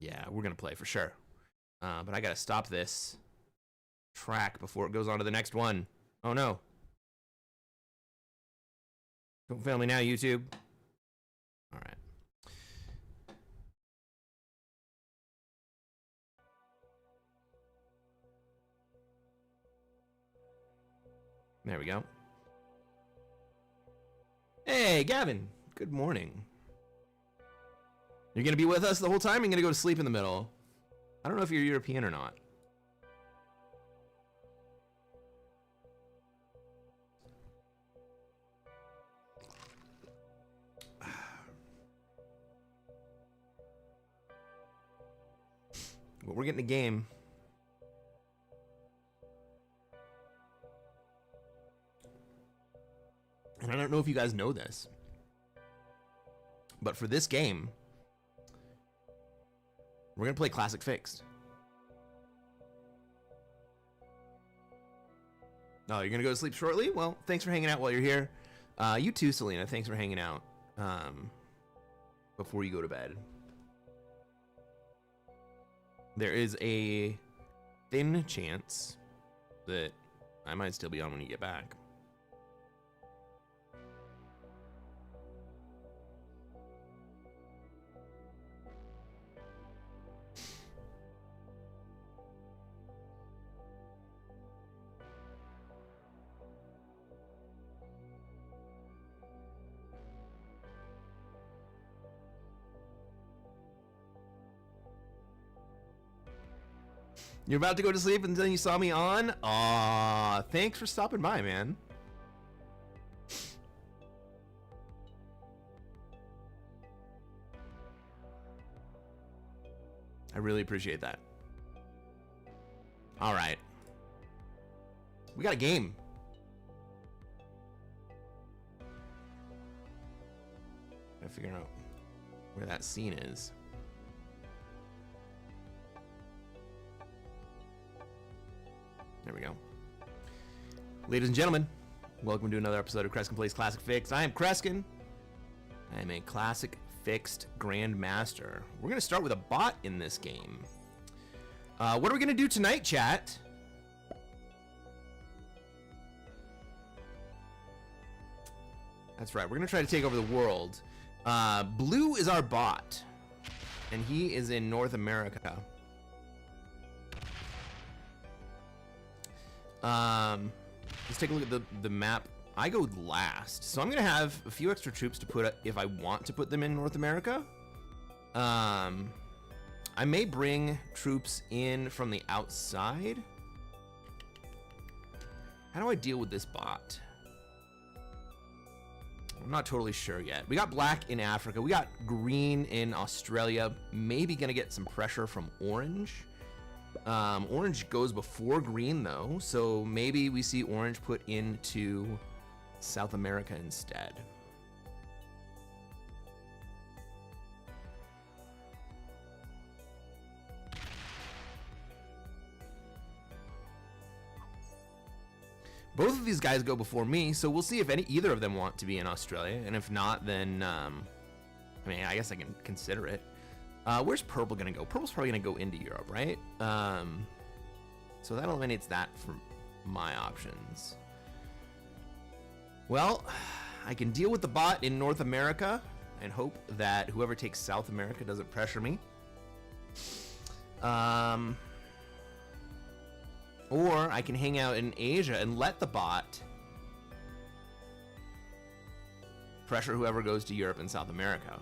Yeah, we're going to play for sure. But I got to stop this track before it goes on to the next one. Oh, no. Don't fail me now, YouTube. All right. There we go. Hey, Gavin. Good morning. You're going to be with us the whole time? You're going to go to sleep in the middle? I don't know if you're European or not. But we're getting a game. And I don't know if you guys know this, but for this game, we're going to play Classic Fixed. Oh, you're going to go to sleep shortly? Well, thanks for hanging out while you're here. You too, Selena. Thanks for hanging out before you go to bed. There is a thin chance that I might still be on when you get back. You're about to go to sleep and then you saw me on? Aw, thanks for stopping by, man. I really appreciate that. All right. We got a game. Gotta figure out where that scene is. There we go. Ladies and gentlemen, welcome to another episode of Cresquin Plays Classic Fixed. I am Cresquin. I am a Classic Fixed Grandmaster. We're going to start with a bot in this game. What are we going to do tonight, chat? That's right. We're going to try to take over the world. Blue is our bot, and he is in North America. Let's take a look at the map. I go last, so I'm gonna have a few extra troops to put if I want to put them in North America. I may bring troops in from the outside. How do I deal with this bot? I'm not totally sure yet. We got black in Africa. We got green in Australia. Maybe gonna get some pressure from orange. Orange goes before green though, so maybe we see orange put into South America instead. Both of these guys go before me, so we'll see if either of them want to be in Australia, and if not, then I mean, I guess I can consider it. Where's purple gonna go? Purple's probably gonna go into Europe, right? So that eliminates that from my options. Well, I can deal with the bot in North America and hope that whoever takes South America doesn't pressure me. Or I can hang out in Asia and let the bot pressure whoever goes to Europe and South America.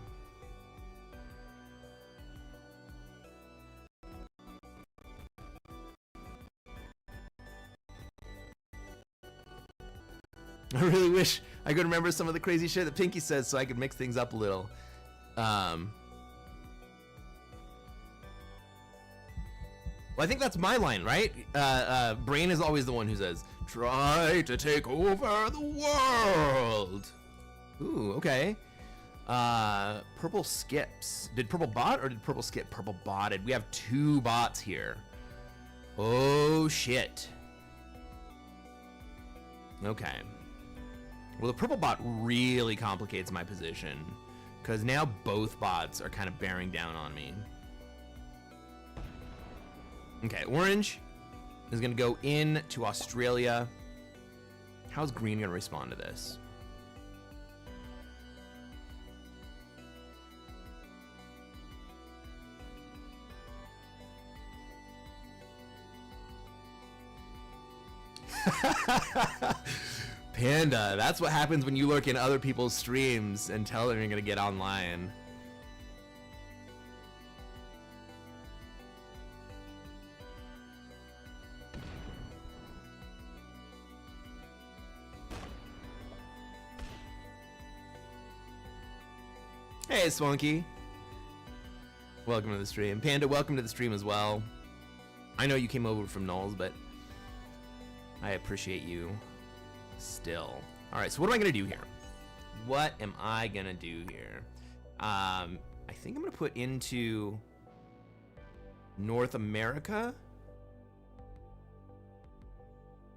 I really wish I could remember some of the crazy shit that Pinky says so I could mix things up a little. Well, I think that's my line, right? Brain is always the one who says, "Try to take over the world." Ooh, okay. Purple skips. Did purple bot or did purple skip? Purple botted. We have two bots here. Oh, shit. Okay. Well, the purple bot really complicates my position because now both bots are kind of bearing down on me. Okay, orange is going to go in to Australia. How's green going to respond to this? Panda, that's what happens when you lurk in other people's streams and tell them you're gonna get online. Hey, Swanky. Welcome to the stream. Panda, welcome to the stream as well. I know you came over from Knowles, but I appreciate you still. All right, so what am I gonna do here? What am I gonna do here? I think I'm gonna put into North America.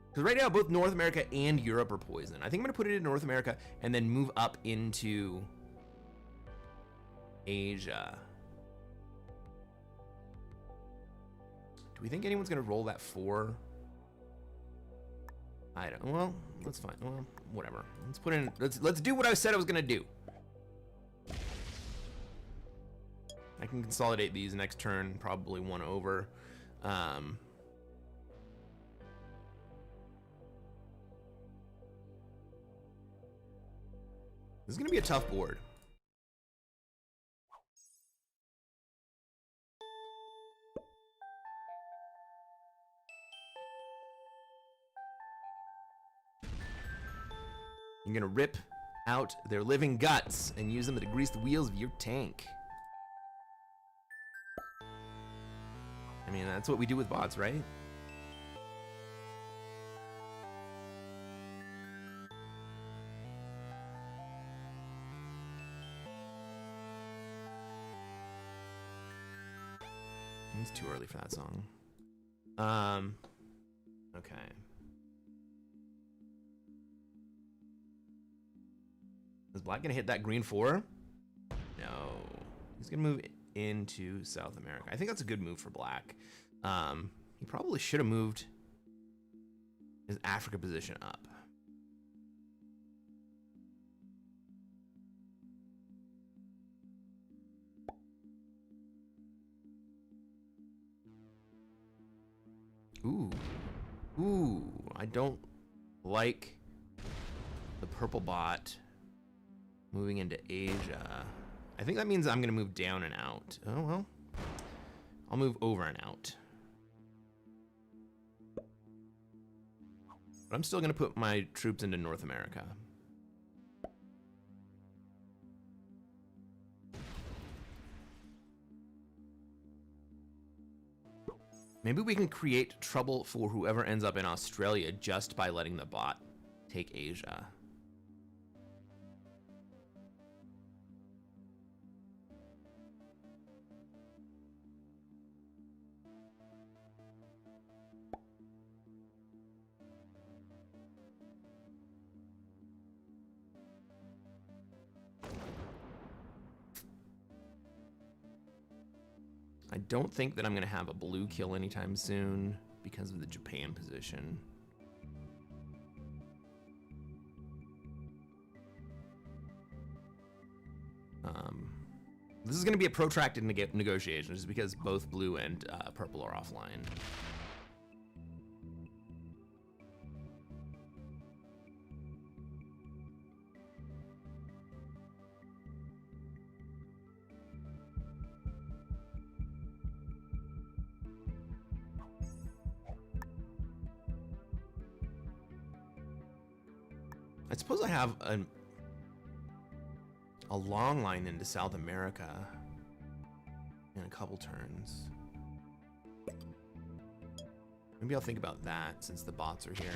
Because right now, both North America and Europe are poison. I think I'm gonna put it in North America and then move up into Asia. Do we think anyone's gonna roll that 4? I don't. Well, that's fine. Well, whatever. Let's put in. Let's do what I said I was gonna do. I can consolidate these next turn. Probably 1 over. This is gonna be a tough board. You're gonna rip out their living guts and use them to grease the wheels of your tank. I mean, that's what we do with bots, right? It's too early for that song. Okay. Is black gonna hit that green 4? No. He's gonna move into South America. I think that's a good move for black. He probably should have moved his Africa position up. Ooh. Ooh. I don't like the purple bot moving into Asia. I think that means I'm gonna move down and out. Oh, well. I'll move over and out. But I'm still gonna put my troops into North America. Maybe we can create trouble for whoever ends up in Australia just by letting the bot take Asia. I don't think that I'm gonna have a blue kill anytime soon because of the Japan position. This is gonna be a protracted negotiation just because both blue and purple are offline. I suppose I have a long line into South America in a couple turns. Maybe I'll think about that since the bots are here.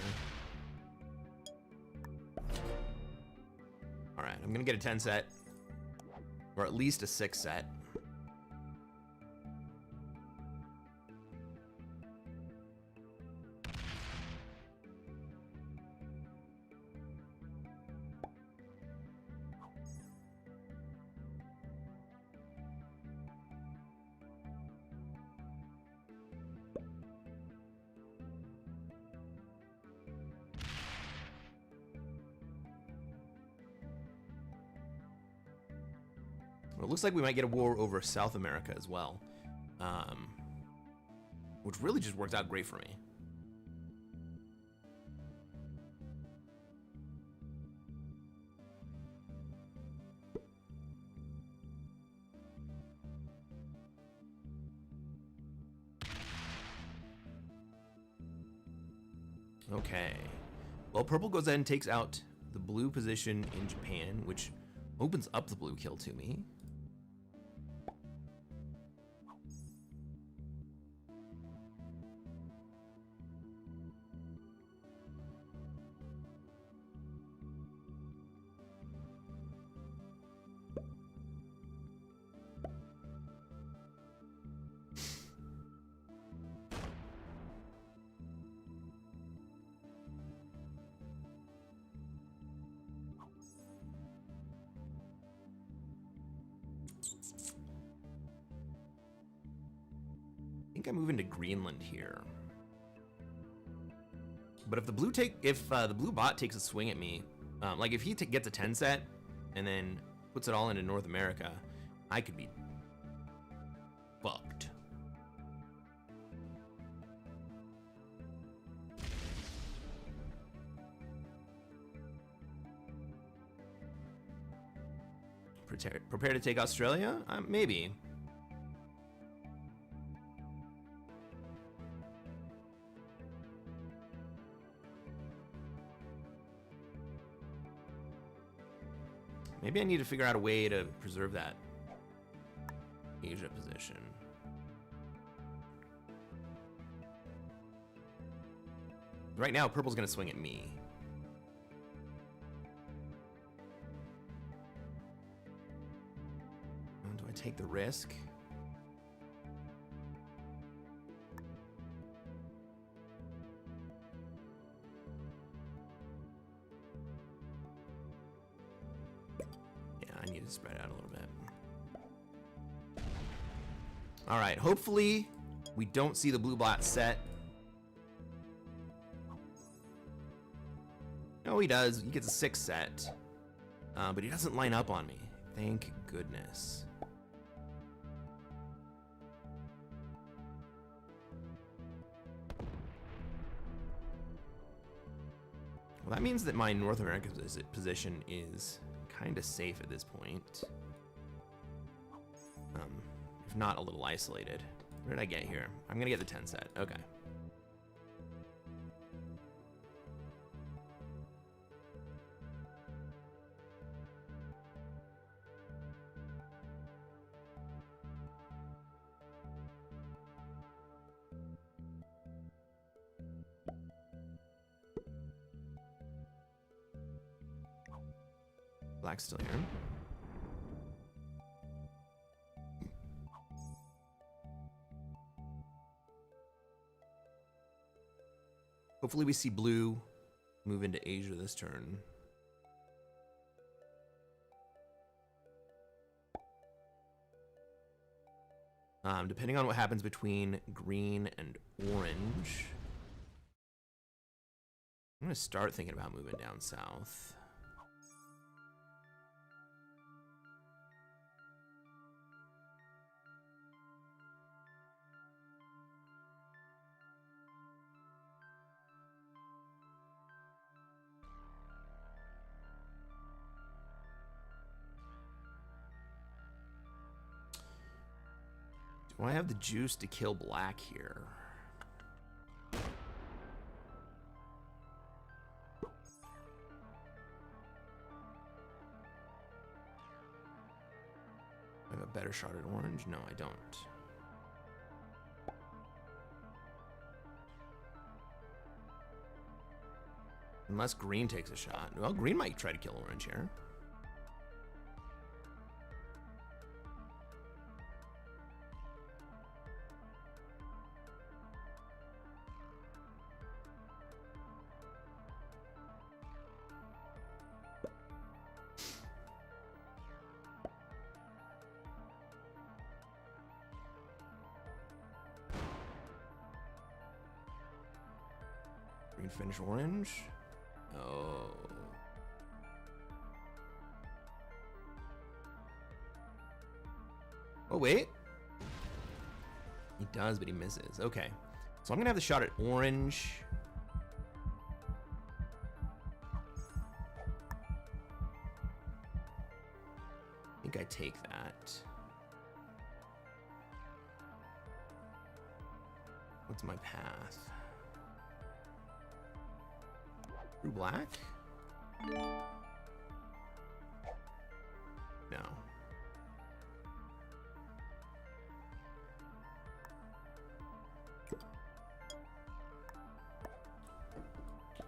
All right, I'm gonna get a 10 set, or at least a 6 set. Well, it looks like we might get a war over South America as well. Which really just worked out great for me. Okay. Well, purple goes ahead and takes out the blue position in Japan, which opens up the blue kill to me. I think I move into Greenland here. But if the blue the blue bot takes a swing at me, like if he gets a 10 set and then puts it all into North America, I could be fucked. Prepare to take Australia? Maybe. Maybe I need to figure out a way to preserve that Asia position. Right now, purple's gonna swing at me. Do I take the risk? I need to spread out a little bit. All right, hopefully we don't see the blue bot set. No, he does. He gets a 6 set, but he doesn't line up on me. Thank goodness. Well, that means that my North American position is kind of safe at this point. If not a little isolated. What did I get here? I'm gonna get the 10 set. Okay. Black's still here. Hopefully we see blue move into Asia this turn. Depending on what happens between green and orange, I'm gonna start thinking about moving down south. Do I have the juice to kill black here? I have a better shot at orange? No, I don't. Unless green takes a shot. Well, green might try to kill orange here. Green finish orange. Oh. Oh, wait. He does, but he misses. Okay. So I'm going to have the shot at orange. I think I take that. What's my path? Through black? No.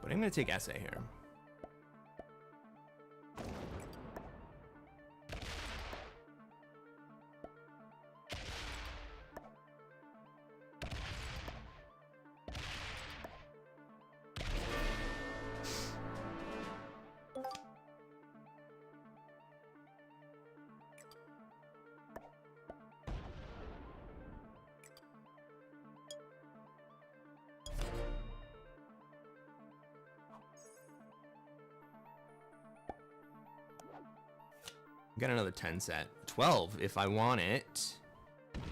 But I'm going to take essay here. Got another 10 set. 12 if I want it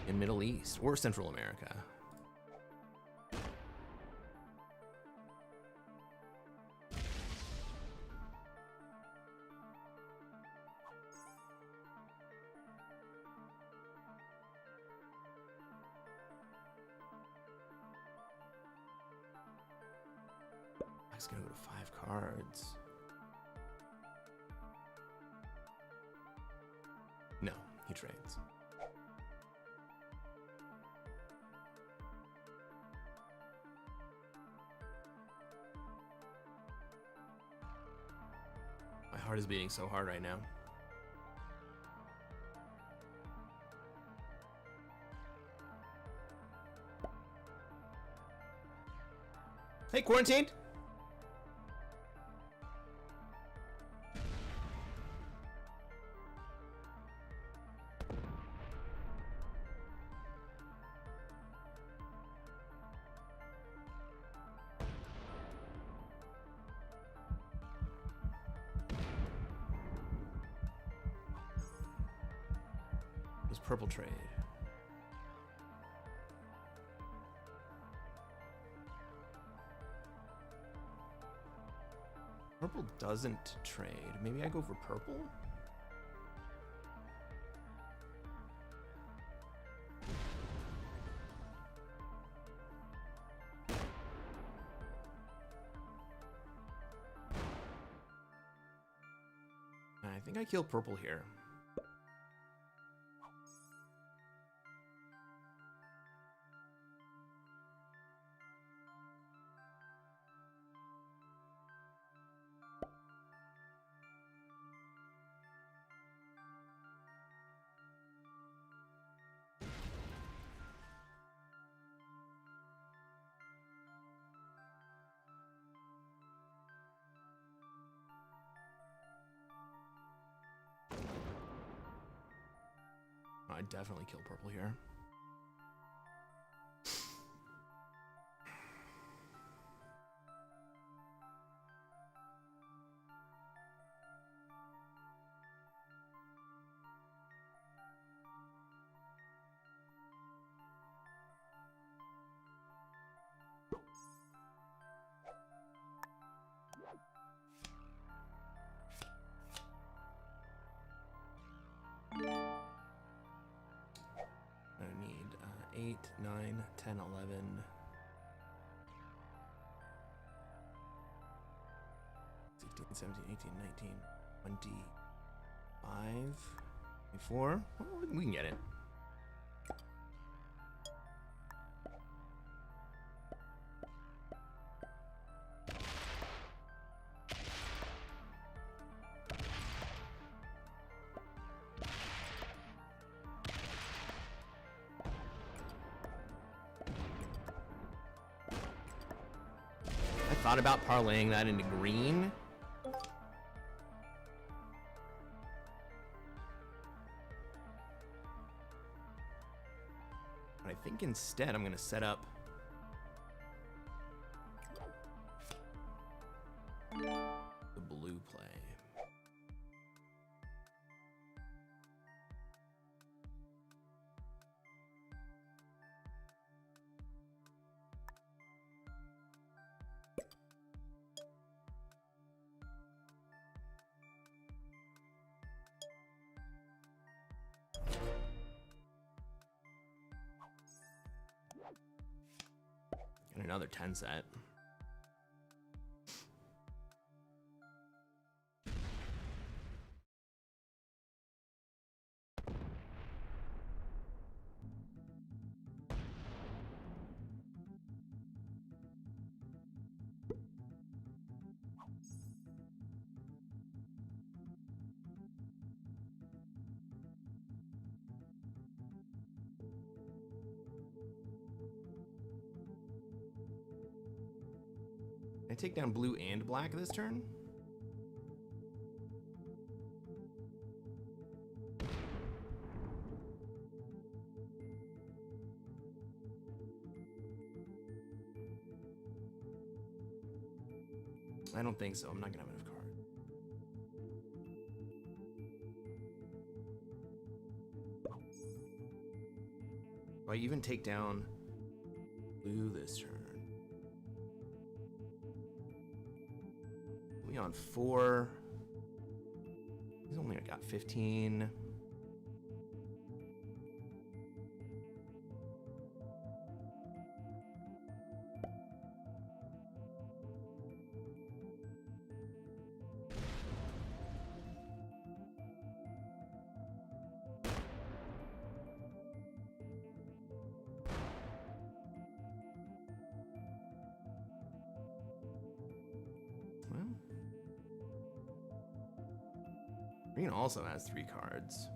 in Middle East or Central America. I was gonna go to 5 cards. No, he trades. My heart is beating so hard right now. Hey, quarantined! Purple trade. Purple doesn't trade. Maybe I go for purple? I think I kill purple here. I'd definitely kill purple here. I need 8, 9, 10, 11. 16, 17, 18, 19, 25, 24. Well, we can get it. Thought about parlaying that into green. But I think instead I'm gonna set up the blue play. Another 10 set. Can I take down blue and black this turn? I don't think so. I'm not gonna have enough cards. Do I even take down blue this turn? We on 4. He's only got 15. Green also has 3 cards.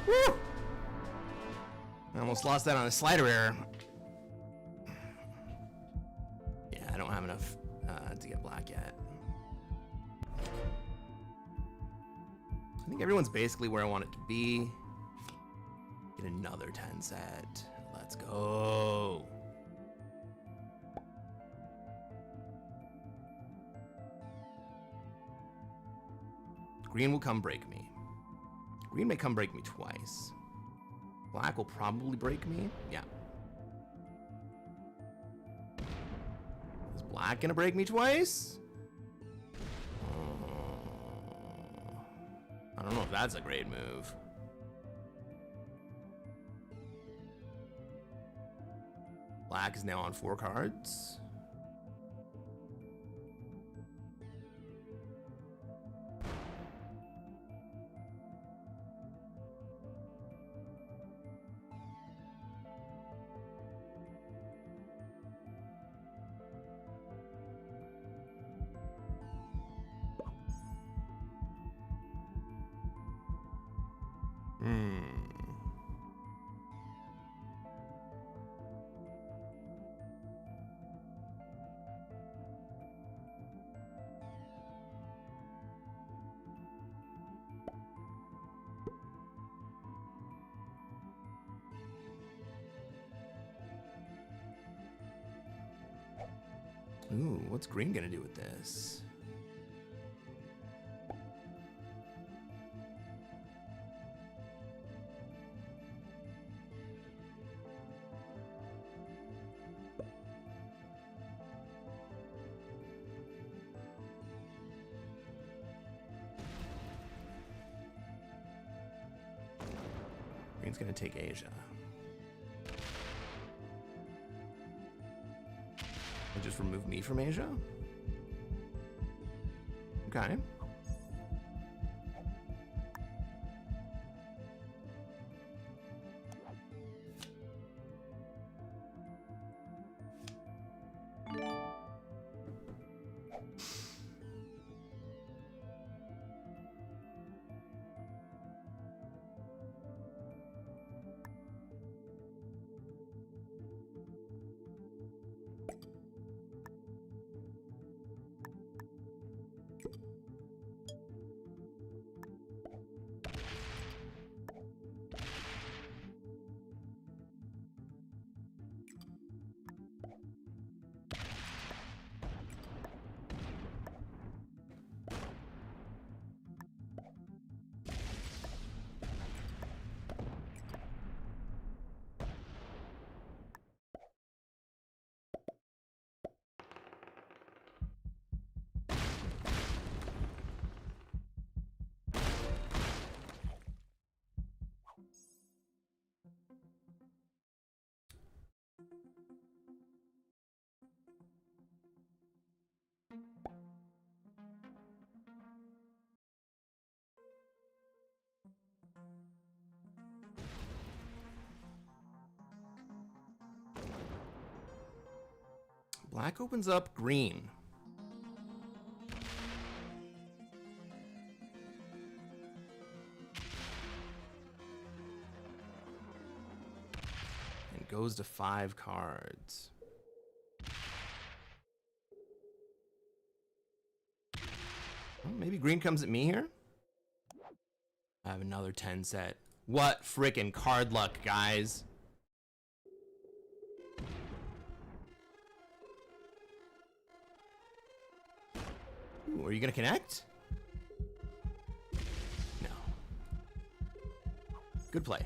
Woo! I almost lost that on a slider error. Yeah, I don't have enough to get black yet. I think everyone's basically where I want it to be. Get another 10 set. Let's go. Green will come break me. Green may come break me twice. Black will probably break me. Yeah. Is black gonna break me twice? I don't know if that's a great move. Black is now on 4 cards. Ooh, what's green gonna do with this? Green's gonna take Asia. And just remove me from Asia? Okay. Black opens up green. And goes to 5 cards. Well, maybe green comes at me here. I have another 10 set. What frickin' card luck, guys. Ooh, are you gonna connect? No. Good play.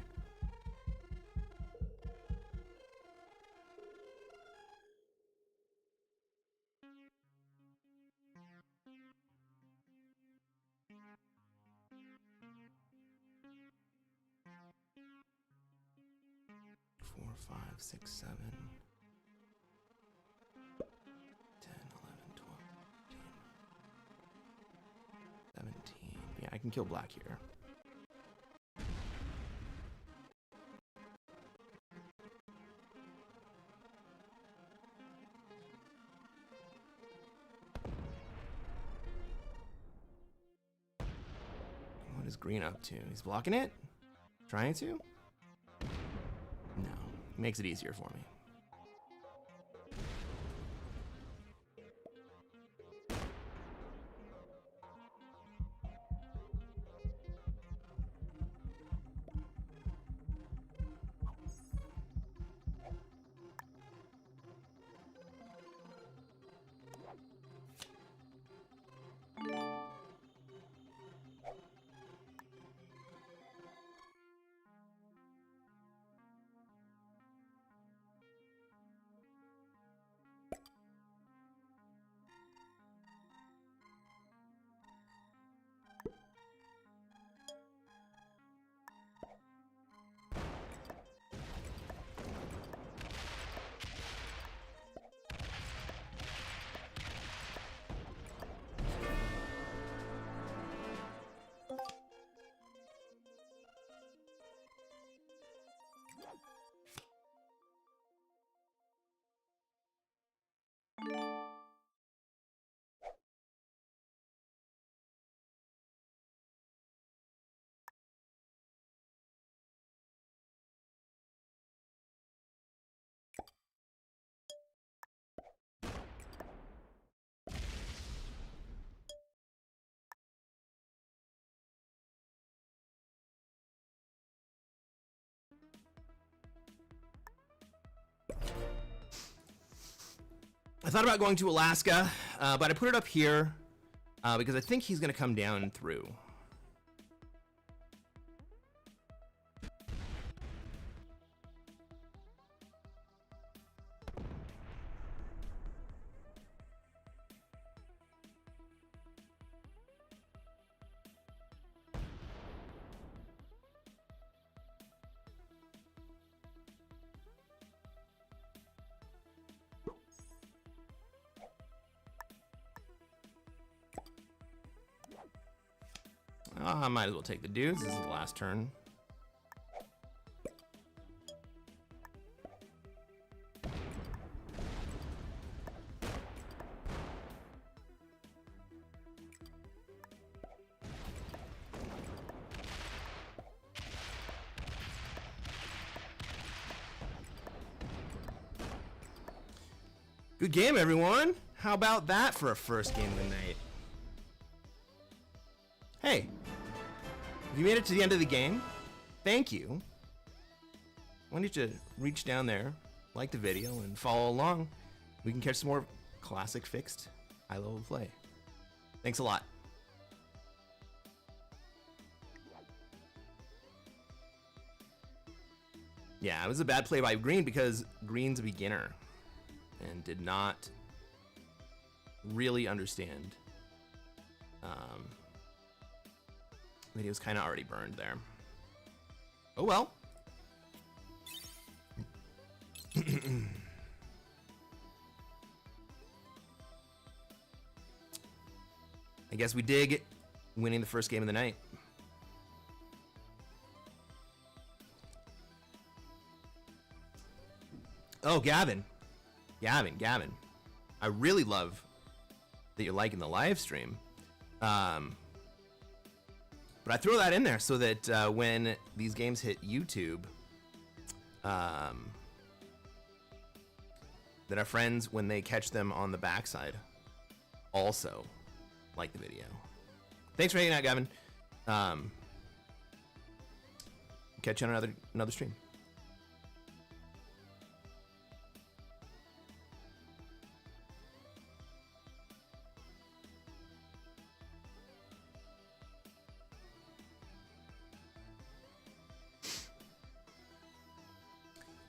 Four, 5, 6, 7, 10, 11, 12, 13, 17. Yeah, I can kill black here. What is green up to? He's blocking it? Trying to? No. He makes it easier for me. I thought about going to Alaska, but I put it up here because I think he's going to come down through. I might as well take the dudes. This is the last turn. Good game, everyone. How about that for a first game of the night? Hey, if you made it to the end of the game, thank you. Why don't you reach down there, like the video, and follow along. We can catch some more classic fixed high-level play. Thanks a lot. Yeah, it was a bad play by green because green's a beginner and did not really understand that he was kind of already burned there. Oh well. I guess we dig winning the first game of the night. Oh, Gavin. I really love that you're liking the live stream. But I throw that in there so that when these games hit YouTube, that our friends, when they catch them on the backside, also like the video. Thanks for hanging out, Gavin. Catch you on another stream.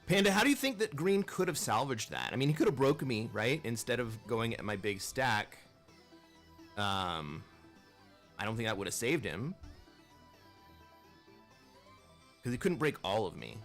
Panda, how do you think that Green could have salvaged that? I mean, he could have broken me, right? Instead of going at my big stack. I don't think that would have saved him. Because he couldn't break all of me.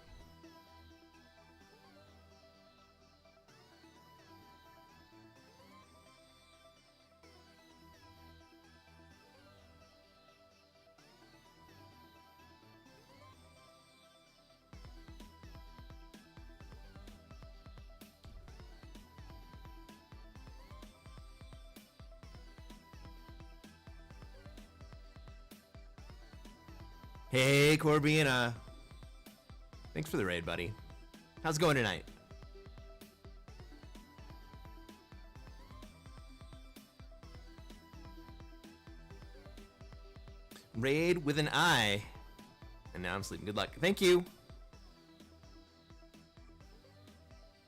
Hey, Corbina. Thanks for the raid, buddy. How's it going tonight? Raid with an I. And now I'm sleeping. Good luck. Thank you.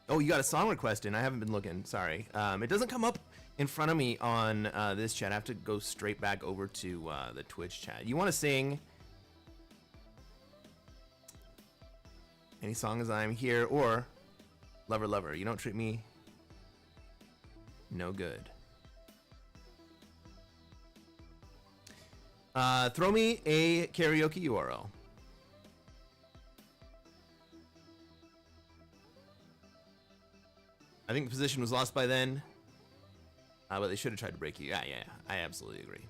Oh, you got a song request in. I haven't been looking. Sorry. It doesn't come up in front of me on this chat. I have to go straight back over to the Twitch chat. You want to sing any song as I'm here, or Lover Lover? You don't treat me no good. Throw me a karaoke URL. I think the position was lost by then. But they should have tried to break you. Yeah, I absolutely agree.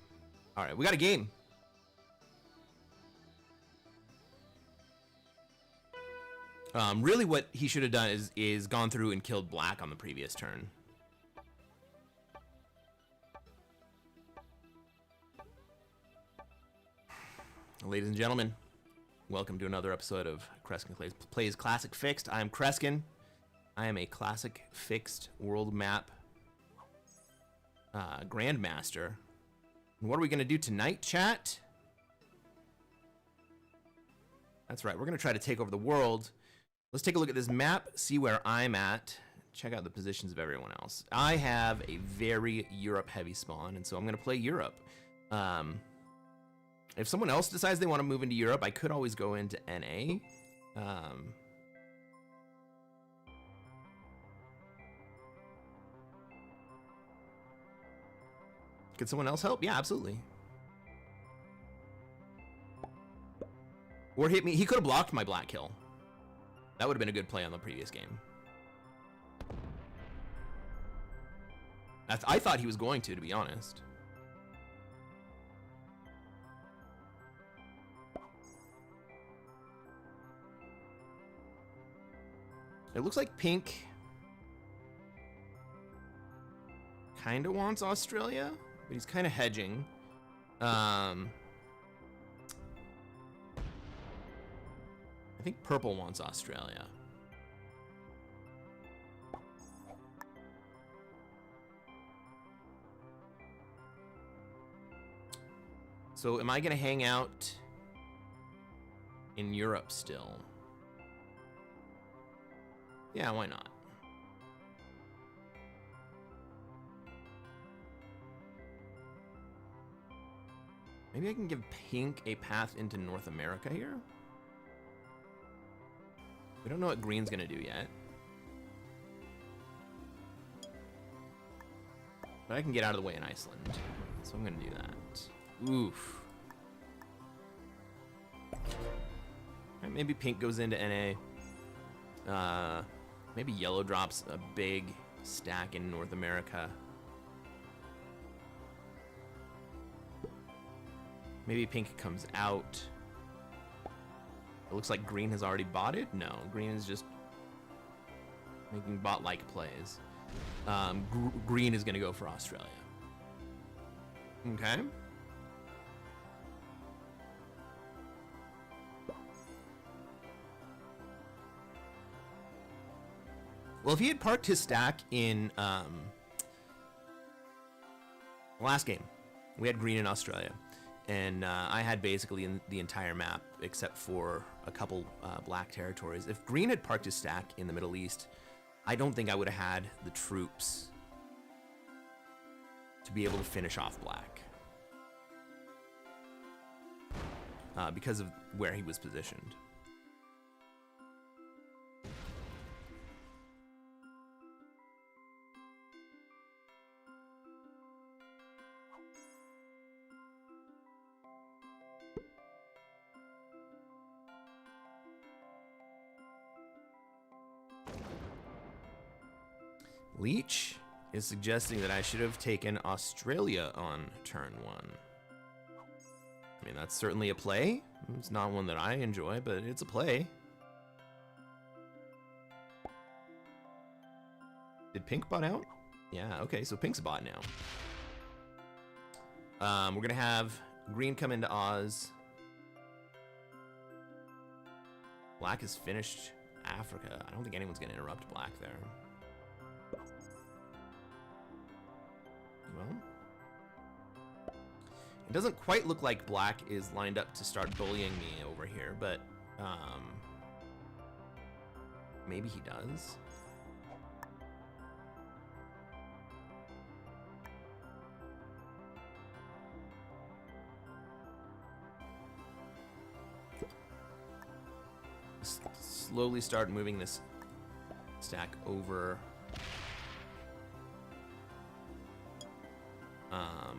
All right, we got a game. Really what he should have done is gone through and killed black on the previous turn. Ladies and gentlemen, welcome to another episode of Cresquin Plays Classic Fixed. I am Cresquin. I am a Classic Fixed world map Grandmaster. And what are we going to do tonight, chat? That's right, we're going to try to take over the world. Let's take a look at this map, see where I'm at, check out the positions of everyone else. I have a very Europe-heavy spawn, and so I'm going to play Europe. If someone else decides they want to move into Europe, I could always go into NA. Could someone else help? Yeah, absolutely. Or hit me. He could have blocked my black kill. That would have been a good play on the previous game. I thought he was going to be honest. It looks like pink kind of wants Australia, but he's kind of hedging. I think purple wants Australia. So am I gonna hang out in Europe still? Yeah, why not? Maybe I can give pink a path into North America here? We don't know what green's gonna do yet. But I can get out of the way in Iceland. So I'm gonna do that. Oof. Alright, maybe pink goes into NA. Maybe yellow drops a big stack in North America. Maybe pink comes out. It looks like green has already bought it. No, green is just making bot-like plays. Green is going to go for Australia. Okay. Well, if he had parked his stack in last game, we had green in Australia, and I had basically the entire map except for a couple black territories. If green had parked his stack in the Middle East, I don't think I would have had the troops to be able to finish off black because of where he was positioned. Leech is suggesting that I should have taken Australia on turn 1. I mean, that's certainly a play. It's not one that I enjoy, but it's a play. Did Pink bot out? Yeah, okay, so Pink's a bot now. We're gonna have green come into Oz. Black has finished Africa. I don't think anyone's gonna interrupt black there. Well, it doesn't quite look like black is lined up to start bullying me over here, but maybe he does. Slowly start moving this stack over.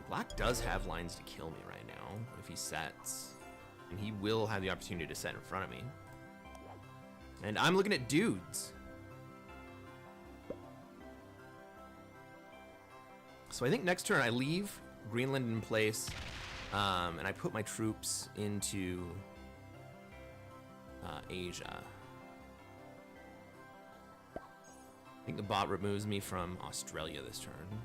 Black does have lines to kill me right now if he sets, and he will have the opportunity to set in front of me. And I'm looking at dudes. So I think next turn I leave Greenland in place, and I put my troops into Asia. I think the bot removes me from Australia this turn.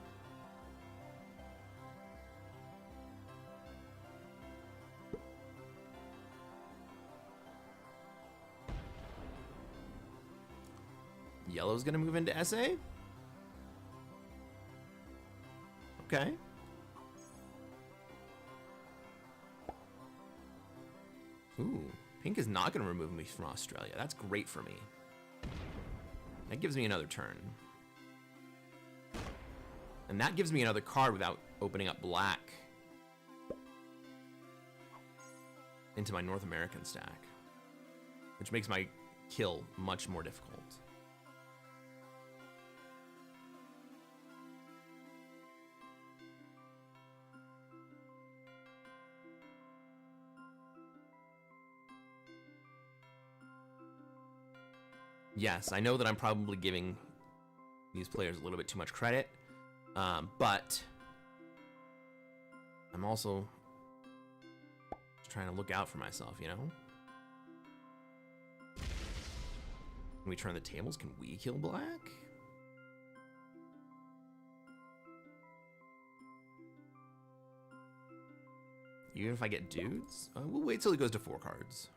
Yellow's gonna move into SA? Okay. Ooh, Pink is not gonna remove me from Australia. That's great for me. That gives me another turn. And that gives me another card without opening up black into my North American stack, which makes my kill much more difficult. Yes, I know that I'm probably giving these players a little bit too much credit, but I'm also trying to look out for myself, you know? Can we turn the tables? Can we kill black? Even if I get dudes? We'll wait till it goes to 4 cards.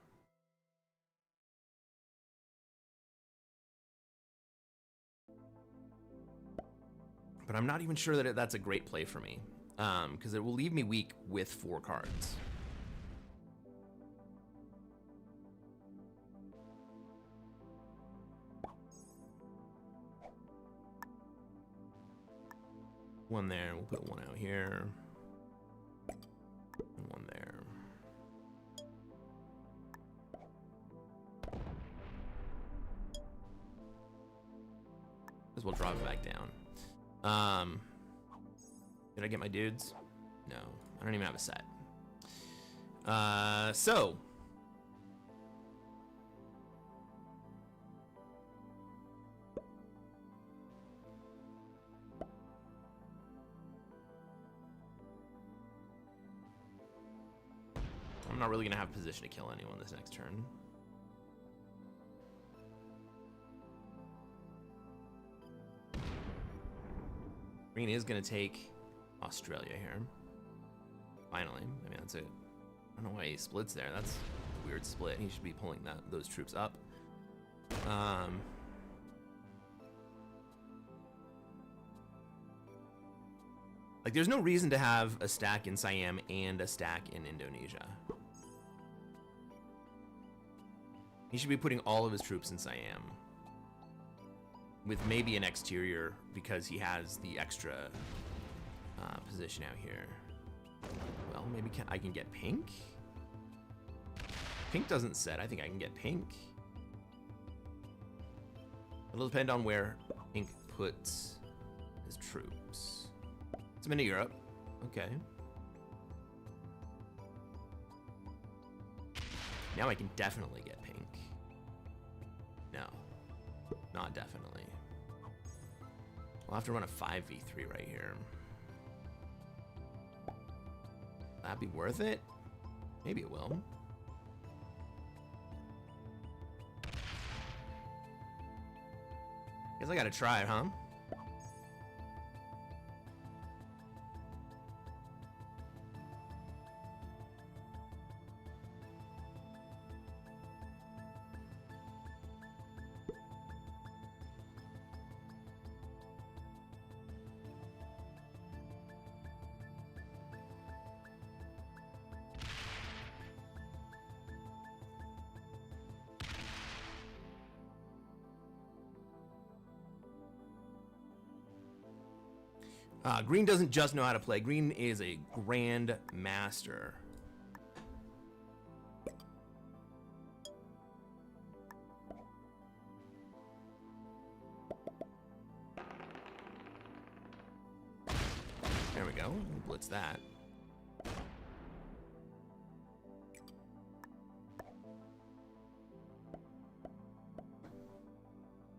But I'm not even sure that that's a great play for me, because it will leave me weak with 4 cards. One there, we'll put one out here. And one there. As well drop it back down. Did I get my dudes? No, I don't even have a set. So I'm not really gonna have position to kill anyone this next turn. Green is going to take Australia here. Finally. I mean, that's it. I don't know why he splits there. That's a weird split. He should be pulling those troops up. Like, there's no reason to have a stack in Siam and a stack in Indonesia. He should be putting all of his troops in Siam. With maybe an exterior because he has the extra position out here. Well, maybe I can get pink? Pink doesn't set. I think I can get pink. It'll depend on where pink puts his troops. It's into Europe. Okay. Now I can definitely get pink. No. Not definitely. We'll have to run a 5v3 right here. That'd be worth it? Maybe it will. Guess I gotta try it, huh? Green doesn't just know how to play. Green is a grandmaster. There we go. Blitz that.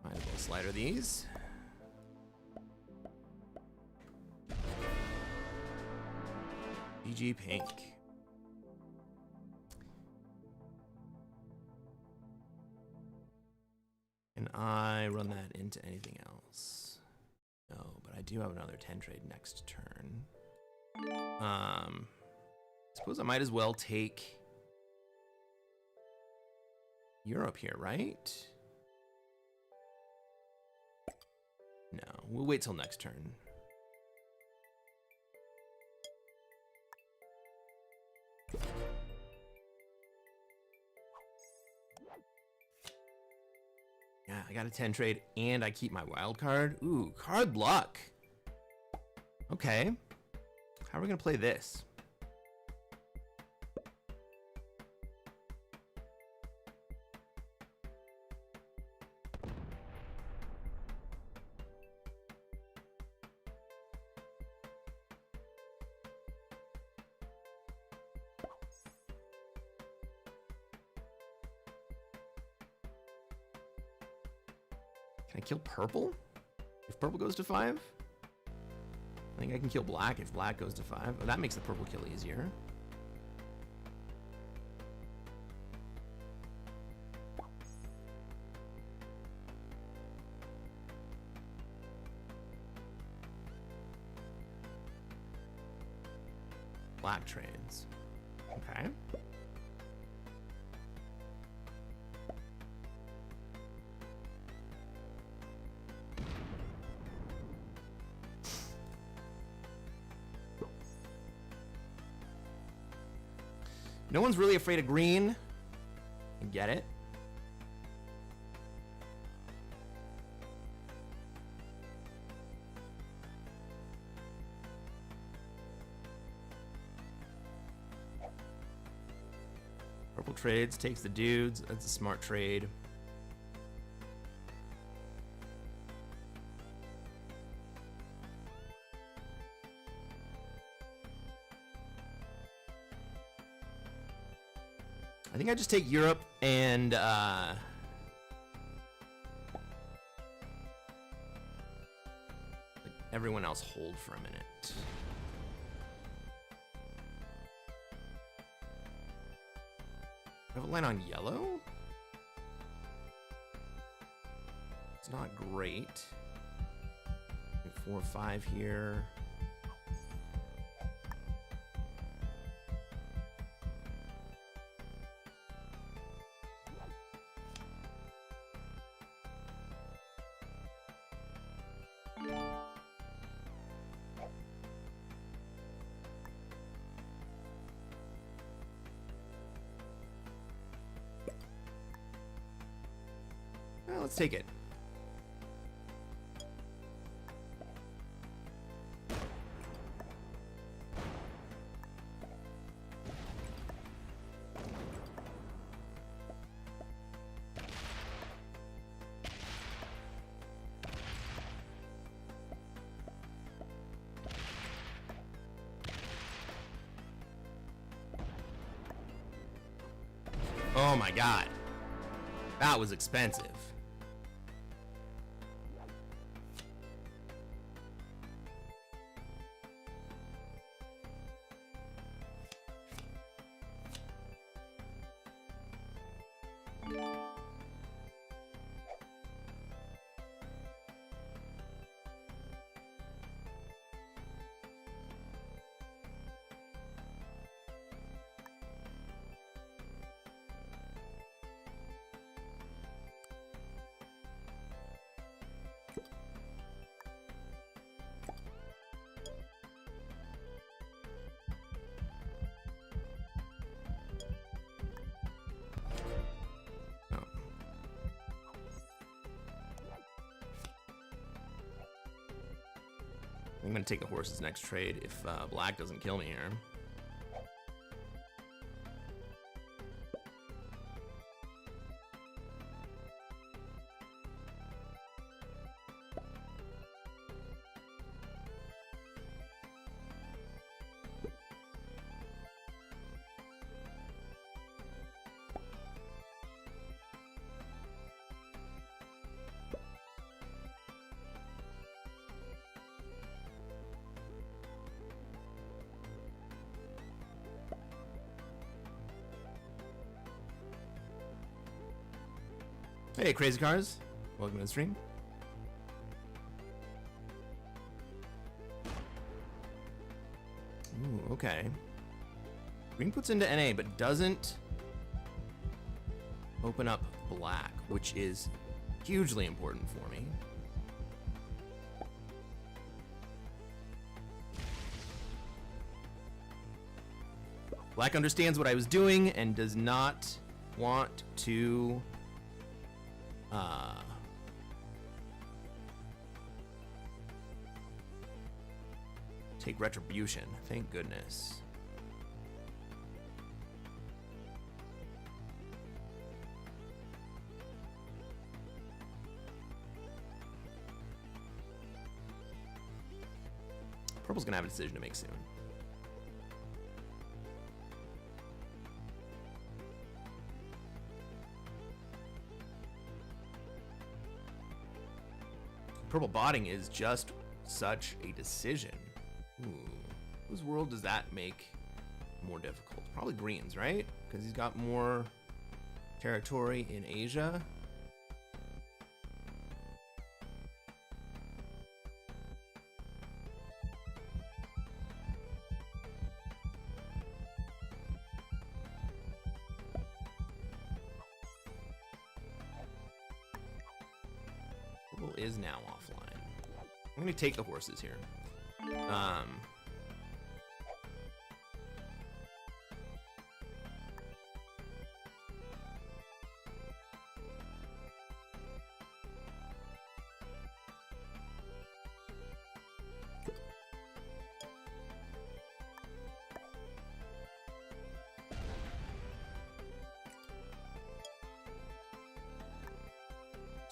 Might as well slider these. GG pink. Can I run that into anything else? No, but I do have another 10 trade next turn. Suppose I might as well take Europe here, right? No, we'll wait till next turn. Yeah, I got a 10 trade and I keep my wild card. Ooh, card luck. Okay. How are we gonna play this? Can I kill purple? If purple goes to 5? I think I can kill black if black goes to 5. Oh, that makes the purple kill easier. Black trades. Okay. No one's really afraid of green. I get it. Purple trades, takes the dudes. That's a smart trade. I think I just take Europe and everyone else hold for a minute. I have a line on yellow. It's not great. 4-5 here. Well, let's take it. Oh my god. That was expensive. I'm gonna take the horse's next trade if black doesn't kill me here. Hey, Crazy Cars. Welcome to the stream. Ooh, okay. Green puts into NA, but doesn't open up black, which is hugely important for me. Black understands what I was doing and does not want to take retribution. Thank goodness. Purple's gonna have a decision to make soon. Purple botting is just such a decision. Ooh. Whose world does that make more difficult? Probably Green's, right? Because he's got more territory in Asia. Purple is now offline. I'm gonna take the horses here.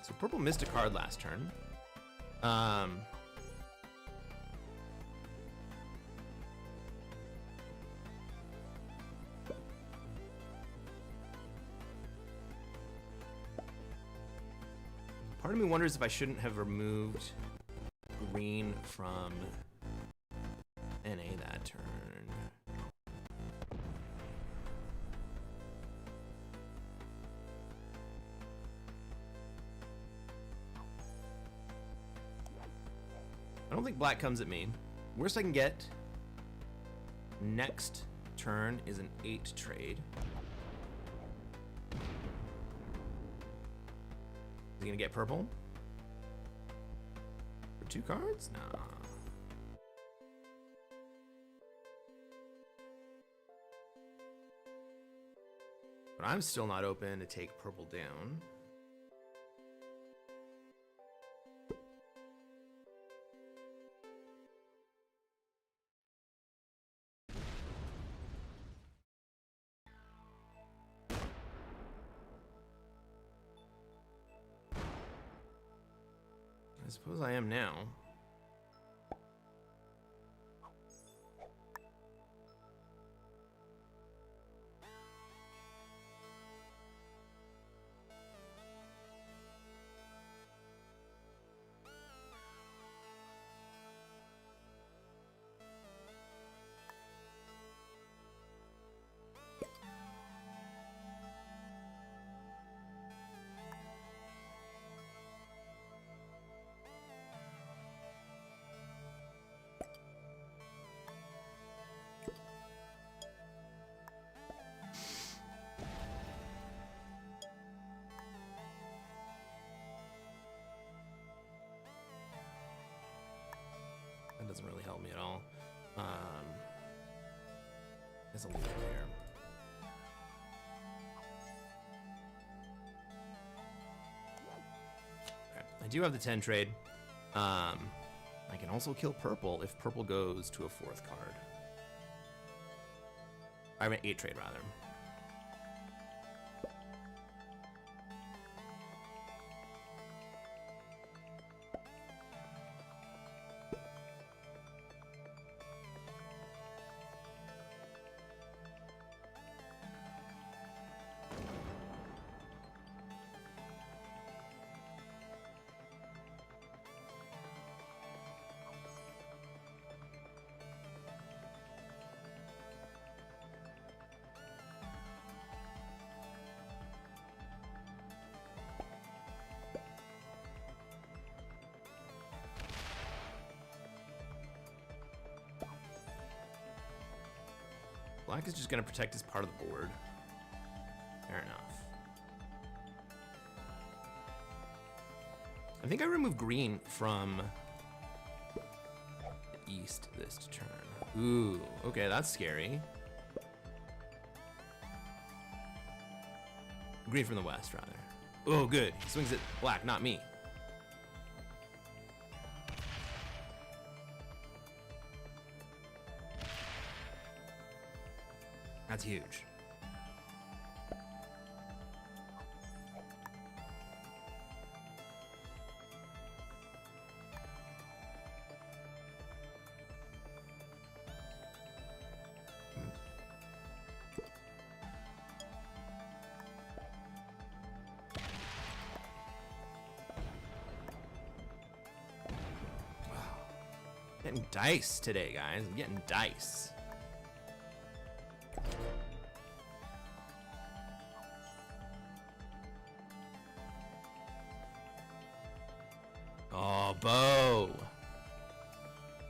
So purple missed a card last turn. Part of me wonders if I shouldn't have removed green from NA that turn. I don't think black comes at me. Worst I can get next turn is an 8 trade. Is he gonna get purple? For 2 cards? Nah. But I'm still not open to take purple down. I suppose I am now. That doesn't really help me at all. There's a leader there. Okay. I do have the 10 trade. I can also kill purple if purple goes to a 4th card. I have an 8 trade rather. Black is just going to protect his part of the board. Fair enough. I think I remove green from the east this turn. Ooh, okay, that's scary. Green from the west, rather. Oh, good. He swings at black, not me. That's huge. Wow. Getting dice today, guys. I'm getting dice. Oh, bow.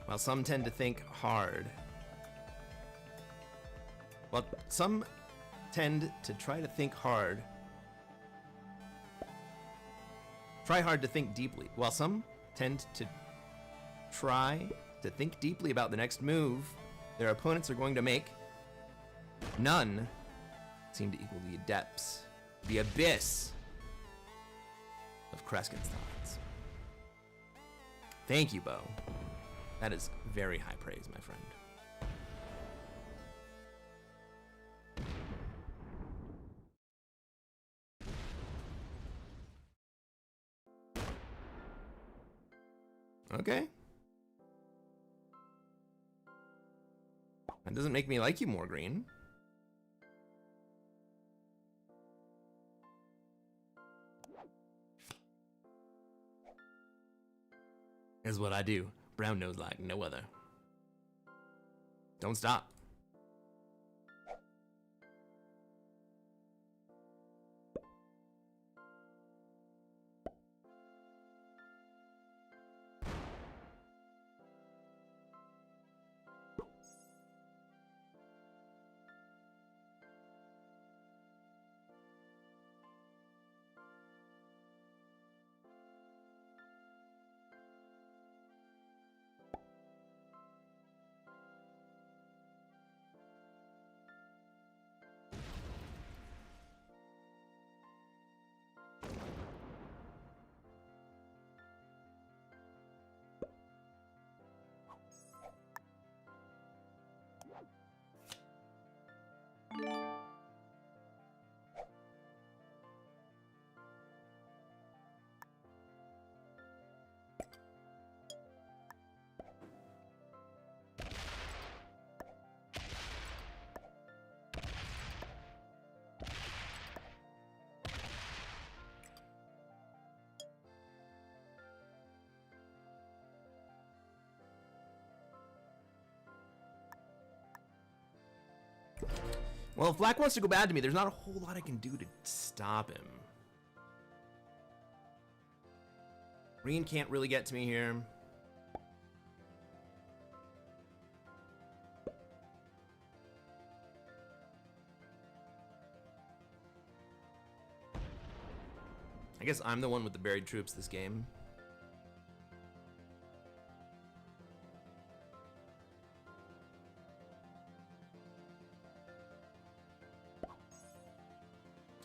Well, some tend to think hard. Well, some tend to try to think hard. Try hard to think deeply. While some tend to try to think deeply about the next move their opponents are going to make, none seem to equal the depths, the abyss of Cresquin's thoughts. Thank you, Bo. That is very high praise, my friend. Okay. That doesn't make me like you more, Green. Is what I do. Brown knows like no other. Don't stop. Well, if black wants to go bad to me, there's not a whole lot I can do to stop him. Green can't really get to me here. I guess I'm the one with the buried troops this game.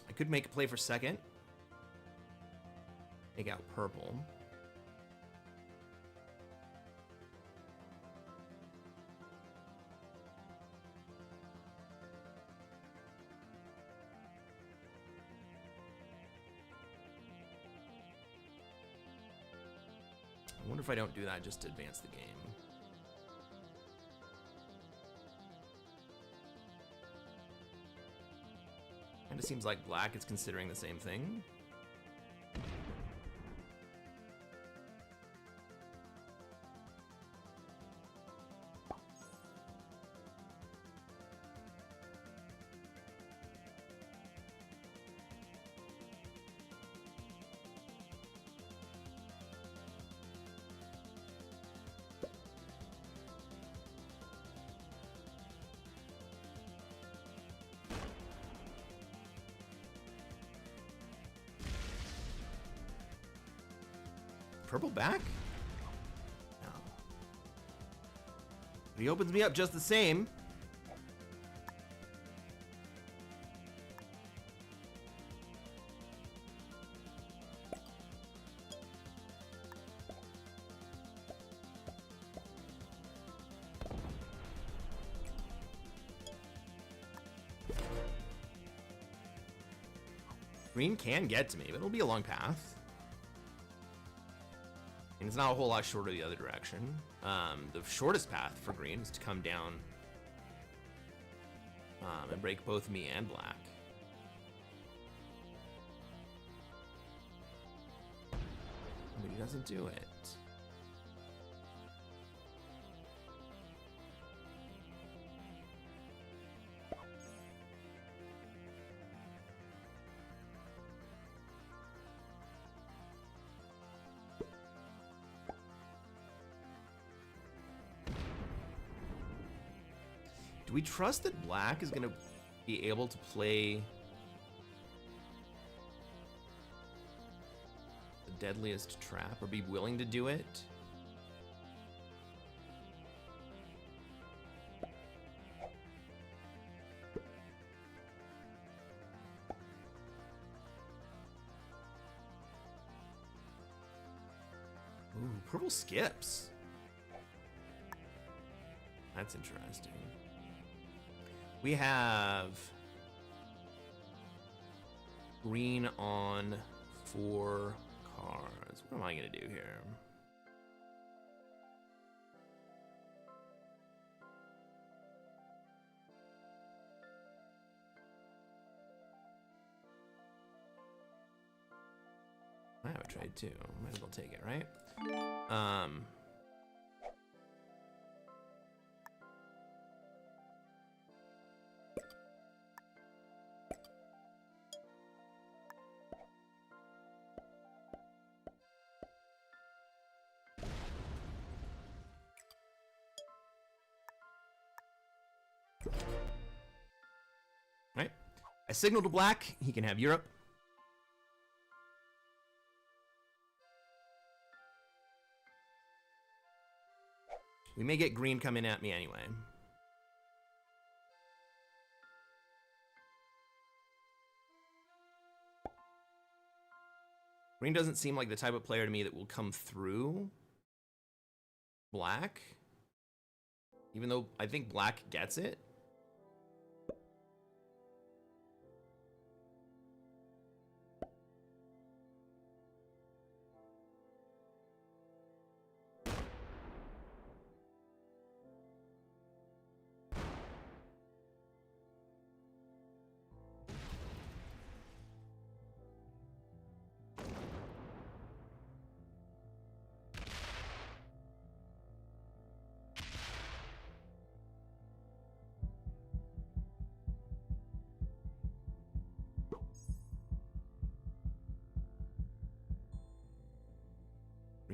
I could make a play for second. Take out purple. I wonder if I don't do that just to advance the game. Kinda seems like black is considering the same thing. Purple back? No. But he opens me up just the same. Green can get to me, but it'll be a long path. And it's not a whole lot shorter the other direction. The shortest path for green is to come down and break both me and black. But he doesn't do it. Do we trust that black is going to be able to play the deadliest trap or be willing to do it? Ooh, purple skips. That's interesting. We have green on 4 cards. What am I gonna do here? I have a trade too. Might as well take it, right? Right. I signal to black. He can have Europe. We may get green coming at me anyway. Green doesn't seem like the type of player to me that will come through black. Even though I think black gets it.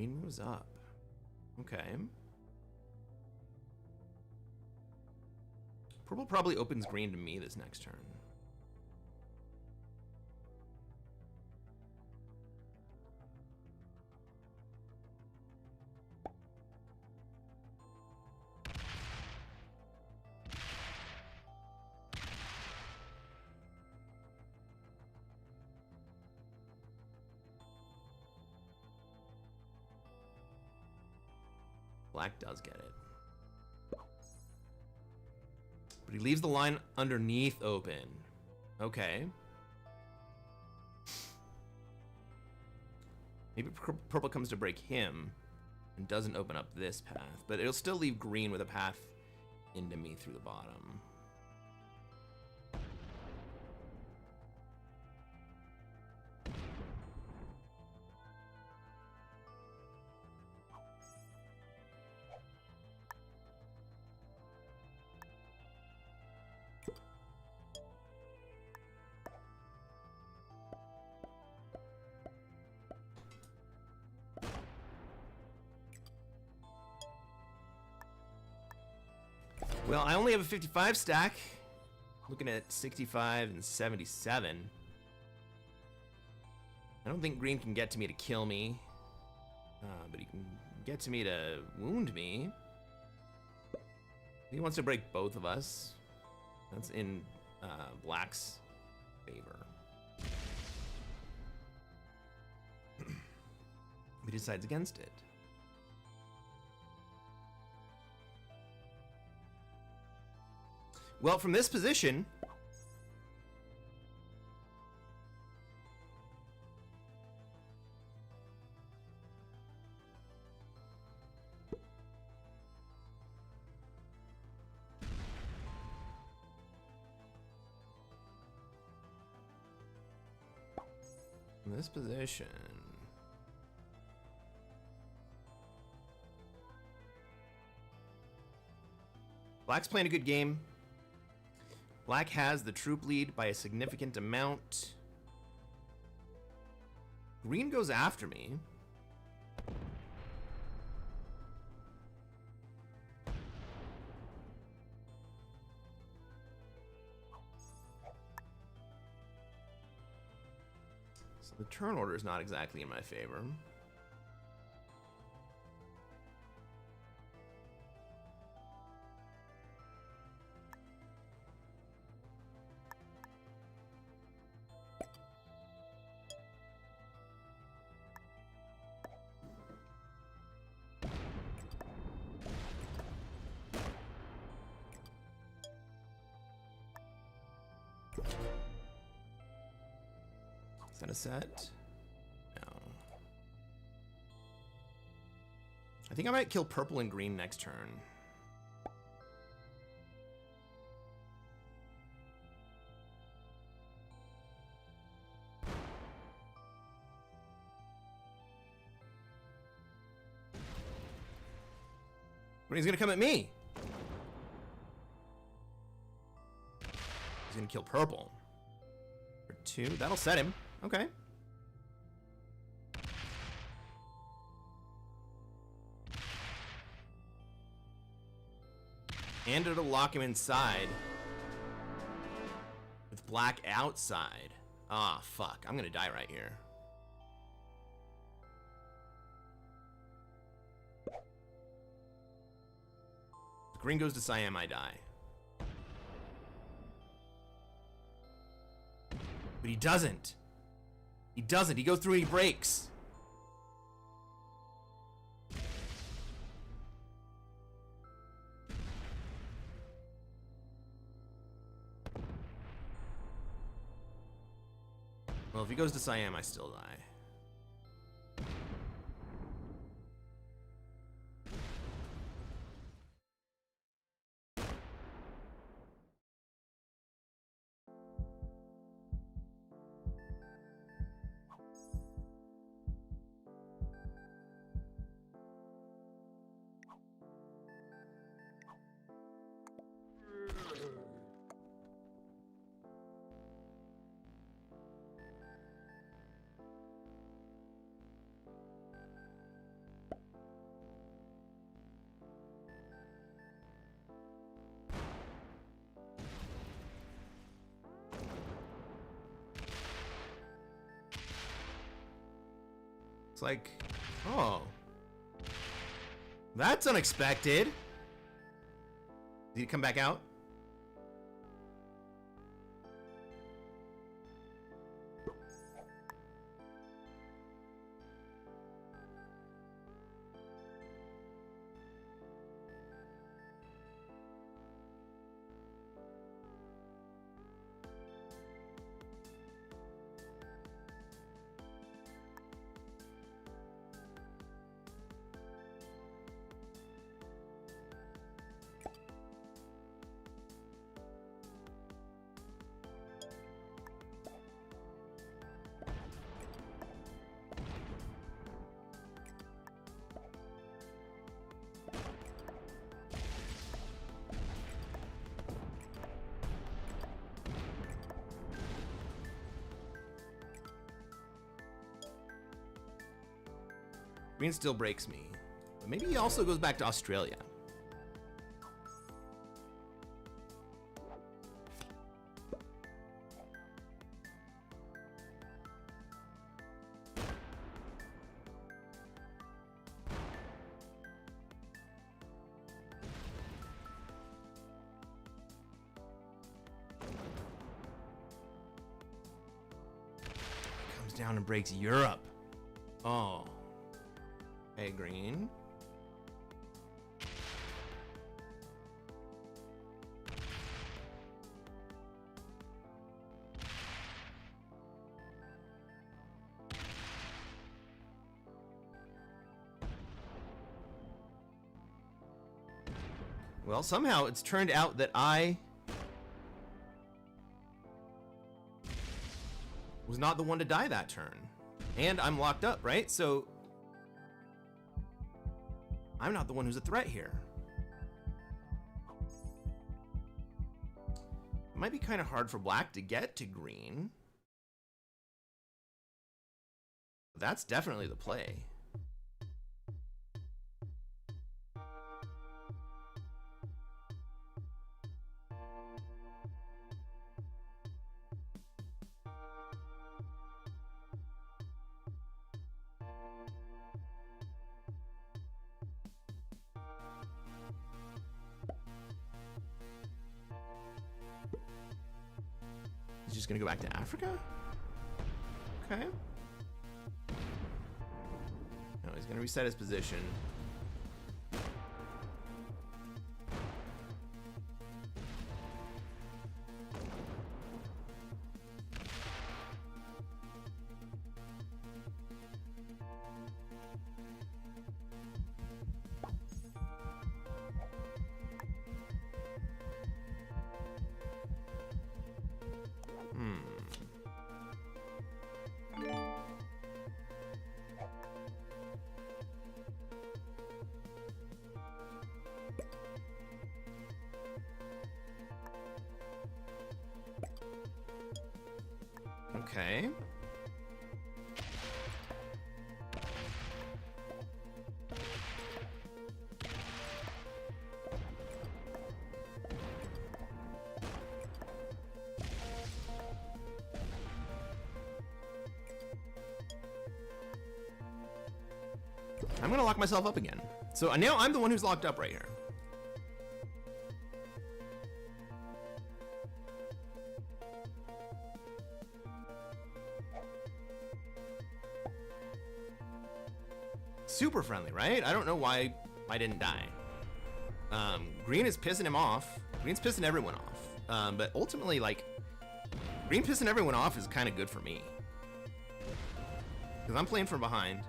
Green moves up. Okay. Purple probably opens green to me this next turn. Black does get it. But he leaves the line underneath open. Okay. Maybe purple comes to break him and doesn't open up this path, but it'll still leave green with a path into me through the bottom. Well, I only have a 55 stack. Looking at 65 and 77. I don't think green can get to me to kill me. But he can get to me to wound me. He wants to break both of us. That's in black's favor. He decides against it. Well, from this position, black's playing a good game. Black has the troop lead by a significant amount. Green goes after me. So the turn order is not exactly in my favor. Is that a set? No. I think I might kill purple and green next turn. Green's gonna come at me. He's gonna kill purple. For 2, that'll set him. Okay. And it'll lock him inside. With black outside. Ah, fuck. I'm gonna die right here. If green goes to Siam, I die. But he doesn't. He doesn't. He goes through and he breaks. Well, if he goes to Siam, I still die. Looks like... Oh. That's unexpected. Did he come back out? Green still breaks me. But maybe he also goes back to Australia. Comes down and breaks Europe. Oh. Hey, green. Well, somehow it's turned out that I was not the one to die that turn. And I'm locked up, right? So I'm not the one who's a threat here. It might be kind of hard for black to get to green. That's definitely the play. He's just gonna go back to Africa? Okay. No, he's gonna reset his position. Okay. I'm gonna lock myself up again. So now I'm the one who's locked up right here. Super friendly, right? I don't know why I didn't die. Green is pissing him off. Green's pissing everyone off. But ultimately, like, green pissing everyone off is kind of good for me. Because I'm playing from behind.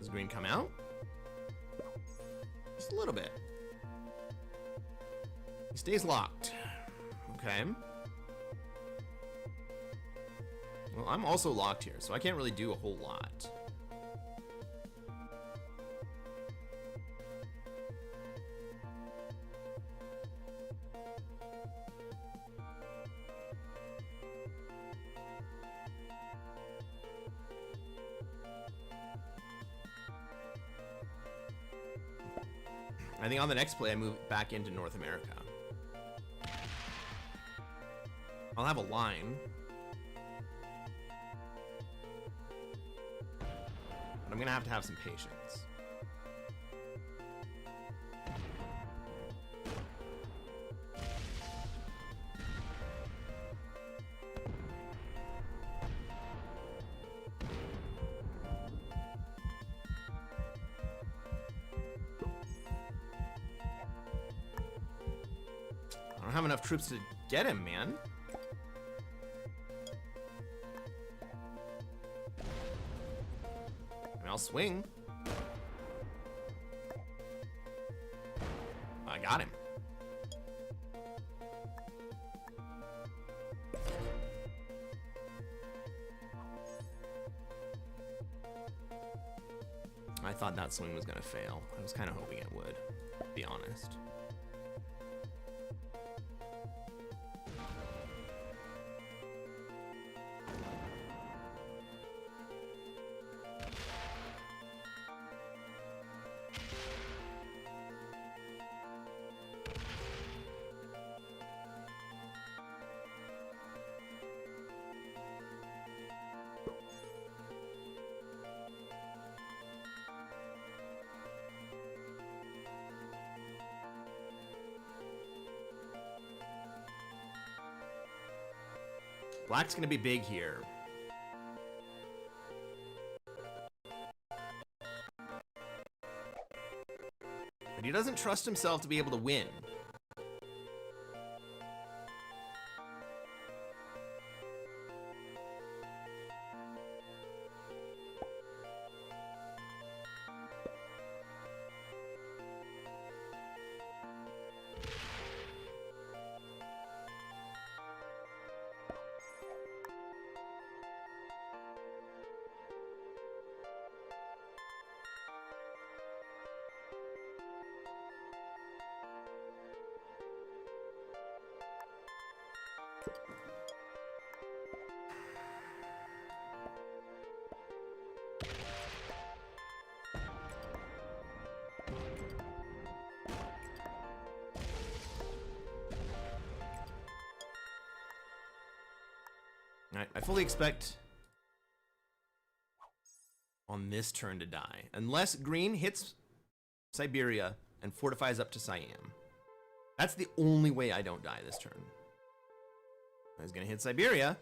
Does green come out? Just a little bit. He stays locked. Okay. Well, I'm also locked here, so I can't really do a whole lot. I think on the next play, I move back into North America. I'll have a line. But I'm gonna have to have some patience. I don't have enough troops to get him, man. I'll swing. I got him. I thought that swing was gonna fail. I was kind of hoping it would, to be honest. Black's gonna be big here. But he doesn't trust himself to be able to win. Alright, I fully expect on this turn to die. Unless green hits Siberia and fortifies up to Siam. That's the only way I don't die this turn. He's gonna hit Siberia.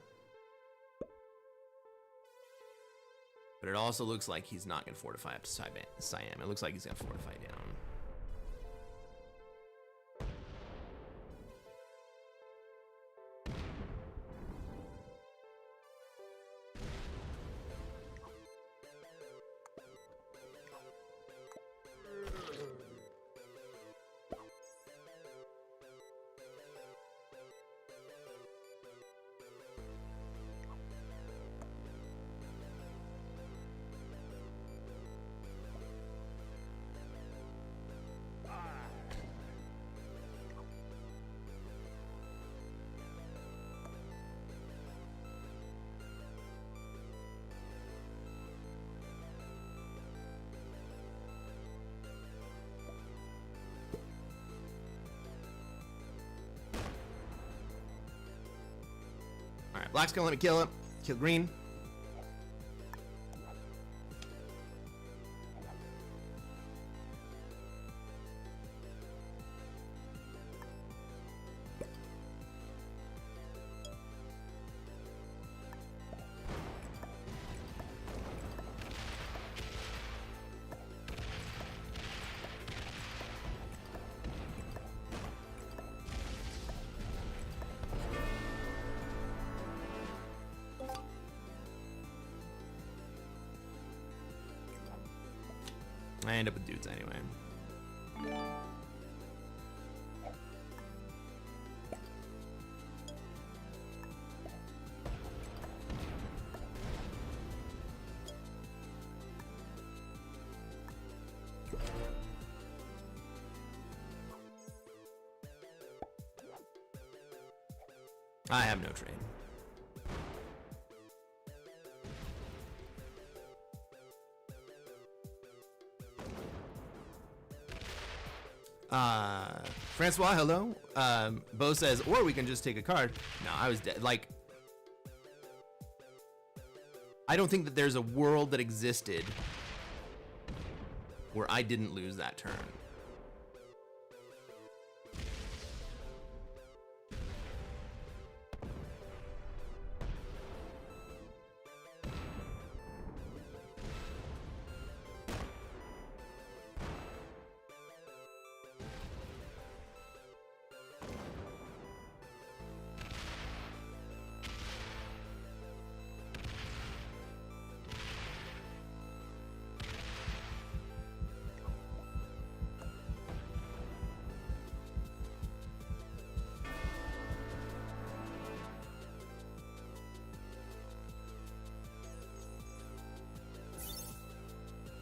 But it also looks like he's not gonna fortify up to Siam. It looks like he's gonna fortify down. Alright, black's gonna let me kill him. Kill green. I end up with dudes anyway. I have no trade. Francois, hello. Bo says, or we can just take a card. No, I was dead. Like, I don't think that there's a world that existed where I didn't lose that turn.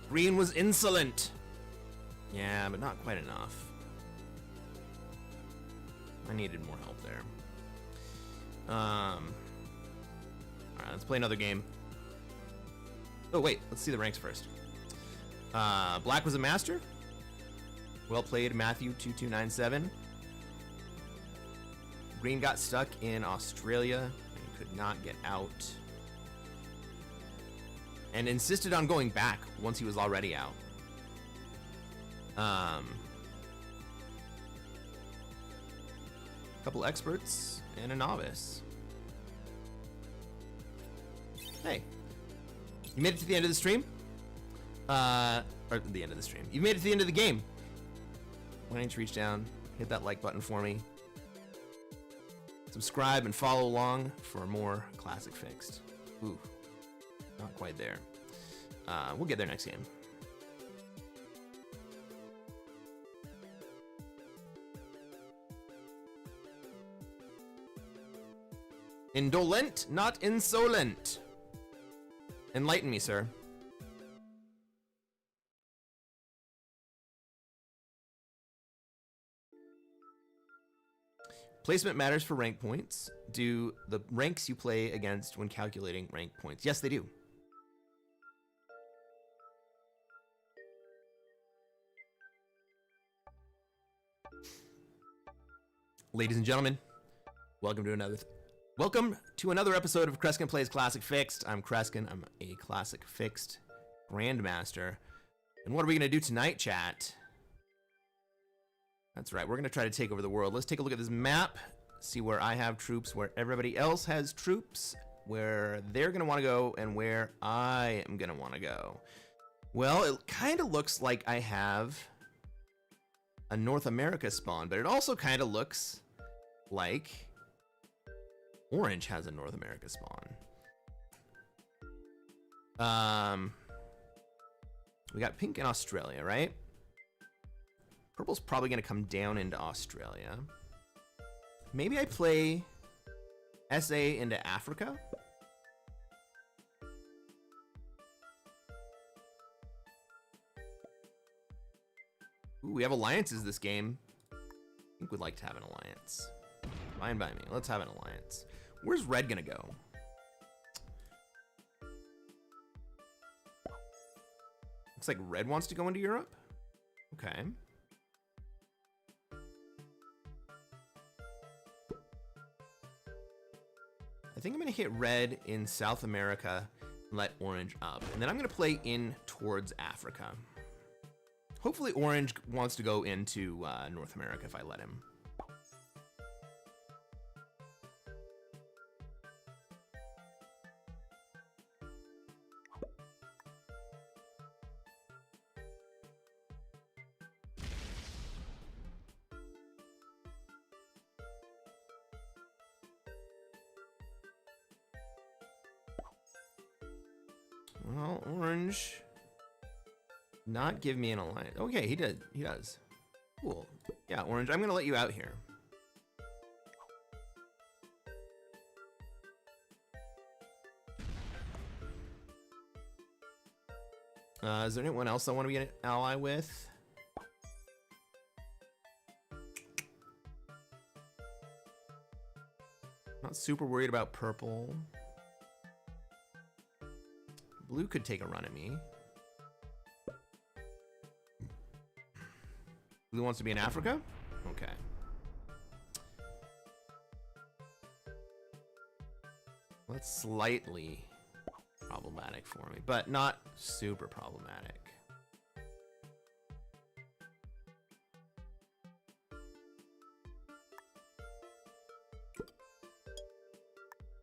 Green was insolent. Yeah, but not quite enough. I needed more help there. Alright, let's play another game. Oh, wait, let's see the ranks first. Black was a master. Well played, Matthew 2297. Green got stuck in Australia and could not get out. And insisted on going back once he was already out. Couple experts and a novice. Hey, you made it to the end of the stream? Or the end of the stream. You made it to the end of the game. Why don't you reach down, hit that like button for me. Subscribe and follow along for more Classic Fixed. Ooh. Not quite there. We'll get there next game. Indolent, not insolent. Enlighten me, sir. Placement matters for rank points. Do the ranks you play against when calculating rank points? Yes, they do. Ladies and gentlemen, welcome to another episode of Cresquin Plays Classic Fixed. I'm Cresquin. I'm a Classic Fixed Grandmaster. And what are we going to do tonight, chat? That's right, we're going to try to take over the world. Let's take a look at this map, see where I have troops, where everybody else has troops, where they're going to want to go, and where I am going to want to go. Well, it kind of looks like I have a North America spawn, but it also kind of looks like Orange has a North America spawn. We got pink in Australia, right? Purple's probably going to come down into Australia. Maybe I play SA into Africa? Ooh, we have alliances this game. I think we'd like to have an alliance. Fine by me. Let's have an alliance. Where's red gonna go? Looks like red wants to go into Europe. Okay. I think I'm gonna hit red in South America and let orange up. And then I'm gonna play in towards Africa. Hopefully orange wants to go into North America if I let him. Well, orange not give me an alliance. Okay, he did. He does. Cool. Yeah, orange, I'm gonna let you out here. Is there anyone else I want to be an ally with? Not super worried about purple. Blue could take a run at me. Blue wants to be in Africa? Okay. That's slightly problematic for me, but not super problematic.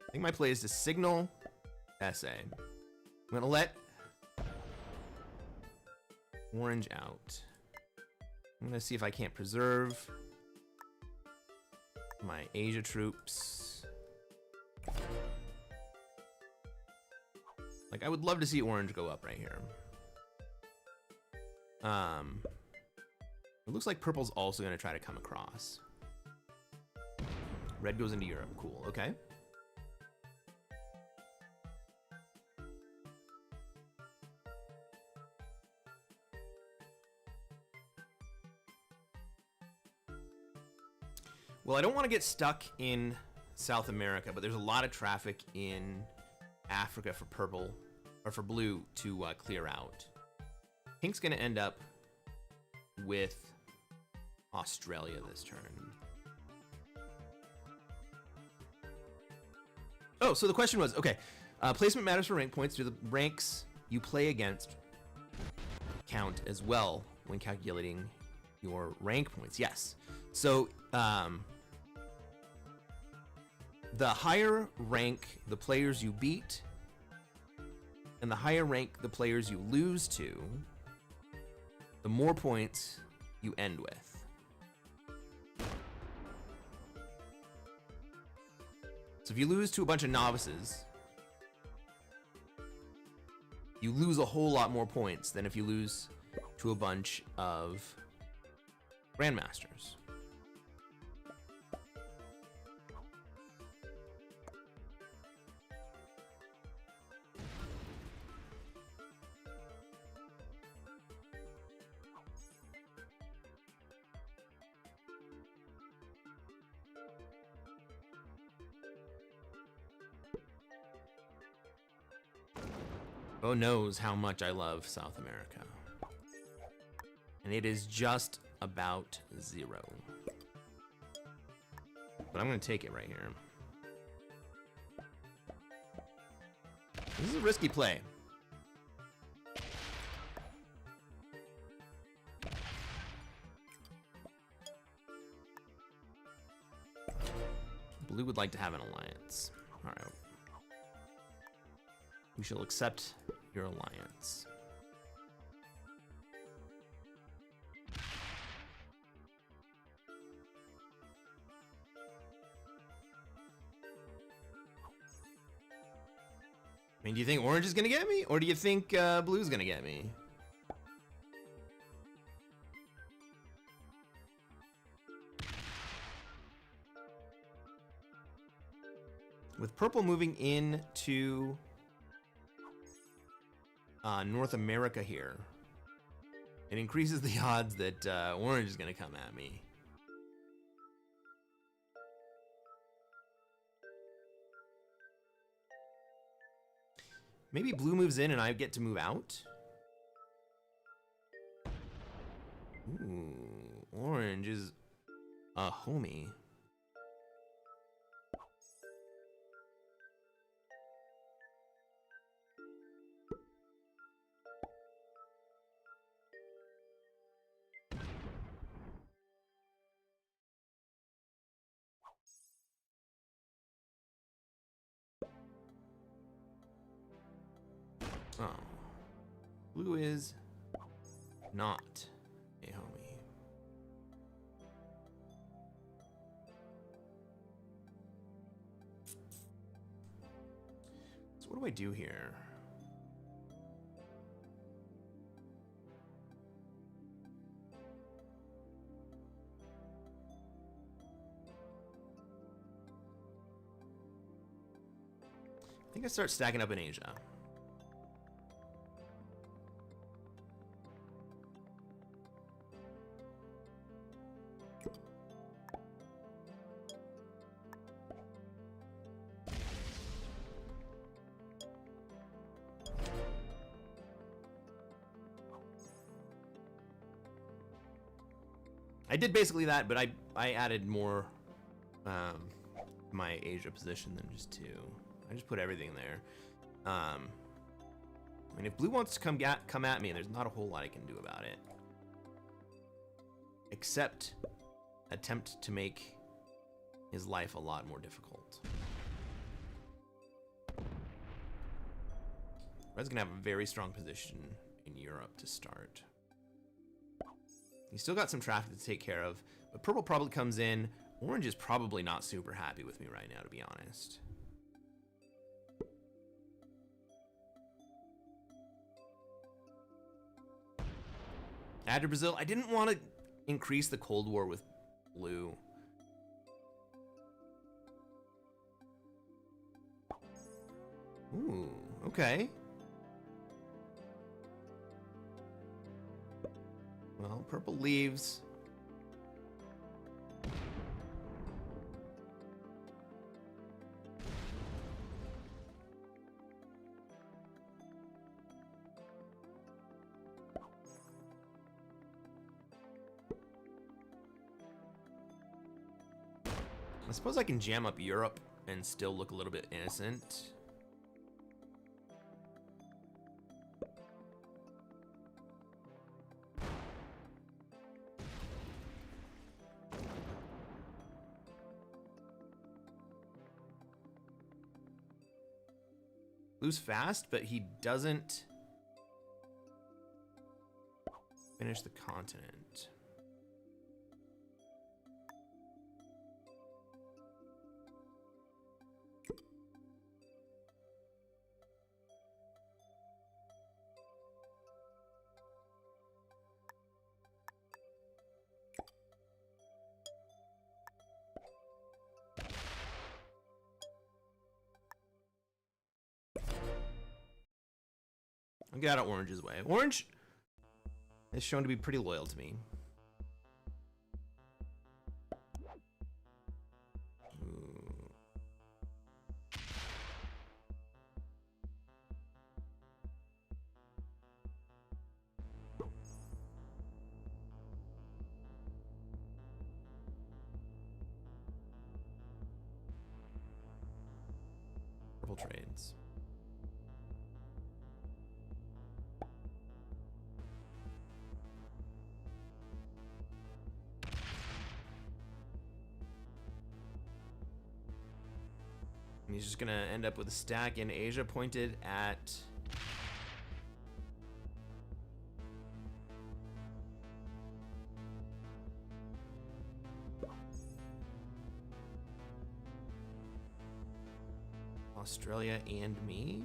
I think my play is to signal SA. I'm gonna let orange out. I'm gonna see if I can't preserve my Asia troops. Like, I would love to see orange go up right here. It looks like purple's also gonna try to come across. Red goes into Europe. Cool. Okay. Well, I don't want to get stuck in South America, but there's a lot of traffic in Africa for purple, or for blue to clear out. Pink's going to end up with Australia this turn. Oh, so the question was, okay, placement matters for rank points. Do the ranks you play against count as well when calculating your rank points? Yes. So, the higher rank the players you beat, and the higher rank the players you lose to, the more points you end with. So if you lose to a bunch of novices, you lose a whole lot more points than if you lose to a bunch of grandmasters. Bo knows how much I love South America. And it is just about 0. But I'm going to take it right here. This is a risky play. Blue would like to have an alliance. All right. We shall accept your alliance. I mean, do you think orange is gonna get me? Or do you think blue's gonna get me? With purple moving into North America here, it increases the odds that orange is gonna come at me. Maybe blue moves in and I get to move out? Ooh, orange is a homie. Oh. Blue is not a homie. So what do I do here? I think I start stacking up in Asia. I did basically that, but I added more my Asia position than just 2. I just put everything there. I mean, if blue wants to come at me, there's not a whole lot I can do about it. Except attempt to make his life a lot more difficult. Red's gonna have a very strong position in Europe to start. He's still got some traffic to take care of, but purple probably comes in. Orange is probably not super happy with me right now, to be honest. Add to Brazil. I didn't want to increase the Cold War with blue. Ooh, okay. Well, purple leaves. I suppose I can jam up Europe and still look a little bit innocent. Blue's fast, but he doesn't finish the continent. I'll get out of Orange's way. Orange is shown to be pretty loyal to me. Ooh. Purple trades. And he's just gonna end up with a stack in Asia pointed at Australia and me.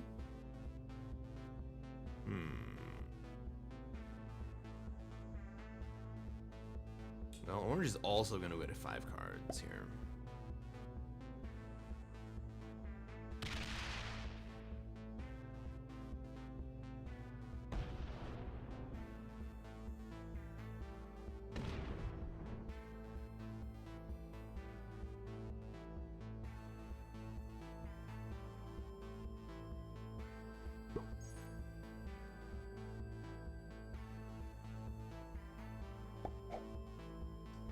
Well, Orange is also gonna go to 5 cards here.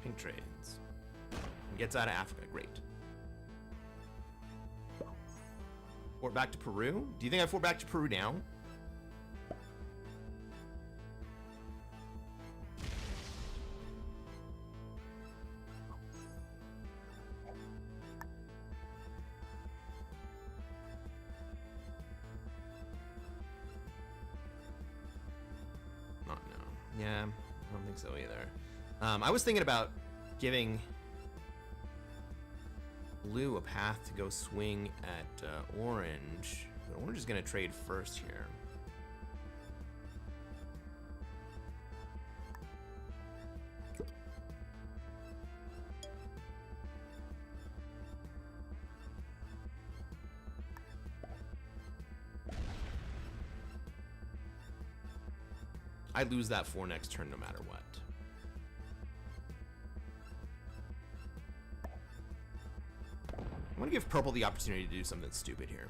Pink trades. Gets out of Africa. Great. Fort back to Peru? Do you think I fort back to Peru now? Not no. Yeah, I don't think so either. I was thinking about giving blue a path to go swing at orange, but orange is going to trade first here. I lose that 4 next turn no matter what. I'm gonna give purple the opportunity to do something stupid here.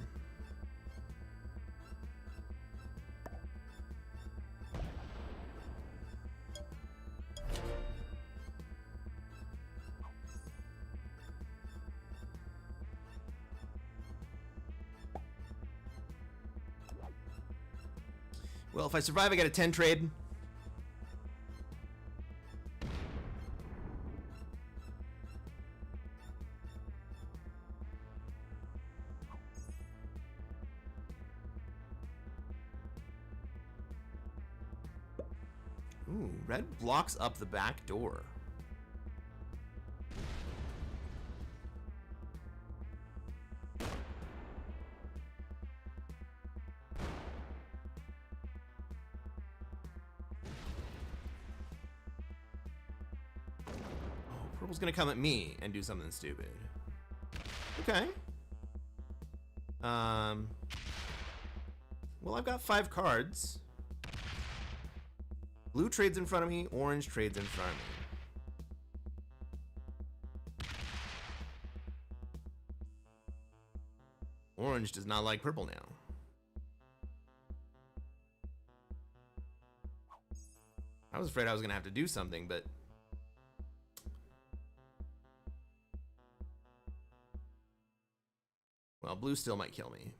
Well, if I survive, I get a 10 trade. Ooh, red blocks up the back door. Purple's gonna come at me and do something stupid. Okay. Well, I've got 5 cards. Blue trades in front of me, orange trades in front of me. Orange does not like purple now. I was afraid I was gonna have to do something, but well, blue still might kill me.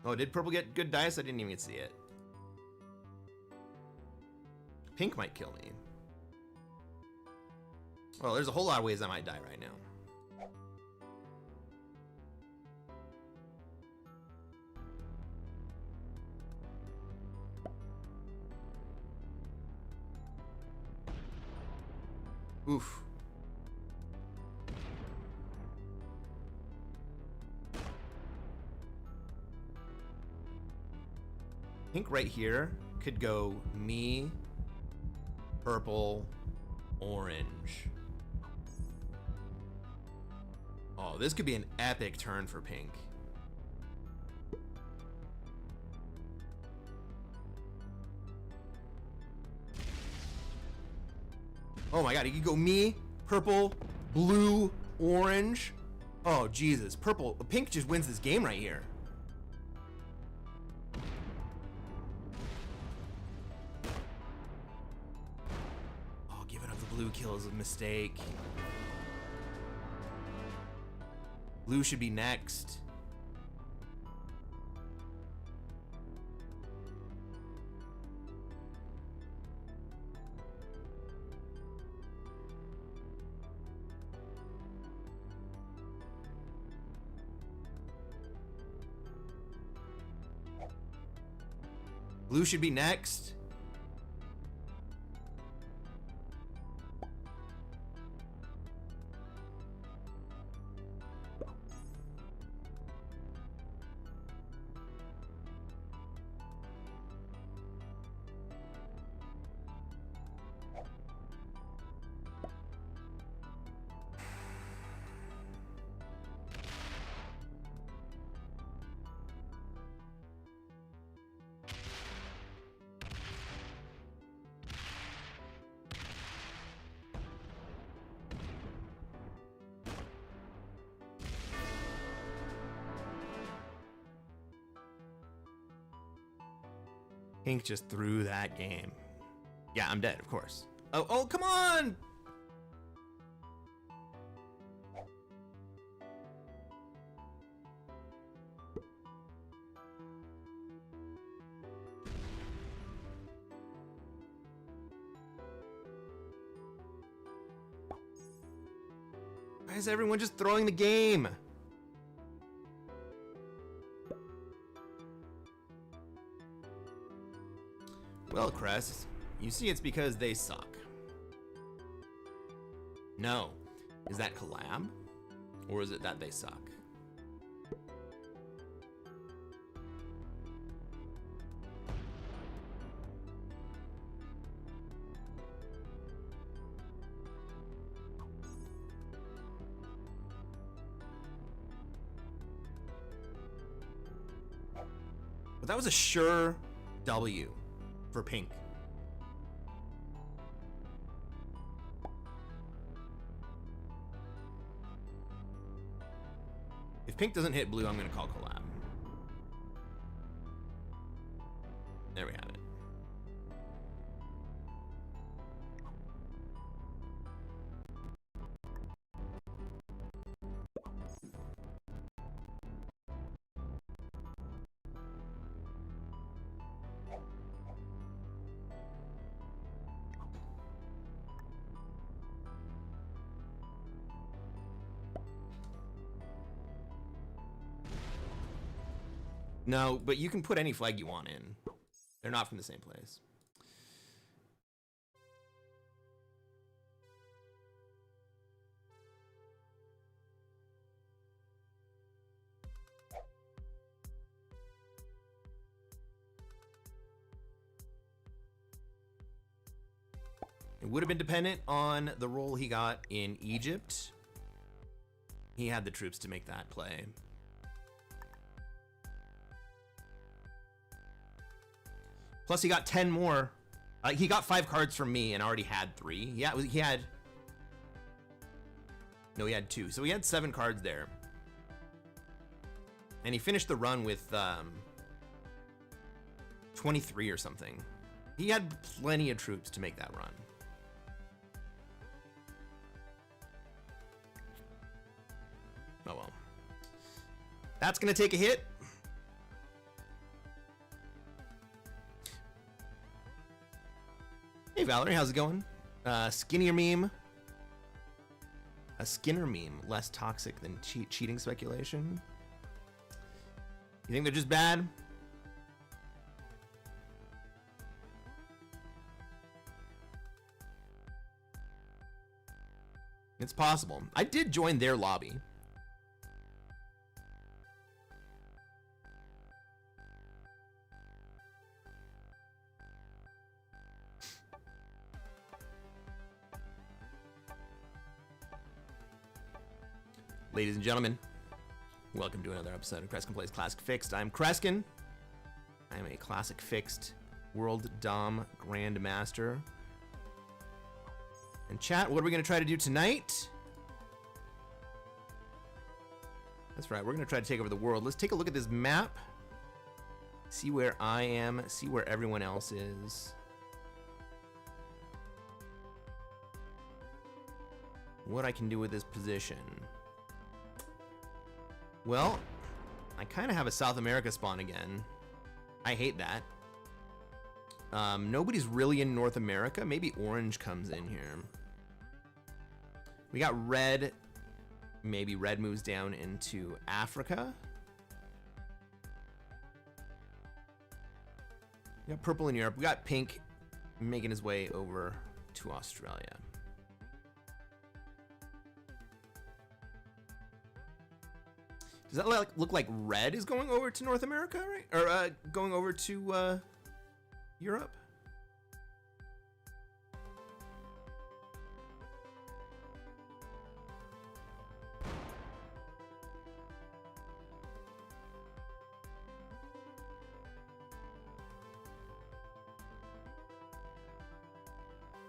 Oh, did purple get good dice? I didn't even see it. Pink might kill me. Well, there's a whole lot of ways I might die right now. Oof. Pink right here could go me, purple, orange. Oh, this could be an epic turn for pink. Oh my god, he could go me, purple, blue, orange. Oh Jesus, pink just wins this game right here. Oh, giving up the blue kill is a mistake. Blue should be next. Blue should be next. Pink just threw that game. Yeah, I'm dead, of course. Oh, come on! Why is everyone just throwing the game? Well, Crest, you see it's because they suck. No. Is that collab? Or is it that they suck? But that was a sure W for pink. If pink doesn't hit blue, I'm gonna call collab. There we have it. No, but you can put any flag you want in. They're not from the same place. It would have been dependent on the role he got in Egypt. He had the troops to make that play. Plus, he got 10 more. He got 5 cards from me and already had 3. Yeah, he had... No, he had 2. So he had 7 cards there. And he finished the run with 23 or something. He had plenty of troops to make that run. Oh well. That's going to take a hit. Hey Valerie, how's it going? Skinnier meme. A Skinner meme, less toxic than cheating speculation. You think they're just bad? It's possible. I did join their lobby. Ladies and gentlemen, welcome to another episode of Cresquin Plays Classic Fixed. I'm Cresquin. I am a Classic Fixed World Dom Grandmaster. And chat, what are we going to try to do tonight? That's right, we're going to try to take over the world. Let's take a look at this map. See where I am, see where everyone else is. What I can do with this position. Well, I kind of have a South America spawn again. I hate that. Nobody's really in North America. Maybe orange comes in here. We got red. Maybe red moves down into Africa. We got purple in Europe. We got pink making his way over to Australia. Does that look like red is going over to North America, right? Or going over to Europe?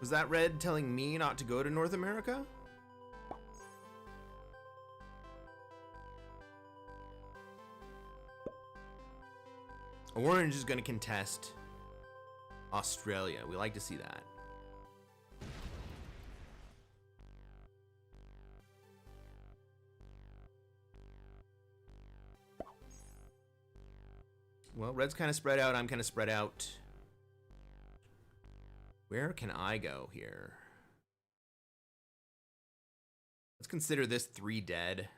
Was that red telling me not to go to North America? Orange is going to contest Australia. We like to see that. Well, red's kind of spread out. I'm kind of spread out. Where can I go here? Let's consider this 3 dead.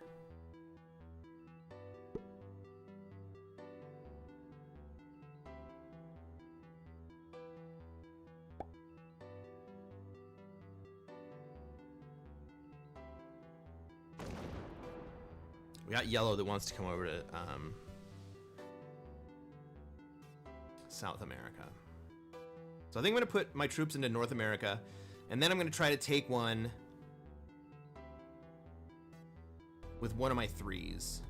We got yellow that wants to come over to South America. So I think I'm going to put my troops into North America, and then I'm going to try to take one with one of my 3s.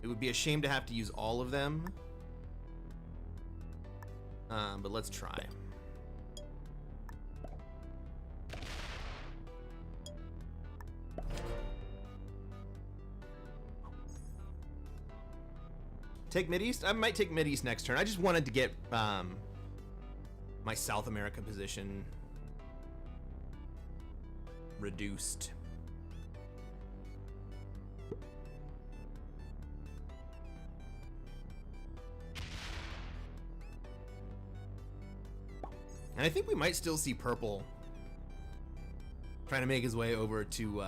It would be a shame to have to use all of them, but let's try. Take Mideast? I might take Mideast next turn. I just wanted to get my South America position reduced. And I think we might still see purple trying to make his way over to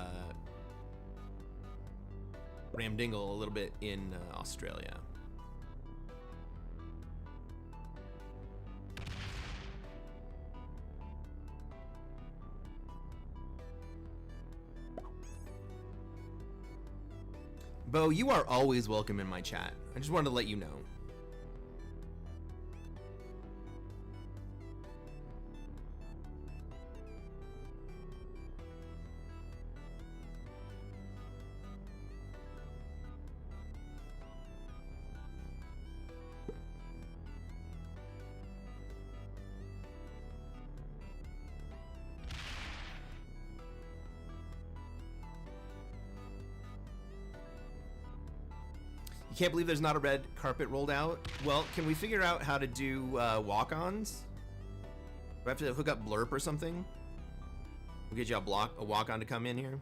Ramdingle a little bit in Australia. Bo, you are always welcome in my chat. I just wanted to let you know. Can't believe there's not a red carpet rolled out. Well, can we figure out how to do walk-ons? Do I have to hook up Blurp or something? We'll get you a walk-on to come in here.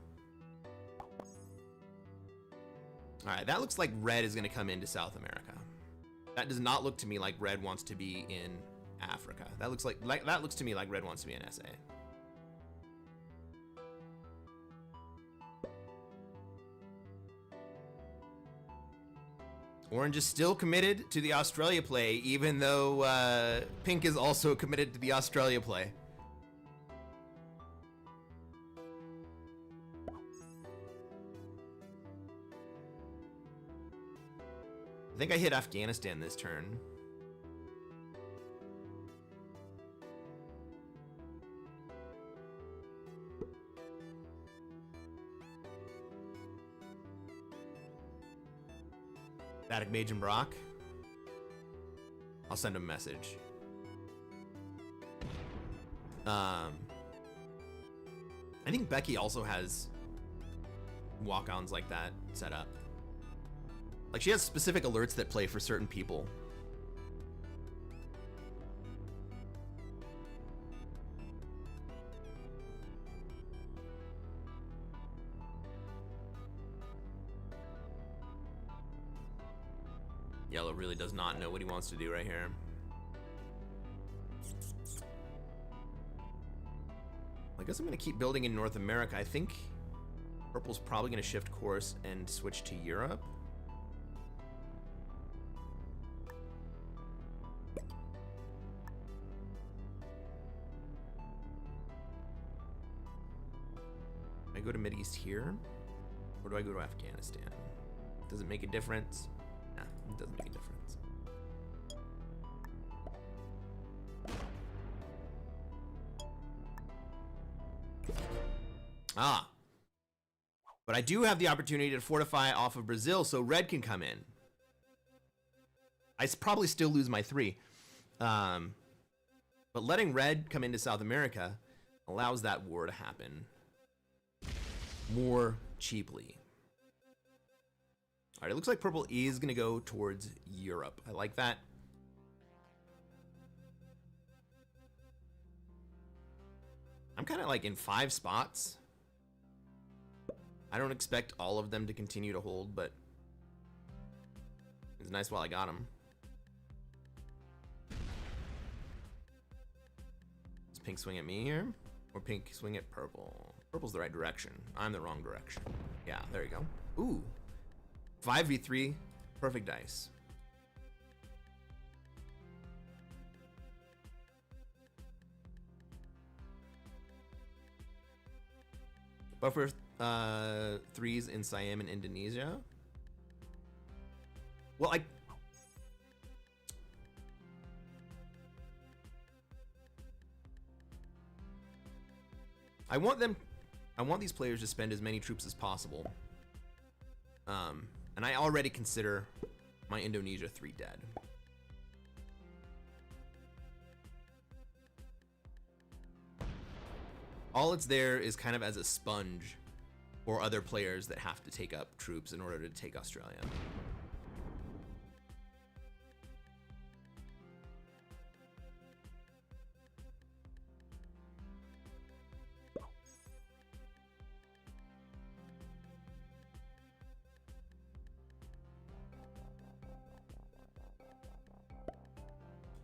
All right, that looks like red is gonna come into South America. That does not look to me like red wants to be in Africa. That looks that looks to me like red wants to be in SA. Orange is still committed to the Australia play, even though Pink is also committed to the Australia play. I think I hit Afghanistan this turn. Static Mage and Brock. I'll send him a message. I think Becky also has walk-ons like that set up. Like, she has specific alerts that play for certain people. Yellow really does not know what he wants to do right here. I guess I'm gonna keep building in North America. I think purple's probably gonna shift course and switch to Europe. I go to Mideast here, or do I go to Afghanistan? Does it make a difference? Nah, it doesn't make a difference. Ah. But I do have the opportunity to fortify off of Brazil so red can come in. I probably still lose my 3. But letting red come into South America allows that war to happen more cheaply. All right, it looks like purple is going to go towards Europe. I like that. I'm kind of like in 5 spots. I don't expect all of them to continue to hold, but it's nice while I got them. Does pink swing at me here? Or pink swing at purple? Purple's the right direction. I'm the wrong direction. Yeah, there you go. Ooh. 5v3, perfect dice. Buffer 3s in Siam and Indonesia. Well, I want these players to spend as many troops as possible. And I already consider my Indonesia 3 dead. All it's there is kind of as a sponge for other players that have to take up troops in order to take Australia.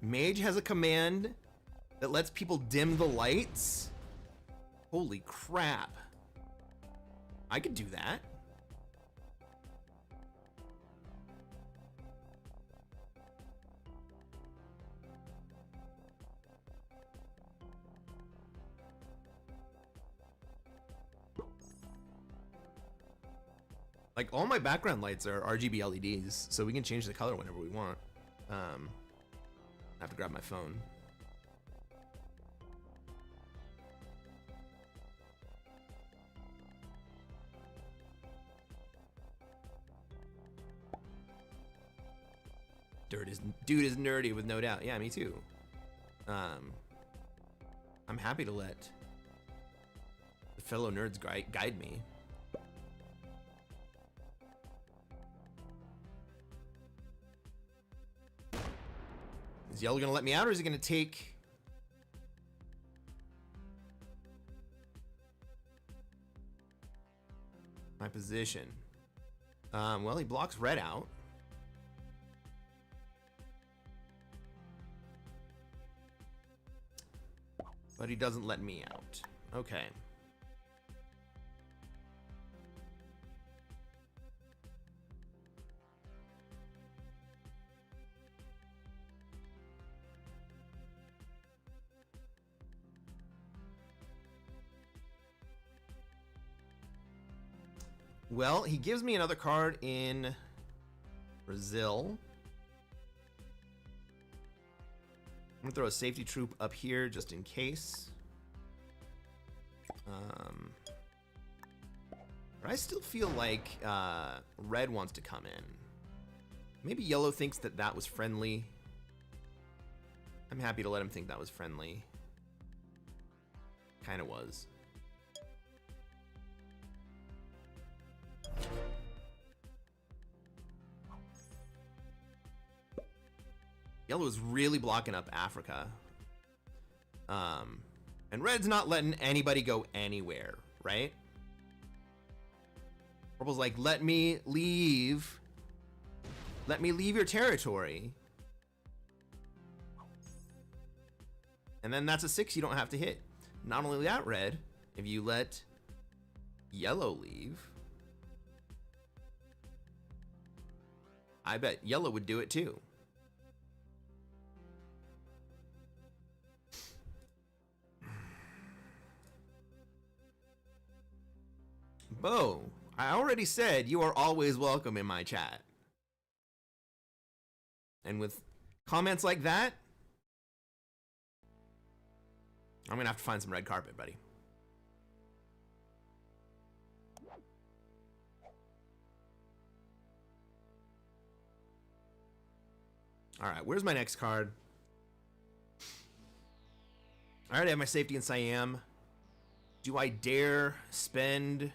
Mage has a command that lets people dim the lights. Holy crap. I could do that. Like, all my background lights are RGB LEDs, so we can change the color whenever we want. I have to grab my phone. Dude is nerdy with no doubt. Yeah, me too. I'm happy to let the fellow nerds guide me. Is yellow gonna let me out, or is he gonna take? My position? Well, he blocks red out. But he doesn't let me out. Okay. Well, he gives me another card in Brazil. I'm gonna throw a safety troop up here just in case. But I still feel like red wants to come in. Maybe yellow thinks that that was friendly. I'm happy to let him think that was friendly. Kind of was. Yellow is really blocking up Africa. And red's not letting anybody go anywhere, right? Purple's like, let me leave. Let me leave your territory. And then that's a 6 you don't have to hit. Not only that, red, if you let yellow leave, I bet yellow would do it too. Bo, I already said you are always welcome in my chat. And with comments like that, I'm gonna have to find some red carpet, buddy. All right, where's my next card? I already have my safety in Siam. Do I dare spend?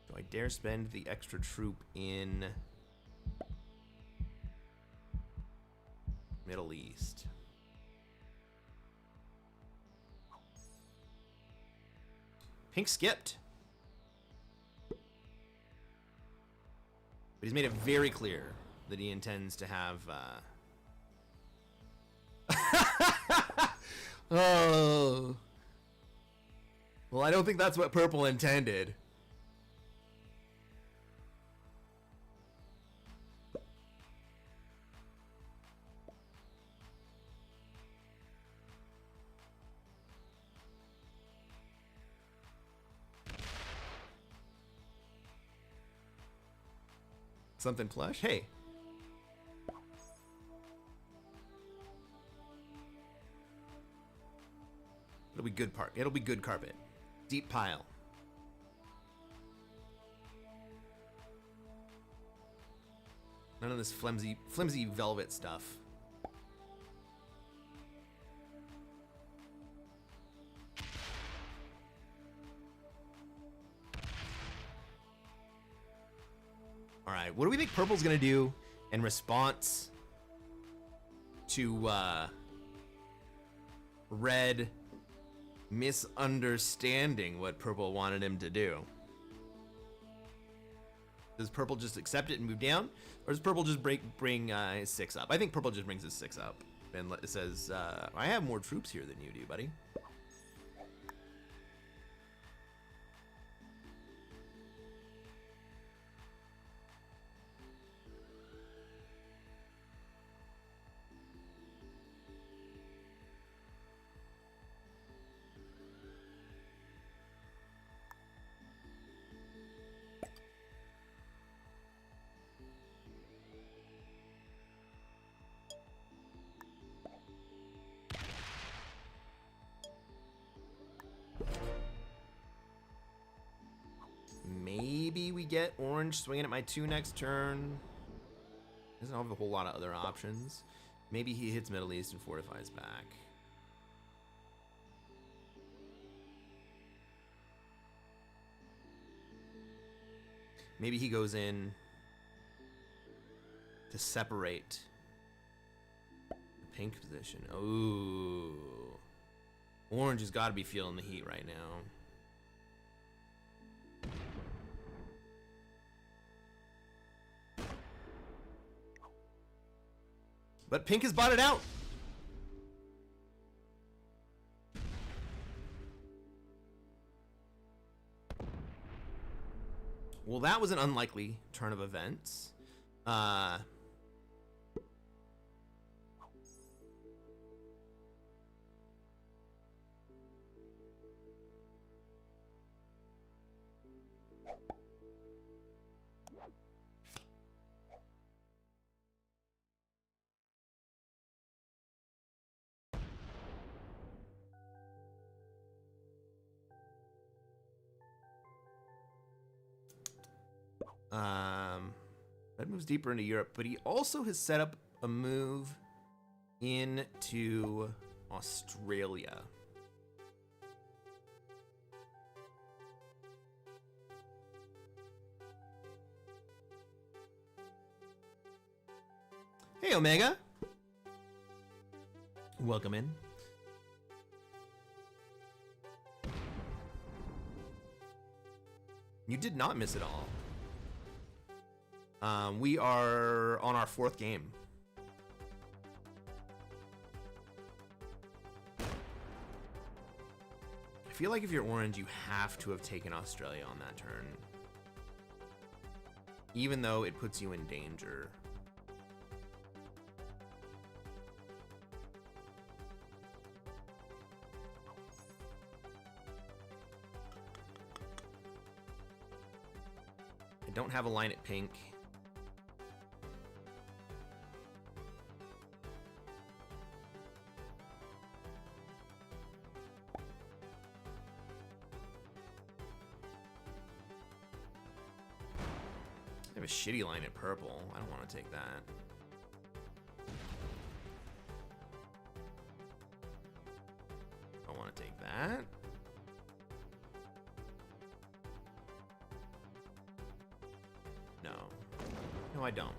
Do I dare spend the extra troop in Middle East? Pink skipped. But he's made it very clear that he intends to have oh. Well, I don't think that's what purple intended. Something plush? Hey. It'll be good part. It'll be good carpet. Deep pile. None of this flimsy velvet stuff. All right, what do we think purple's gonna do in response to red misunderstanding what purple wanted him to do? Does purple just accept it and move down? Or does purple just bring his 6 up? I think purple just brings his 6 up. And it says, I have more troops here than you do, buddy. Maybe we get orange swinging at my 2 next turn. Doesn't have a whole lot of other options. Maybe he hits Middle East and fortifies back. Maybe he goes in to separate the pink position. Oh, orange has got to be feeling the heat right now. But pink has bought it out. Well, that was an unlikely turn of events. Red moves deeper into Europe, but he also has set up a move into Australia. Hey, Omega. Welcome in. You did not miss it all. We are on our 4th game. I feel like if you're orange, you have to have taken Australia on that turn. Even though it puts you in danger. I don't have a line at pink. I have a shitty line at purple. I don't want to take that. I want to take that. No. No, I don't.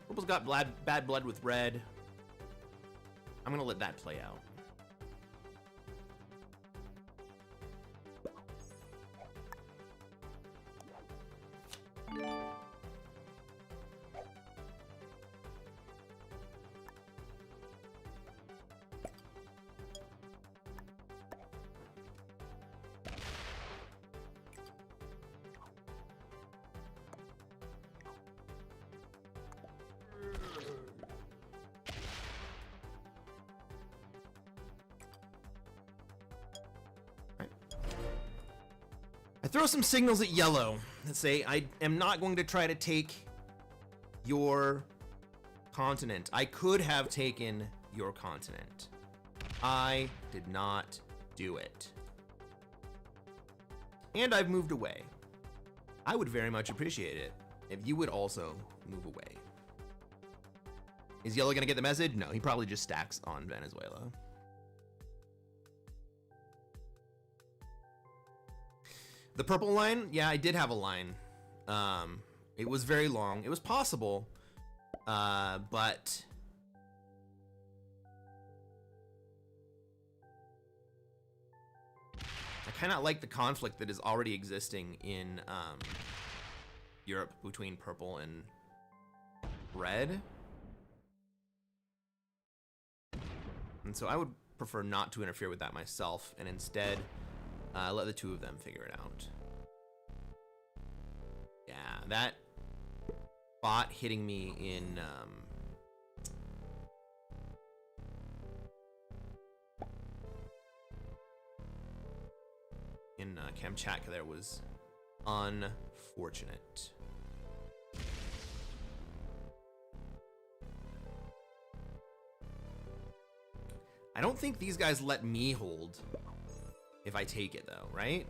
Purple's got bad blood with red. I'm gonna let that play out. Throw some signals at yellow that say I am not going to try to take your continent. I could have taken your continent. I did not do it. And I've moved away. I would very much appreciate it if you would also move away. Is yellow gonna get the message? No, he probably just stacks on Venezuela. The purple line, yeah, I did have a line. It was very long. It was possible, but I kind of like the conflict that is already existing in Europe between purple and red. And so I would prefer not to interfere with that myself and instead let the two of them figure it out. Yeah, that bot hitting me in Kamchatka there was unfortunate. I don't think these guys let me hold if I take it though, right?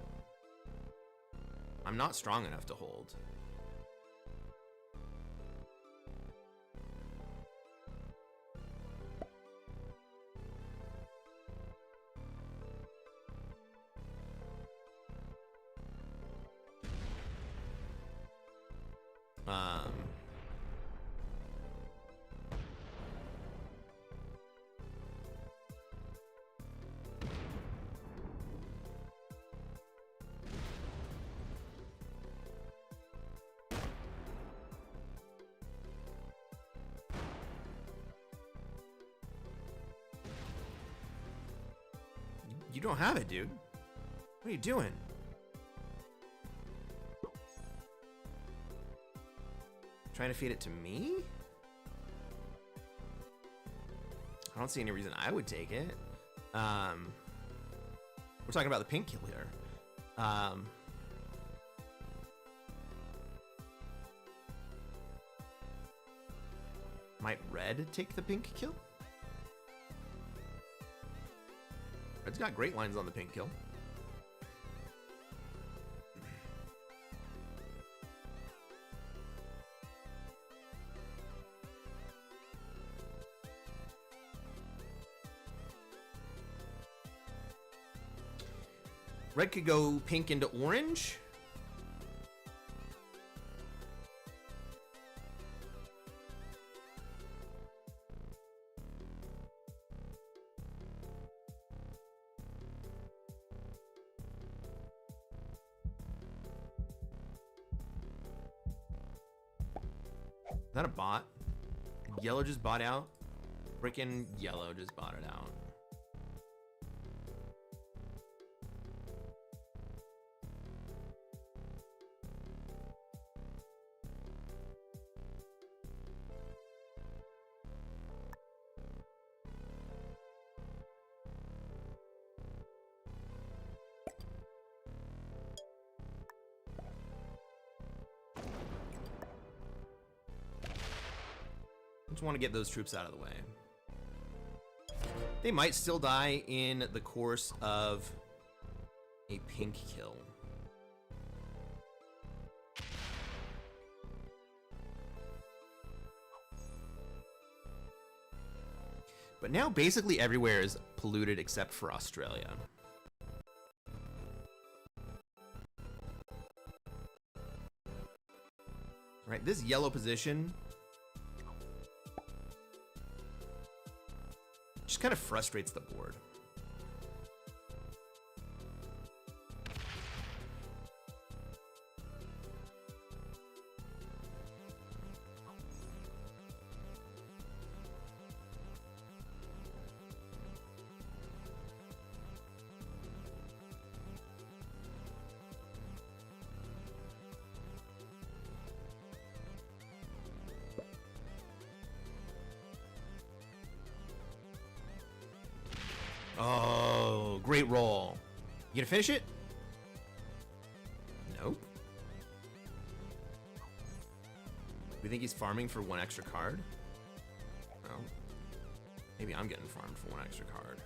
I'm not strong enough to hold. You don't have it, dude. What are you doing? Trying to feed it to me? I don't see any reason I would take it. We're talking about the pink kill here. Might red take the pink kill? Red's got great lines on the pink kill. Red could go pink into orange. Is that a bot? Yellow just bought out? Freaking yellow just bought it out. Want to get those troops out of the way. They might still die in the course of a pink kill. But now basically everywhere is polluted except for Australia. Right, this yellow position just kind of frustrates the board. Oh, great roll. You gonna finish it? Nope. We think he's farming for one extra card? Well, maybe I'm getting farmed for one extra card.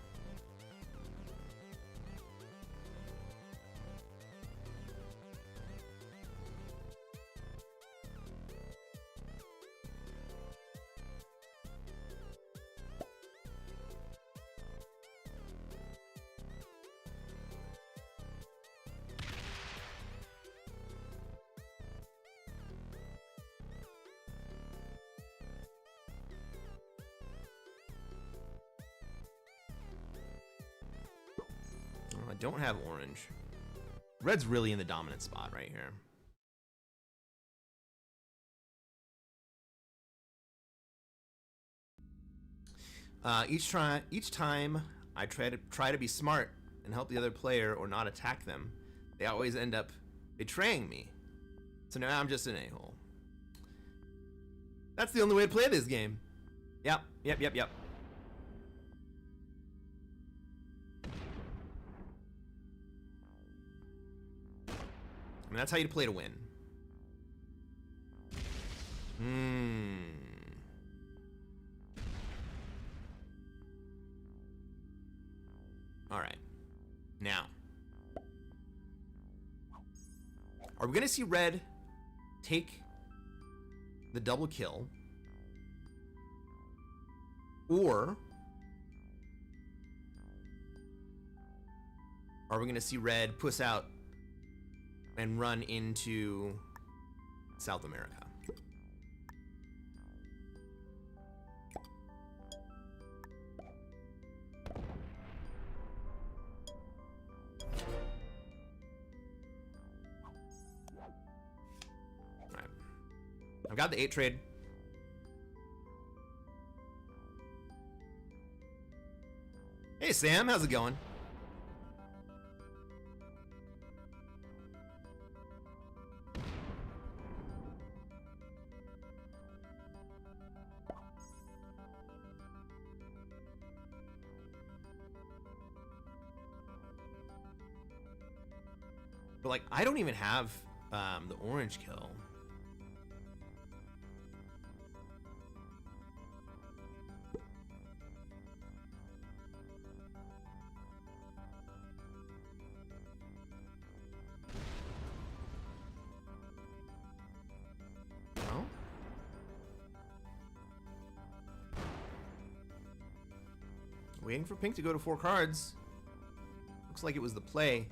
Well, I don't have orange. Red's really in the dominant spot right here. Each time I try to be smart and help the other player or not attack them, they always end up betraying me. So now I'm just an a-hole. That's the only way to play this game. Yep. I mean, that's how you play to win. All right. Now, are we going to see red take the double kill? Or are we going to see red push out and run into South America? All right. I've got the 8 trade. Hey Sam, how's it going? But like, I don't even have the orange kill. No? Waiting for pink to go to 4 cards. Looks like it was the play.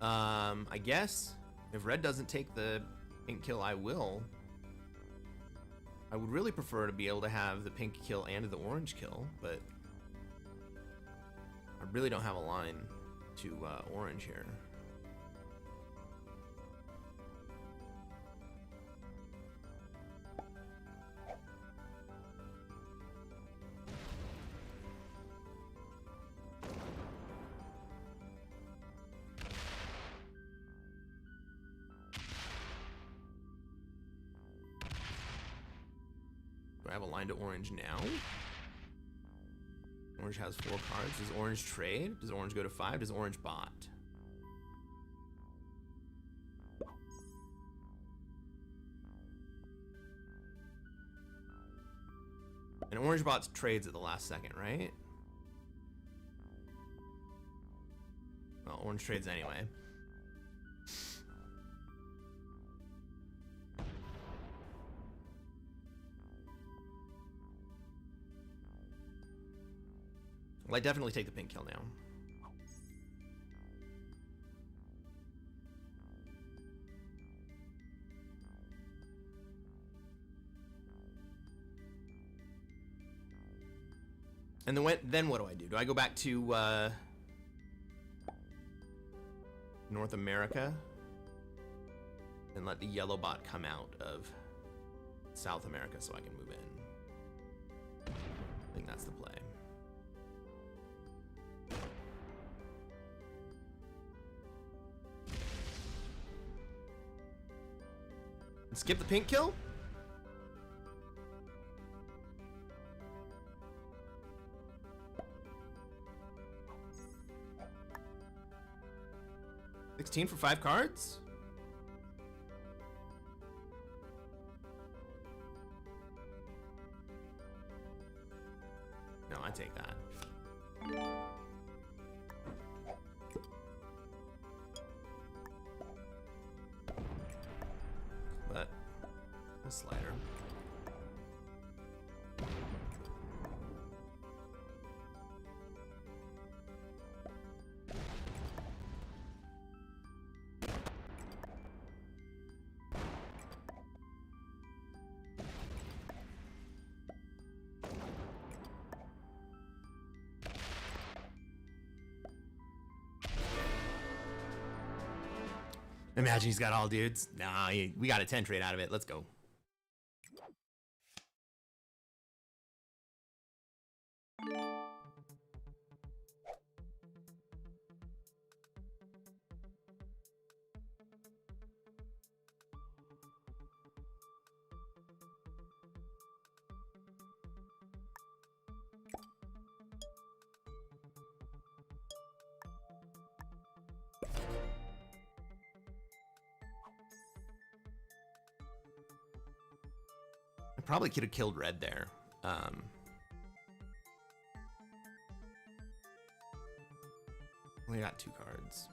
I guess if red doesn't take the pink kill, I will. I would really prefer to be able to have the pink kill and the orange kill, but I really don't have a line to orange here. Do I have a line to orange now? Orange has 4 cards. Does orange trade? Does orange go to 5? Does orange bot? And orange bot trades at the last second, right? Well, orange trades anyway. Well, I definitely take the pink kill now. And then what do I do? Do I go back to North America and let the yellow bot come out of South America so I can move in? I think that's the play. Skip the pink kill? $16 for 5 cards? No, I take that. But a slider. Imagine he's got all dudes. Nah, we got a 10 trade out of it. Let's go. I probably could have killed red there. Only got 2 cards.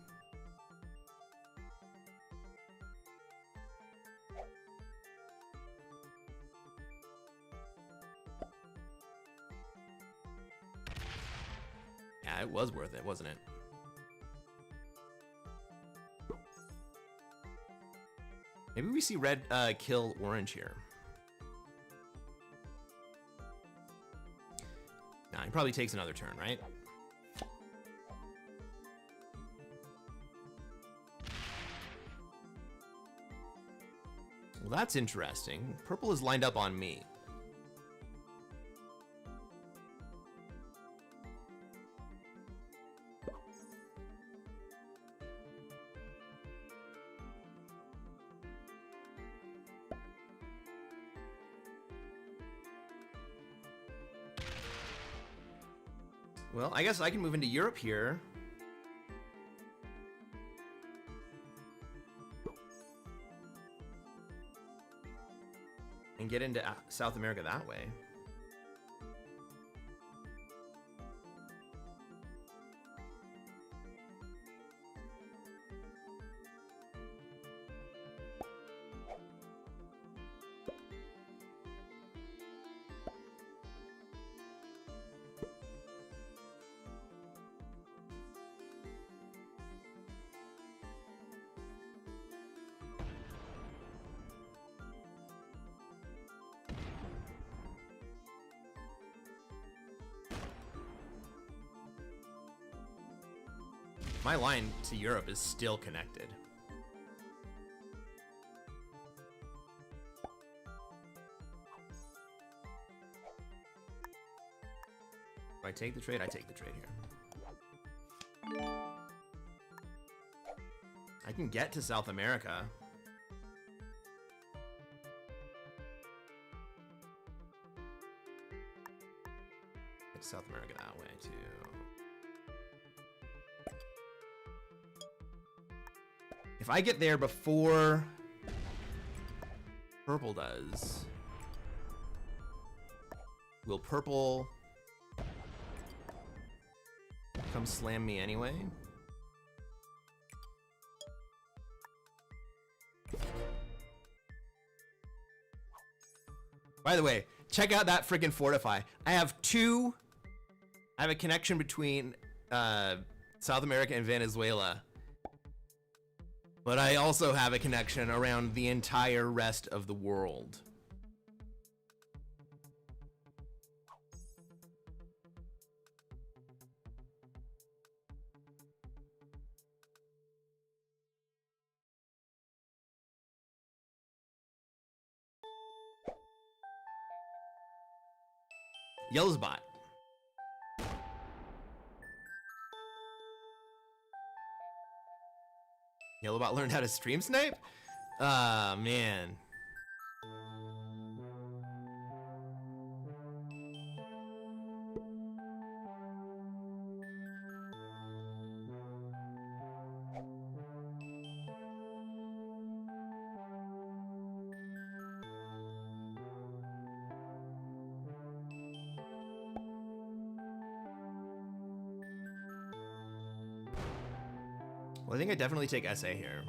Yeah, it was worth it, wasn't it? Maybe we see red kill orange here. Nah, he probably takes another turn, right? Well, that's interesting. Purple is lined up on me. Well, I guess I can move into Europe here. And get into South America that way. My line to Europe is still connected. If I take the trade, I take the trade here. I can get to South America. Get to South America that way too. If I get there before purple does, will purple come slam me anyway? By the way, check out that freaking fortify. I have a connection between South America and Venezuela. But I also have a connection around the entire rest of the world. Yellow's bot. Yellowbot learned how to stream snipe? Ah, man. Well, I think I definitely take SA here.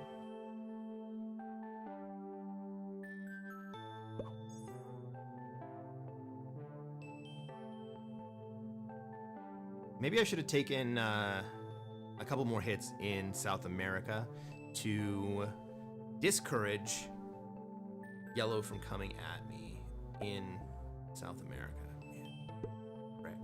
Maybe I should have taken a couple more hits in South America to discourage yellow from coming at me in South America. Frick.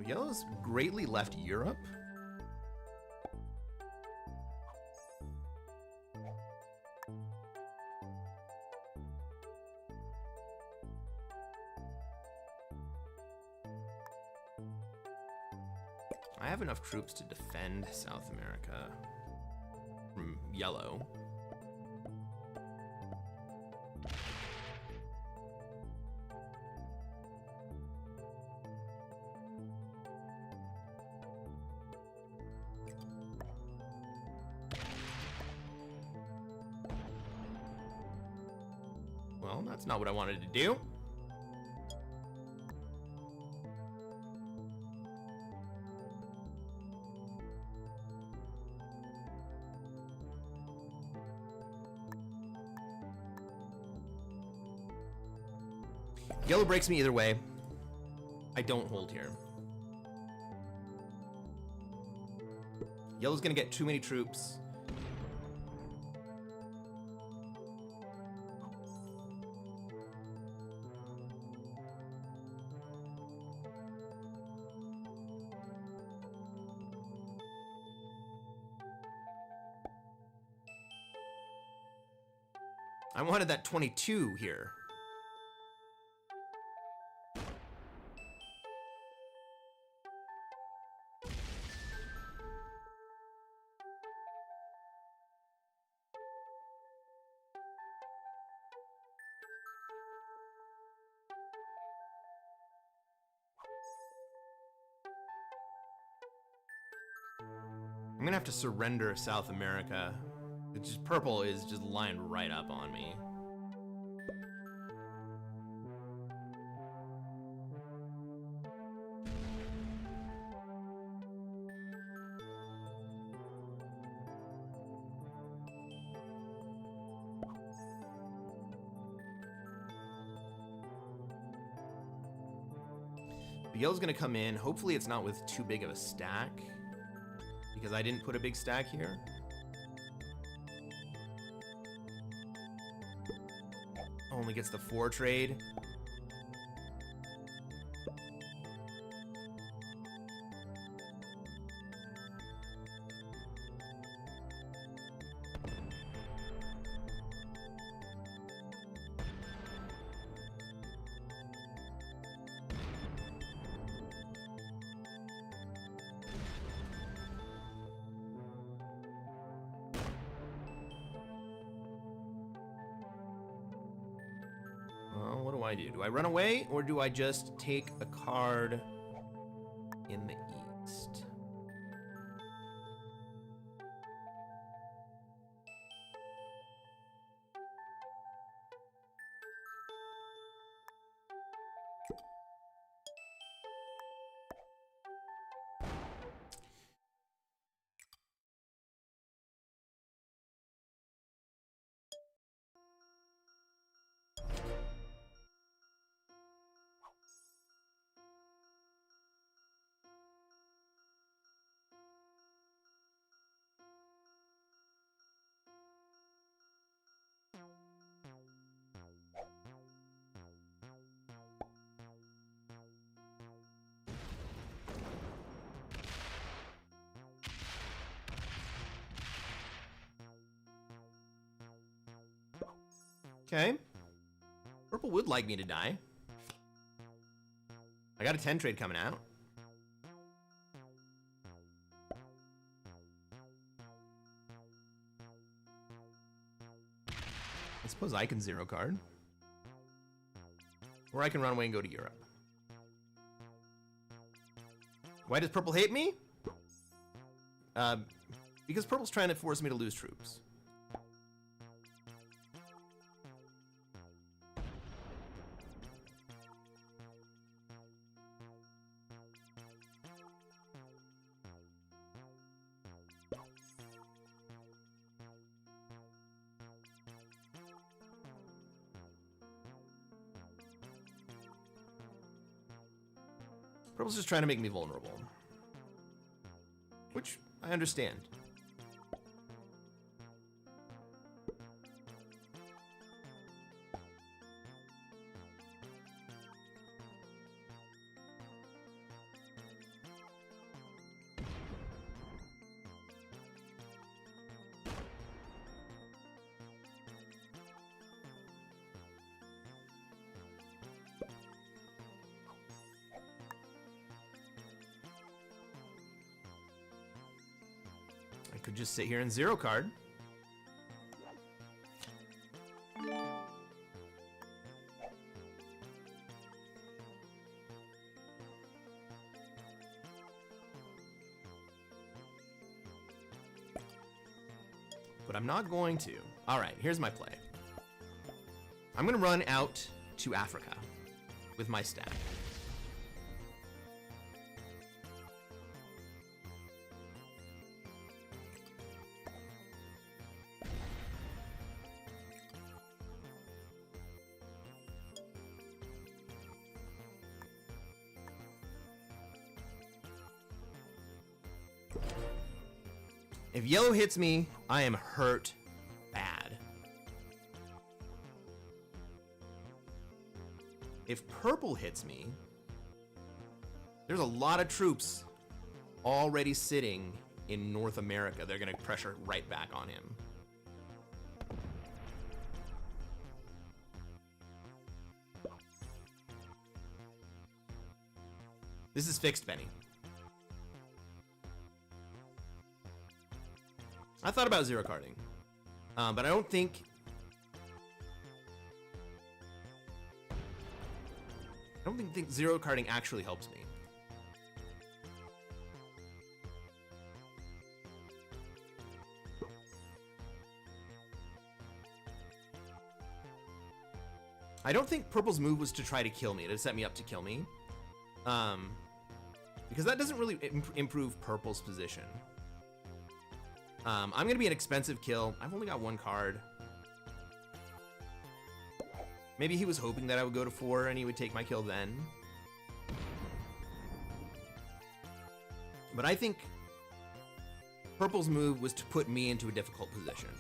Yellow's greatly left Europe. I have enough troops to defend South America from Yellow. Well, that's not what I wanted to do. Yellow breaks me either way. I don't hold here. Yellow's gonna get too many troops. I wanted that 22 here. I'm gonna have to surrender South America. It's just purple is just lined right up on me. The yellow's gonna come in. Hopefully it's not with too big of a stack, because I didn't put a big stack here. Only gets the 4 trade. Well, what do I do? Do I run away, or do I just take a card in the east? Okay. Purple would like me to die. I got a 10 trade coming out. I suppose I can zero card. Or I can run away and go to Europe. Why does purple hate me? Because purple's trying to force me to lose troops. Purple's just trying to make me vulnerable. Which I understand. could just sit here and zero card. But I'm not going to. All right, here's my play. I'm gonna run out to Africa with my stack. If yellow hits me, I am hurt bad. If purple hits me, there's a lot of troops already sitting in North America. They're gonna pressure right back on him. This is fixed, Benny. I thought about zero carding, but I don't think zero carding actually helps me. I don't think purple's move was to try to kill me, to set me up to kill me, because that doesn't really improve purple's position. I'm gonna be an expensive kill. I've only got one card. Maybe he was hoping that I would go to 4 and he would take my kill then. But I think purple's move was to put me into a difficult position.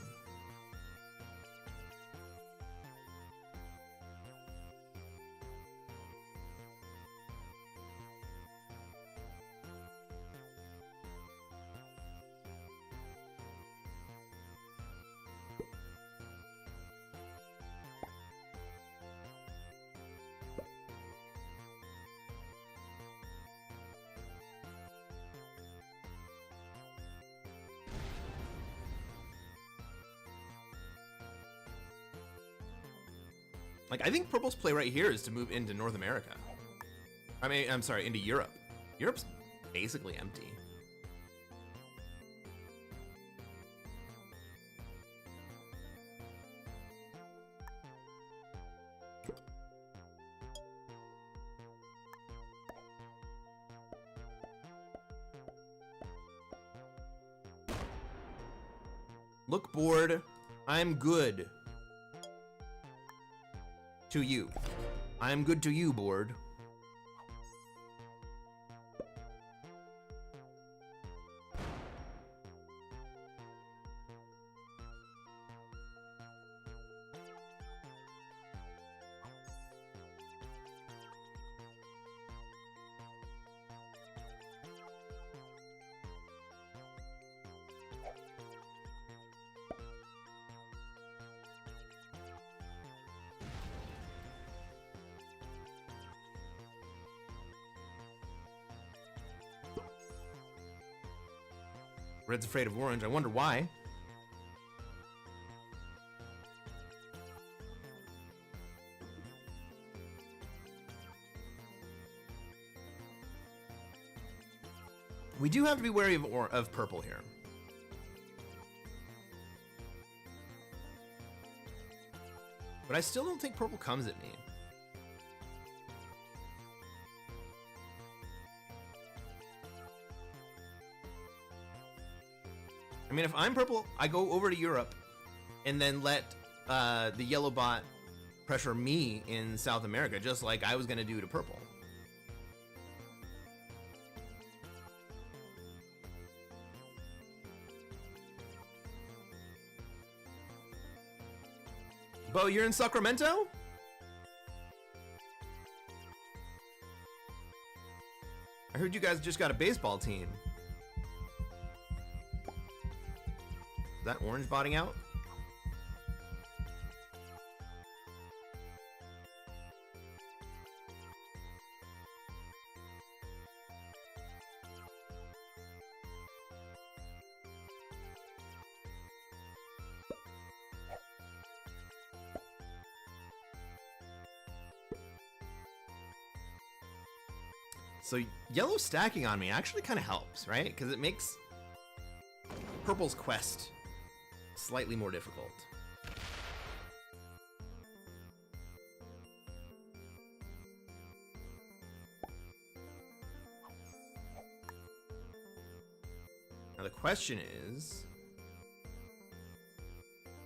Like, I think purple's play right here is to move into North America. I mean, I'm sorry, into Europe. Europe's basically empty. Look, board, I'm good. To you. I'm good to you, board. Red's afraid of orange. I wonder why. We do have to be wary of purple here. But I still don't think purple comes at me. I mean, if I'm purple, I go over to Europe and then let the yellow bot pressure me in South America, just like I was going to do to purple. Bo, you're in Sacramento? I heard you guys just got a baseball team. Is that orange botting out? So yellow stacking on me actually kind of helps, right? Because it makes purple's quest slightly more difficult. Now the question is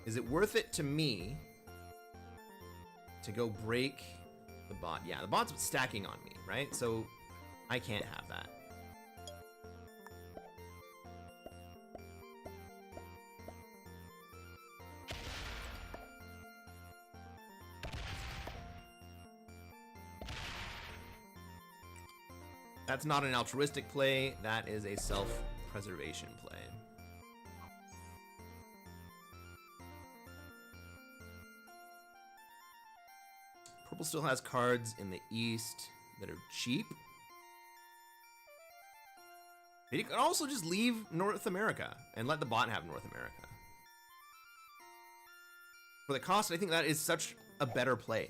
it worth it to me to go break the bot? Yeah, the bot's stacking on me, right? So I can't have that. That's not an altruistic play, that is a self-preservation play. Purple still has cards in the east that are cheap. But you can also just leave North America and let the bot have North America. For the cost, I think that is such a better play.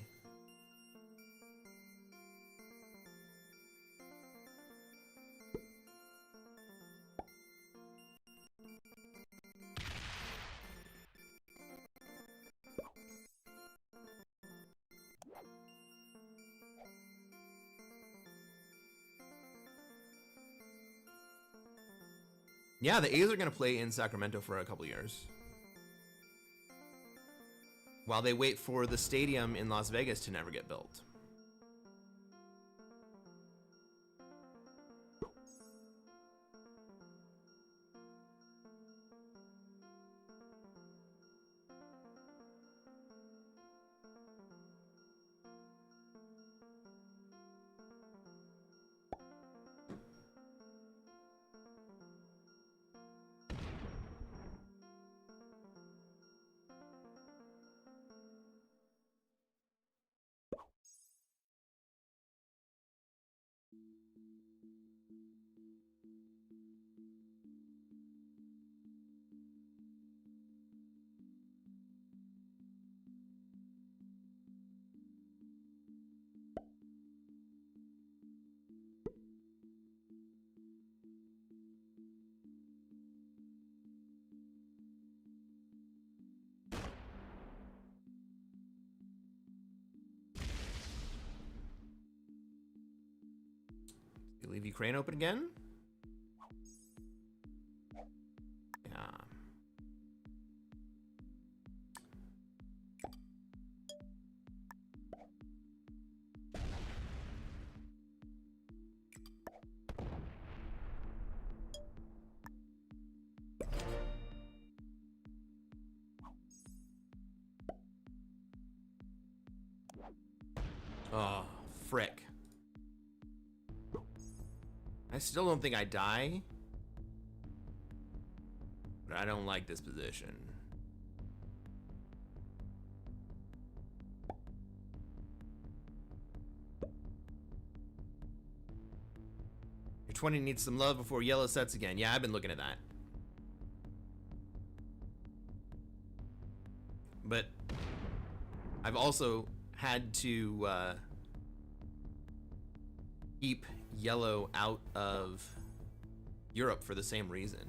Yeah, the A's are going to play in Sacramento for a couple years, while they wait for the stadium in Las Vegas to never get built. You leave Ukraine open again? Yeah. Oh, frick. I still don't think I die, but I don't like this position. Your 20 needs some love before yellow sets again. Yeah, I've been looking at that. But I've also had to keep yellow out of Europe for the same reason.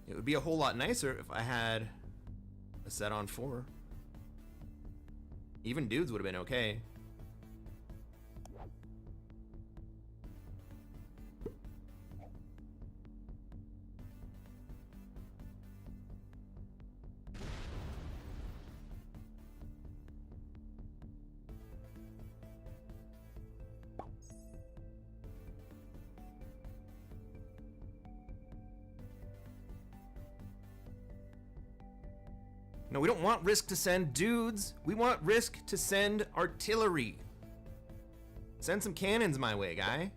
It would be a whole lot nicer if I had a set on 4. Even dudes would have been okay. No, we don't want risk to send dudes. We want risk to send artillery. Send some cannons my way, guy.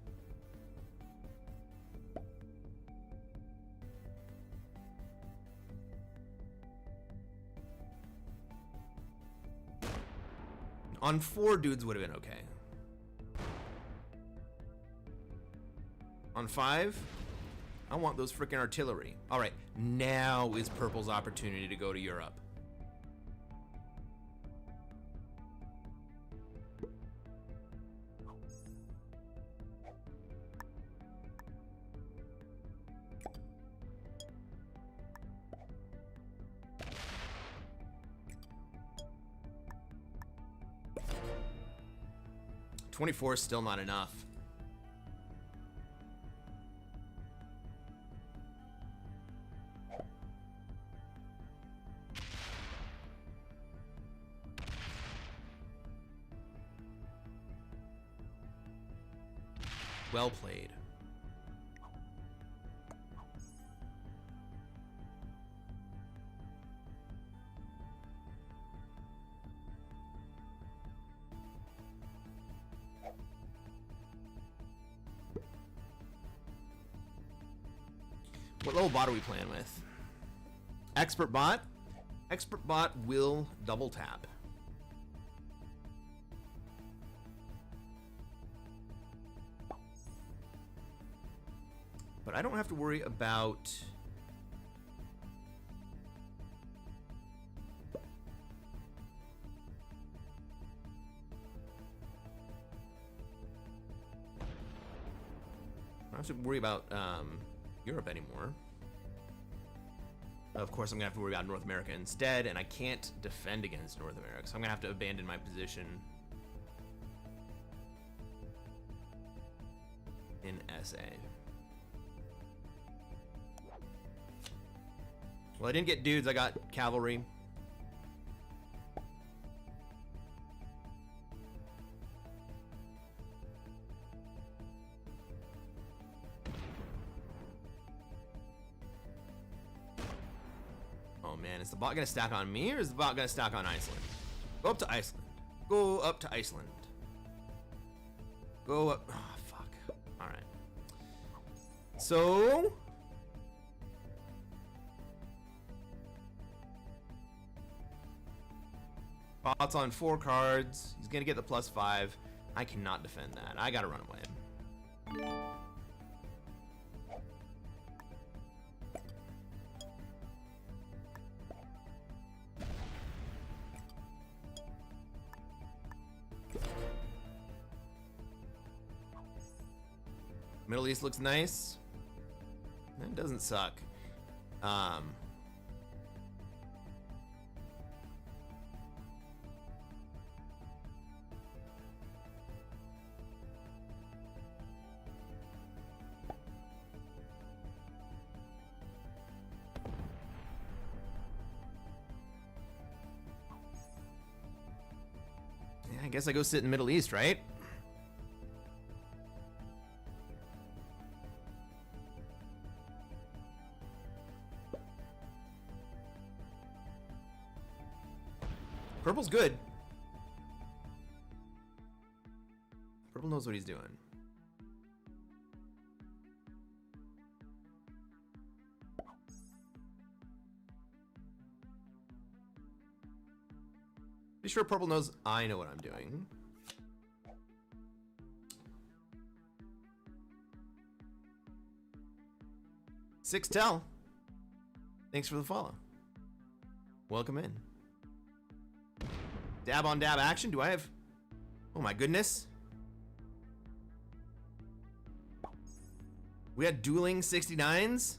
On 4, dudes would have been okay. On 5, I want those freaking artillery. All right, now is Purple's opportunity to go to Europe. 24 is still not enough. Well played. What level bot are we playing with? Expert bot? Expert bot will double tap. But I don't have to worry about... I don't have to worry about Europe anymore. Of course, I'm gonna have to worry about North America instead, and I can't defend against North America, so I'm gonna have to abandon my position in SA. Well, I didn't get dudes, I got cavalry. Oh man, is the bot gonna stack on me or is the bot gonna stack on Iceland? Go up to Iceland. Go up to Iceland. Go up. Oh, fuck. Alright. So... Bot's on 4 cards. He's gonna get the +5. I cannot defend that. I gotta run away. Middle East looks nice. That doesn't suck. I guess I go sit in the Middle East, right? Purple's good. Purple knows what he's doing. Pretty sure purple knows I know what I'm doing. Sixtel. Thanks for the follow. Welcome in. Dab on dab action. Do I have... Oh my goodness. We had dueling 69s?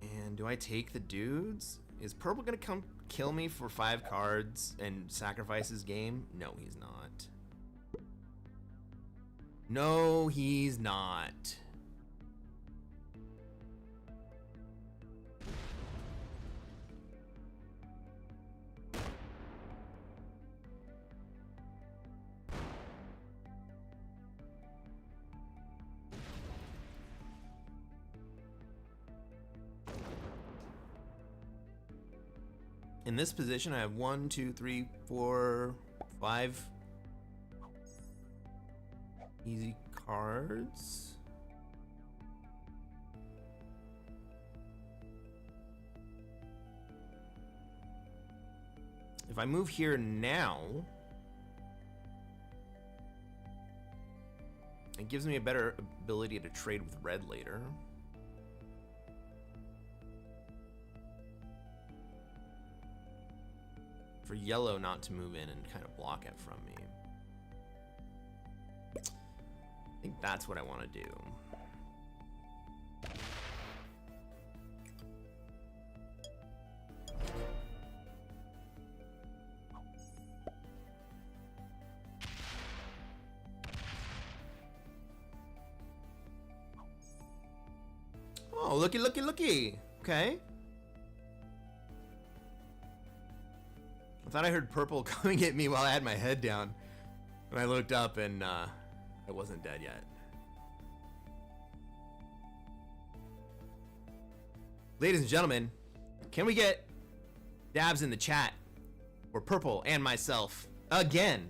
And do I take the dudes? Is purple gonna come kill me for 5 cards and sacrifice his game? No, he's not. No, he's not. In this position, I have 1, 2, 3, 4, 5 easy cards. If I move here now, it gives me a better ability to trade with red later. For yellow not to move in and kind of block it from me. I think that's what I want to do. Oh, looky, looky, looky. Okay. I thought I heard purple coming at me while I had my head down. And I looked up and I wasn't dead yet. Ladies and gentlemen, can we get dabs in the chat for purple and myself again?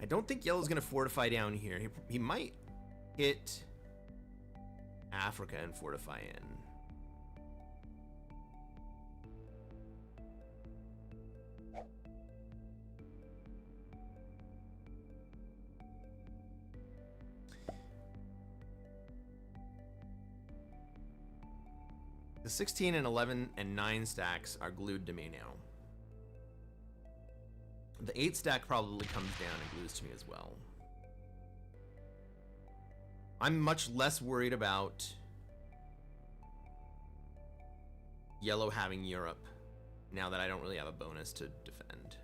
I don't think yellow's gonna fortify down here. He might hit Africa and fortify in. The 16 and 11 and 9 stacks are glued to me now. The 8 stack probably comes down and glues to me as well. I'm much less worried about yellow having Europe now that I don't really have a bonus to defend.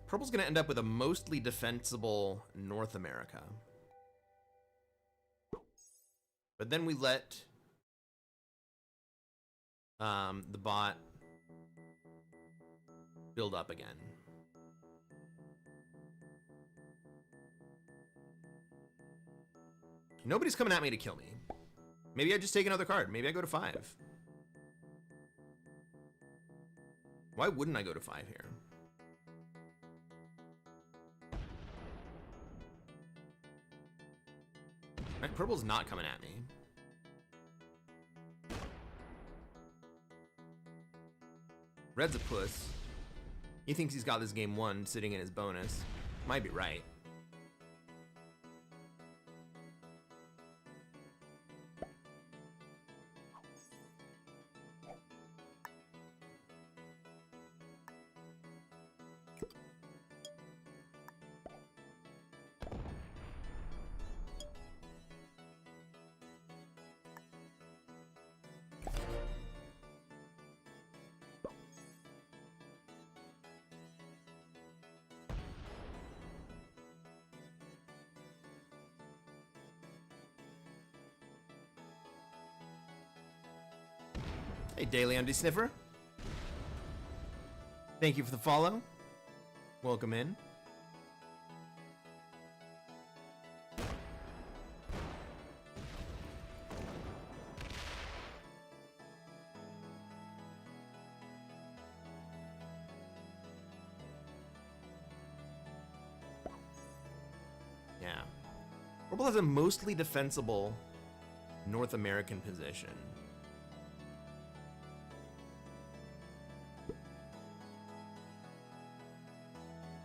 Purple's gonna end up with a mostly defensible North America. But then we let the bot build up again. Nobody's coming at me to kill me. Maybe I just take another card. Maybe I go to 5. Why wouldn't I go to 5 here? Right, purple's not coming at me. Red's a puss. He thinks he's got this game won sitting in his bonus. Might be right. Hey, Daily Undy Sniffer. Thank you for the follow. Welcome in. Yeah. Purple has a mostly defensible North American position.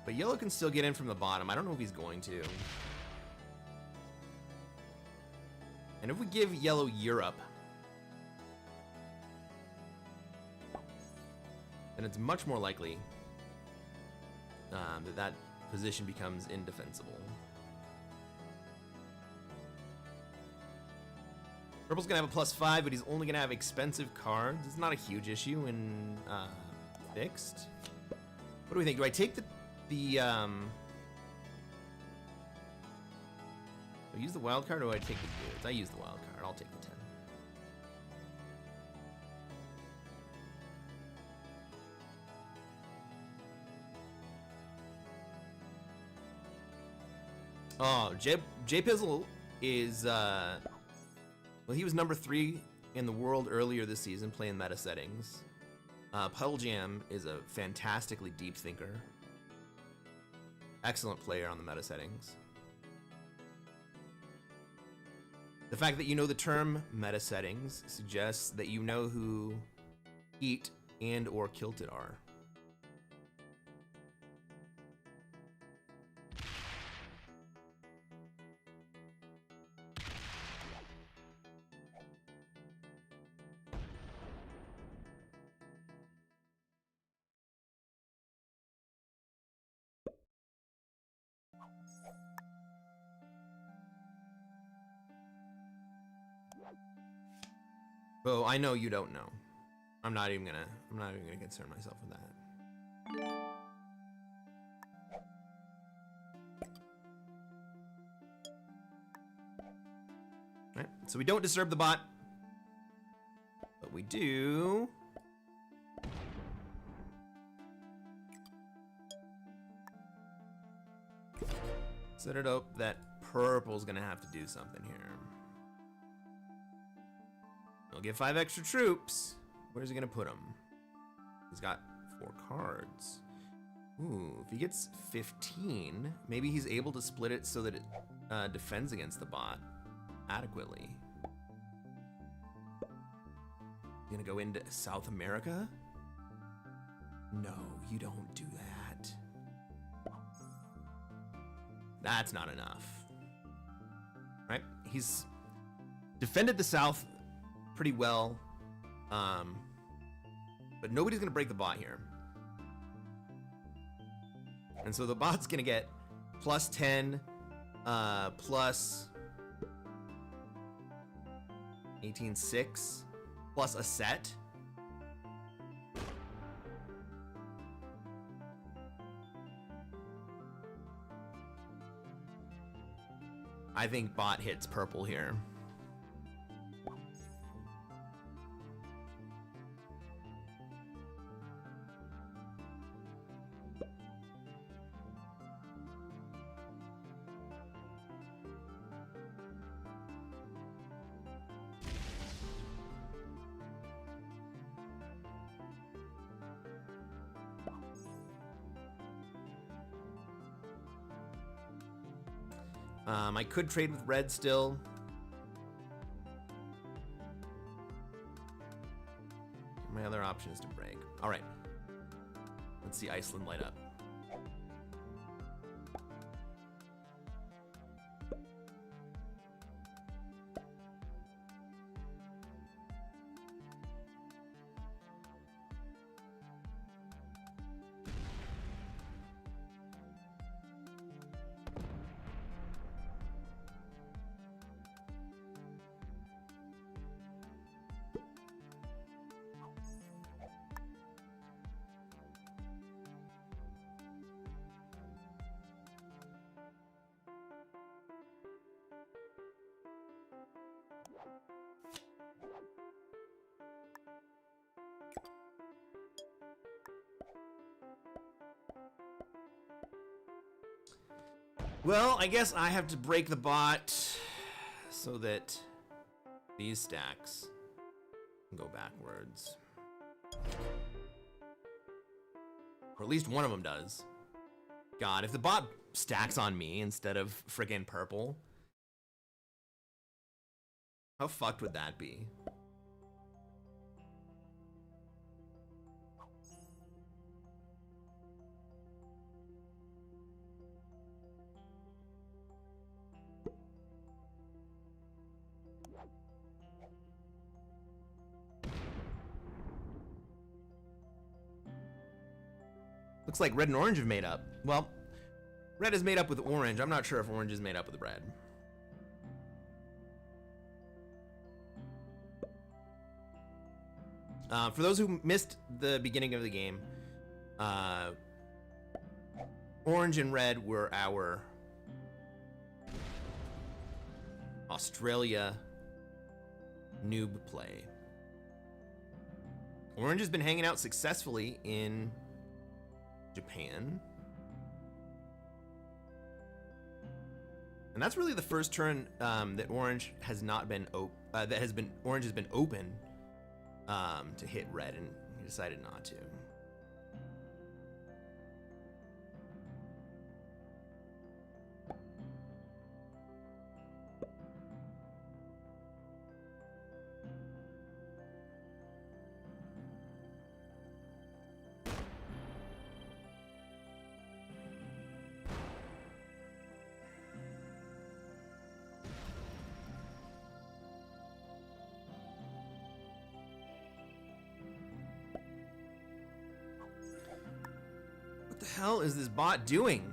But yellow can still get in from the bottom. I don't know if he's going to. And if we give yellow Europe, then it's much more likely that position becomes indefensible. Purple's gonna have a +5, but he's only gonna have expensive cards. It's not a huge issue in fixed. What do we think? Do I take do I use the wild card or do I take the goods? I use the wild card. I'll take the 10. Oh, J Pizzle is well, he was number 3 in the world earlier this season playing meta settings. Puddle Jam is a fantastically deep thinker. Excellent player on the meta settings. The fact that you know the term meta settings suggests that you know who Heat and or Kilted are. Oh, I know you don't know. I'm not even gonna concern myself with that. Right, so we don't disturb the bot, but we do set it up that purple's gonna have to do something here. He'll get 5 extra troops. Where's he gonna put them? He's got 4 cards. Ooh, if he gets 15, maybe he's able to split it so that it defends against the bot adequately. You gonna go into South America? No, you don't do that. That's not enough. Right? He's defended the South pretty well. But nobody's gonna break the bot here. And so the bot's gonna get plus 10, plus 18.6, plus a set. I think bot hits purple here. I could trade with red still. My other option is to break. All right. Let's see Iceland light up. Well, I guess I have to break the bot so that these stacks can go backwards. Or at least one of them does. God, if the bot stacks on me instead of friggin' purple, how fucked would that be? Looks like red and orange have made up. Well, red is made up with orange. I'm not sure if orange is made up with red. For those who missed the beginning of the game, orange and red were our Australia noob play. Orange has been hanging out successfully in Japan, and that's really the first turn that orange has not been orange has been open to hit red, and he decided not to. What the hell is this bot doing?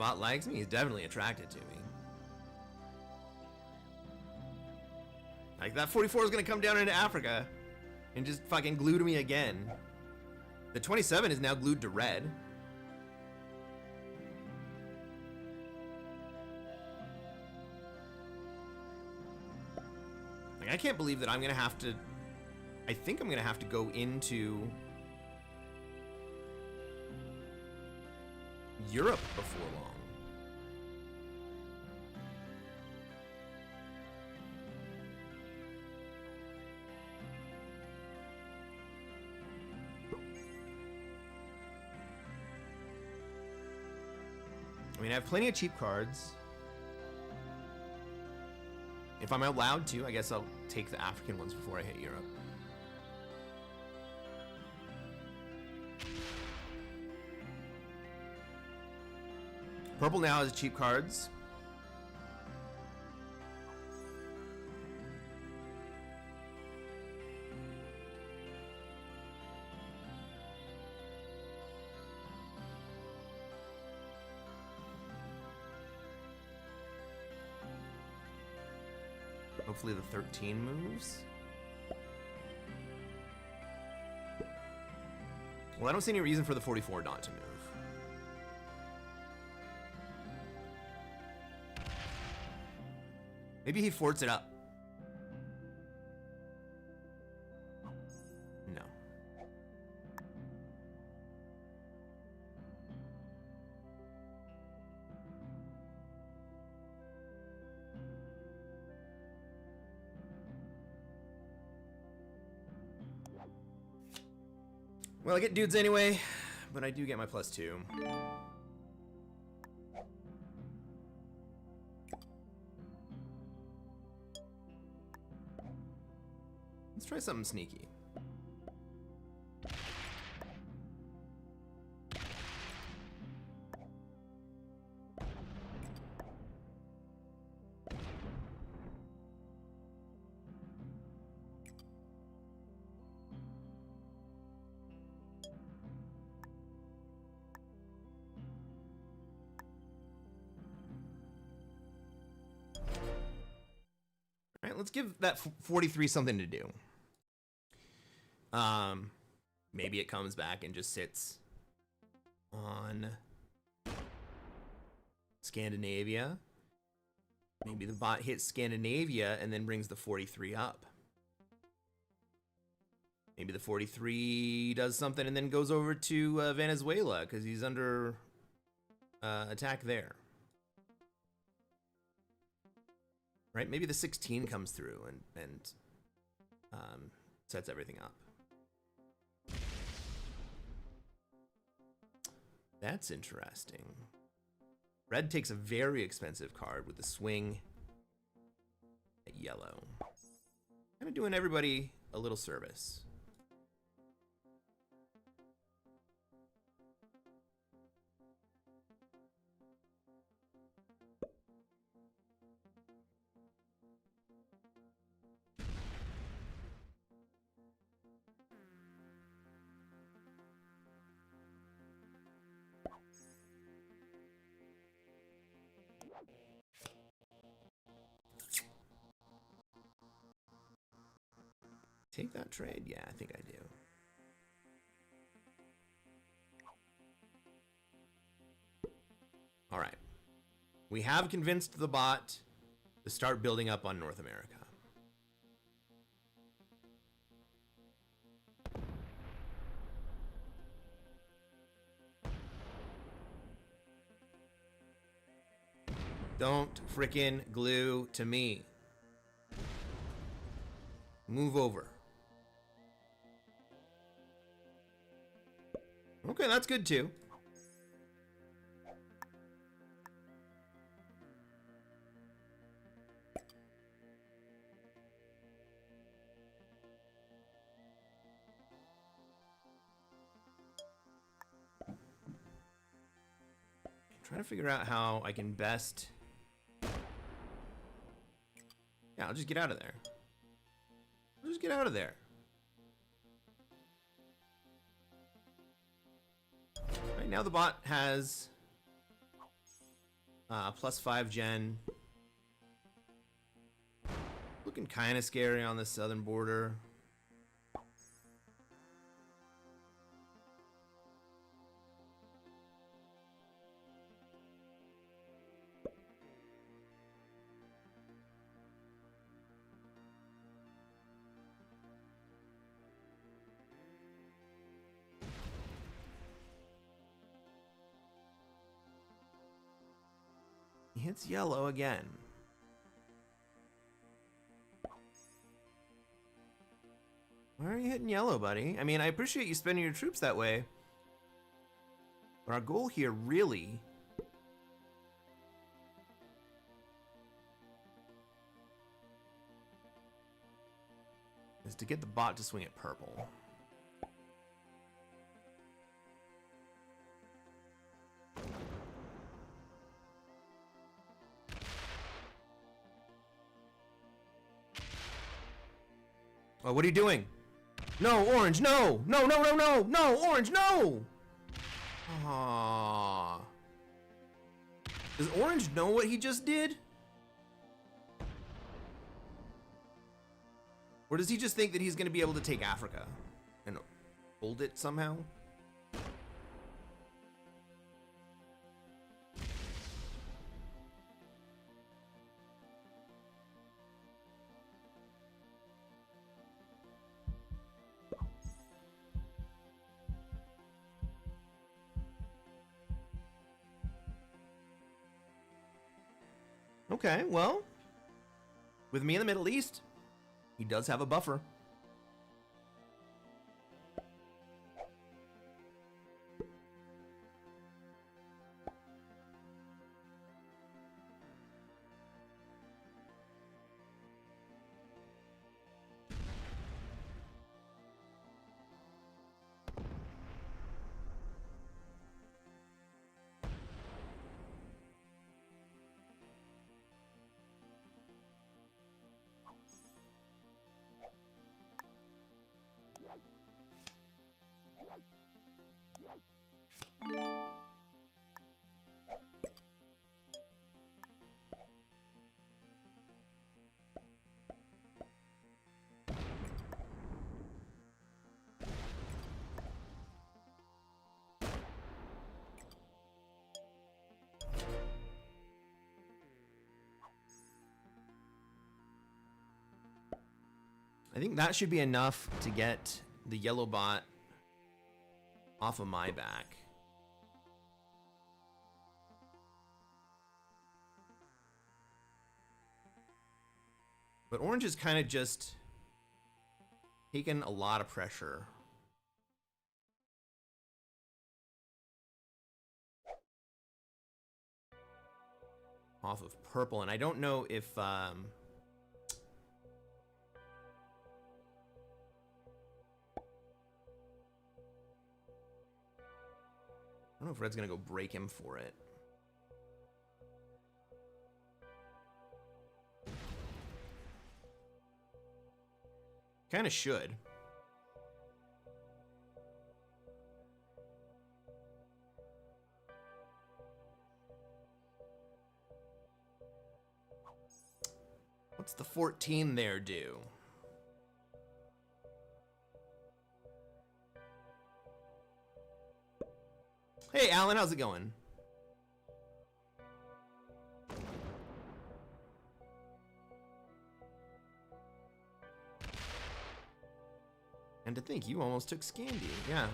bot likes me. He's definitely attracted to me. Like, that 44 is gonna come down into Africa and just fucking glue to me again. The 27 is now glued to red. Like, I can't believe that I'm gonna have to... I think I'm gonna have to go into Europe before long. I mean, I have plenty of cheap cards. If I'm allowed to, I guess I'll take the African ones before I hit Europe. Purple now has cheap cards. Hopefully the 13 moves. Well, I don't see any reason for the 44 not to move. Maybe he forts it up. No. Well, I get dudes anyway, but I do get my +2. Let's try something sneaky. All right, let's give that 43 something to do. Maybe it comes back and just sits on Scandinavia. Maybe the bot hits Scandinavia and then brings the 43 up. Maybe the 43 does something and then goes over to Venezuela because he's under attack there. Right? Maybe the 16 comes through and sets everything up. That's interesting. Red takes a very expensive card with the swing at yellow. Kind of doing everybody a little service. Take that trade? Yeah, I think I do. All right. We have convinced the bot to start building up on North America. Don't frickin' glue to me. Move over. Okay, that's good too. Trying to figure out how I can best... Yeah, I'll just get out of there. I'll just get out of there. Right now the bot has +5 gen. Looking kind of scary on the southern border. He hits yellow again. Why are you hitting yellow, buddy? I mean, I appreciate you spending your troops that way. But our goal here really is to get the bot to swing at purple. Oh, what are you doing? No, orange, no! No, no, no, no! No, orange, no! Aww. Does orange know what he just did? Or does he just think that he's gonna be able to take Africa and hold it somehow? Okay, well, with me in the Middle East, he does have a buffer. I think that should be enough to get the yellow bot off of my back. But orange is kind of just taking a lot of pressure. Off of purple, and I don't know if I don't know if Red's gonna go break him for it. Kind of should. What's the 14 there do? Hey, Alan, how's it going? And to think, you almost took Scandi, yeah.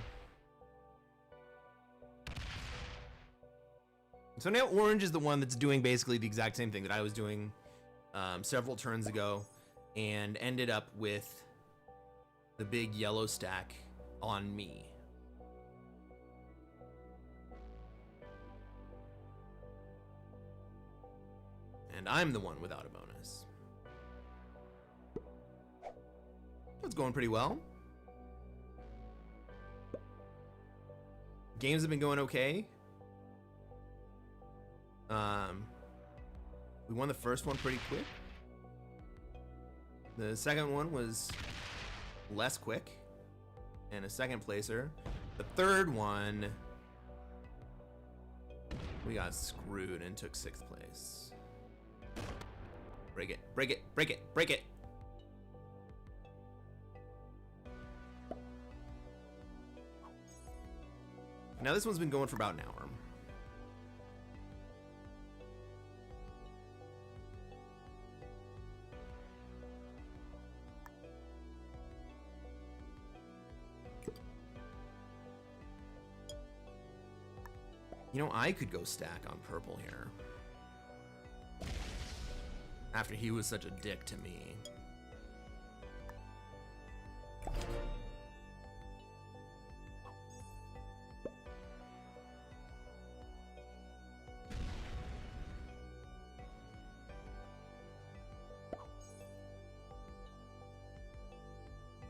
So now orange is the one that's doing basically the exact same thing that I was doing several turns ago, and ended up with the big yellow stack on me. And I'm the one without a bonus. It's going pretty well. Games have been going okay. We won the first one pretty quick. The second one was less quick, and a second placer. The third one We got screwed and took 6th place. Break it, break it, break it, break it. Now this one's been going for about an hour. You know, I could go stack on purple here. After he was such a dick to me.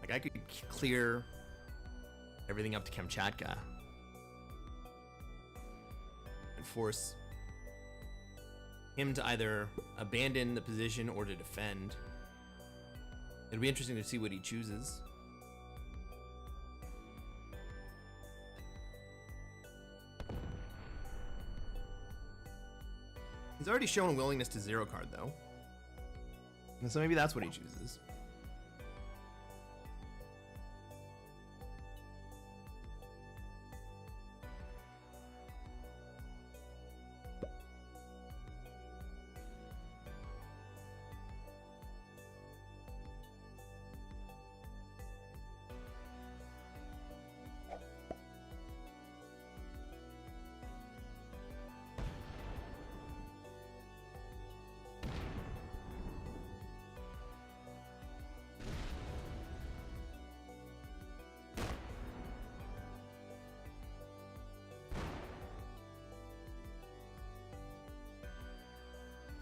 Like, I could clear everything up to Kamchatka and force him to either abandon the position or to defend. It'll be interesting to see what he chooses. He's already shown a willingness to zero card, though. And so maybe that's what he chooses.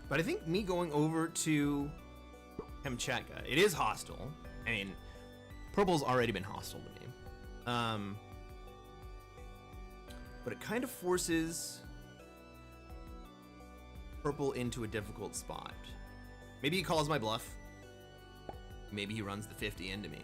But I think me going over to Kamchatka, it is hostile. I mean, purple's already been hostile to me. But it kind of forces purple into a difficult spot. Maybe he calls my bluff. Maybe he runs the 50 into me.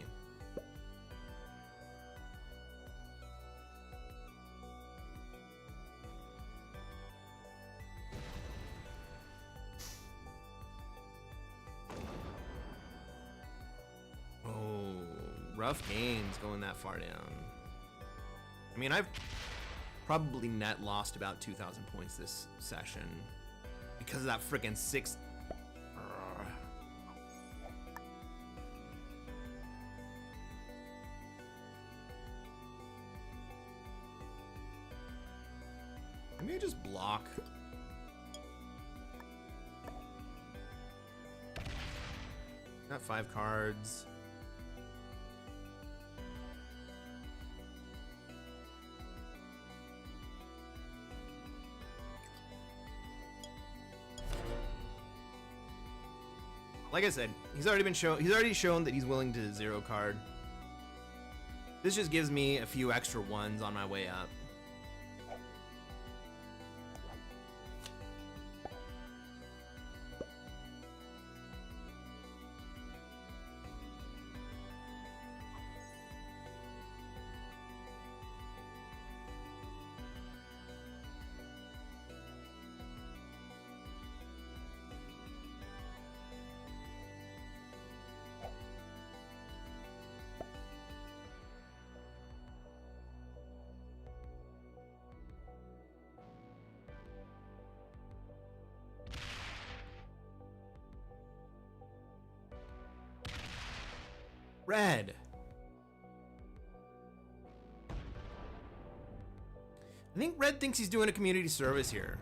Rough games going that far down. I mean, I've probably net lost about 2,000 points this session because of that frickin' 6. Maybe I just block. Got 5 cards. Like I said, he's already shown that he's willing to zero card. This just gives me a few extra ones on my way up. Red. I think Red thinks he's doing a community service here.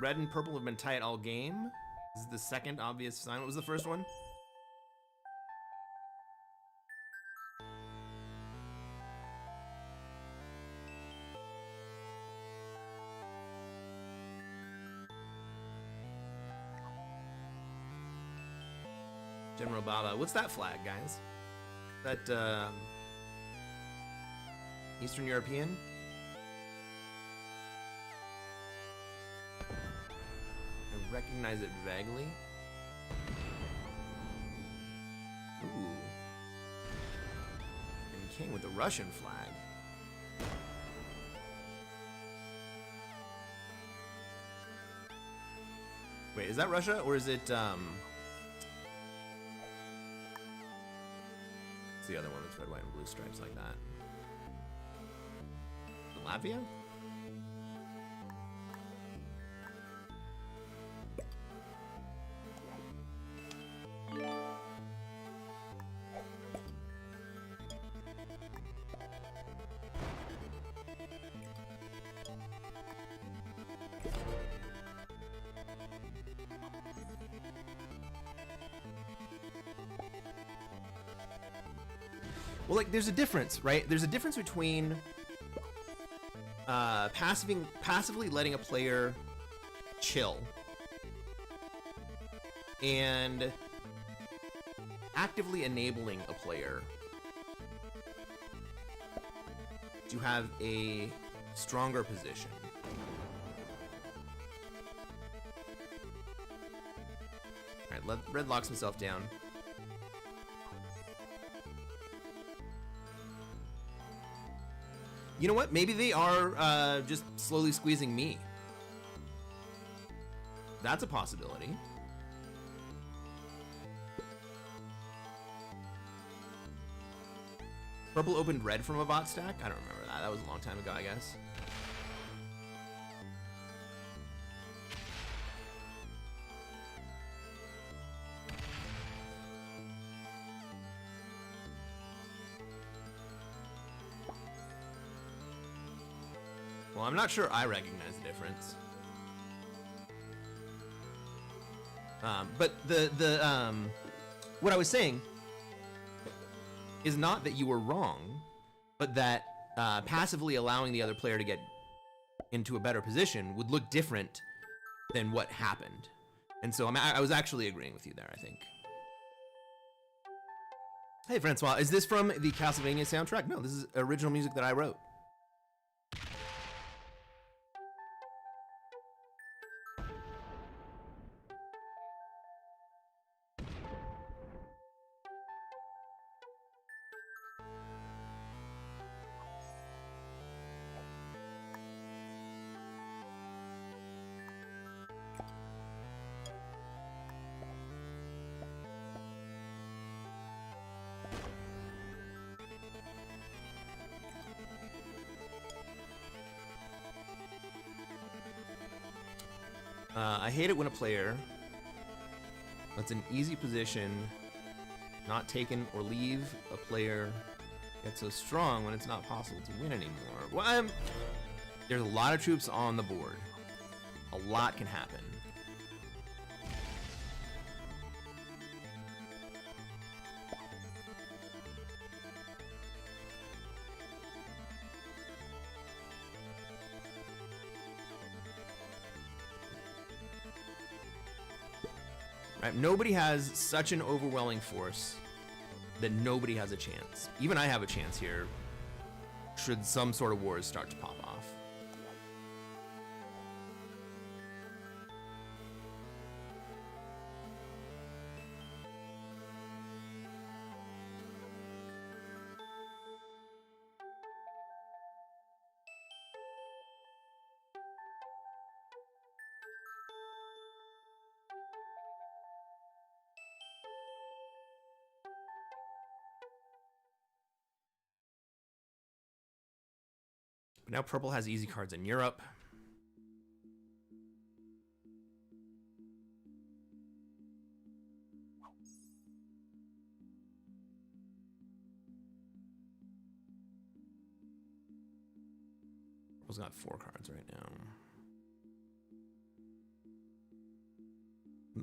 Red and purple have been tight all game. This is the second obvious sign. What was the first one? General Baba. What's that flag, guys? That Eastern European? I recognize it vaguely. Ooh. And king with the Russian flag. Wait, is that Russia or is it it's the other one that's red, white, and blue stripes like that? Latvia? Well, like, there's a difference, right? There's a difference between passively letting a player chill and actively enabling a player to have a stronger position. All right, Red locks himself down. You know what? Maybe they are just slowly squeezing me. That's a possibility. Purple opened red from a bot stack? I don't remember that. That was a long time ago, I guess. Well, I'm not sure I recognize the difference. But what I was saying is not that you were wrong, but that passively allowing the other player to get into a better position would look different than what happened. And so I was actually agreeing with you there, I think. Hey, Francois, is this from the Castlevania soundtrack? No, this is original music that I wrote. I hate it when a player lets an easy position not taken or leave a player get so strong when it's not possible to win anymore. Well, there's a lot of troops on the board. A lot can happen. Right? Nobody has such an overwhelming force that nobody has a chance. Even I have a chance here, should some sort of wars start to pop off. But now purple has easy cards in Europe. Purple's got 4 cards right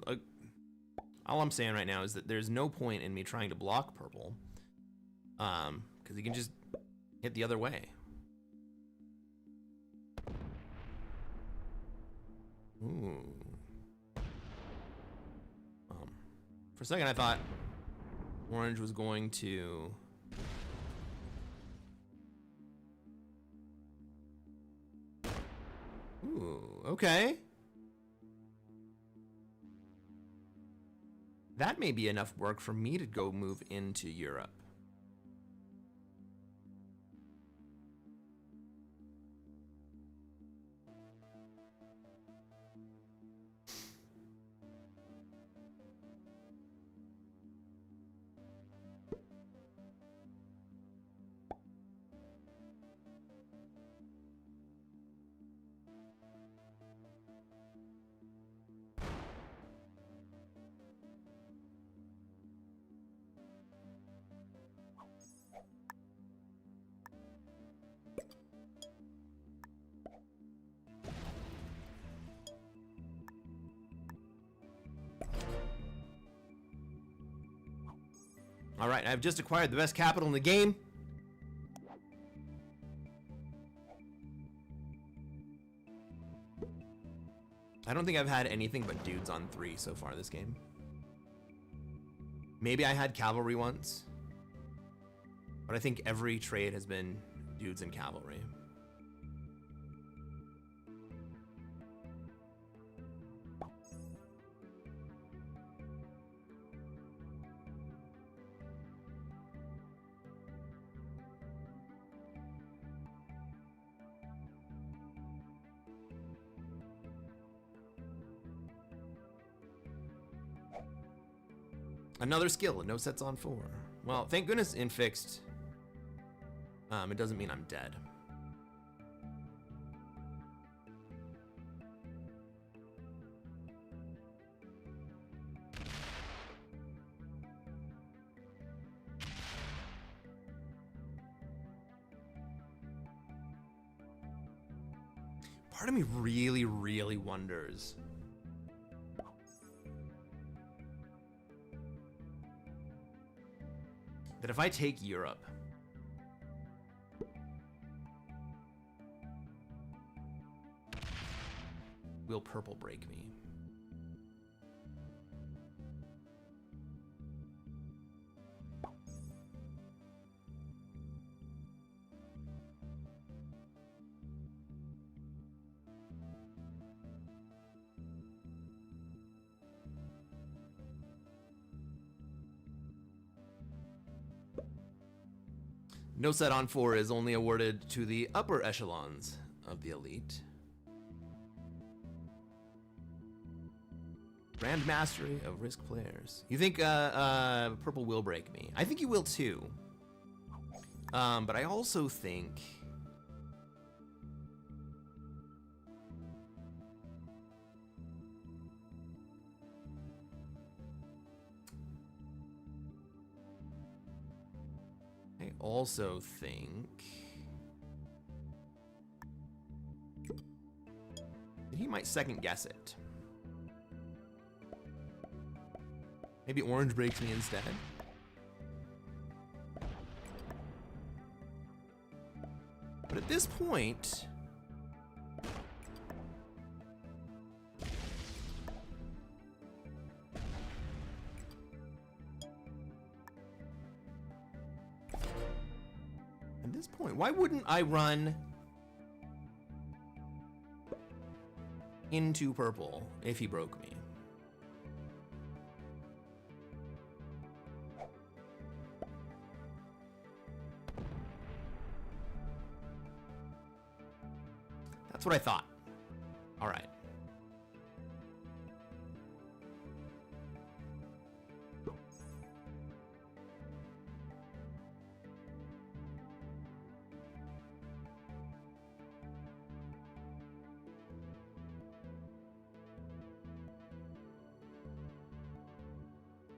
now. All I'm saying right now is that there's no point in me trying to block purple, because he can just hit the other way. Ooh. For a second I thought Orange was going to... Ooh, okay. That may be enough work for me to go move into Europe. All right, I've just acquired the best capital in the game. I don't think I've had anything but dudes on 3 so far this game. Maybe I had cavalry once, but I think every trade has been dudes and cavalry. Another skill, no sets on 4. Well, thank goodness in fixed, it doesn't mean I'm dead. Part of me really, really wonders that if I take Europe, will purple break me? No set on 4 is only awarded to the upper echelons of the elite. Grand mastery of risk players. You think purple will break me? I think you will too. But I also think that he might second guess it. Maybe orange breaks me instead. But at this point, why wouldn't I run into purple if he broke me? That's what I thought. All right.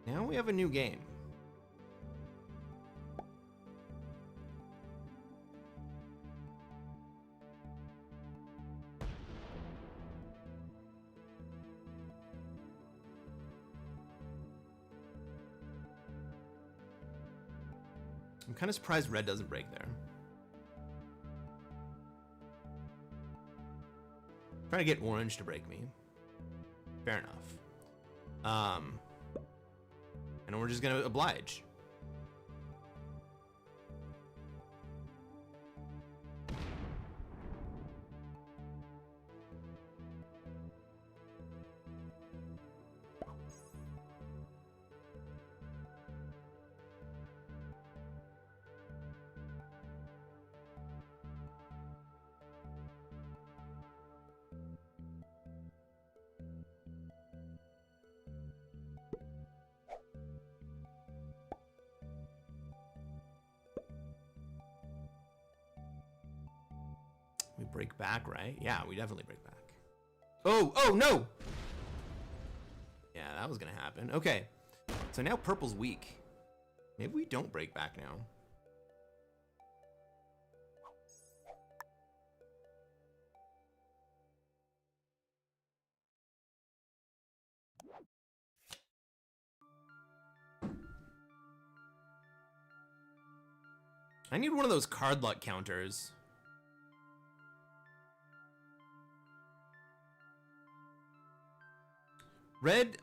Now we have a new game. I'm kind of surprised red doesn't break there. Trying to get orange to break me. Fair enough. And orange is gonna oblige. break back, right? Yeah, we definitely break back. Oh, no! Yeah, that was gonna happen. Okay, so now purple's weak. Maybe we don't break back now. I need one of those card luck counters. Red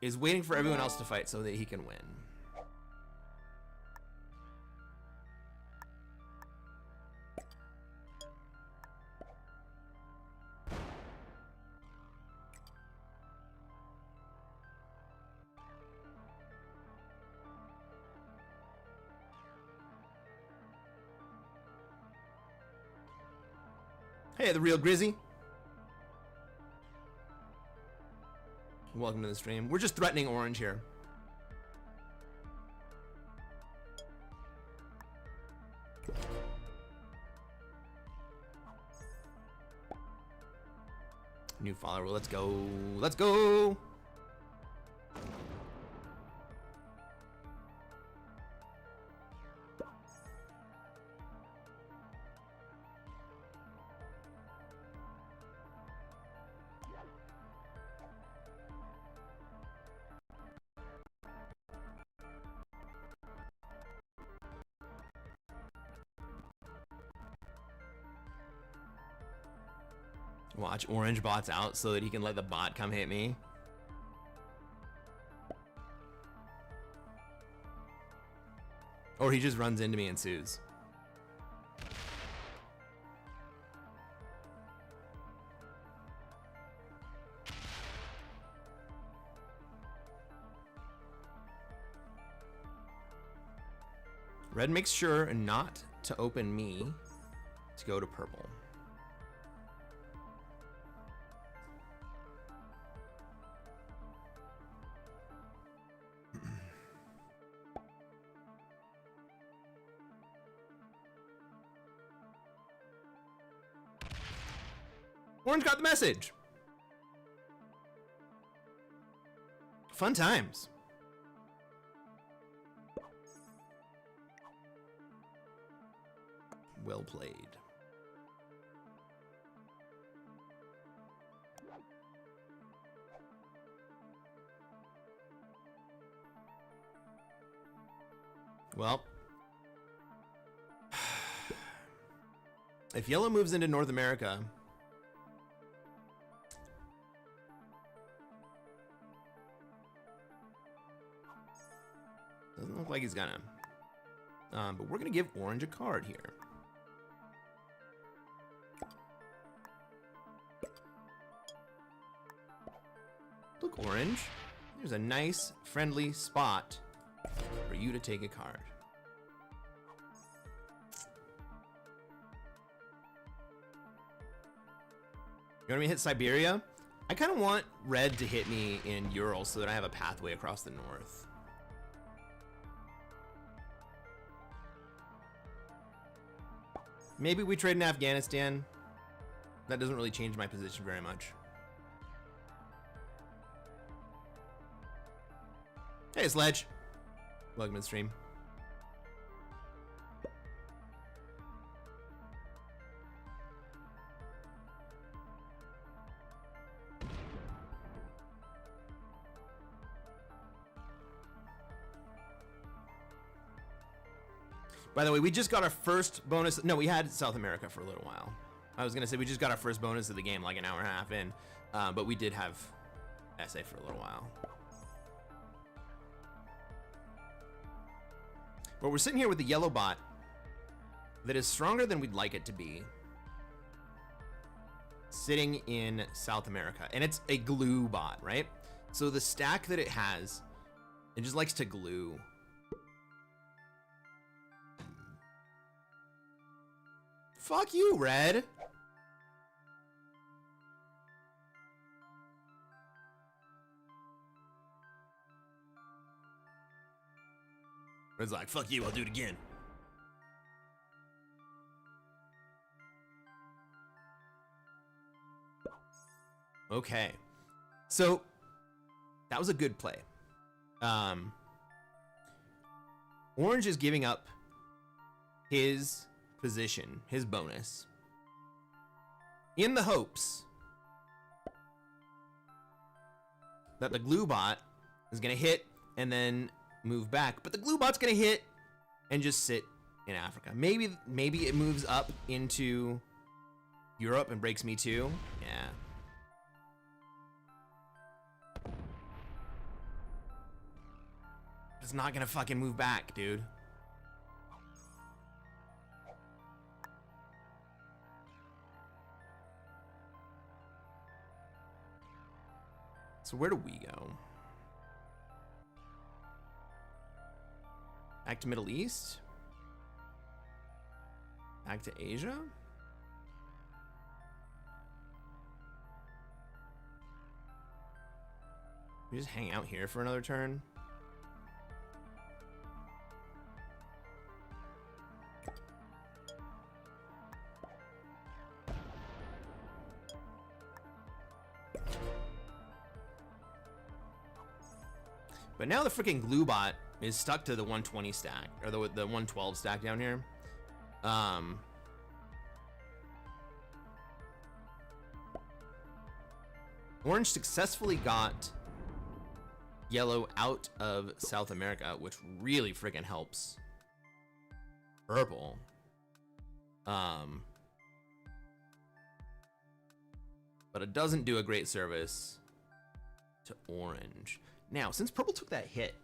is waiting for everyone else to fight so that he can win. Hey, the real Grizzy. Welcome to the stream. We're just threatening orange here. New follower, let's go. Let's go. Watch orange bots out so that he can let the bot come hit me. Or he just runs into me and sues. Red makes sure not to open me to go to purple. Orange got the message. Fun times. Well played. Well, if yellow moves into North America, doesn't look like he's gonna. But we're gonna give orange a card here. Look, orange, there's a nice, friendly spot for you to take a card. You want me to hit Siberia? I kind of want red to hit me in Ural so that I have a pathway across the north. Maybe we trade in Afghanistan. That doesn't really change my position very much. Hey, Sledge. Welcome to the stream. By the way, we just got our first bonus. No, we had South America for a little while. I was gonna say we just got our first bonus of the game like an hour and a half in, but we did have SA for a little while. But we're sitting here with the yellow bot that is stronger than we'd like it to be, sitting in South America, and it's a glue bot, right? So the stack that it has, it just likes to glue. Fuck you, Red. Red's like, fuck you, I'll do it again. Okay. So that was a good play. Orange is giving up his position, his bonus, in the hopes that the glue bot is gonna hit and then move back. But the glue bot's gonna hit and just sit in Africa. Maybe it moves up into Europe and breaks me too. Yeah. It's not gonna fucking move back, dude. So where do we go? Back to Middle East? Back to Asia? We just hang out here for another turn? But now the freaking glue bot is stuck to the 120 stack, or the 112 stack down here. Orange successfully got yellow out of South America, which really freaking helps purple. But it doesn't do a great service to orange. Now, since purple took that hit,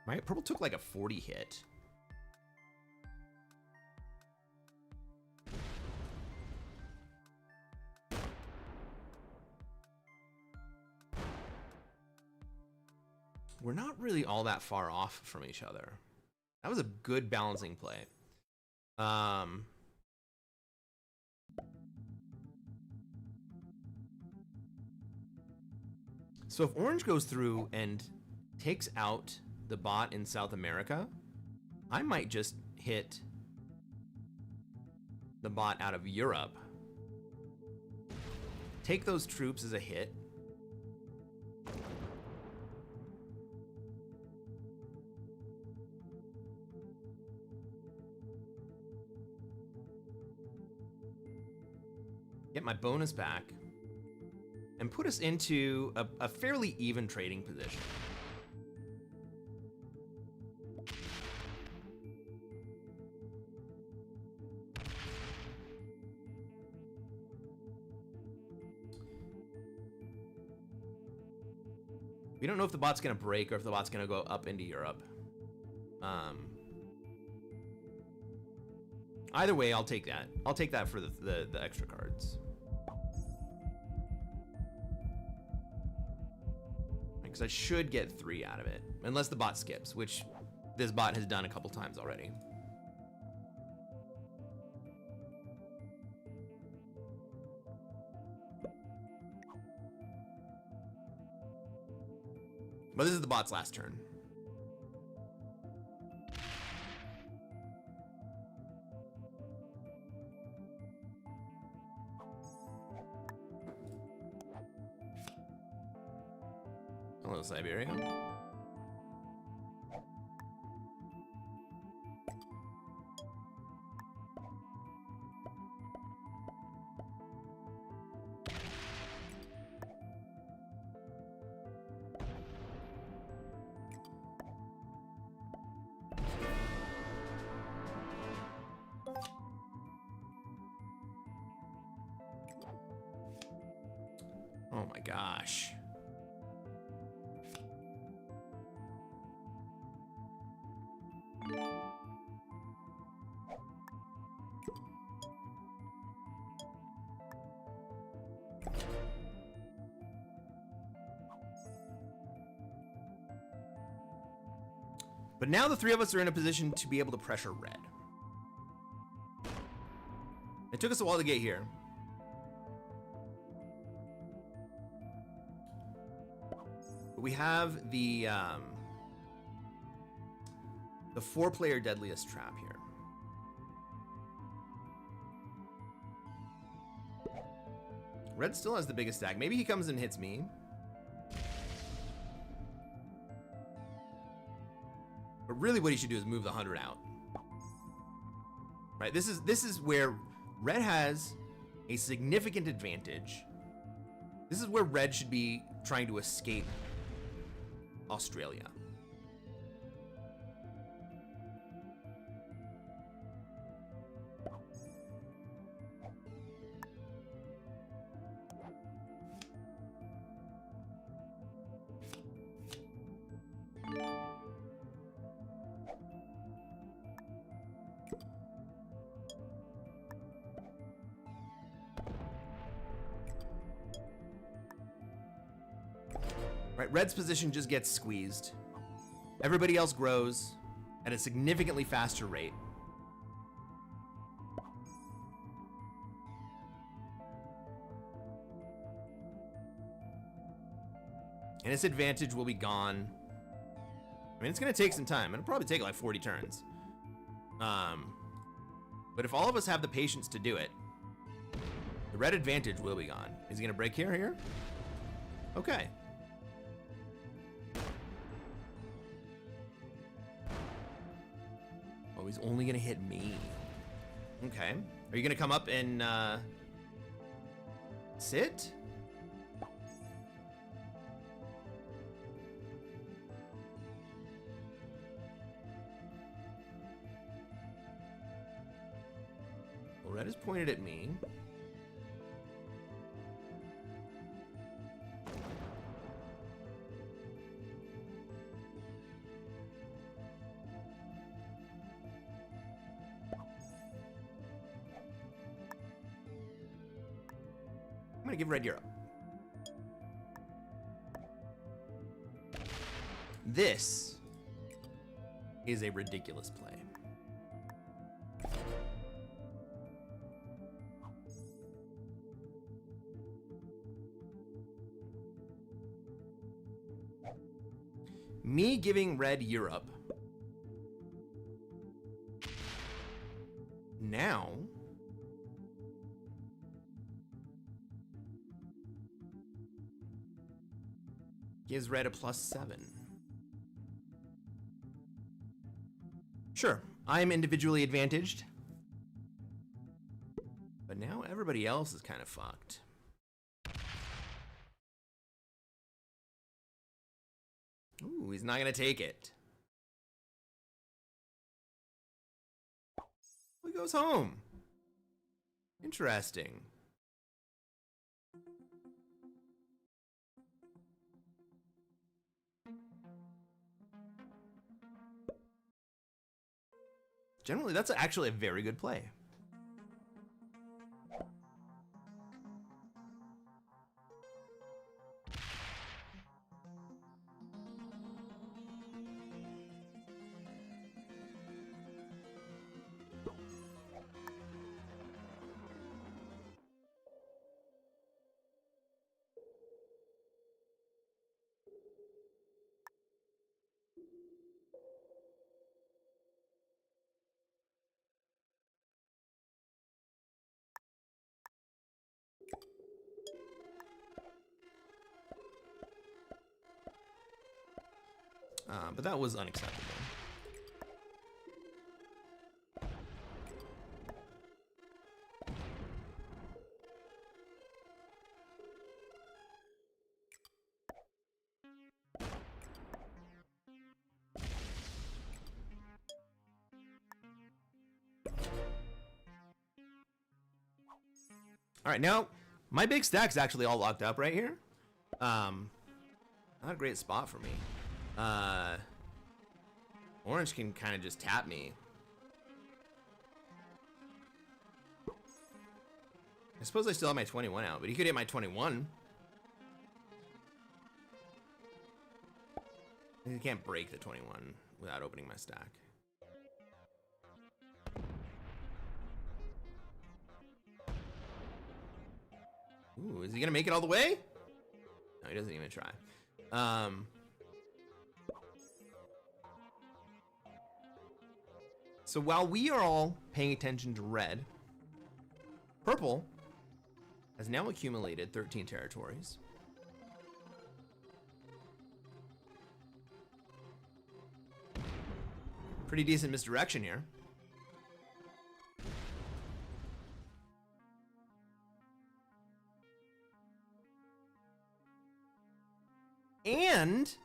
right? Purple took like a 40 hit. We're not really all that far off from each other. That was a good balancing play. So if orange goes through and takes out the bot in South America, I might just hit the bot out of Europe. Take those troops as a hit. Get my bonus back. And put us into a fairly even trading position. We don't know if the bot's gonna break or if the bot's gonna go up into Europe. Either way, I'll take that. I'll take that for the extra cards. Because I should get 3 out of it, unless the bot skips, which this bot has done a couple times already. But this is the bot's last turn. Hello, Siberia. Oh my gosh. But now the 3 of us are in a position to be able to pressure red. It took us a while to get here. But we have the 4-player deadliest trap here. Red still has the biggest stack. Maybe he comes and hits me. But really what he should do is move the 100 out. Right, this is where red has a significant advantage. This is where red should be trying to escape Australia. Right, red's position just gets squeezed. Everybody else grows at a significantly faster rate. And its advantage will be gone. I mean, it's gonna take some time. It'll probably take like 40 turns. But if all of us have the patience to do it, the red advantage will be gone. Is he gonna break here? Okay. Oh, he's only gonna hit me. Okay. Are you gonna come up and sit? Well, red is pointed at me. I'm gonna give red Europe. This is a ridiculous play. Me giving red Europe now gives red a +7. Sure, I'm individually advantaged, but now everybody else is kind of fucked. Ooh, he's not gonna take it. He goes home. Interesting. Generally, that's actually a very good play. But that was unacceptable. All right, now my big stack's actually all locked up right here. Not a great spot for me. Orange can kind of just tap me. I suppose I still have my 21 out, but he could hit my 21. He can't break the 21 without opening my stack. Ooh, is he gonna make it all the way? No, he doesn't even try. So while we are all paying attention to red, purple has now accumulated 13 territories. Pretty decent misdirection here. And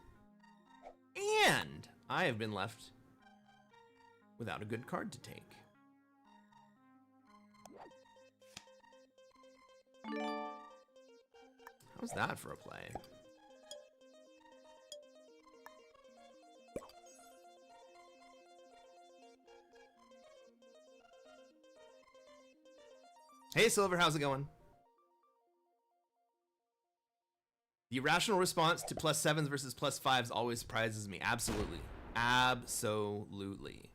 I have been left without a good card to take. How's that for a play? Hey Silver, how's it going? The irrational response to +7s versus +5s always surprises me. Absolutely. Absolutely.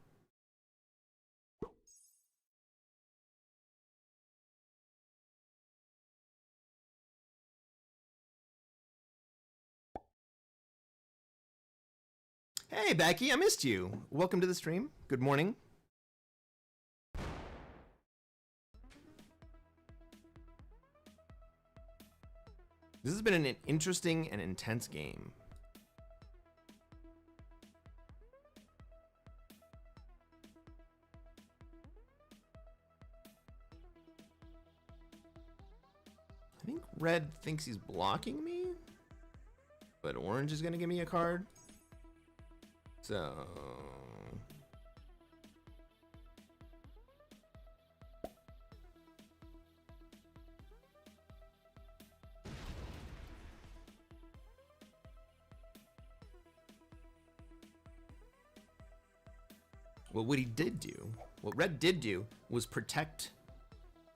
Hey Becky, I missed you. Welcome to the stream. Good morning. This has been an interesting and intense game. I think red thinks he's blocking me, but orange is gonna give me a card. So well, what red did do was protect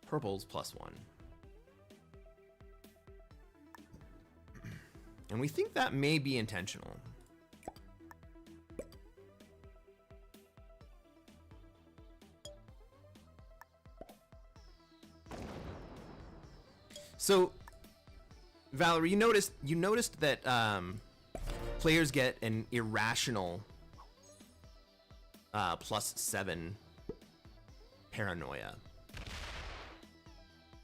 purple's +1. And we think that may be intentional. So, Valerie, you noticed that players get an irrational +7 paranoia.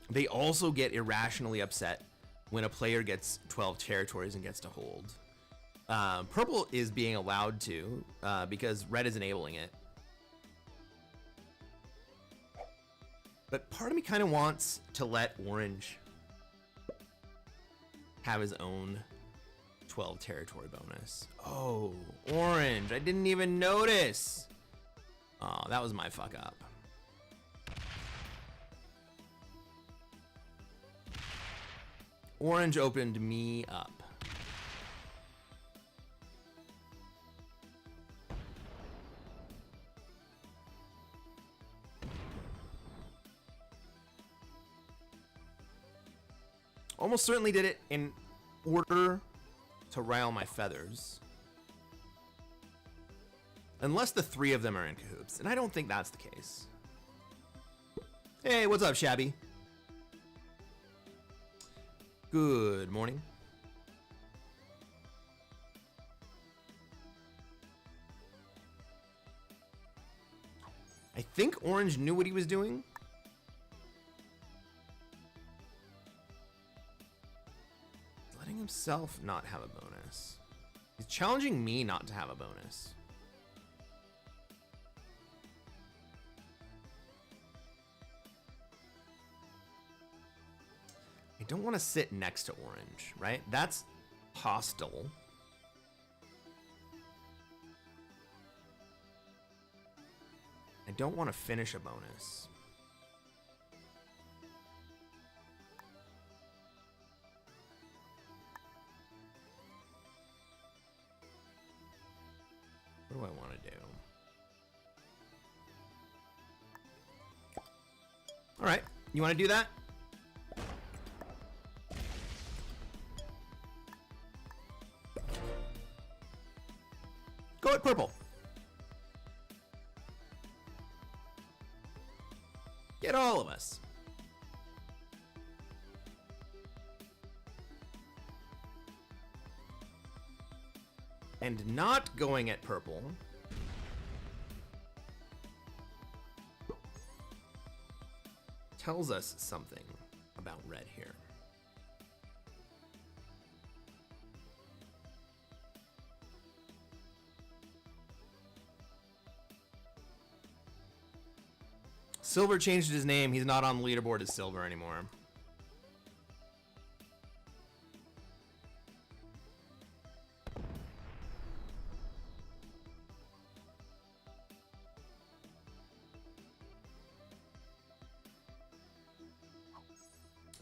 They also get irrationally upset when a player gets 12 territories and gets to hold. Purple is being allowed to because red is enabling it. But part of me kind of wants to let orange have his own 12 territory bonus. Oh, orange, I didn't even notice. Oh, that was my fuck up. Orange opened me up. Almost certainly did it in order to rile my feathers. Unless the three of them are in cahoots, and I don't think that's the case. Hey, what's up, Shabby? Good morning. I think orange knew what he was doing. Letting himself not have a bonus. He's challenging me not to have a bonus. I don't want to sit next to orange, right? That's hostile. I don't want to finish a bonus. What do I want to do? All right, you want to do that? Go at purple. Get all of us. And not going at purple tells us something about red here. Silver changed his name. He's not on the leaderboard as Silver anymore.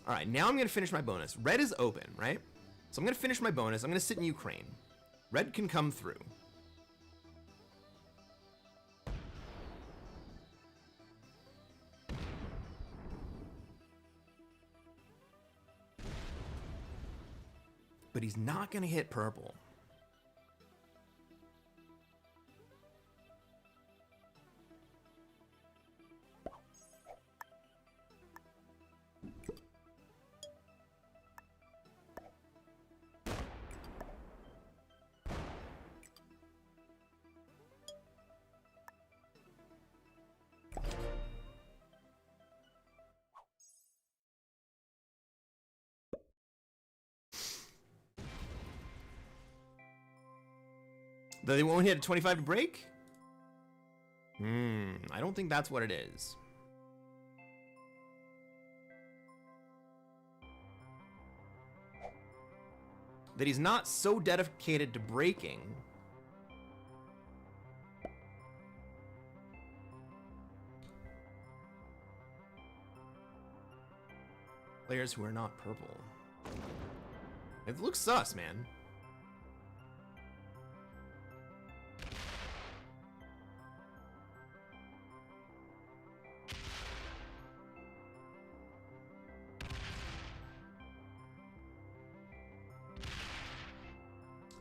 All right, now I'm going to finish my bonus. Red is open, right? So I'm going to finish my bonus. I'm going to sit in Ukraine. Red can come through. But he's not going to hit purple. They won't hit a 25 to break? I don't think that's what it is. That he's not so dedicated to breaking. Players who are not purple. It looks sus, man.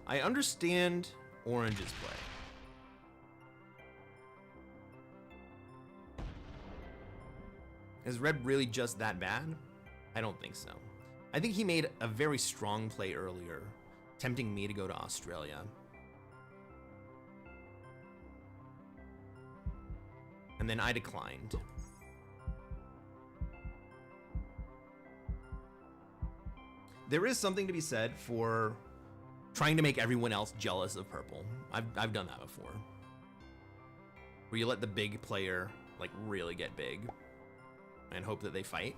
I understand Orange's play. Is Red really just that bad? I don't think so. I think he made a very strong play earlier, tempting me to go to Australia. And then I declined. There is something to be said for trying to make everyone else jealous of purple. I've done that before. Where you let the big player like really get big and hope that they fight.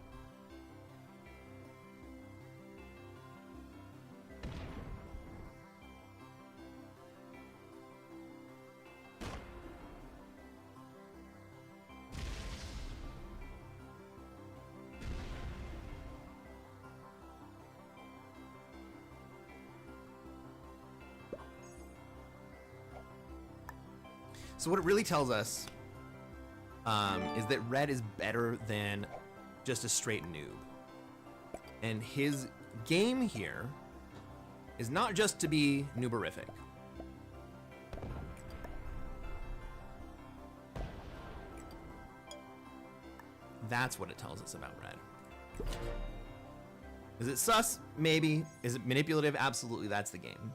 So what it really tells us is that Red is better than just a straight noob. And his game here is not just to be nooberific. That's what it tells us about Red. Is it sus? Maybe. Is it manipulative? Absolutely, that's the game.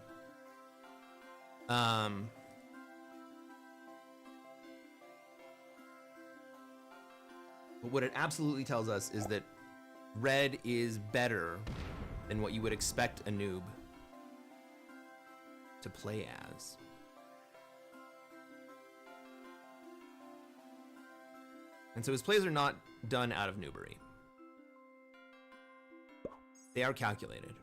But what it absolutely tells us is that Red is better than what you would expect a noob to play as. And so his plays are not done out of noobery. They are calculated.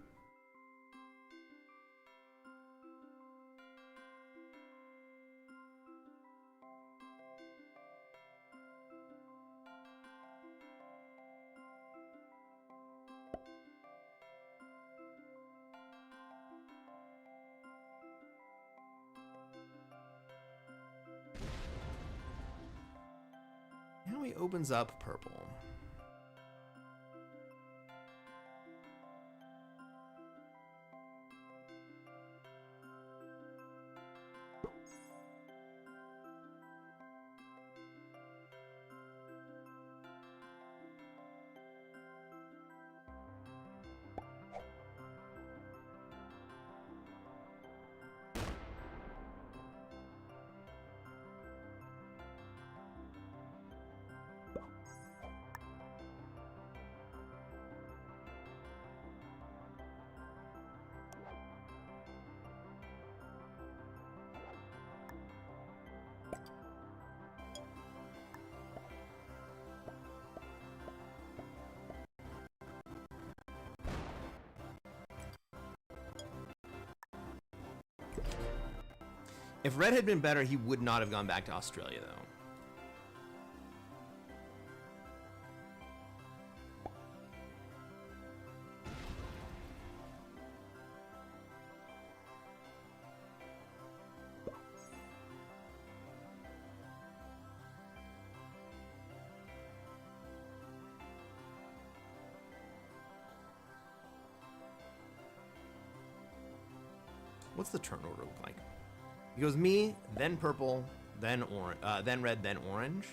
Now he opens up purple. If red had been better, he would not have gone back to Australia, though. What's the turn order look like? He goes me, then purple, then orange, then red, then orange.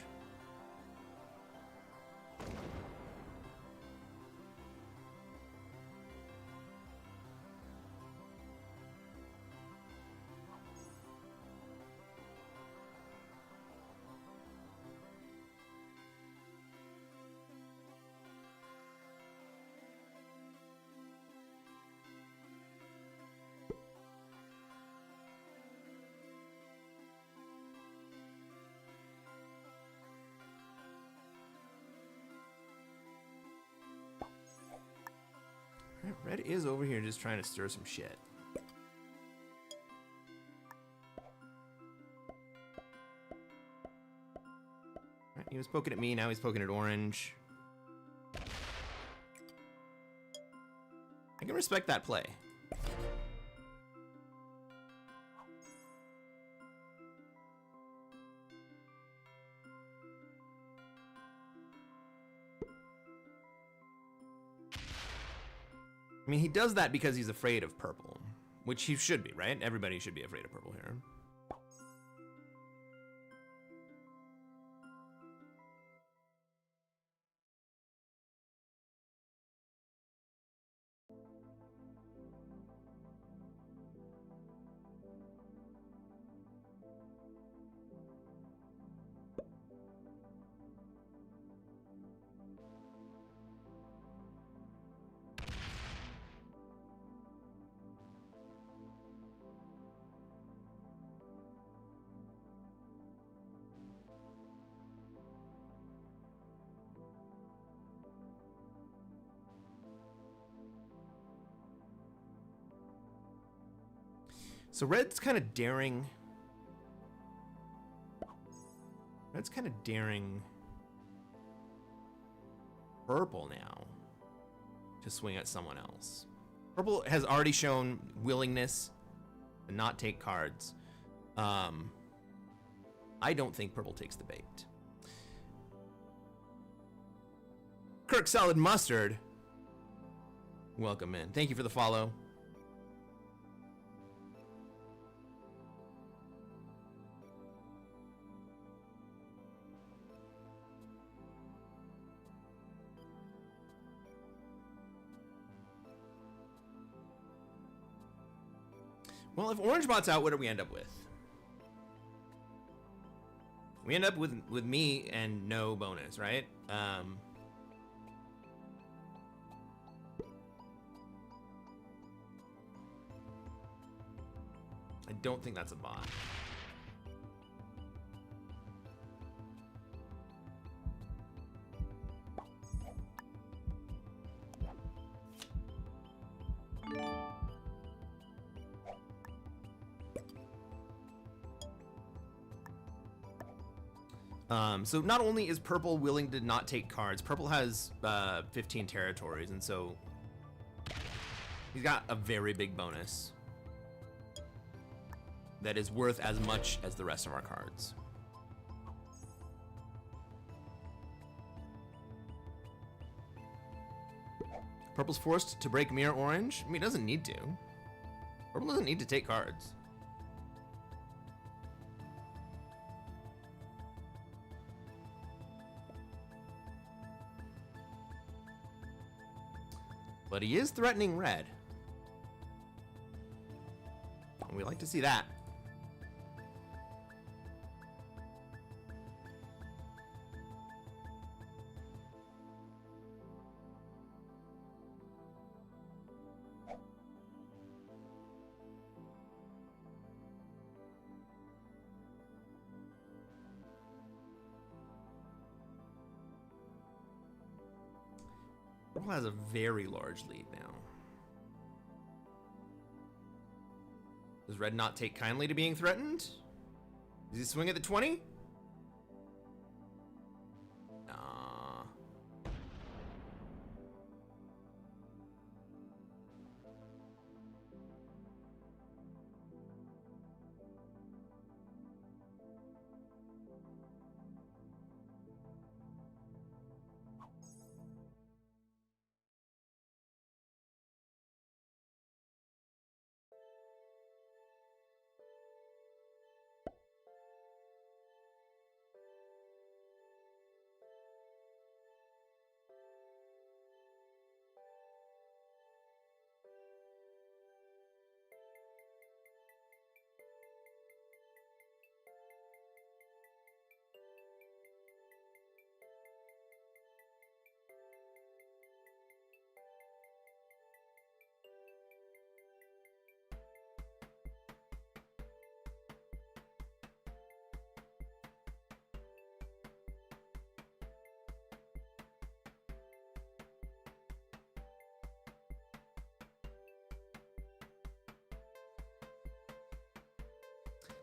Red is over here just trying to stir some shit. Right, he was poking at me, now he's poking at orange. I can respect that play. I mean, he does that because he's afraid of purple, which he should be, right? Everybody should be afraid of purple here. So red's kind of daring. Red's kind of daring purple now to swing at someone else. Purple has already shown willingness to not take cards. I don't think purple takes the bait. Kirk Solid Mustard, welcome in. Thank you for the follow. Well, if orange bot's out, what do we end up with? We end up with me and no bonus, right? I don't think that's a bot. So not only is purple willing to not take cards, purple has 15 territories, and so he's got a very big bonus that is worth as much as the rest of our cards. Purple's forced to break mirror orange. I mean, he doesn't need to. Purple doesn't need to take cards. But he is threatening red. And we like to see that. Purple has a very large lead now. Does red not take kindly to being threatened? Does he swing at the 20? Nah.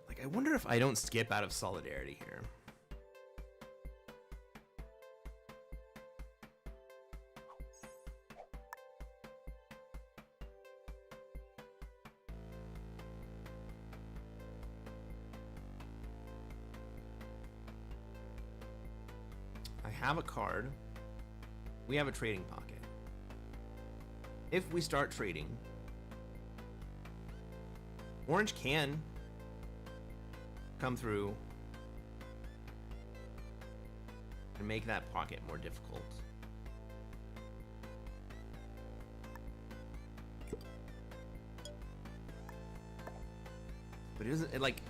Like, I wonder if I don't skip out of Solidarity here. I have a card. We have a trading pocket. If we start trading, orange can come through and make that pocket more difficult. But it isn't, like,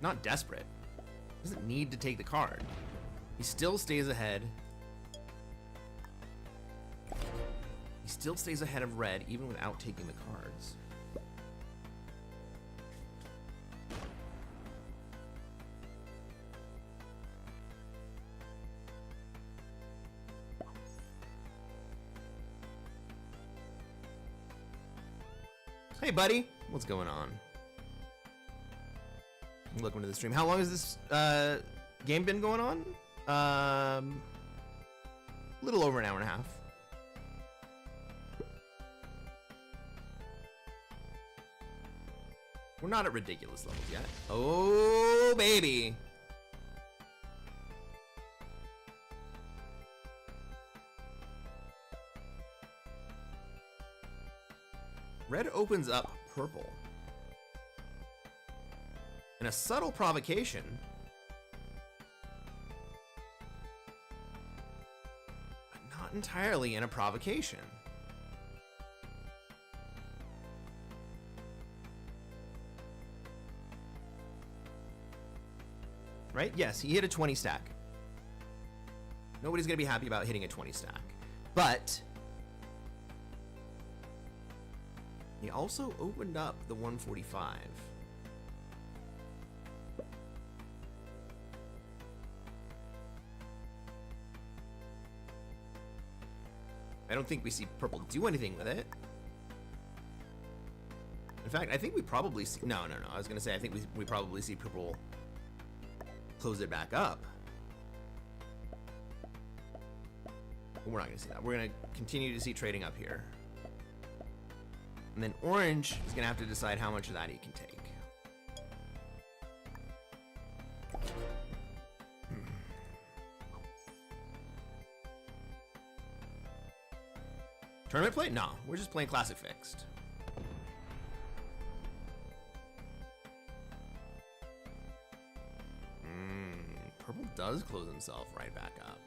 not desperate. Doesn't need to take the card. He still stays ahead. He still stays ahead of red even without taking the cards. Hey, buddy. What's going on? Welcome to the stream. How long has this game been going on? A little over an hour and a half. We're not at ridiculous levels yet. Oh, baby. Red opens up purple. And a subtle provocation. But not entirely in a provocation. Right? Yes, he hit a 20 stack. Nobody's gonna be happy about hitting a 20 stack. But he also opened up the 145. I don't think we see purple do anything with it. In fact, I think we probably see... No. I was going to say, I think we probably see purple close it back up. But we're not going to see that. We're going to continue to see trading up here. And then orange is going to have to decide how much of that he can take. Tournament play? No, we're just playing Classic Fixed. Purple does close himself right back up.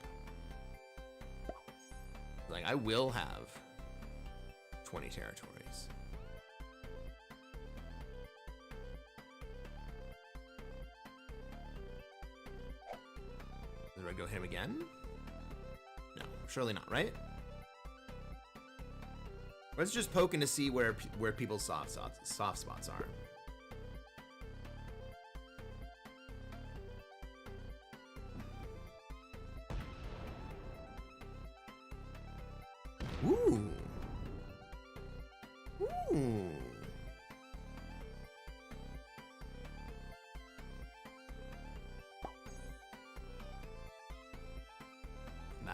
Like, I will have 20 territories. Does red go hit him again? No, surely not, right? Let's just poking to see where people's soft spots are. Ooh. Ooh.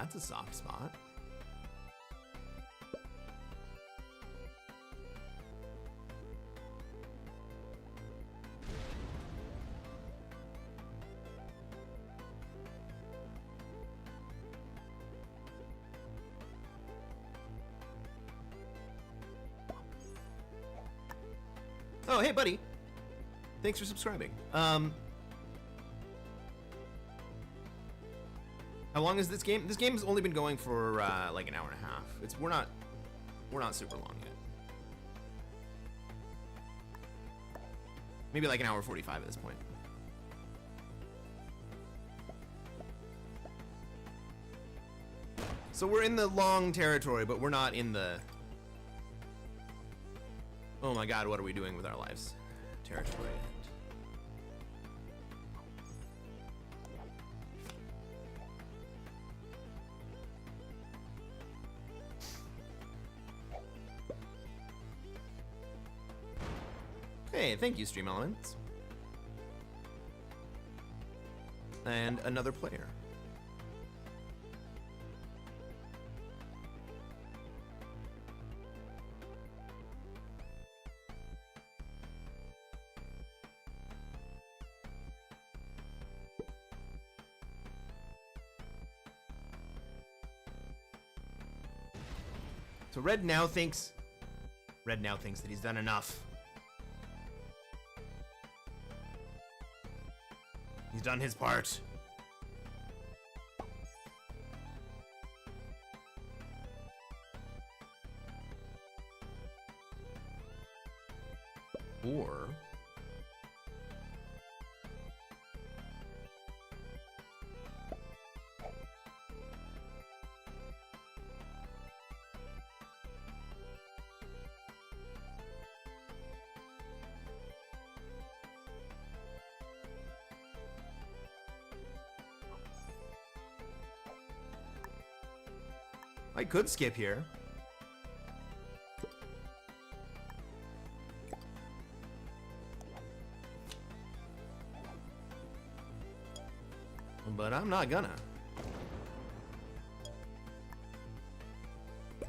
that's a soft spot. Oh, hey, buddy. Thanks for subscribing. How long is this game? This game has only been going for like an hour and a half. We're not super long yet. Maybe like an hour 45 at this point. So we're in the long territory, but we're not in the... Oh my god, what are we doing with our lives? Territory. Hey, thank you, Stream Elements. And another player. So Red now thinks that he's done enough. He's done his part. Or I could skip here. But I'm not gonna. I'm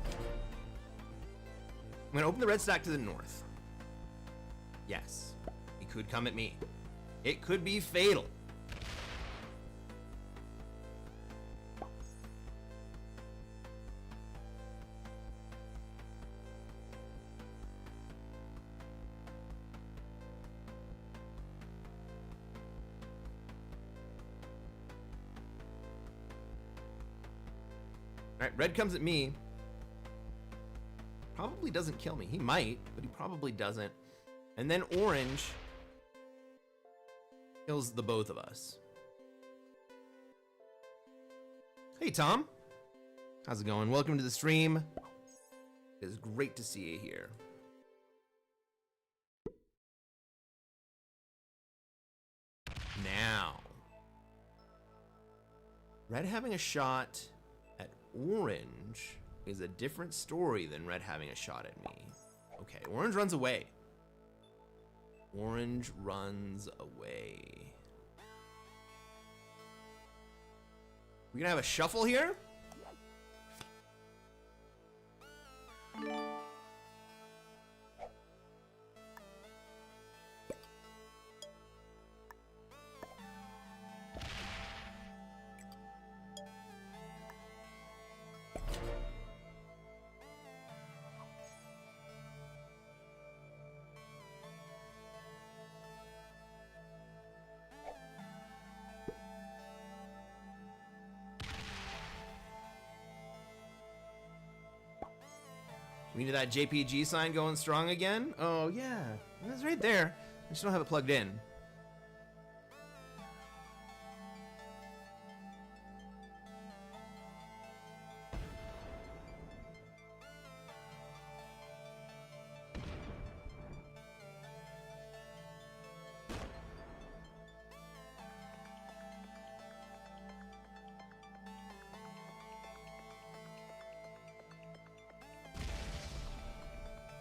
gonna open the red stack to the north. Yes, he could come at me. It could be fatal. Alright, red comes at me. Probably doesn't kill me. He might, but he probably doesn't. And then orange kills the both of us. Hey, Tom. How's it going? Welcome to the stream. It is great to see you here. Now, red having a shot at orange is a different story than red having a shot at me. Okay, orange runs away. Orange runs away. We gonna have a shuffle here? We need that JPG sign going strong again? Oh, yeah. It's right there. I just don't have it plugged in.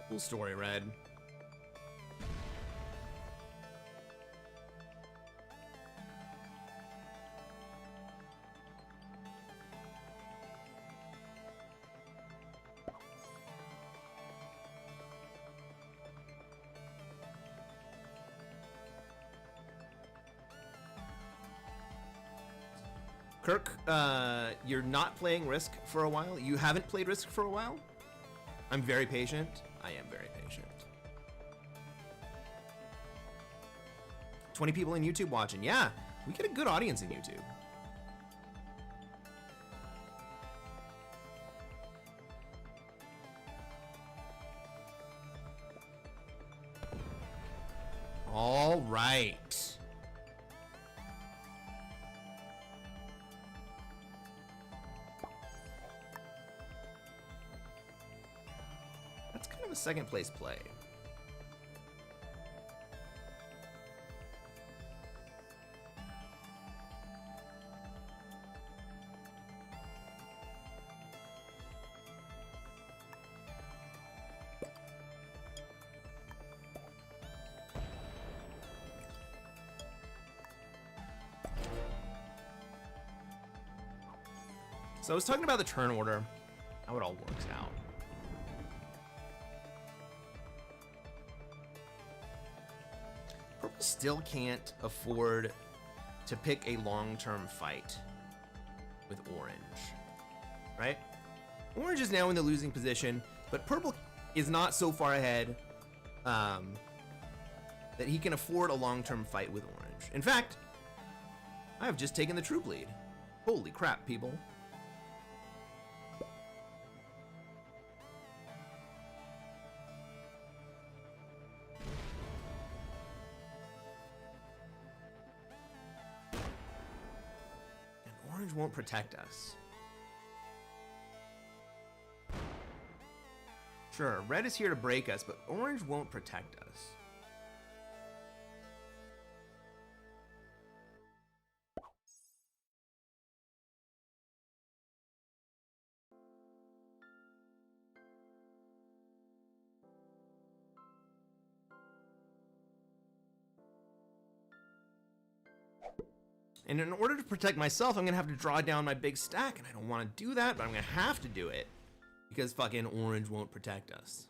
Cool story, Red. Kirk, you're not playing Risk for a while. You haven't played Risk for a while. I'm very patient. I am very patient. 20 people in YouTube watching. Yeah, we get a good audience in YouTube. All right. That's kind of a second place play. So I was talking about the turn order, how it all works out. Purple still can't afford to pick a long-term fight with orange, right? Orange is now in the losing position, but purple is not so far ahead that he can afford a long-term fight with orange. In fact, I have just taken the troop lead. Holy crap, people. Orange won't protect us. Sure, red is here to break us, but orange won't protect us. And in order to protect myself, I'm gonna have to draw down my big stack, and I don't want to do that, but I'm gonna have to do it because fucking orange won't protect us.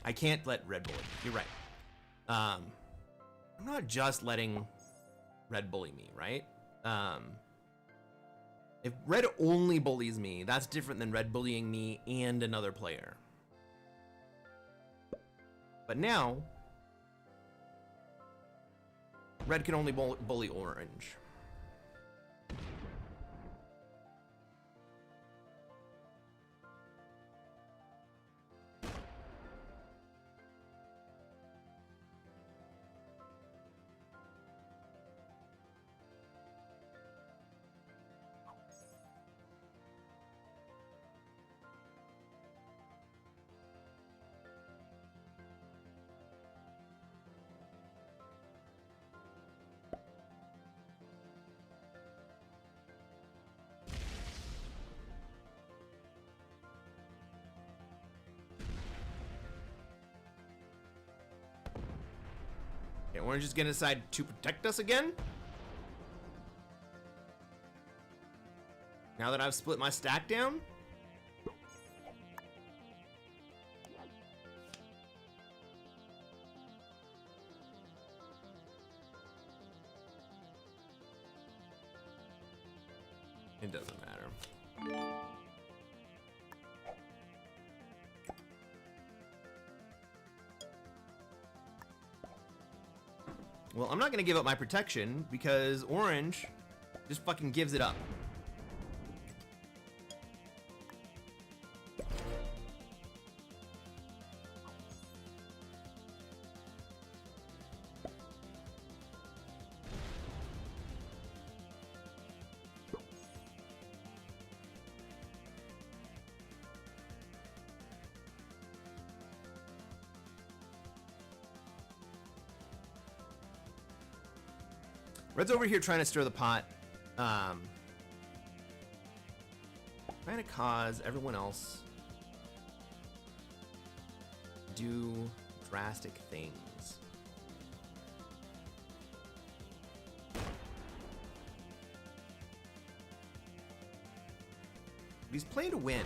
I can't let red bully me. You're right. I'm not just letting red bully me, right? If red only bullies me, that's different than red bullying me and another player. But now, red can only bully orange. Okay, orange is gonna decide to protect us again. Now that I've split my stack down. It doesn't matter. Well, I'm not gonna give up my protection because orange just fucking gives it up. Red's over here trying to stir the pot. Trying to cause everyone else do drastic things. He's playing to win.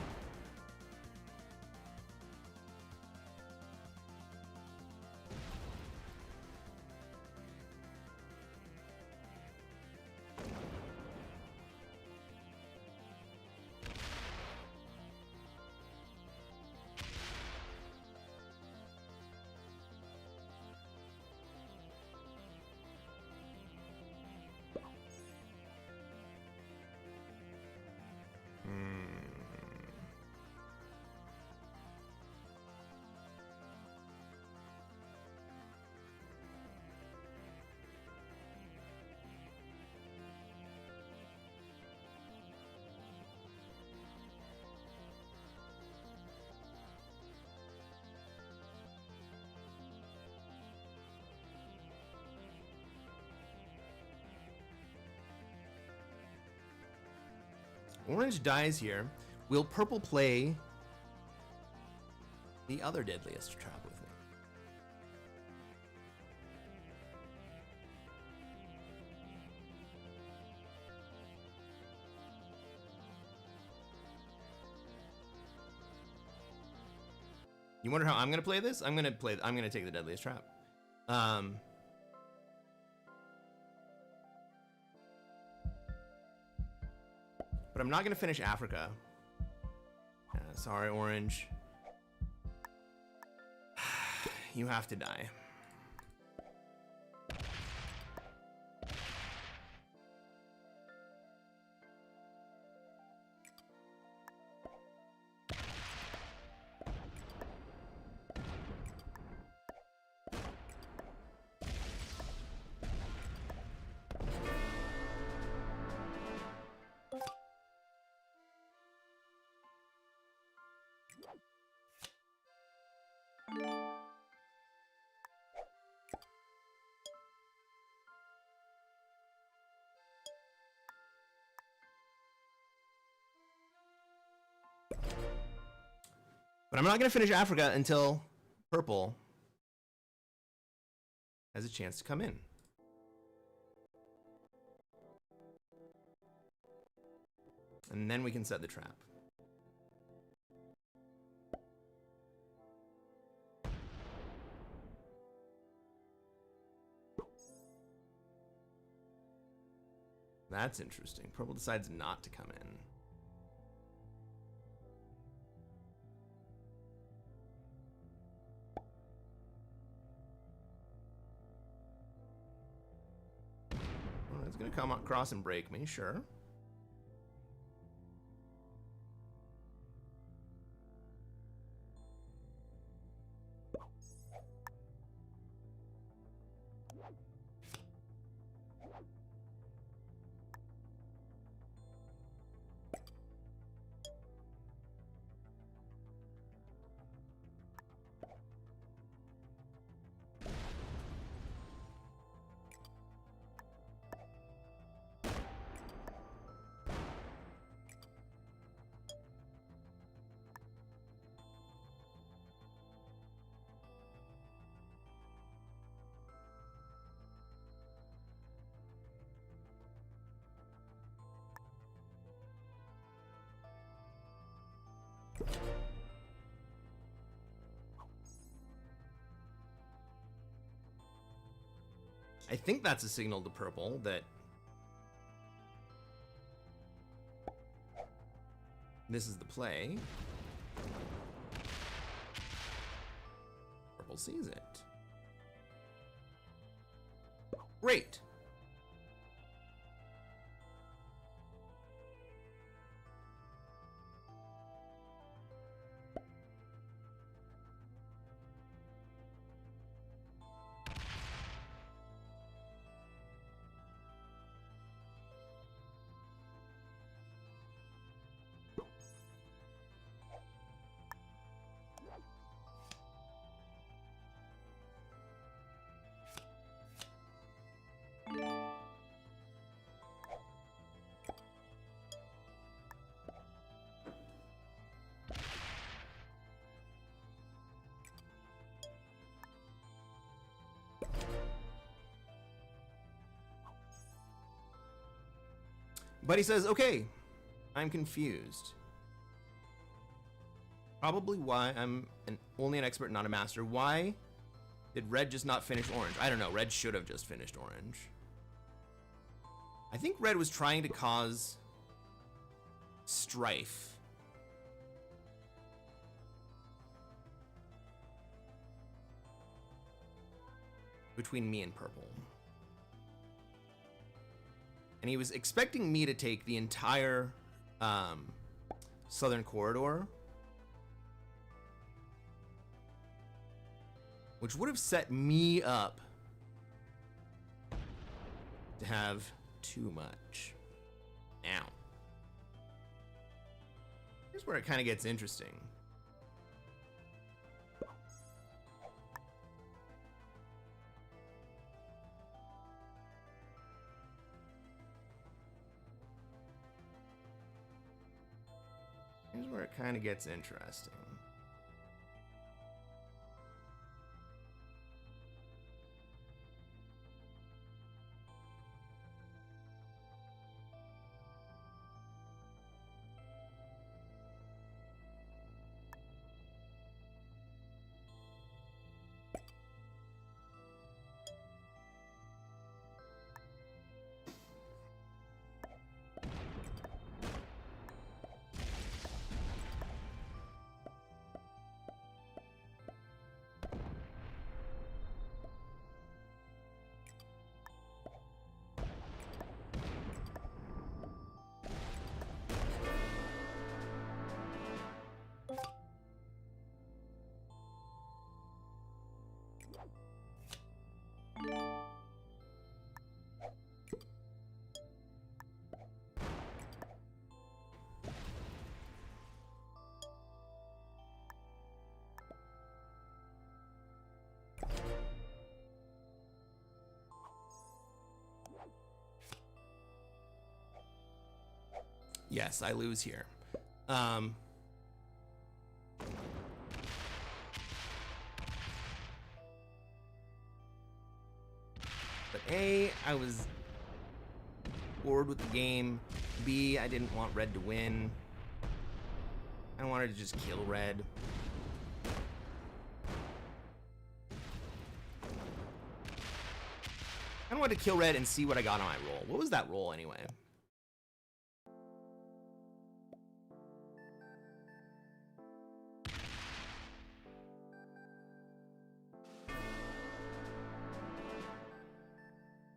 Orange dies here. Will purple play the other deadliest trap with me? You wonder how I'm gonna play this? I'm gonna take the deadliest trap. But I'm not gonna finish Africa. Sorry, Orange. You have to die. But I'm not going to finish Africa until purple has a chance to come in. And then we can set the trap. That's interesting. Purple decides not to come in. It's gonna come across and break me, sure. I think that's a signal to purple that this is the play. Purple sees it. Great. But he says, okay, I'm confused. Probably why I'm only an expert, not a master. Why did red just not finish orange? I don't know. Red should have just finished orange. I think red was trying to cause strife. Between me and purple. And he was expecting me to take the entire southern corridor, which would have set me up to have too much. Now, here's where it kind of gets interesting. Here's where it kind of gets interesting. Yes, I lose here. But A, I was bored with the game. B, I didn't want red to win. I wanted to just kill red. I wanted to kill red and see what I got on my roll. What was that roll anyway?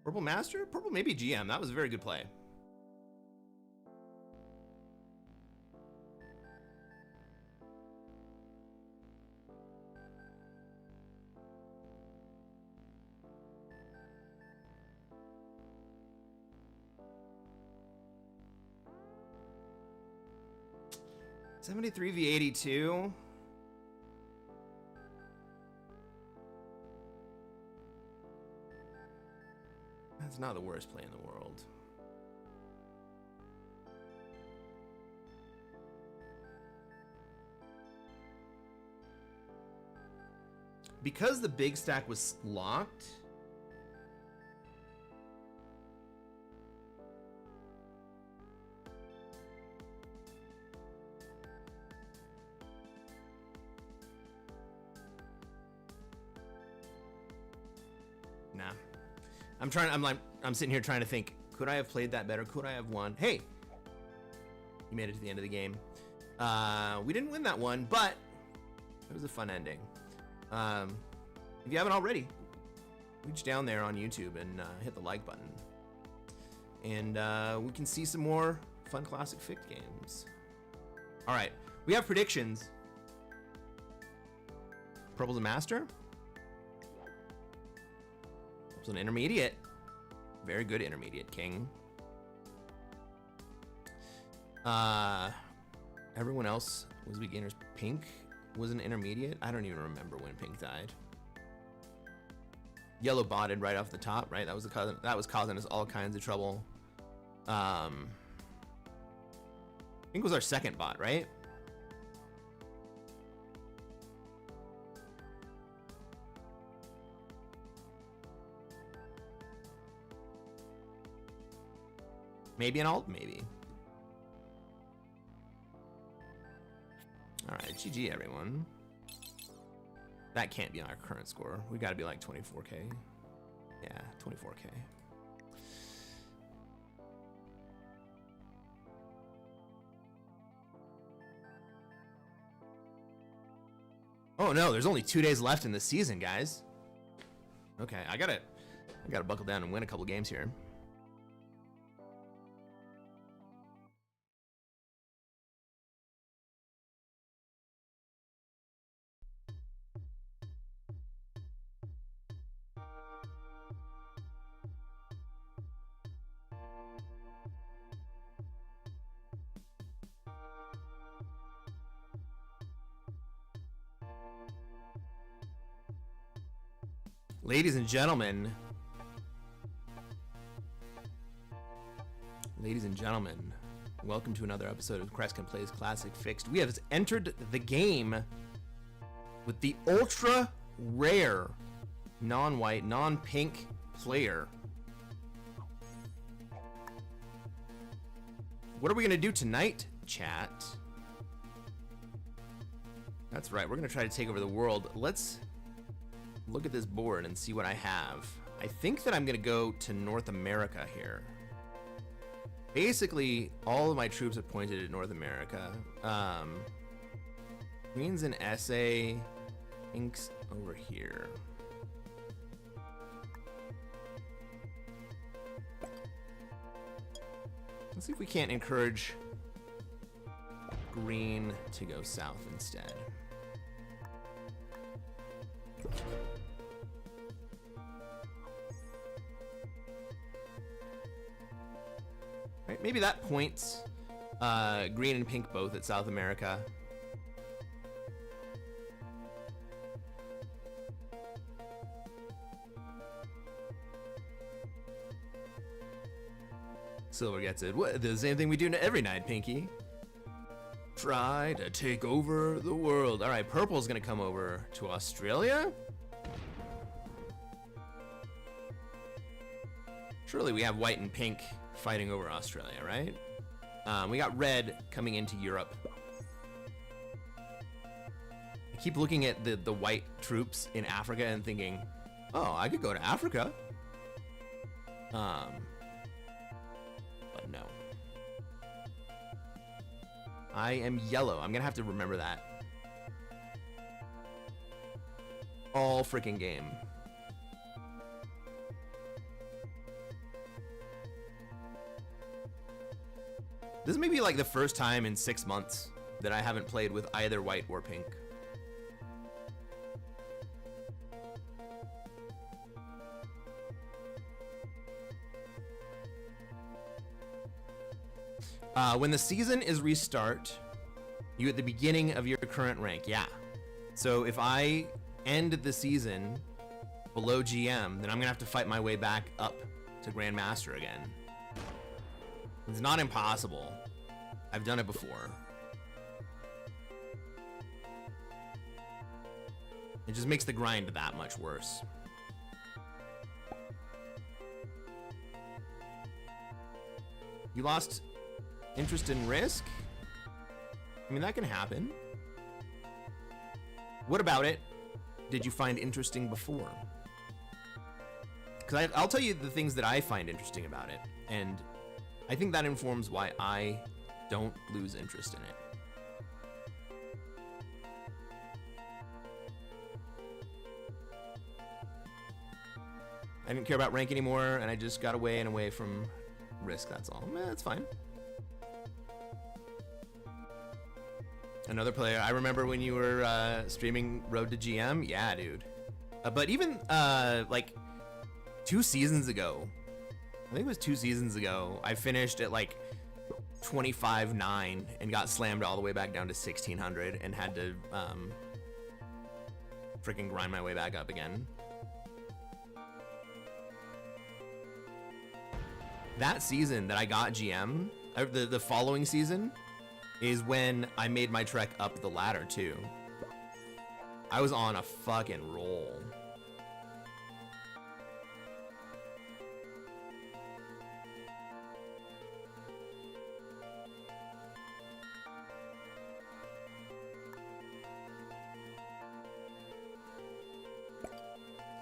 Purple Master? Purple maybe GM. That was a very good play. $73 v $82. That's not the worst play in the world. Because the big stack was locked, nah. I'm sitting here trying to think, could I have played that better? Could I have won? Hey, you made it to the end of the game. We didn't win that one, but it was a fun ending. If you haven't already, reach down there on YouTube and hit the like button. And we can see some more fun Classic Fixed games. All right, we have predictions. Purple's a master. Purple's an intermediate. Very good intermediate king. Everyone else was beginners. Pink was an intermediate. I don't even remember when Pink died. Yellow botted right off the top, right? That was causing us all kinds of trouble. Pink was our second bot, right? Maybe an alt, maybe. All right, GG everyone. That can't be our current score. We got to be like 24K. Yeah, 24K. Oh no, there's only 2 days left in the season, guys. Okay, I gotta buckle down and win a couple games here. Ladies and gentlemen, welcome to another episode of Cresquin Plays Classic Fixed. We have entered the game with the ultra rare non-white, non-pink player. What are we gonna do tonight, chat? That's right, we're gonna try to take over the world. Let's look at this board and see what I have. I think that I'm gonna go to North America here. Basically, all of my troops are pointed at North America. Queen's in SA, Ink's over here. Let's see if we can't encourage green to go south instead. Right, maybe that points green and pink both at South America. Silver gets it. What, the same thing we do every night, Pinky. Try to take over the world. All right, purple's gonna come over to Australia. Surely we have white and pink fighting over Australia, right? We got red coming into Europe. I keep looking at the white troops in Africa and thinking, oh, I could go to Africa. But no. I am yellow. I'm gonna have to remember that all freaking game. This may be like the first time in 6 months that I haven't played with either white or pink. When the season is restart, you at the beginning of your current rank. Yeah. So if I end the season below GM, then I'm gonna have to fight my way back up to Grandmaster again. It's not impossible. I've done it before. It just makes the grind that much worse. You lost interest in Risk? I mean, that can happen. What about it did you find interesting before? Because I'll tell you the things that I find interesting about it, and I think that informs why I don't lose interest in it. I didn't care about rank anymore, and I just got away and away from Risk, that's all. That's fine. Another player, I remember when you were streaming Road to GM. Yeah, dude. But even like 2 seasons ago, I think it was 2 seasons ago, I finished at like 25-9 and got slammed all the way back down to 1600 and had to freaking grind my way back up again. That season that I got GM, the following season, is when I made my trek up the ladder too. I was on a fucking roll.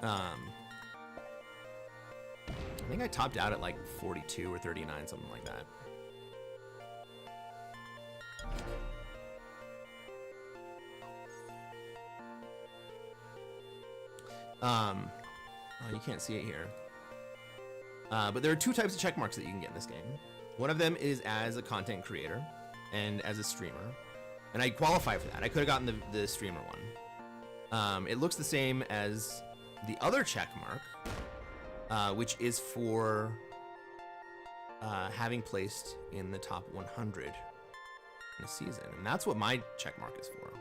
I think I topped out at like 42 or 39, something like that. Oh, you can't see it here. But there are two types of check marks that you can get in this game. One of them is as a content creator and as a streamer. And I qualify for that. I could have gotten the streamer one. It looks the same as the other check mark, which is for having placed in the top 100 in a season. And that's what my check mark is for.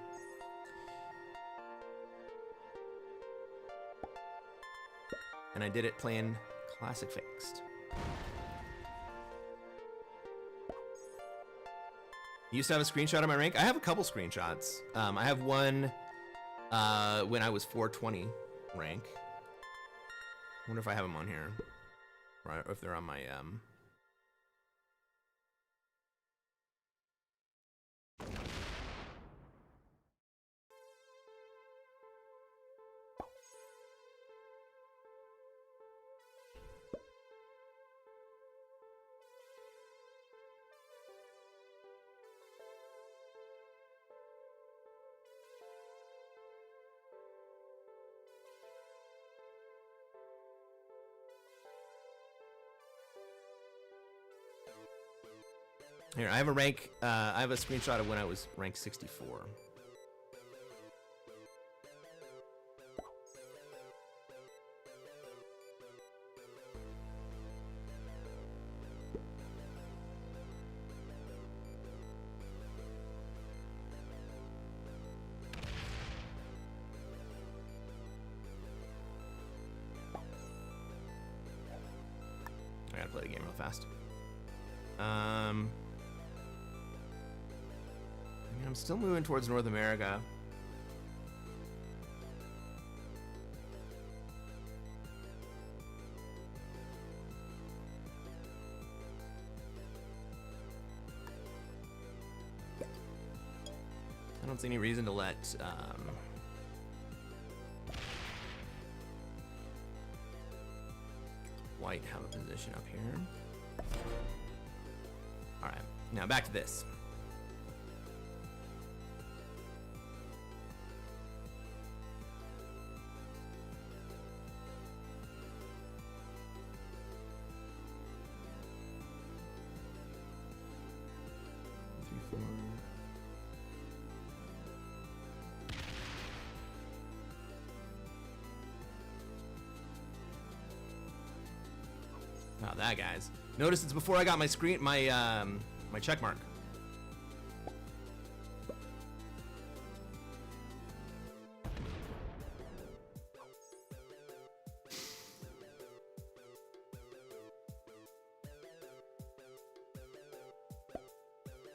And I did it playing Classic Fixed. You used to have a screenshot of my rank? I have a couple screenshots. I have one when I was 420 rank. I wonder if I have them on here. Or if they're on my... Here, I have a rank, I have a screenshot of when I was rank 64. I gotta play the game real fast. I'm still moving towards North America. I don't see any reason to let White have a position up here. All right, now back to this. Oh, that guys. Notice it's before I got my screen, my check mark.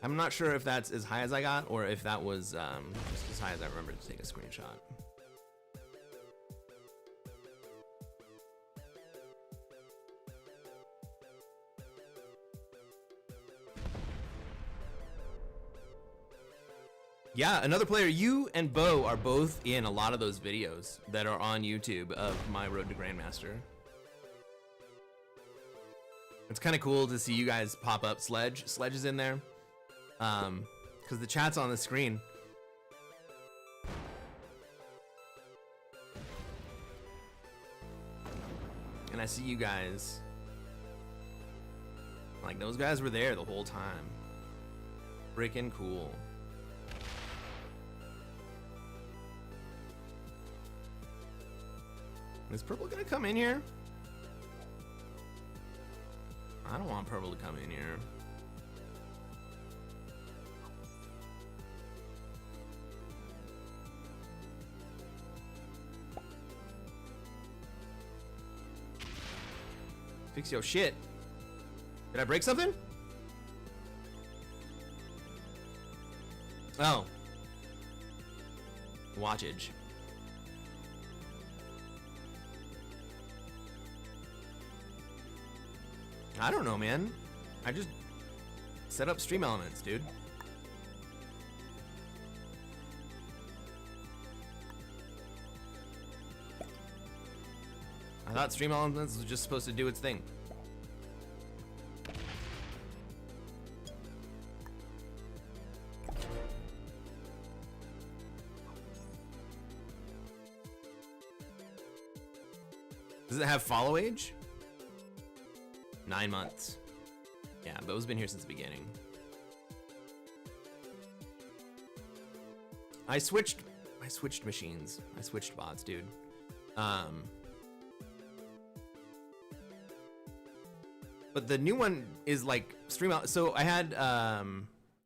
I'm not sure if that's as high as I got or if that was just as high as I remember to take a screenshot. Yeah, another player, you and Bo are both in a lot of those videos that are on YouTube of my road to Grandmaster. It's kind of cool to see you guys pop up. Sledge is in there. Because the chat's on the screen. And I see you guys. Like, those guys were there the whole time. Freaking cool. Is purple gonna come in here? I don't want purple to come in here. Fix your shit. Did I break something? Oh. Watchage. I don't know, man. I just set up stream elements, dude. I thought Stream Elements was just supposed to do its thing. Does it have follow age? 9 months. Yeah, Bo's been here since the beginning. I switched machines. I switched bots, dude. But the new one is like Stream Elements. So I had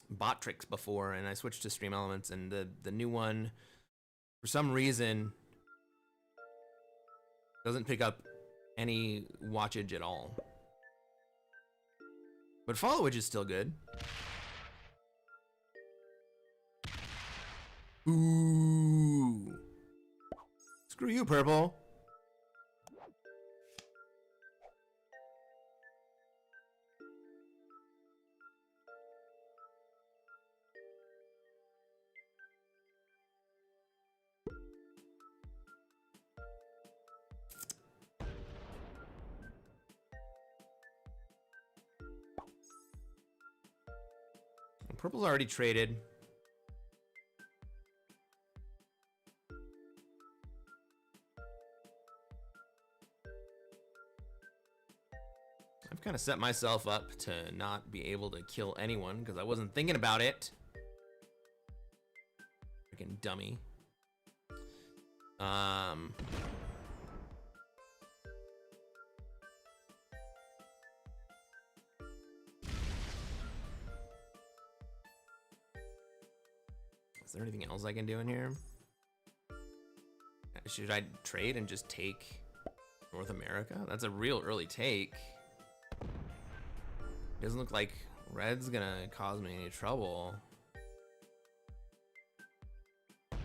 bot tricks before, and I switched to Stream Elements, and the new one, for some reason, doesn't pick up any watchage at all. But followage is still good. Ooh. Screw you, Purple. Purple's already traded. I've kind of set myself up to not be able to kill anyone because I wasn't thinking about it. Freaking dummy. Is there anything else I can do in here? Should I trade and just take North America? That's a real early take. Doesn't look like red's gonna cause me any trouble. I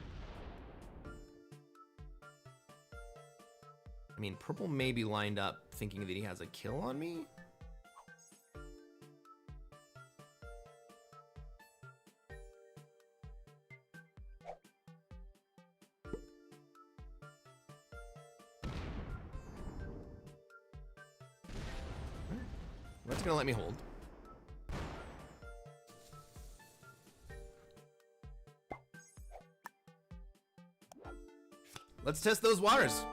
mean, purple may be lined up thinking that he has a kill on me. That's gonna let me hold. Let's test those waters.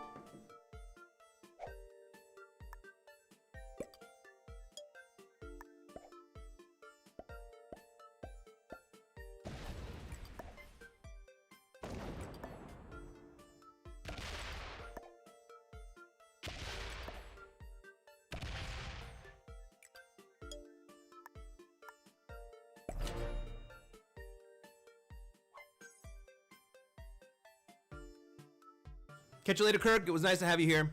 Catch you later, Kirk. It was nice to have you here.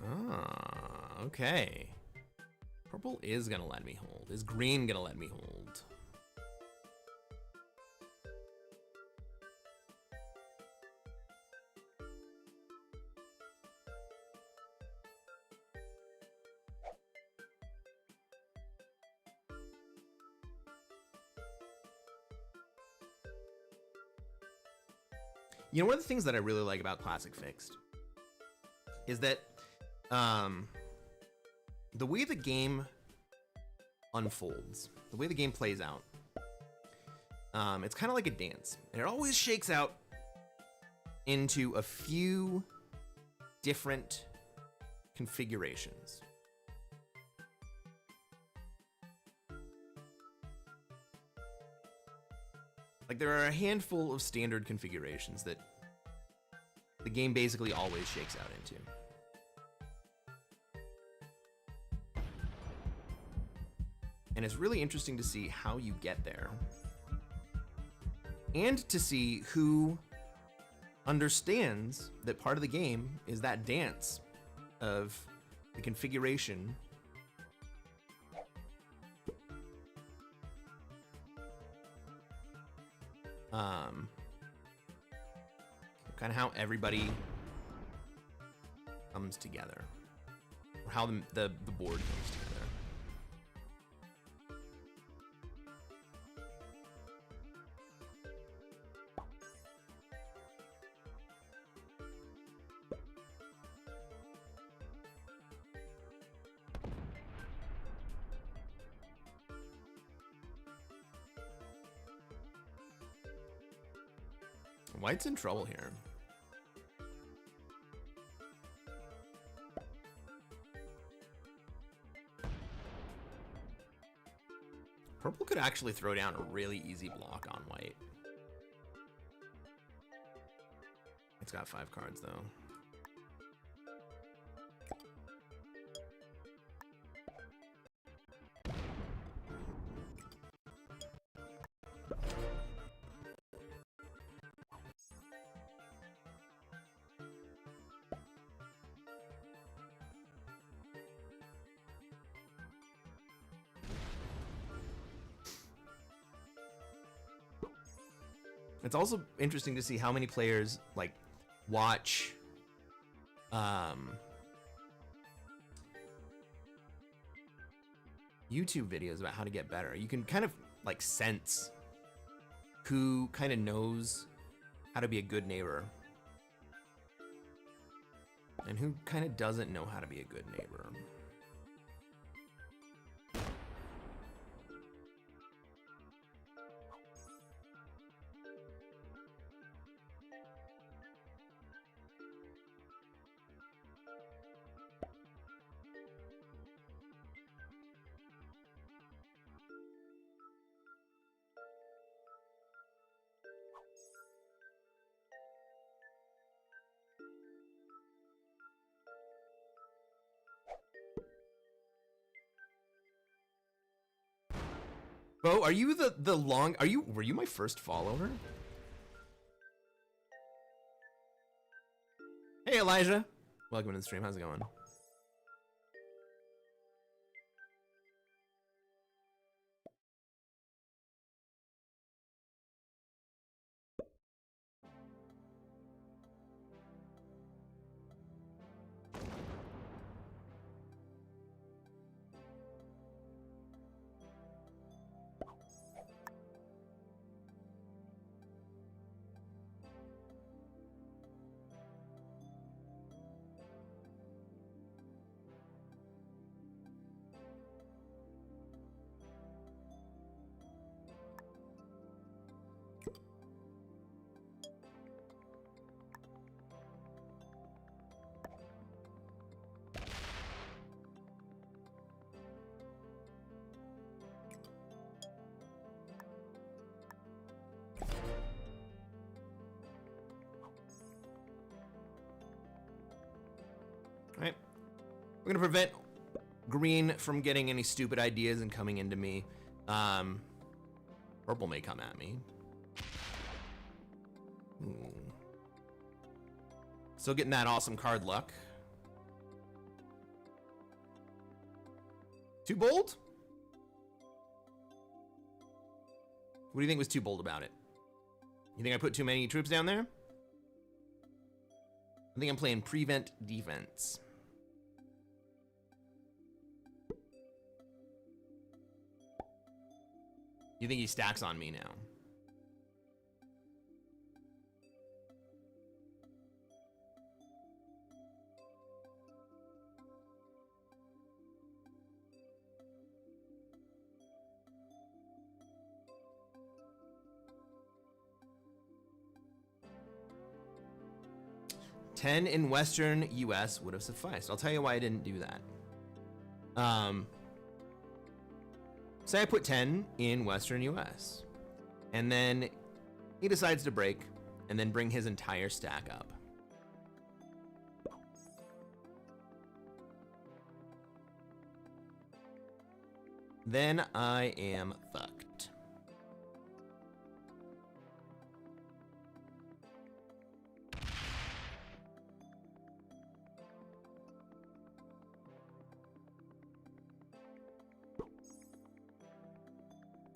Ah, okay. Purple is gonna let me hold. Is green gonna let me hold? You know, one of the things that I really like about Classic Fixed is that the way the game unfolds, the way the game plays out, it's kind of like a dance. And it always shakes out into a few different configurations. Like, there are a handful of standard configurations that the game basically always shakes out into. And it's really interesting to see how you get there. And to see who understands that part of the game is that dance of the configuration . kind of how everybody comes together, or how the board comes together. White's in trouble here. Purple could actually throw down a really easy block on white. It's got 5 cards though. It's also interesting to see how many players like watch YouTube videos about how to get better. You can kind of like sense who kind of knows how to be a good neighbor and who kind of doesn't know how to be a good neighbor. Bo, are you were you my first follower? Hey Elijah. Welcome to the stream. How's it going? Right. We're gonna prevent green from getting any stupid ideas and coming into me. Purple may come at me. Ooh. Still getting that awesome card luck. Too bold? What do you think was too bold about it? You think I put too many troops down there? I think I'm playing prevent defense. You think he stacks on me now? $10 in Western US would have sufficed. I'll tell you why I didn't do that. Say I put 10 in Western US, and then he decides to break and then bring his entire stack up. Then I am fucked.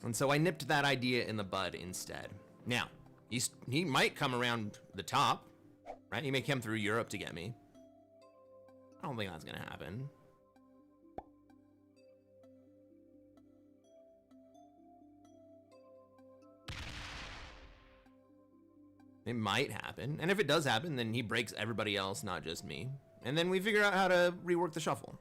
And so I nipped that idea in the bud instead. Now, He might come around the top, right? He may come through Europe to get me. I don't think that's gonna happen. It might happen, and if it does happen, then he breaks everybody else, not just me. And then we figure out how to rework the shuffle.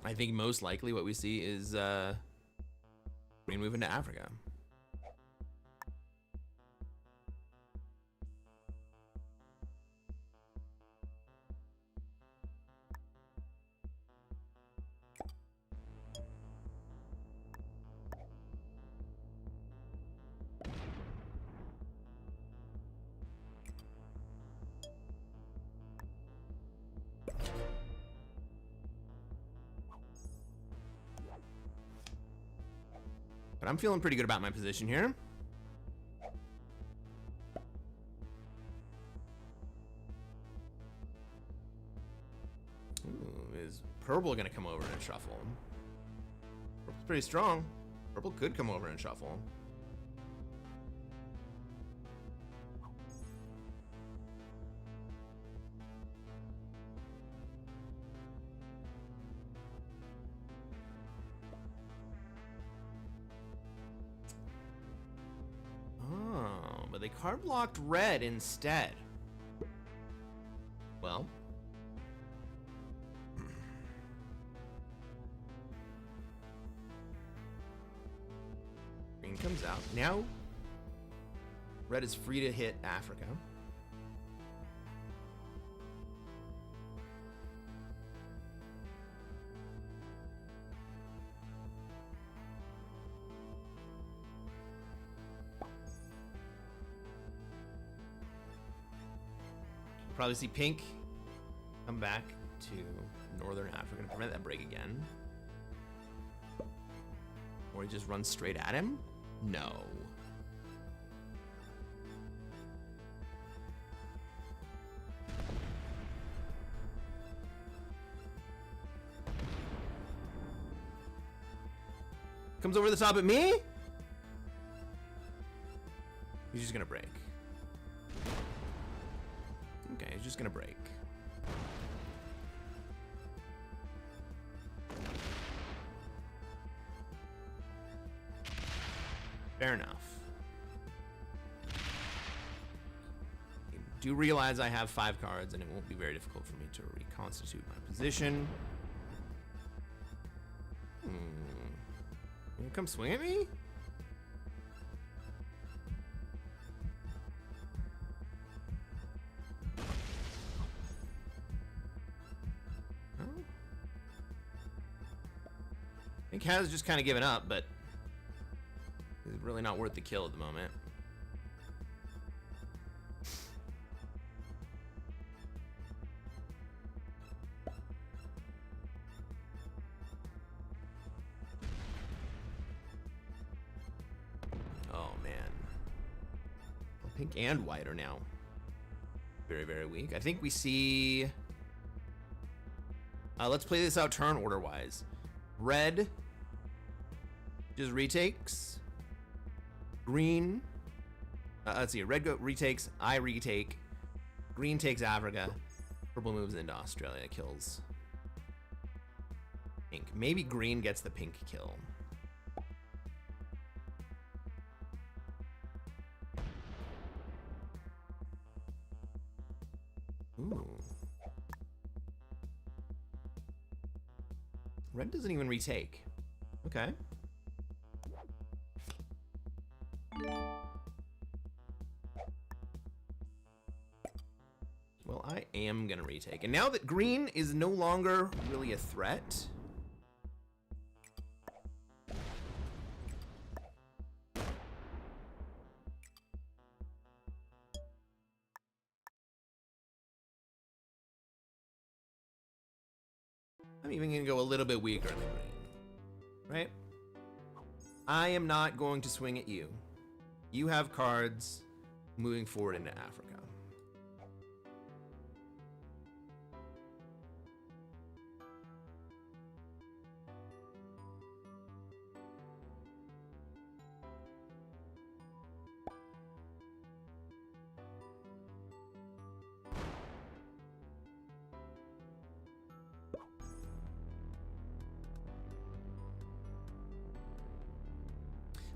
I think most likely what we see is green move into Africa. But I'm feeling pretty good about my position here. Ooh, is purple gonna come over and shuffle? Purple's pretty strong. Purple could come over and shuffle. They card blocked red instead. Well. Green comes out. Now, red is free to hit Africa. Probably see pink come back to northern Africa to prevent that break again. Or he just runs straight at him? No. Comes over the top at me? He's just gonna break. Okay, he's just gonna break. Fair enough. I do realize I have 5 cards and it won't be very difficult for me to reconstitute my position. You gonna come swing at me? I think Kaz just kind of given up, but it's really not worth the kill at the moment. Oh man. Pink and white are now very, very weak. I think we see... let's play this out turn order wise. Red just retakes. Green, let's see, red retakes, I retake. Green takes Africa. Purple moves into Australia, kills pink. Maybe green gets the pink kill. Ooh. Red doesn't even retake. Okay. Well, I am gonna retake. And now that green is no longer really a threat, I'm even gonna go a little bit weaker than green, right? I am not going to swing at you. You have cards moving forward into Africa.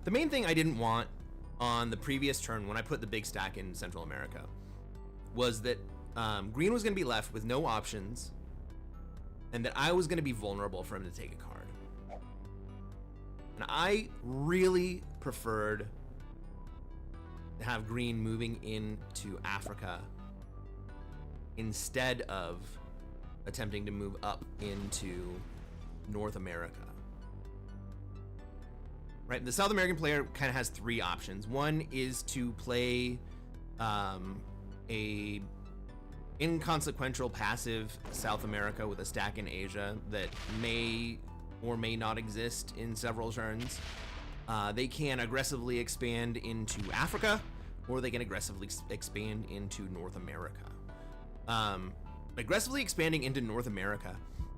The main thing I didn't want on the previous turn when I put the big stack in Central America was that green was going to be left with no options, and that I was going to be vulnerable for him to take a card. And I really preferred to have green moving into Africa instead of attempting to move up into North America. Right, the South American player kind of has three options. One is to play a inconsequential passive South America with a stack in Asia that may or may not exist in several turns. They can aggressively expand into Africa, or they can aggressively expand into North America. Aggressively expanding into North America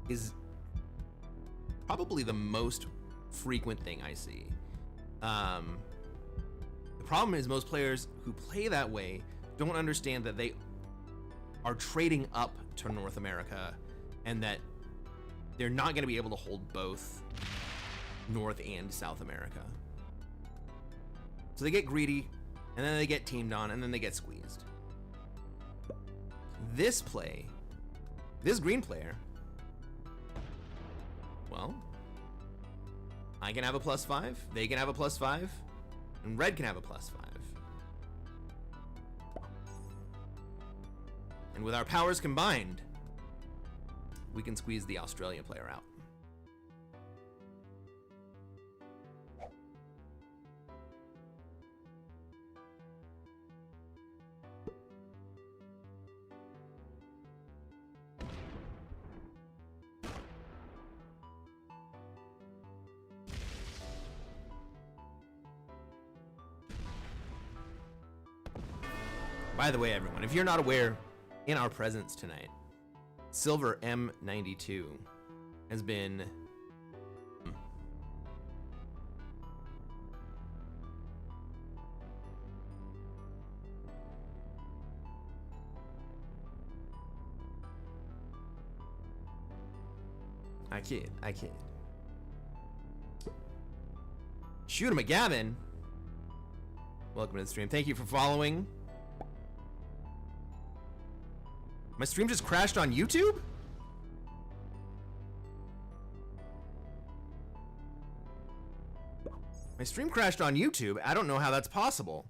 is probably the most frequent thing I see. The problem is most players who play that way don't understand that they are trading up to North America and that they're not going to be able to hold both North and South America. So they get greedy, and then they get teamed on, and then they get squeezed. This play, this green player, well, I can have a +5, they can have a +5, and red can have a +5. And with our powers combined, we can squeeze the Australia player out. By the way, everyone, if you're not aware, in our presence tonight, Silver M92 has been I kid. Shoot him, McGavin. Welcome to the stream. Thank you for following. My stream just crashed on YouTube? My stream crashed on YouTube. I don't know how that's possible.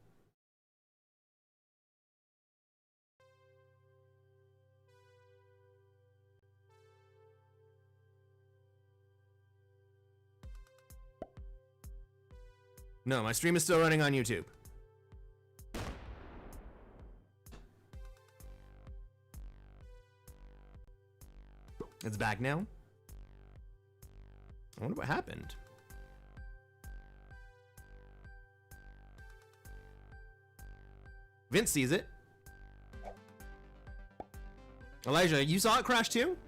No, my stream is still running on YouTube. It's back now. I wonder what happened. Vince sees it. Elijah, you saw it crash too?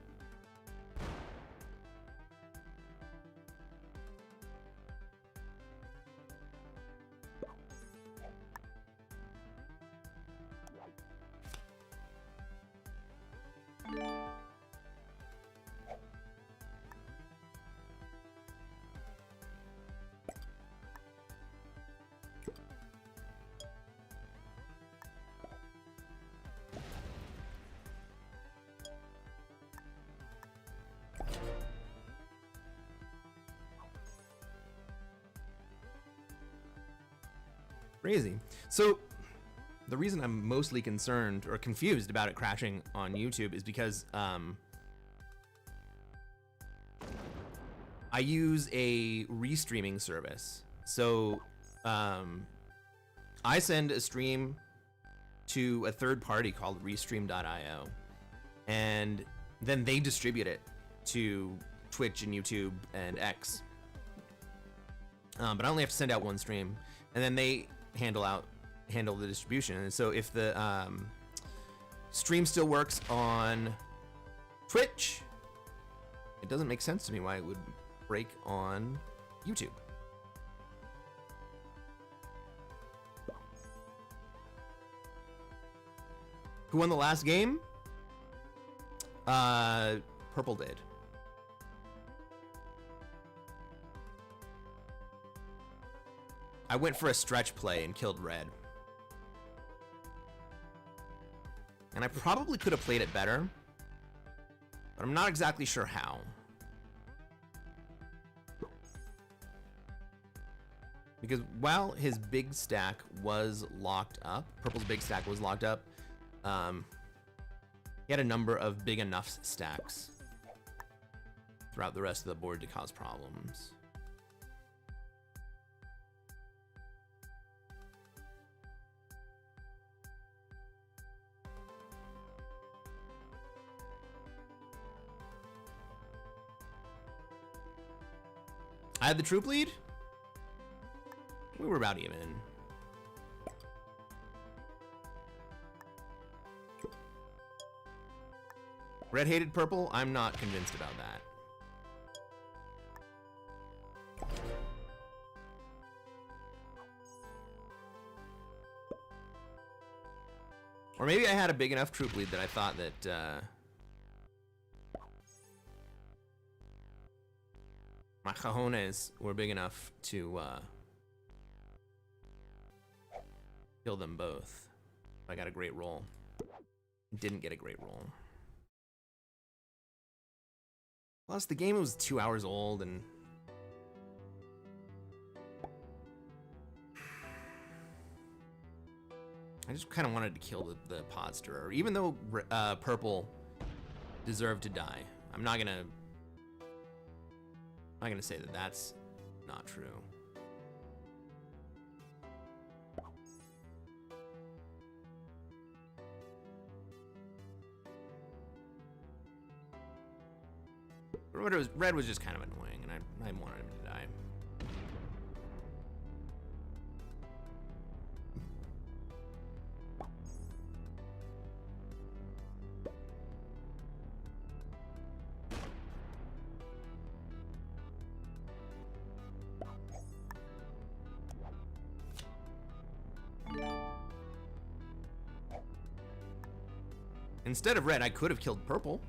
Crazy. So the reason I'm mostly concerned or confused about it crashing on YouTube is because I use a restreaming service. So I send a stream to a third party called Restream.io, and then they distribute it to Twitch and YouTube and X. But I only have to send out one stream, and then they handle the distribution. And so if the stream still works on Twitch, it doesn't make sense to me why it would break on YouTube. Who won the last game? Purple did. I went for a stretch play and killed red. And I probably could have played it better, but I'm not exactly sure how. Because while his big stack was locked up, purple's big stack was locked up, he had a number of big enough stacks throughout the rest of the board to cause problems. I had the troop lead. We were about even. Red hated purple. I'm not convinced about that. Or maybe I had a big enough troop lead that I thought that my cojones were big enough to kill them both. I got a great roll. Didn't get a great roll. Plus, the game was 2 hours old, and I just kind of wanted to kill the pod stirrer, even though purple deserved to die. I'm not gonna say that that's not true. Red was just kind of annoying, and I wanted him to die. Instead of red, I could have killed purple.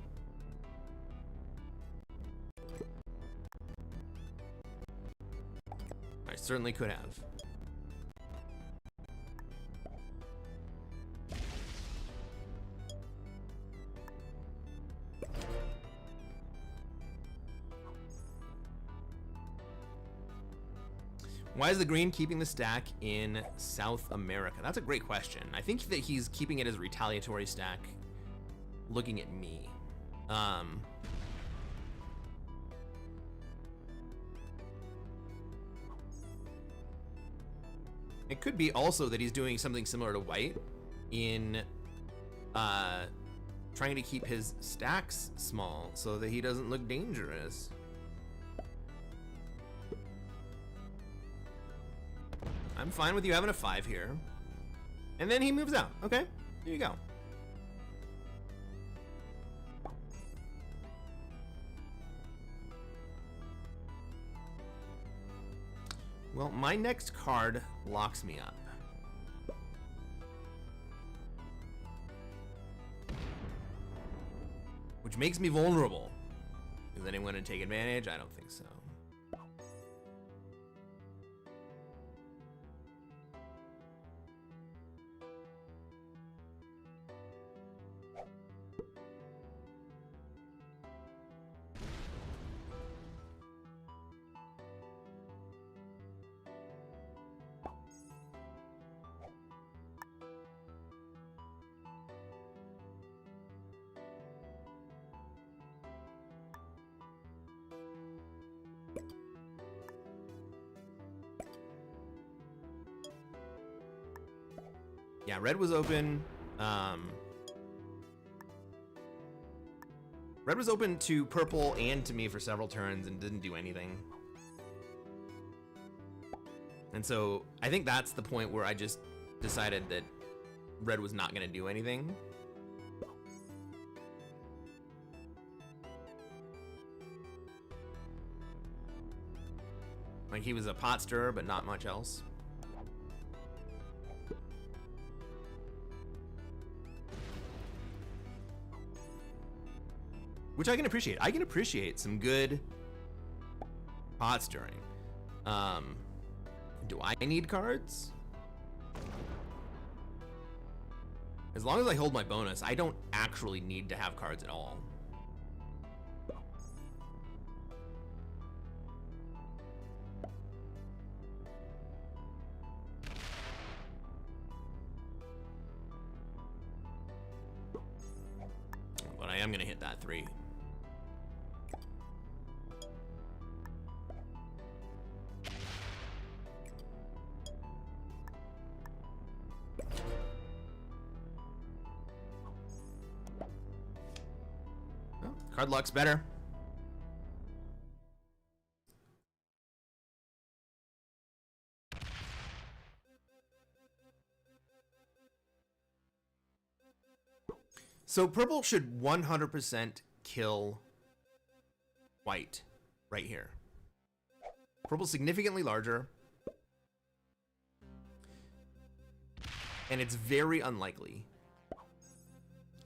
I certainly could have. Why is the green keeping the stack in South America? That's a great question. I think that he's keeping it as a retaliatory stack, looking at me. It could be also that he's doing something similar to white in trying to keep his stacks small so that he doesn't look dangerous. I'm fine with you having a 5 here. And then he moves out. Okay, there you go. Well, my next card locks me up. Which makes me vulnerable. Is anyone going to take advantage? I don't think so. Yeah, red was open. Red was open to purple and to me for several turns and didn't do anything. And so I think that's the point where I just decided that red was not going to do anything. Like, he was a pot stirrer, but not much else. Which I can appreciate. I can appreciate some good pot stirring. Do I need cards? As long as I hold my bonus, I don't actually need to have cards at all. But I am gonna hit that 3. Card luck's better. So purple should 100% kill white right here. Purple's significantly larger. And it's very unlikely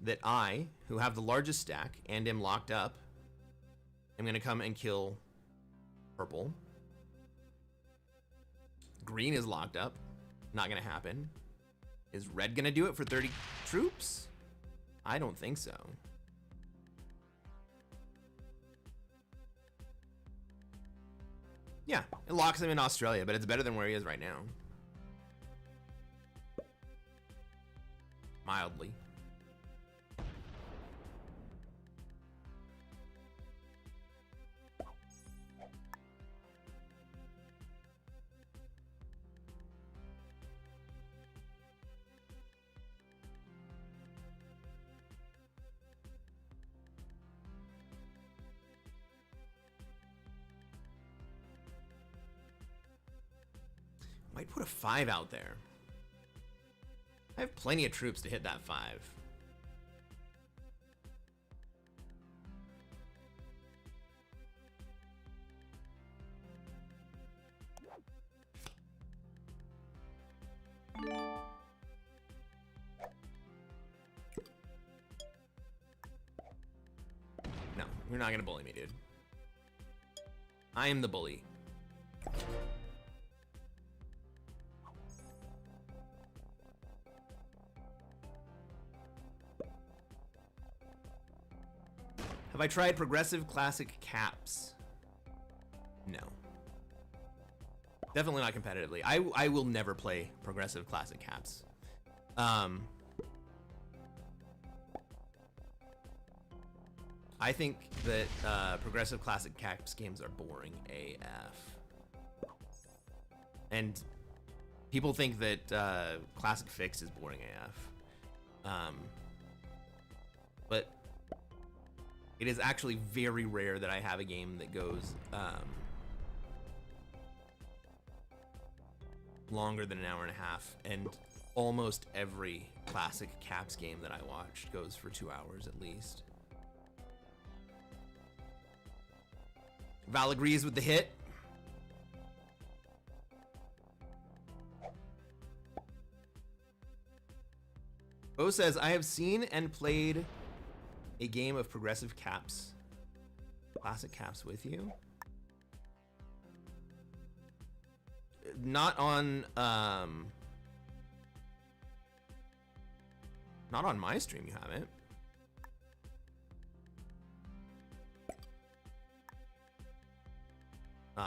that I, who have the largest stack and am locked up, am going to come and kill purple. Green is locked up. Not going to happen. Is red going to do it for 30 troops? I don't think so. Yeah, it locks him in Australia, but it's better than where he is right now. Mildly. Might put a 5 out there. I have plenty of troops to hit that 5. No, you're not gonna bully me, dude. I am the bully. Have I tried progressive classic caps? No. Definitely not competitively. I will never play progressive classic caps. I think that progressive classic caps games are boring AF. And people think that classic fixed is boring AF. But it is actually very rare that I have a game that goes longer than an hour and a half, and almost every classic caps game that I watched goes for 2 hours at least. Val agrees with the hit. Bo says, I have seen and played a game of progressive caps, classic caps with you. Not on my stream, you haven't.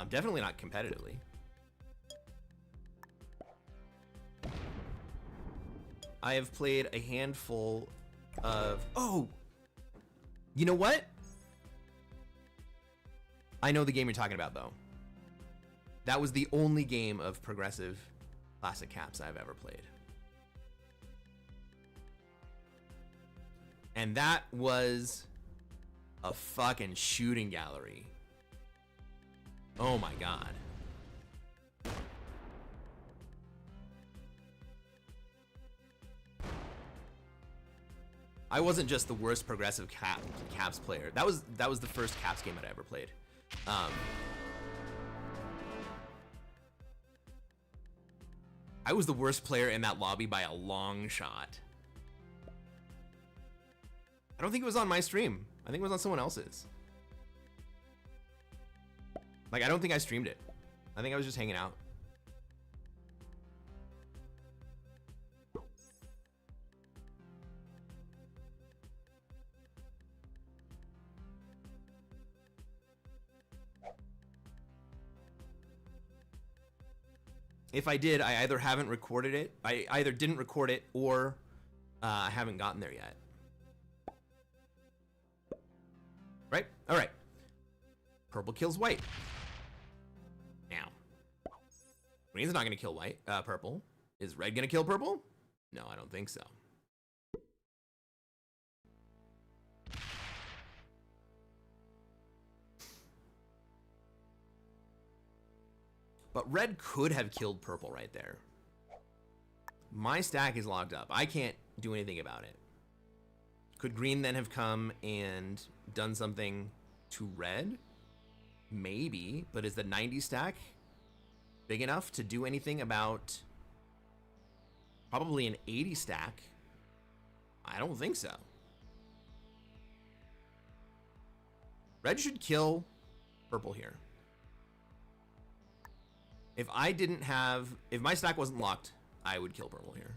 Definitely not competitively. I have played a handful of, oh, you know what? I know the game you're talking about, though. That was the only game of progressive classic caps I've ever played. And that was a fucking shooting gallery. Oh my god. I wasn't just the worst progressive caps player. That was the first caps game that I ever played. I was the worst player in that lobby by a long shot. I don't think it was on my stream. I think it was on someone else's. Like, I don't think I streamed it. I think I was just hanging out. If I did, I either haven't recorded it, I either didn't record it, or I haven't gotten there yet. Right? All right. Purple kills white. Now. Green's not going to kill white, purple. Is red going to kill purple? No, I don't think so. But red could have killed purple right there. My stack is locked up. I can't do anything about it. Could green then have come and done something to red? Maybe, but is the 90 stack big enough to do anything about probably an 80 stack? I don't think so. Red should kill purple here. If I didn't have, if my stack wasn't locked, I would kill purple here.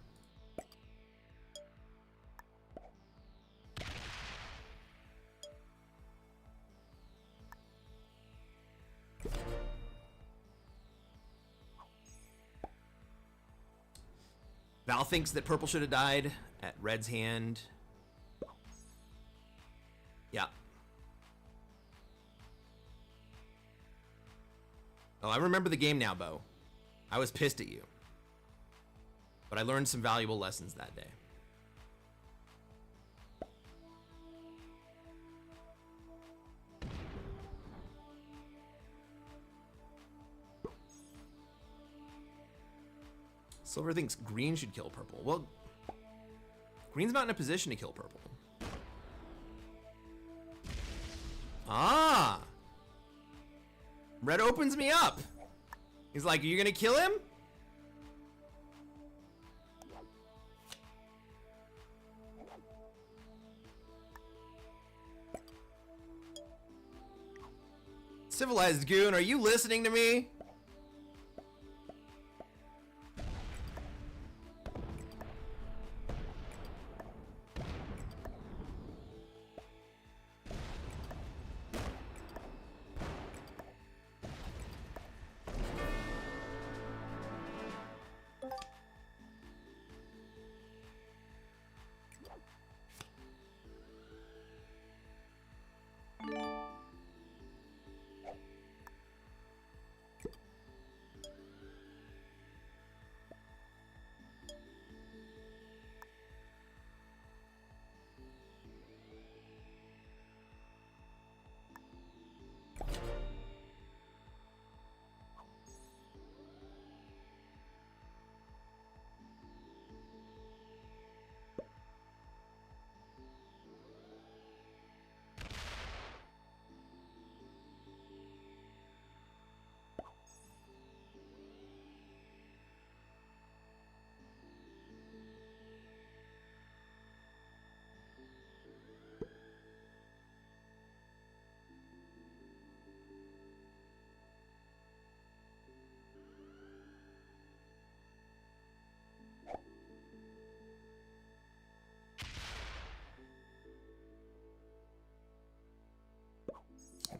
Val thinks that purple should have died at red's hand. Yeah. Oh, I remember the game now, Bo. I was pissed at you. But I learned some valuable lessons that day. Silver thinks green should kill purple. Well, green's not in a position to kill purple. Ah! Red opens me up. He's like, are you gonna kill him? Civilized Goon, are you listening to me?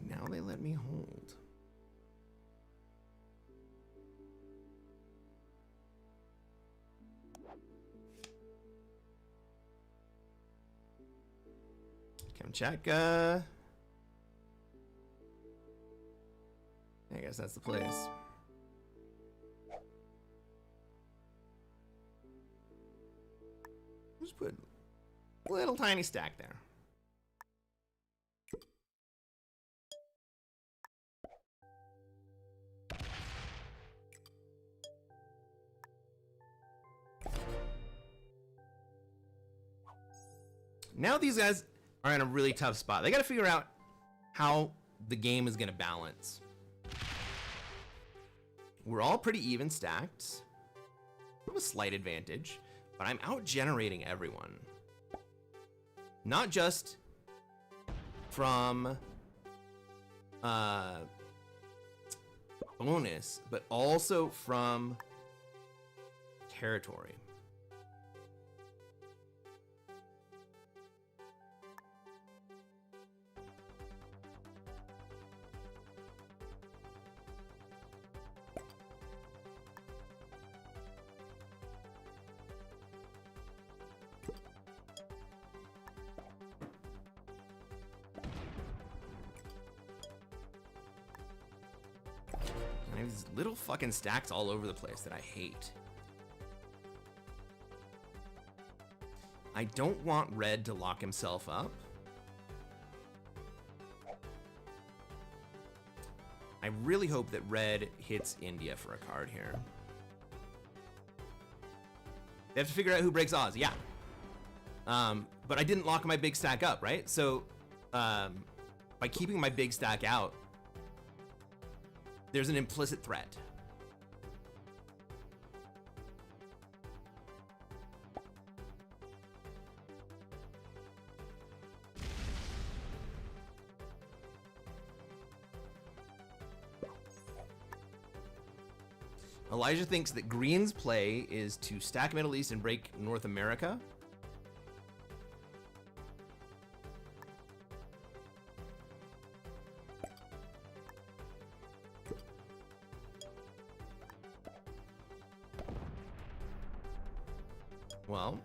Now they let me hold. Kamchatka. I guess that's the place. Just put a little tiny stack there. Now these guys are in a really tough spot. They got to figure out how the game is going to balance. We're all pretty even stacked. I have a slight advantage, but I'm out generating everyone. Not just from bonus, but also from territory. I have these little fucking stacks all over the place that I hate. I don't want red to lock himself up. I really hope that red hits India for a card here. They have to figure out who breaks Oz, yeah. But I didn't lock my big stack up, right? So by keeping my big stack out, there's an implicit threat. Elijah thinks that green's play is to stack Middle East and break North America. Well,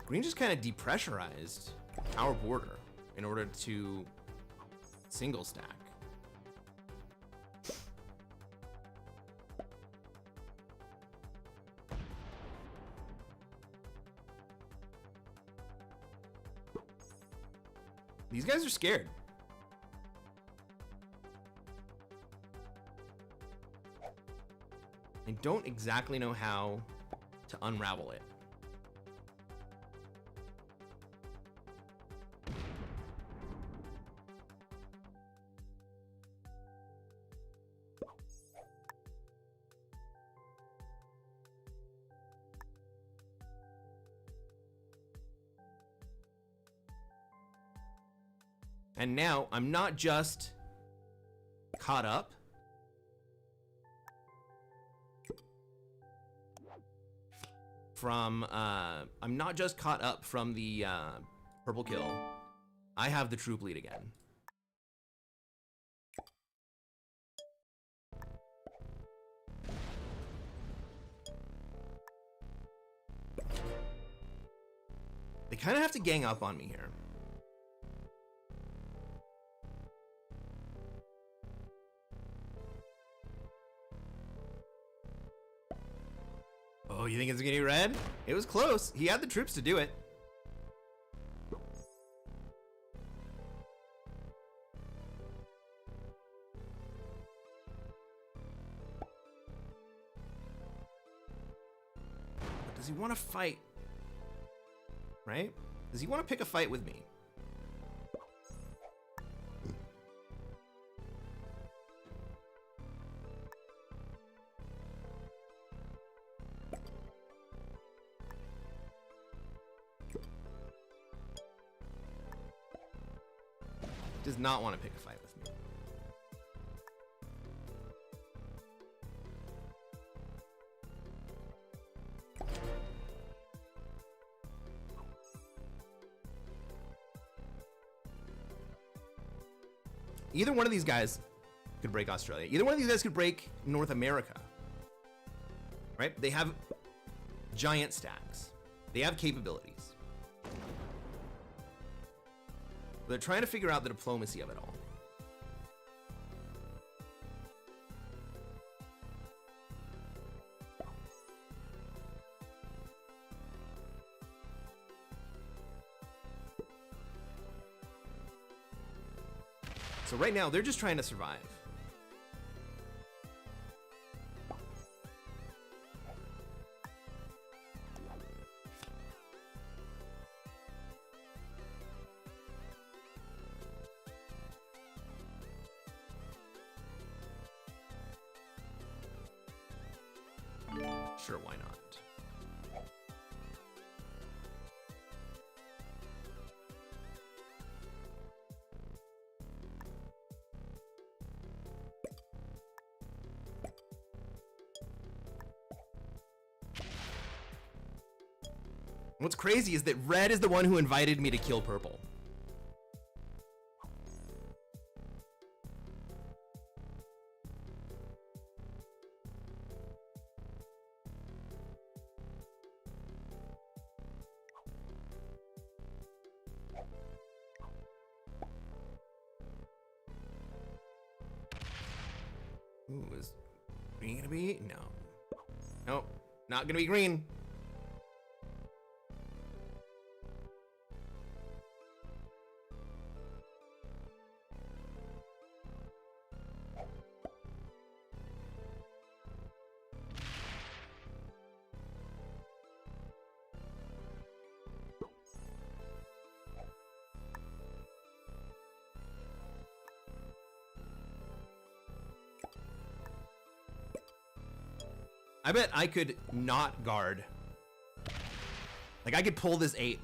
green just kind of depressurized our border in order to single stack. These guys are scared. I don't exactly know how to unravel it. And now I'm not just caught up. I'm not just caught up from the purple kill. I have the troop lead again. They kind of have to gang up on me here. Oh, you think it's gonna be red? It was close. He had the troops to do it. But does he want to fight? Right? Does he want to pick a fight with me? Does not want to pick a fight with me. Either one of these guys could break Australia. Either one of these guys could break North America. Right? They have giant stacks. They have capabilities. They're trying to figure out the diplomacy of it all. So right now, they're just trying to survive. Sure, why not? What's crazy is that red is the one who invited me to kill purple. Ooh, is green gonna be? No. Nope, not gonna be green. I bet I could not guard. Like, I could pull this 8.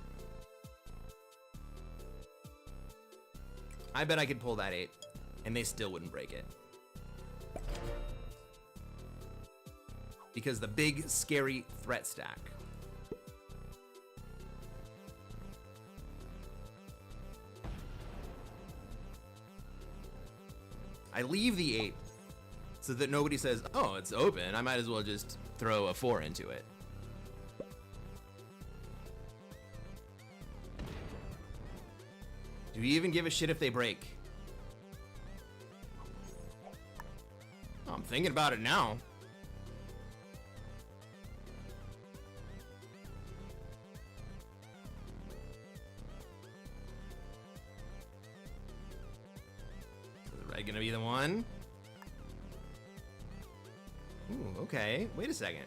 I bet I could pull that 8, and they still wouldn't break it. Because the big, scary threat stack. I leave the 8 so that nobody says, oh, it's open. I might as well just throw a 4 into it. Do you even give a shit if they break? Oh, I'm thinking about it now. Is the red gonna be the one? Ooh, okay. Wait a second.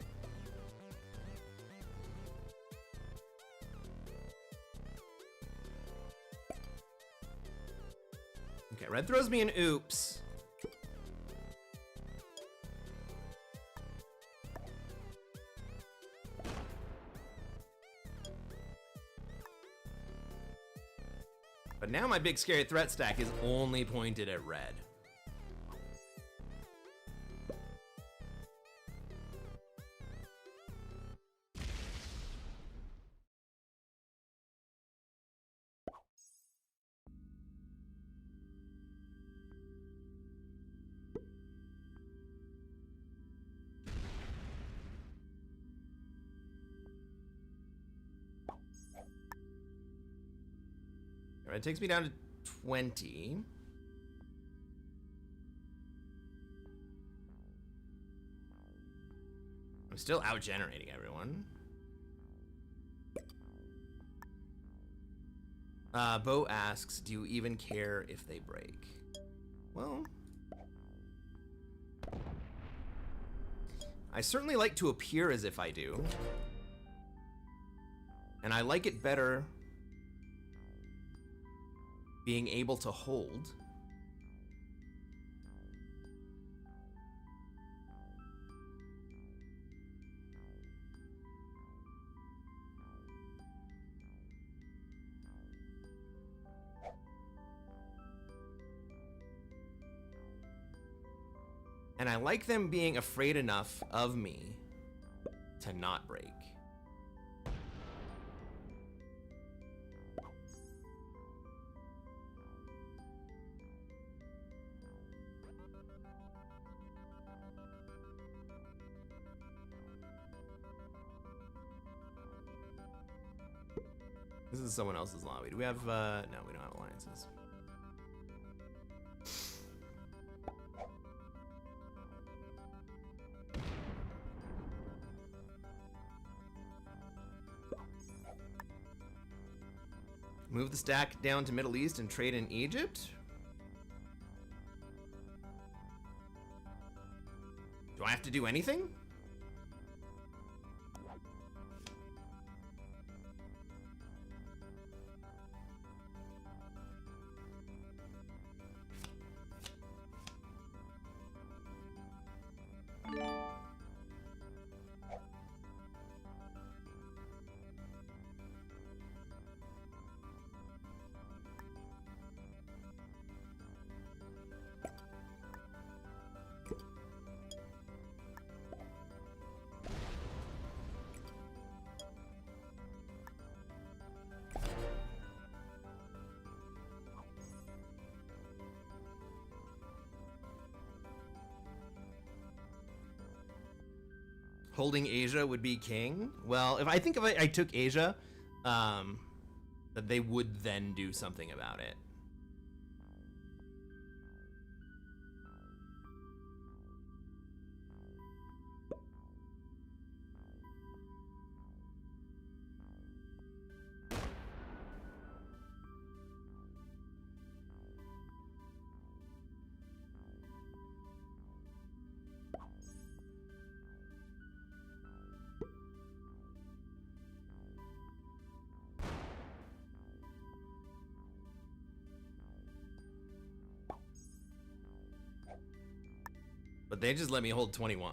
Okay, red throws me an oops. But now my big scary threat stack is only pointed at red. It takes me down to 20. I'm still out generating everyone. Bo asks, do you even care if they break? Well, I certainly like to appear as if I do. And I like it better being able to hold. And I like them being afraid enough of me to not break. This is someone else's lobby. Do we have, no, we don't have alliances. Move the stack down to Middle East and trade in Egypt? Do I have to do anything? Holding Asia would be king. Well, if I took Asia, that they would then do something about it. But they just let me hold 21.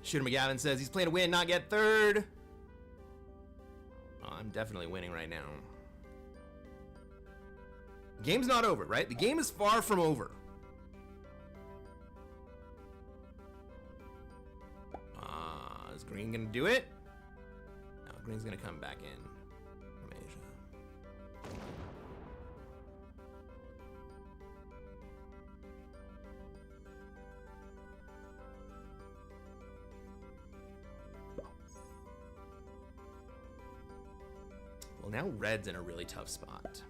Shooter McGavin says he's playing to win, not get third. Oh, I'm definitely winning right now. The game's not over, right? The game is far from over. Is Green gonna do it? No, Green's gonna come back in from Asia. Well, now Red's in a really tough spot.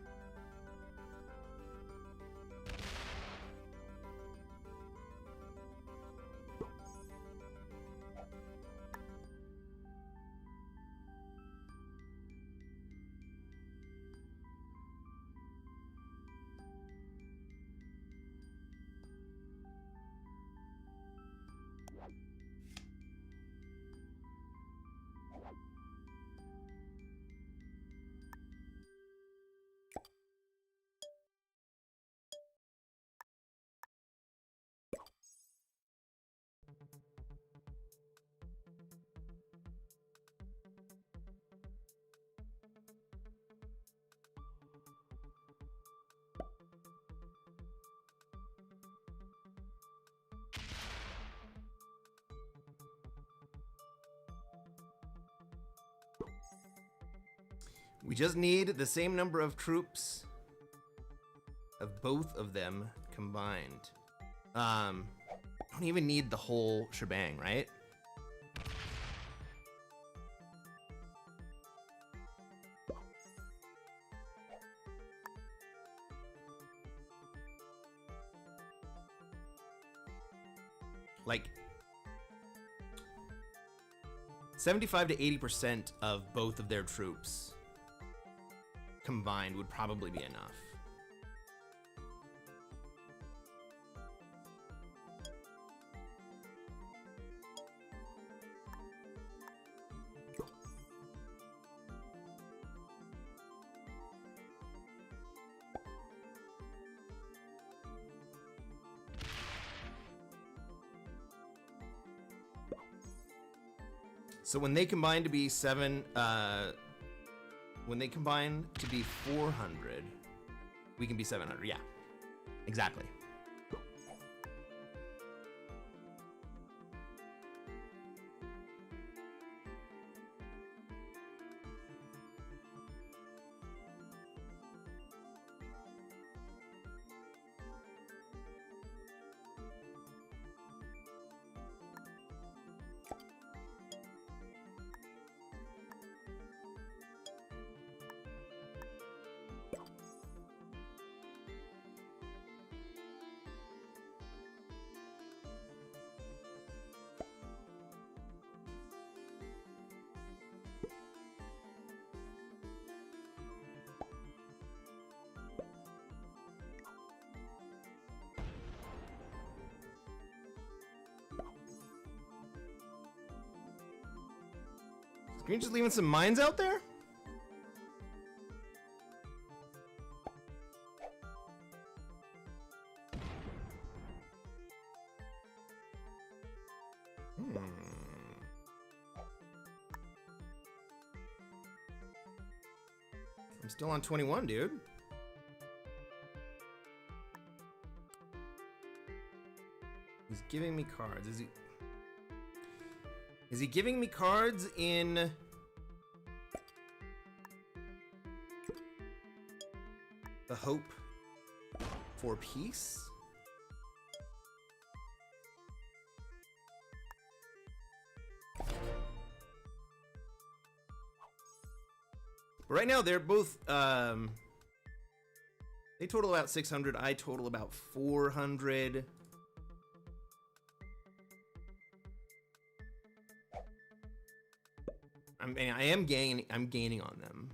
We just need the same number of troops of both of them combined. Don't even need the whole shebang, right? Like 75 to 80% of both of their troops combined would probably be enough. So when they combine to be 400, we can be 700. Yeah, exactly. Green just leaving some mines out there? I'm still on 21, dude. He's giving me cards. Is he giving me cards in the hope for peace? But right now they're both they total about 600, I total about 400. I am gaining. I'm gaining on them.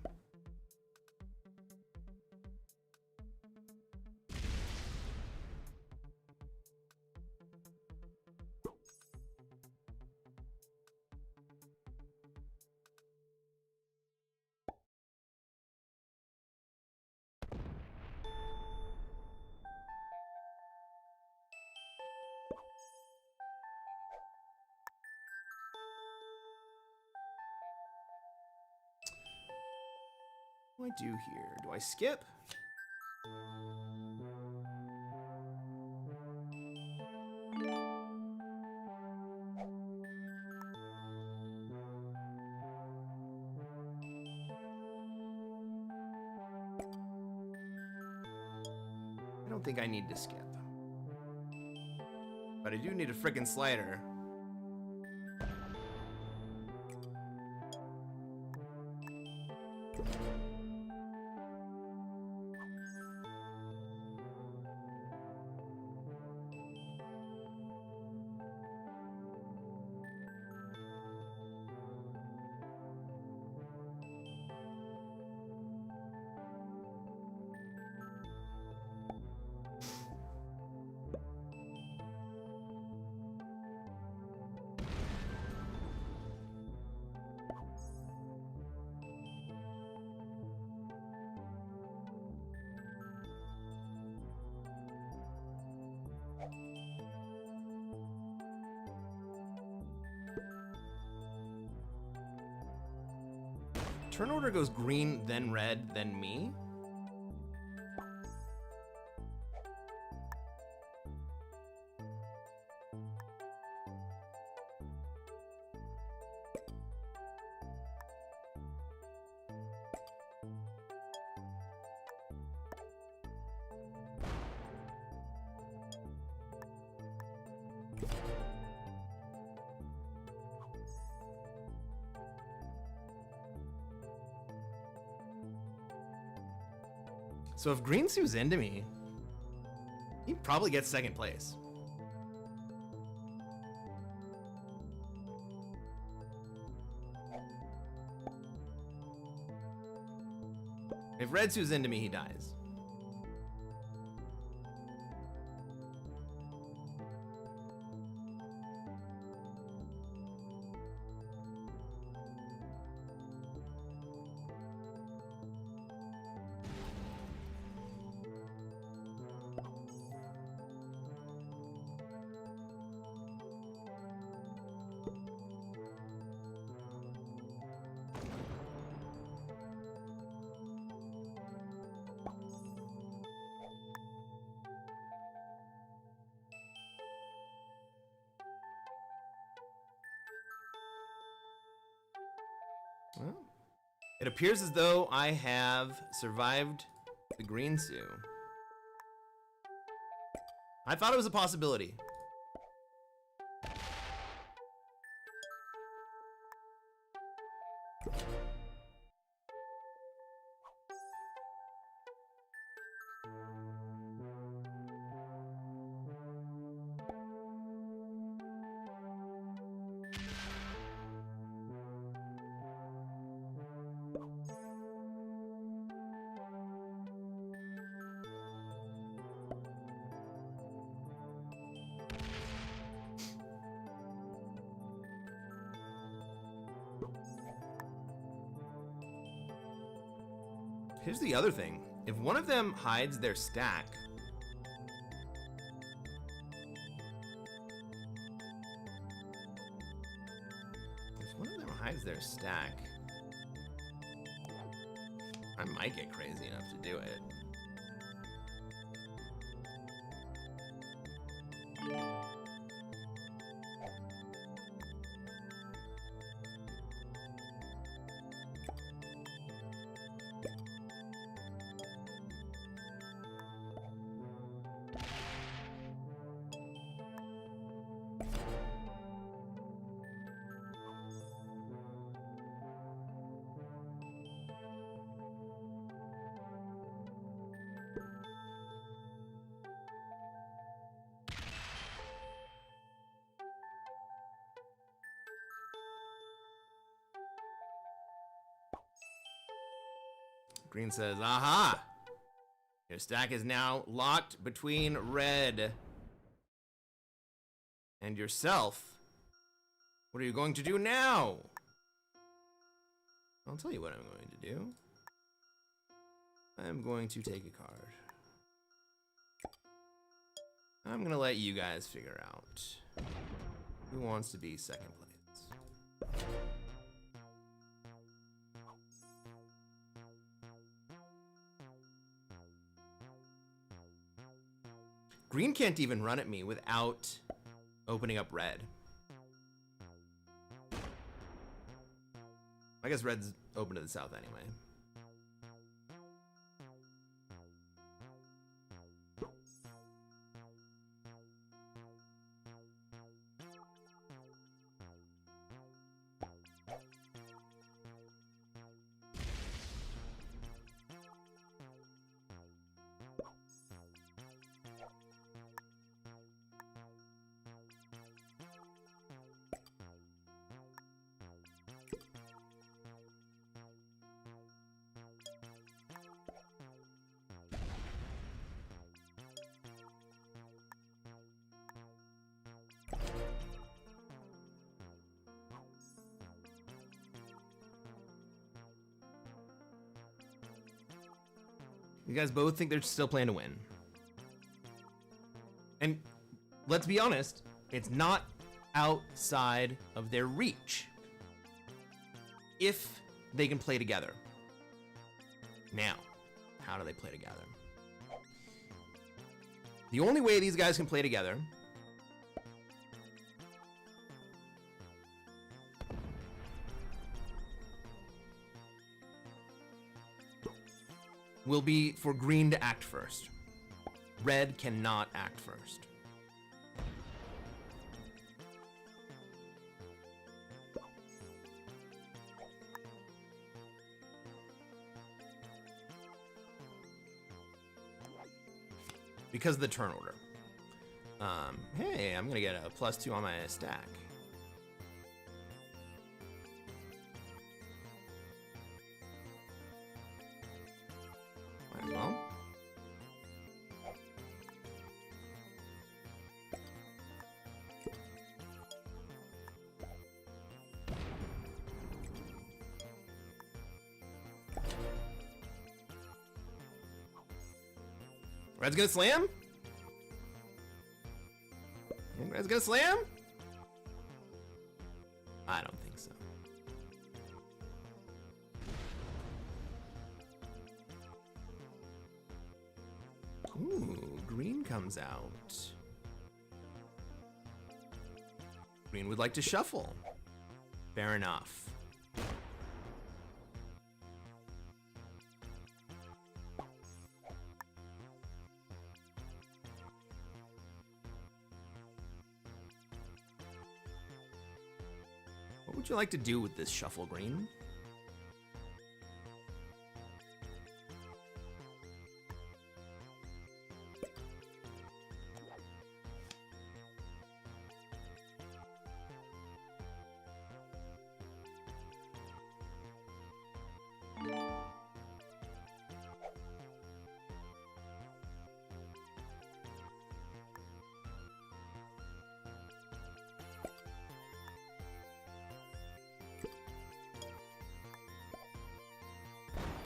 What do I do here? Do I skip? I don't think I need to skip. But I do need a frickin' slider. Turn order goes green, then red, then me. So if green sues into me, he probably gets second place. If red sues into me, he dies. Well, it appears as though I have survived the green sue. I thought it was a possibility. Here's the other thing. If one of them hides their stack, I might get crazy enough to do it. Green says, aha! Your stack is now locked between red and yourself. What are you going to do now? I'll tell you what I'm going to do. I'm going to take a card. I'm gonna let you guys figure out who wants to be second place. Green can't even run at me without opening up red. I guess red's open to the south anyway. You guys both think they're still playing to win. And let's be honest, it's not outside of their reach if they can play together. Now, how do they play together? The only way these guys can play together will be for green to act first. Red cannot act first. Because of the turn order. Hey, I'm gonna get a +2 on my stack. Might as well. Red's gonna slam? Red's gonna slam? I don't think so. Ooh, green comes out. Green would like to shuffle. Fair enough. What would you like to do with this shuffle, green?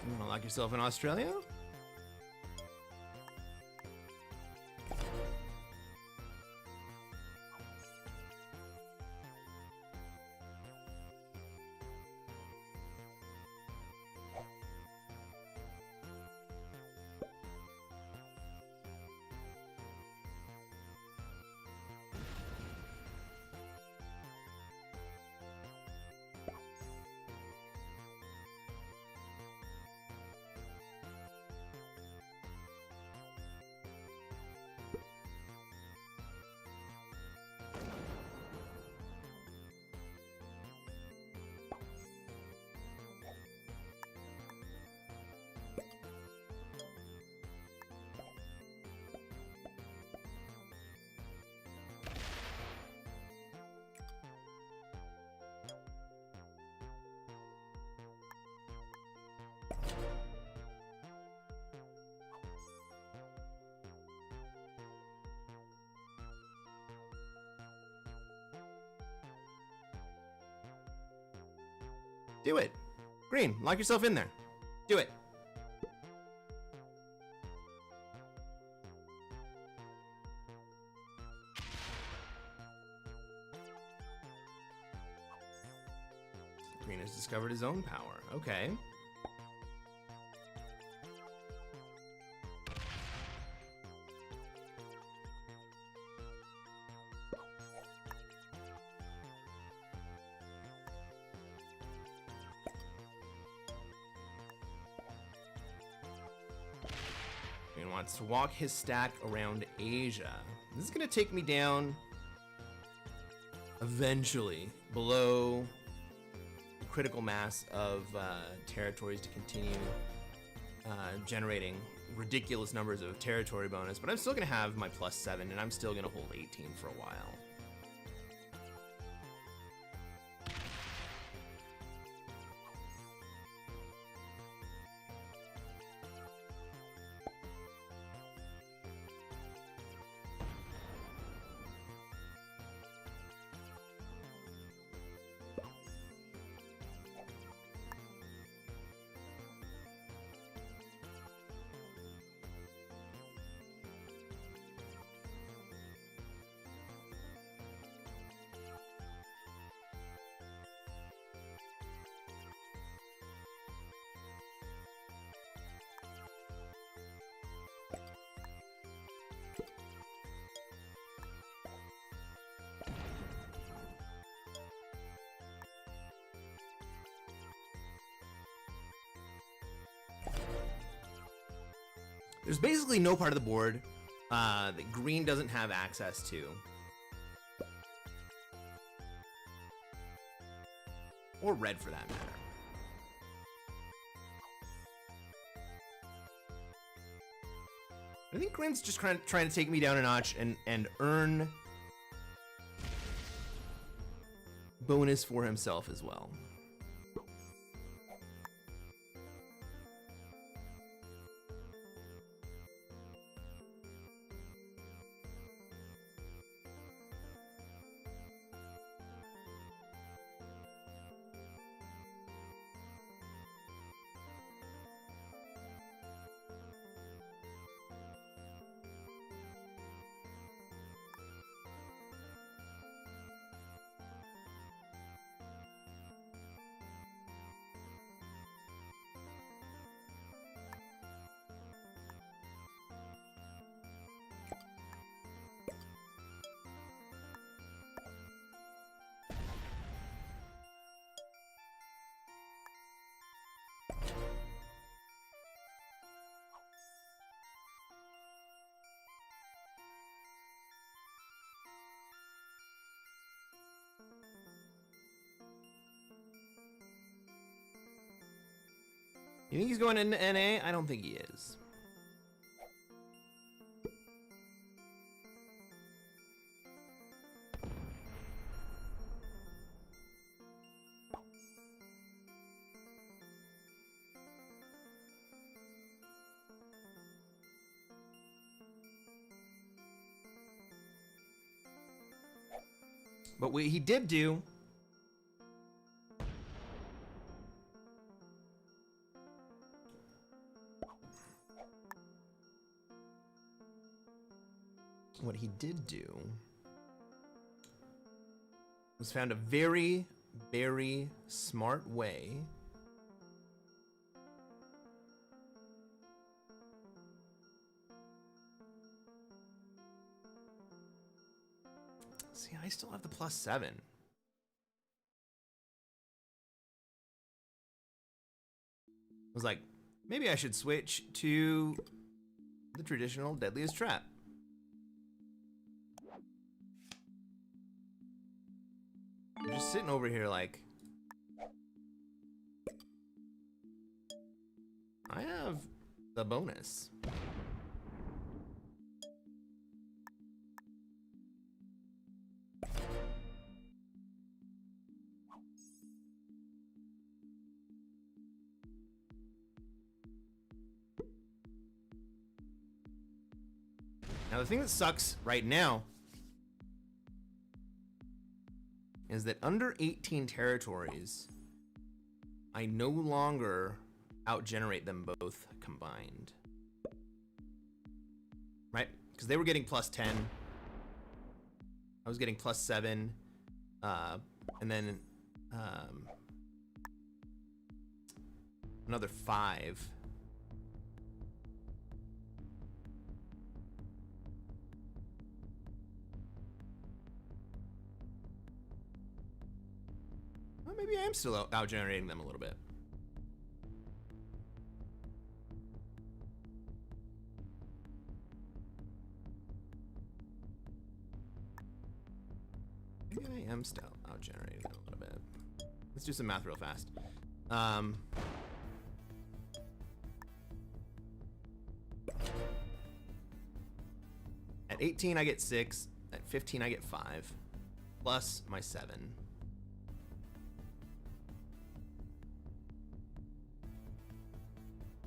You wanna lock yourself in Australia? Do it. Green, lock yourself in there. Do it. Green has discovered his own power. Okay. Green wants to walk his stack around Asia. This is going to take me down eventually below the critical mass of territories to continue generating ridiculous numbers of territory bonus, but I'm still going to have my +7 and I'm still going to hold 18 for a while. There's basically no part of the board that green doesn't have access to. Or red, for that matter. I think green's just trying to take me down a notch and earn bonus for himself as well. You think he's going into NA? I don't think he is. But what he did do was found a very, very smart way see, I still have the +7. I was like, maybe I should switch to the traditional Deadliest Trap. I'm just sitting over here like, I have the bonus. Now the thing that sucks right now is that under 18 territories, I no longer outgenerate them both combined. Right? Because they were getting plus 10. I was getting plus 7. And then another 5. Well, maybe I am still out-generating them a little bit. Maybe I am still out-generating them a little bit. Let's do some math real fast. At 18, I get 6. At 15, I get 5. Plus my 7.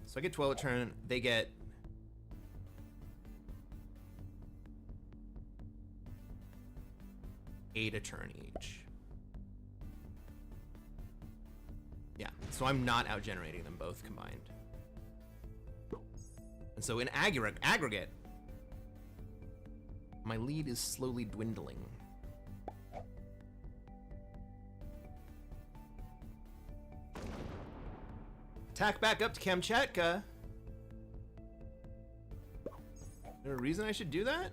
So I get 12 a turn. They get... $8 a turn each. Yeah, so I'm not out-generating them both combined. And so in aggregate, my lead is slowly dwindling. Attack back up to Kamchatka. Is there a reason I should do that?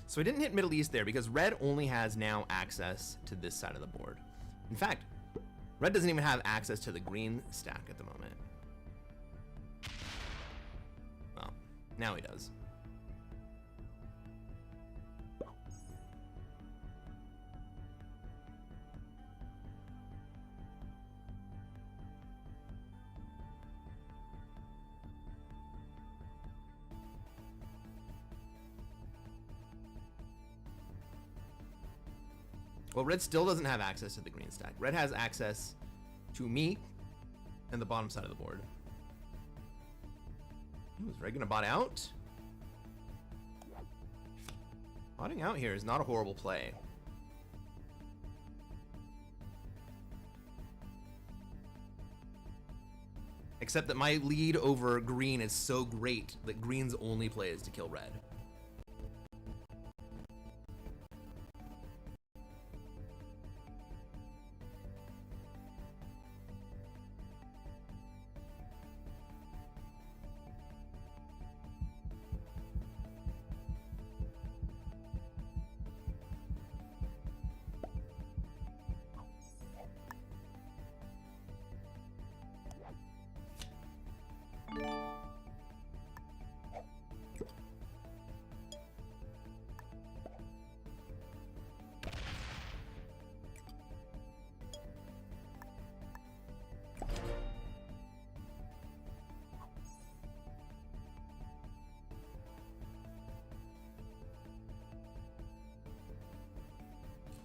So I didn't hit Middle East there because red only has now access to this side of the board. In fact, red doesn't even have access to the green stack at the moment. Well, now he does. Well, red still doesn't have access to the green stack. Red has access to me and the bottom side of the board. Ooh, is red gonna bot out? Botting out here is not a horrible play. Except that my lead over green is so great that green's only play is to kill red.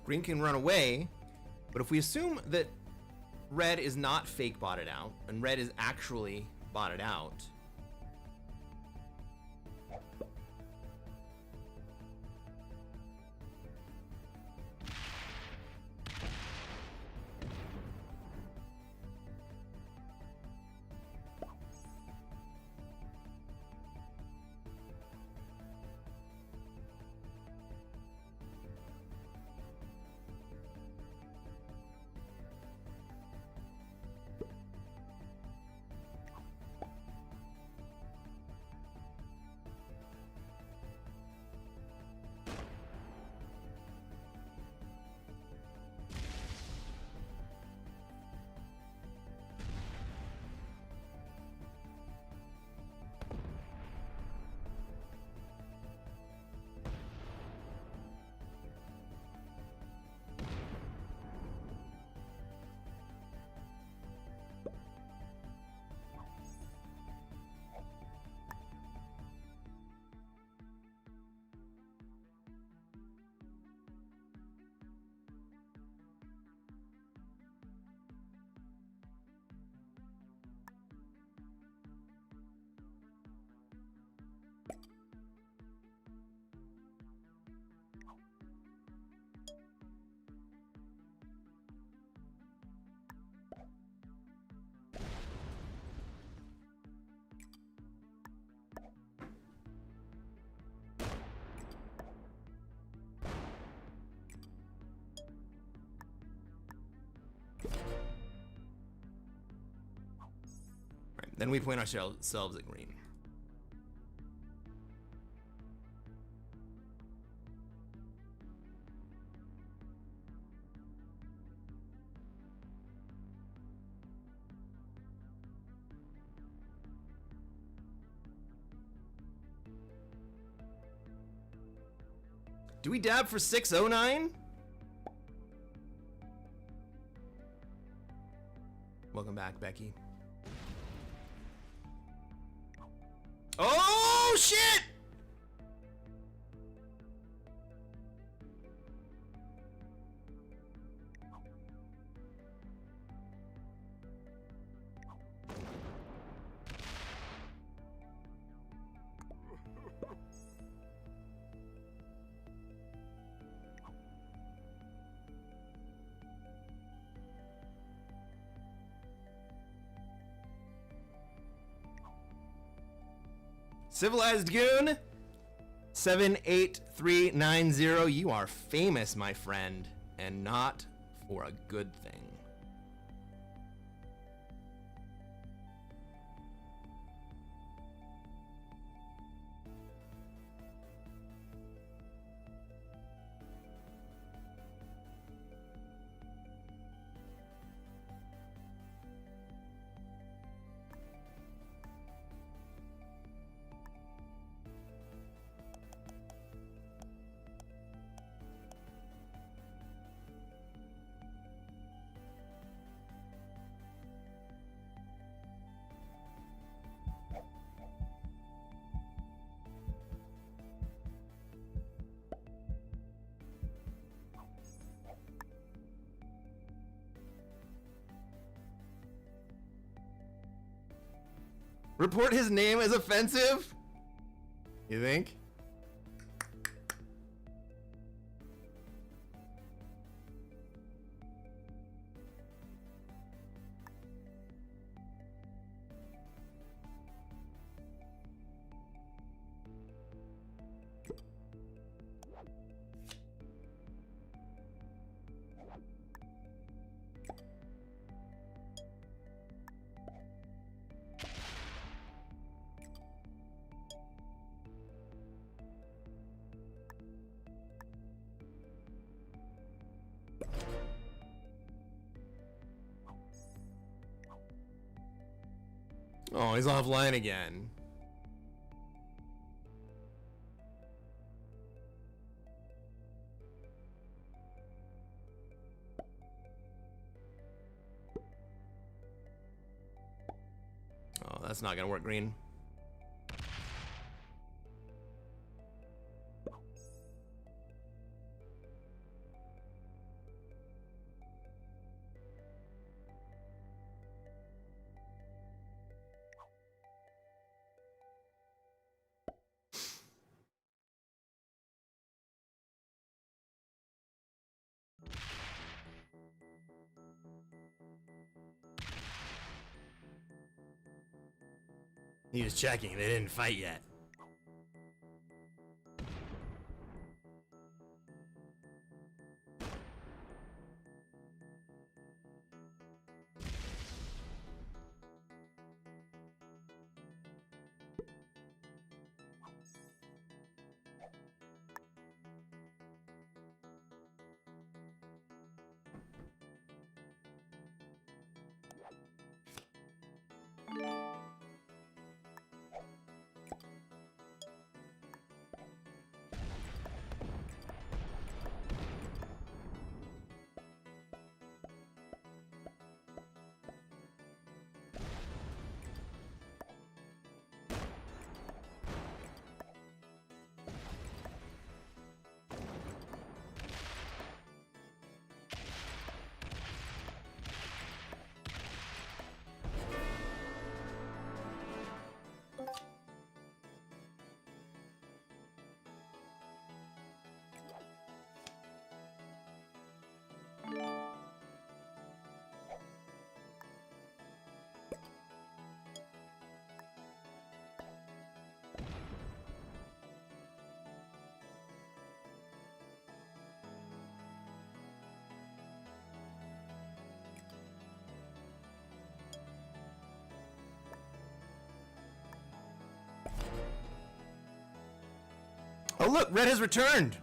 Green can run away, but if we assume that red is not fake botted out and red is actually botted out, Then we point ourselves at green. Do we dab for 609? Welcome back, Becky. Oh, shit! Civilized Goon 78390, you are famous, my friend, and not for a good thing. Report his name as offensive? You think? Oh, he's offline again. Oh, that's not gonna work, green. He was checking. They didn't fight yet. Oh look, red has returned.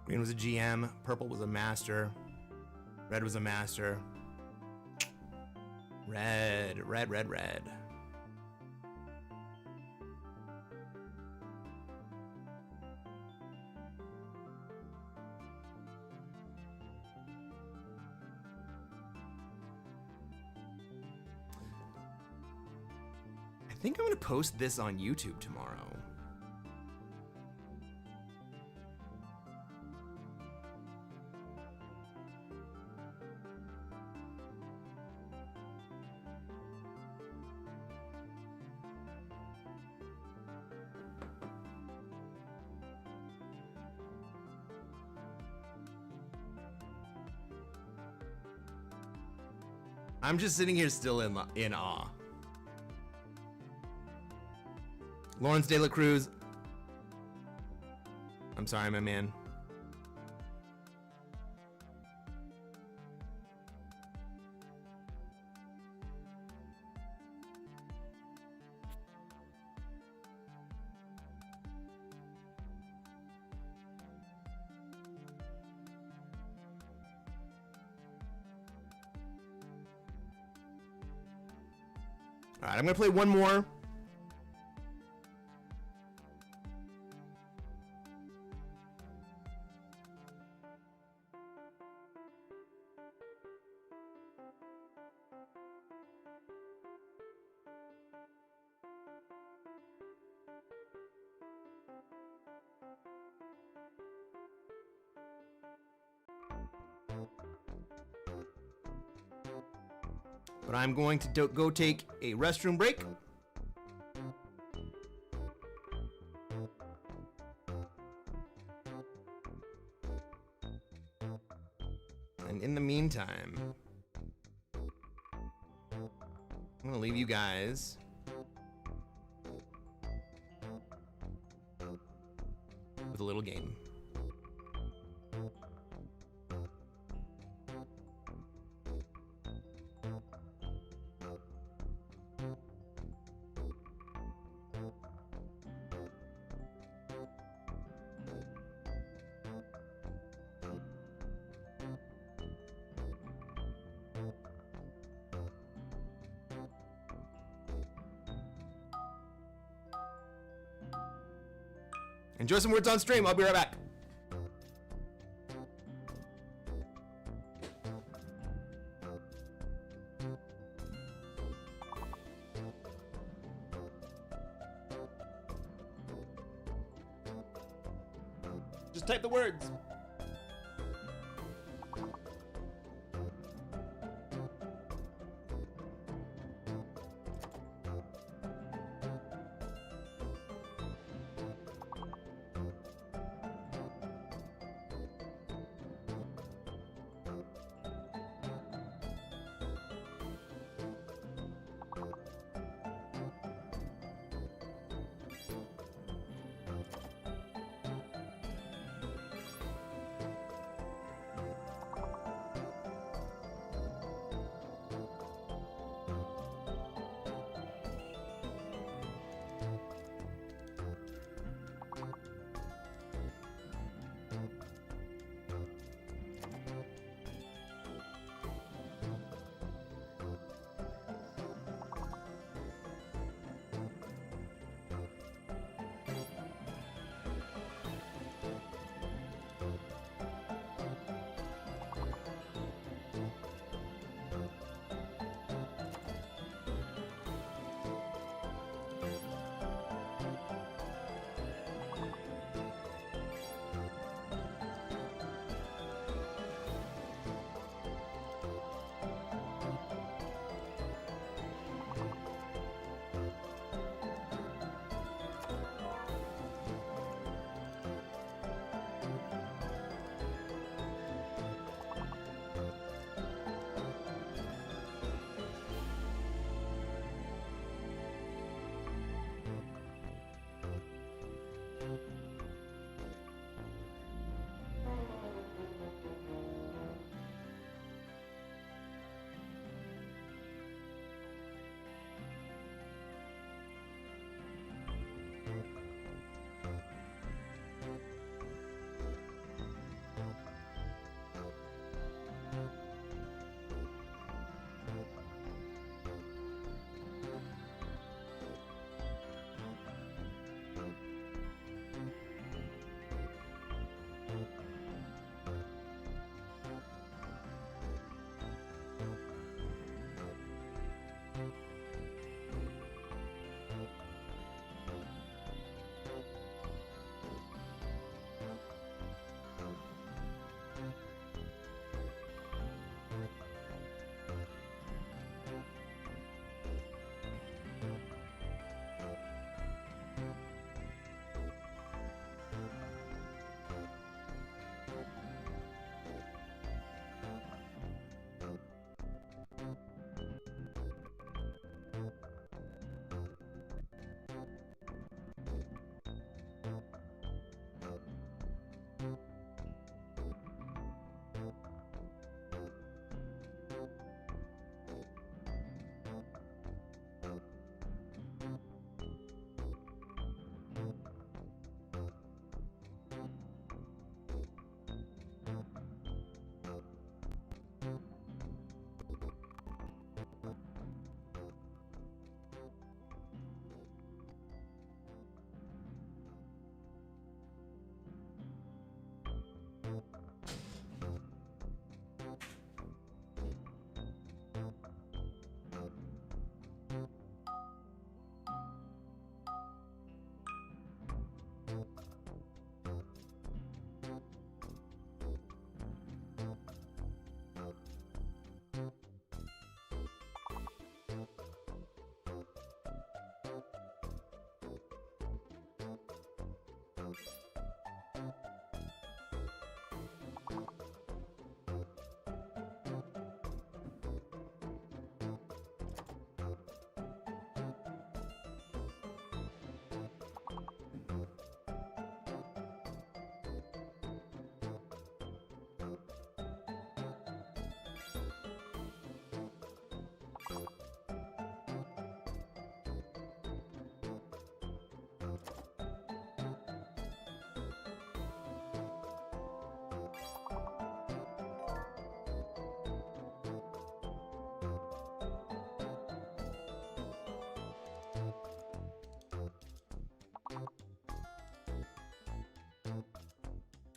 Green was a GM, purple was a master, red was a master. Red. I think I'm gonna post this on YouTube tomorrow. I'm just sitting here still in awe. Lawrence De La Cruz. I'm sorry, my man. All right, I'm gonna play one more. But I'm going to go take a restroom break. And in the meantime, gonna leave you guys with a little game. Enjoy some words on stream. I'll be right back. Just type the words.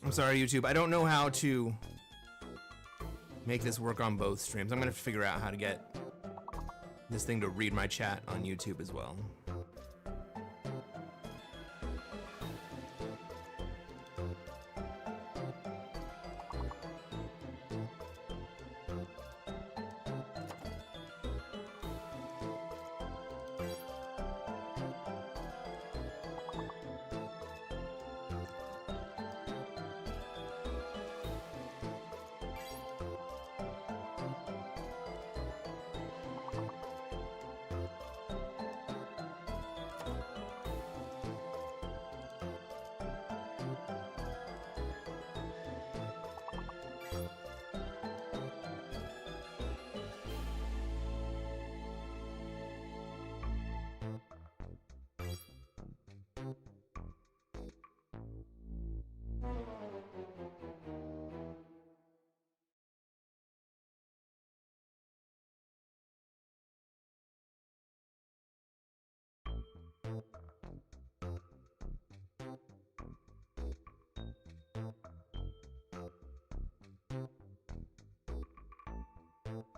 I'm sorry, YouTube. I don't know how to make this work on both streams. I'm gonna have to figure out how to get this thing to read my chat on YouTube as well.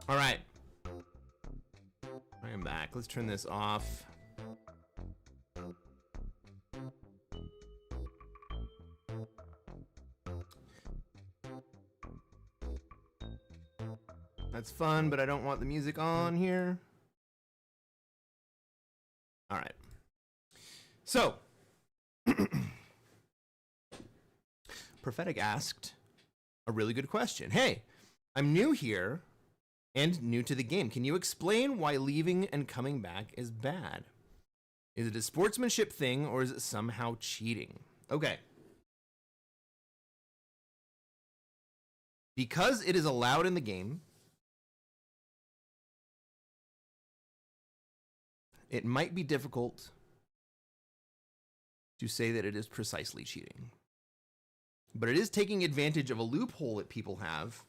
All right. I am back. Let's turn this off. That's fun, but I don't want the music on here. All right. So, Prophetic asked a really good question. Hey, I'm new here and new to the game. Can you explain why leaving and coming back is bad? Is it a sportsmanship thing or is it somehow cheating? Okay. Because it is allowed in the game, it might be difficult to say that it is precisely cheating. But it is taking advantage of a loophole that people have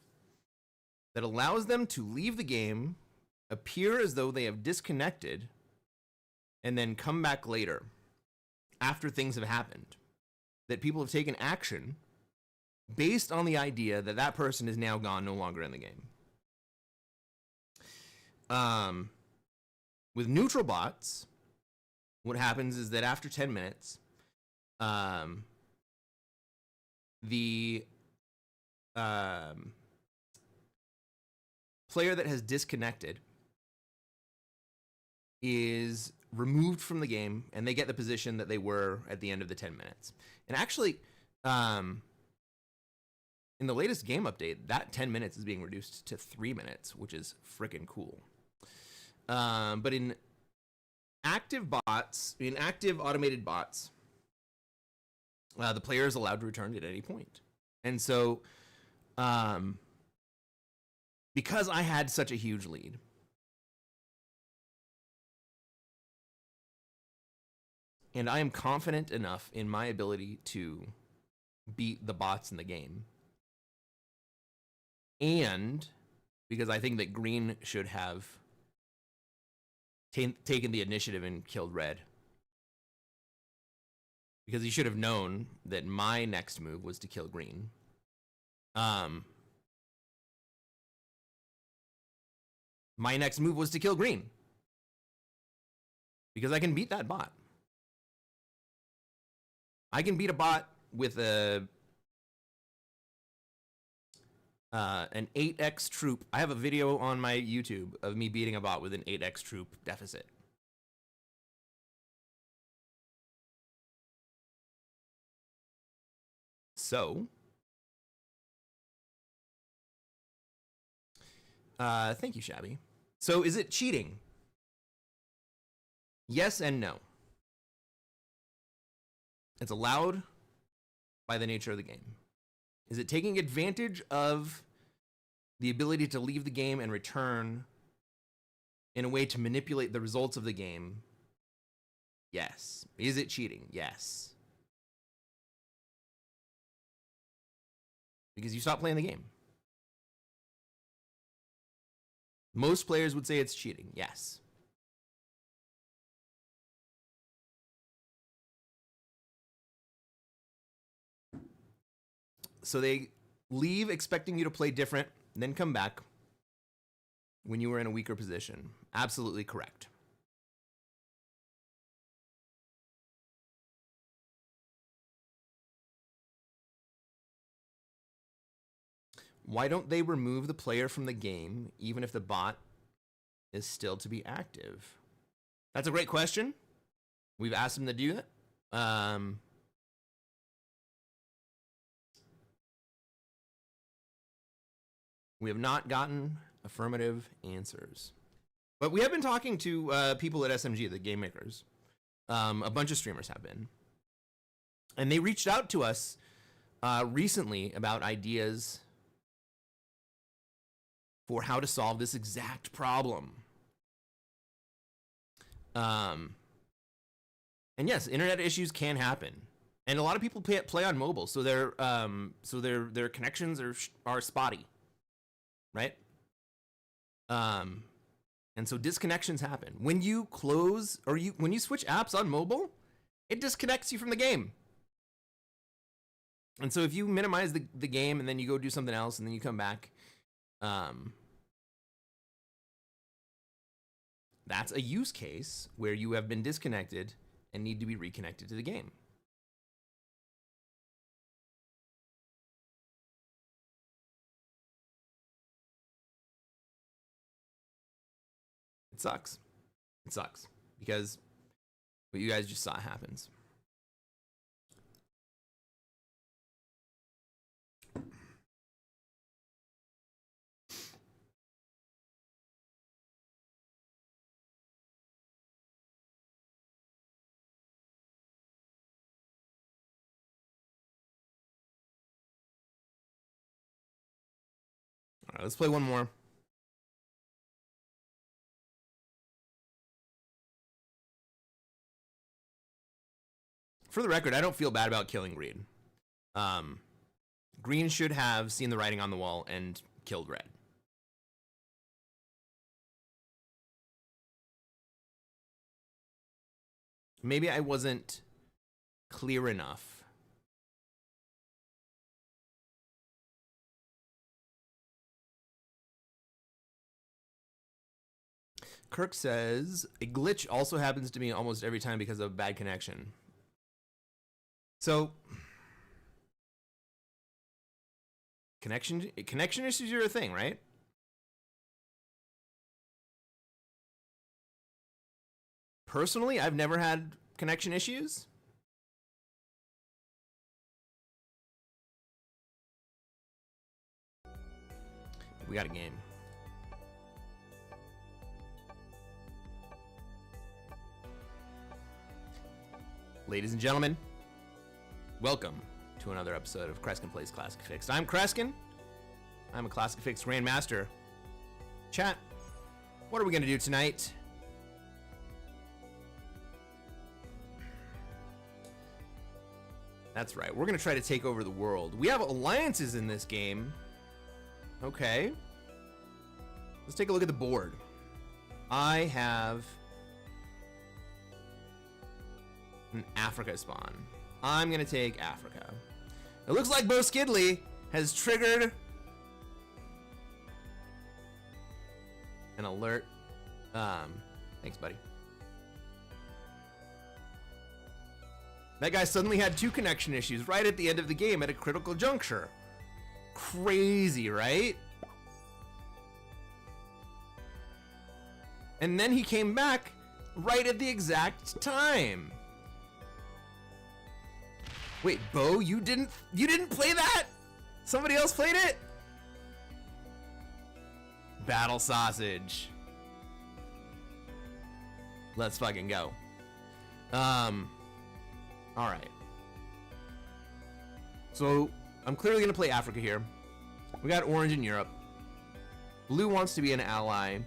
that allows them to leave the game, appear as though they have disconnected, and then come back later after things have happened. That people have taken action based on the idea that that person is now gone, no longer in the game. With neutral bots, what happens is that after 10 minutes, the player that has disconnected is removed from the game and they get the position that they were at the end of the 10 minutes. And actually, in the latest game update, that 10 minutes is being reduced to 3 minutes, which is freaking cool. But in active bots, in active automated bots, the player is allowed to return at any point. And so, because I had such a huge lead, and I am confident enough in my ability to beat the bots in the game, and because I think that green should have taken the initiative and killed red, because he should have known that my next move was to kill green. My next move was to kill green, because I can beat that bot. I can beat a bot with an 8x troop. I have a video on my YouTube of me beating a bot with an 8x troop deficit. So, thank you, Shabby. So, is it cheating? Yes and no. It's allowed by the nature of the game. Is it taking advantage of the ability to leave the game and return in a way to manipulate the results of the game? Yes. Is it cheating? Yes. Because you stop playing the game. Most players would say it's cheating. Yes. So they leave expecting you to play different, then come back when you were in a weaker position. Absolutely correct. Why don't they remove the player from the game, even if the bot is still to be active? That's a great question. We've asked them to do that. We have not gotten affirmative answers. But we have been talking to people at SMG, the game makers. A bunch of streamers have been. And they reached out to us recently about ideas for how to solve this exact problem. And yes, internet issues can happen. And a lot of people play on mobile, so their connections are spotty. Right? And so disconnections happen. When you close or when you switch apps on mobile, it disconnects you from the game. And so if you minimize the game and then you go do something else and then you come back, that's a use case where you have been disconnected and need to be reconnected to the game. It sucks. It sucks because what you guys just saw happens. All right, let's play one more. For the record, I don't feel bad about killing green. Green should have seen the writing on the wall and killed red. Maybe I wasn't clear enough. Kirk says, a glitch also happens to me almost every time because of bad connection. So, connection issues are a thing, right? Personally, I've never had connection issues. We got a game. Ladies and gentlemen, welcome to another episode of Cresquin Plays Classic Fixed. I'm Cresquin. I'm a Classic Fixed Grandmaster. Chat, what are we going to do tonight? That's right, we're going to try to take over the world. We have alliances in this game. Okay. Let's take a look at the board. I have an Africa spawn. I'm gonna take Africa. It looks like Bo Skidley has triggered an alert. Thanks, buddy. That guy suddenly had 2 connection issues right at the end of the game at a critical juncture. Crazy, right? And then he came back right at the exact time. Wait, Bo, you didn't play that? Somebody else played it? Battle sausage. Let's fucking go. All right. So I'm clearly gonna play Africa here. We got orange in Europe. Blue wants to be an ally.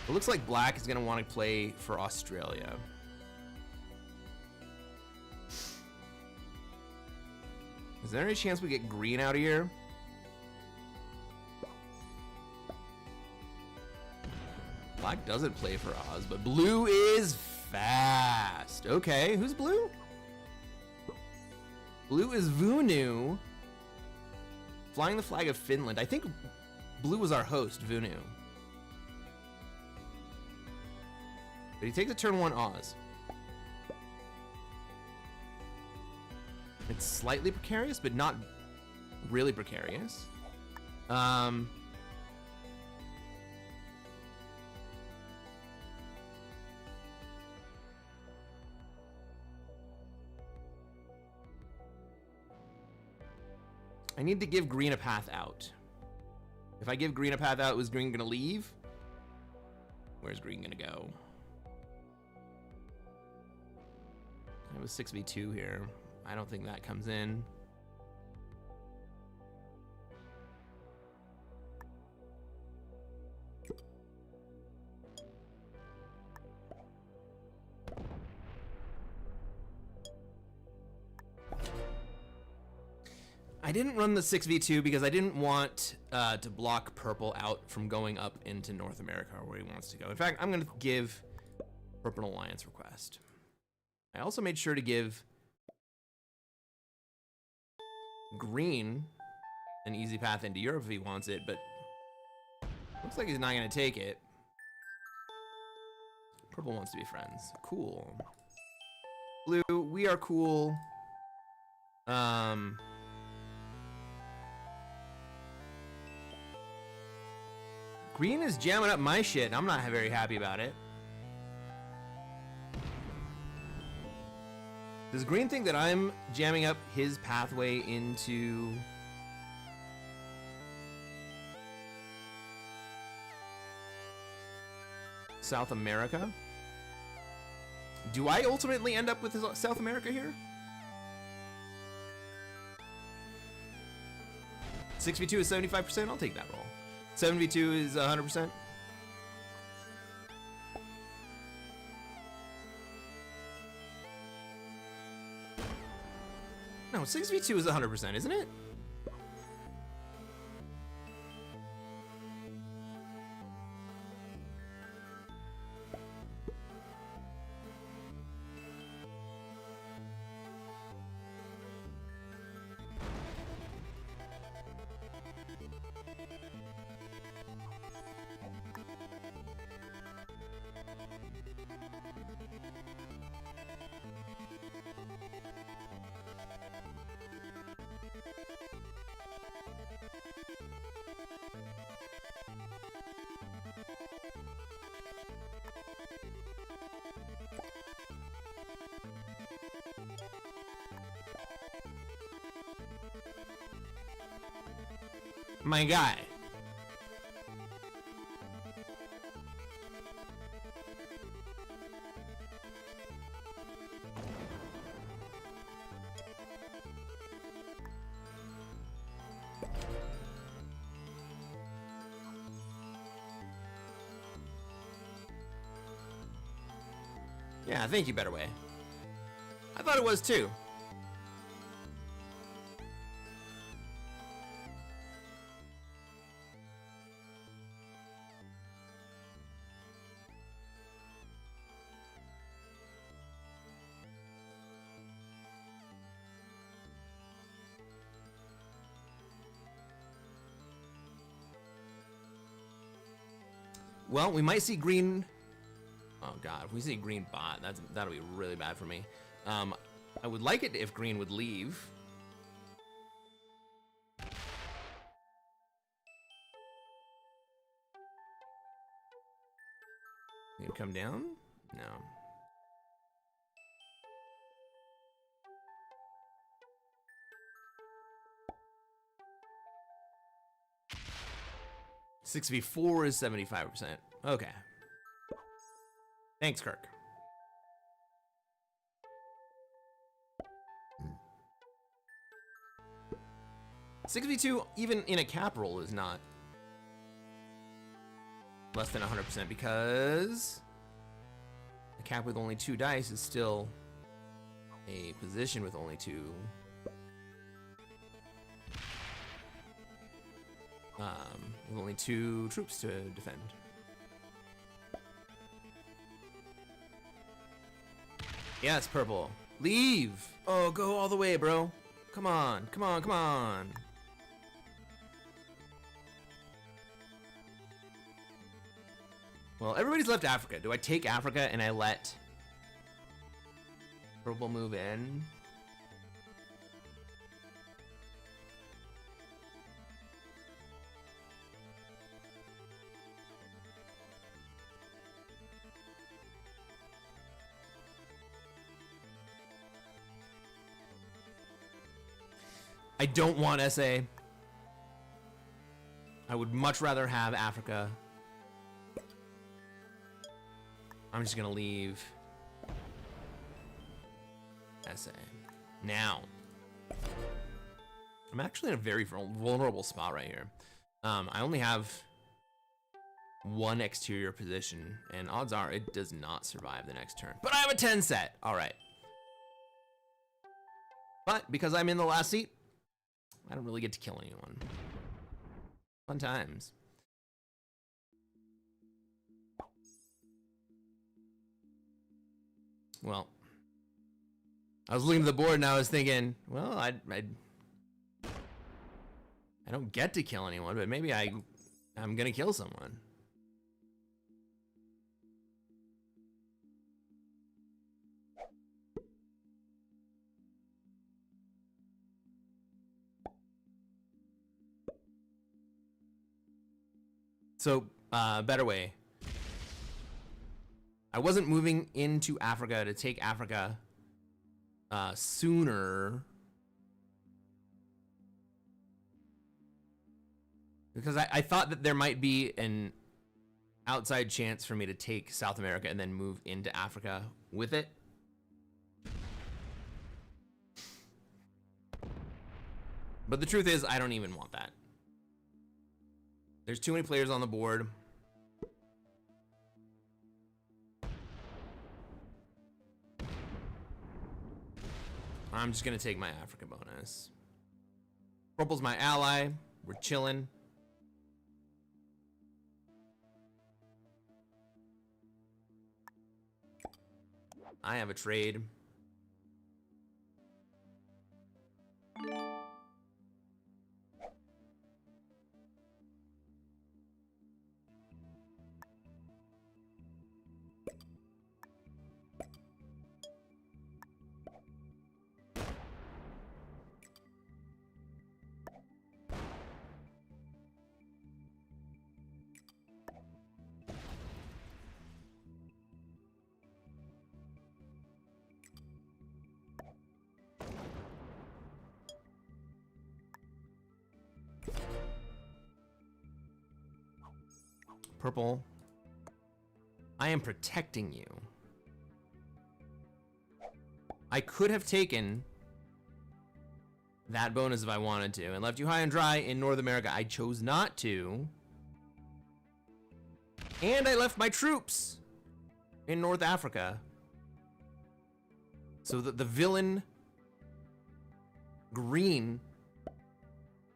It looks like black is gonna want to play for Australia. Is there any chance we get green out of here? Black doesn't play for Oz, but blue is fast. Okay, who's blue? Blue is Vunu. Flying the flag of Finland. I think blue was our host, Vunu. But he takes a turn 1 Oz. It's slightly precarious, but not really precarious. I need to give green a path out. If I give green a path out, is green gonna leave? Where's green gonna go? I have a 6v2 here. I don't think that comes in. I didn't run the 6v2 because I didn't want to block purple out from going up into North America or where he wants to go. In fact, I'm going to give purple an alliance request. I also made sure to give green an easy path into Europe if he wants it, but looks like he's not going to take it. Purple wants to be friends. Cool. Blue, we are cool. Green is jamming up my shit, and I'm not very happy about it. Does Green think that I'm jamming up his pathway into South America? Do I ultimately end up with South America here? 6v2 is 75%? I'll take that roll. 7v2 is 100%. No, 6v2 is 100%, isn't it? My guy. Yeah, thank you, Better Way. I thought it was too. Well, we might see green. Oh god, if we see green bot, that'll be really bad for me. I would like it if green would leave. You come down? No. Six v4 is 75%. Okay. Thanks, Kirk. Six v2, even in a cap roll, is not less than 100% because a cap with only 2 dice is still a position with only 2. With only 2 troops to defend. Yes, purple. Leave! Oh, go all the way, bro. Come on, come on, come on. Well, everybody's left Africa. Do I take Africa and I let purple move in? I don't want SA. I would much rather have Africa. I'm just gonna leave SA. Now, I'm actually in a very vulnerable spot right here. I only have one exterior position, and odds are it does not survive the next turn. But I have a 10 set. All right. But because I'm in the last seat, I don't really get to kill anyone. Fun times. Well, I was looking at the board and I was thinking, well, I don't get to kill anyone, but maybe I'm gonna kill someone. So, better way. I wasn't moving into Africa to take Africa sooner because I thought that there might be an outside chance for me to take South America and then move into Africa with it. But the truth is, I don't even want that. There's too many players on the board. I'm just gonna take my Africa bonus. Purple's my ally. We're chilling. I have a trade. Purple, I am protecting you. I could have taken that bonus if I wanted to and left you high and dry in North America. I chose not to. And I left my troops in North Africa. So that the villain green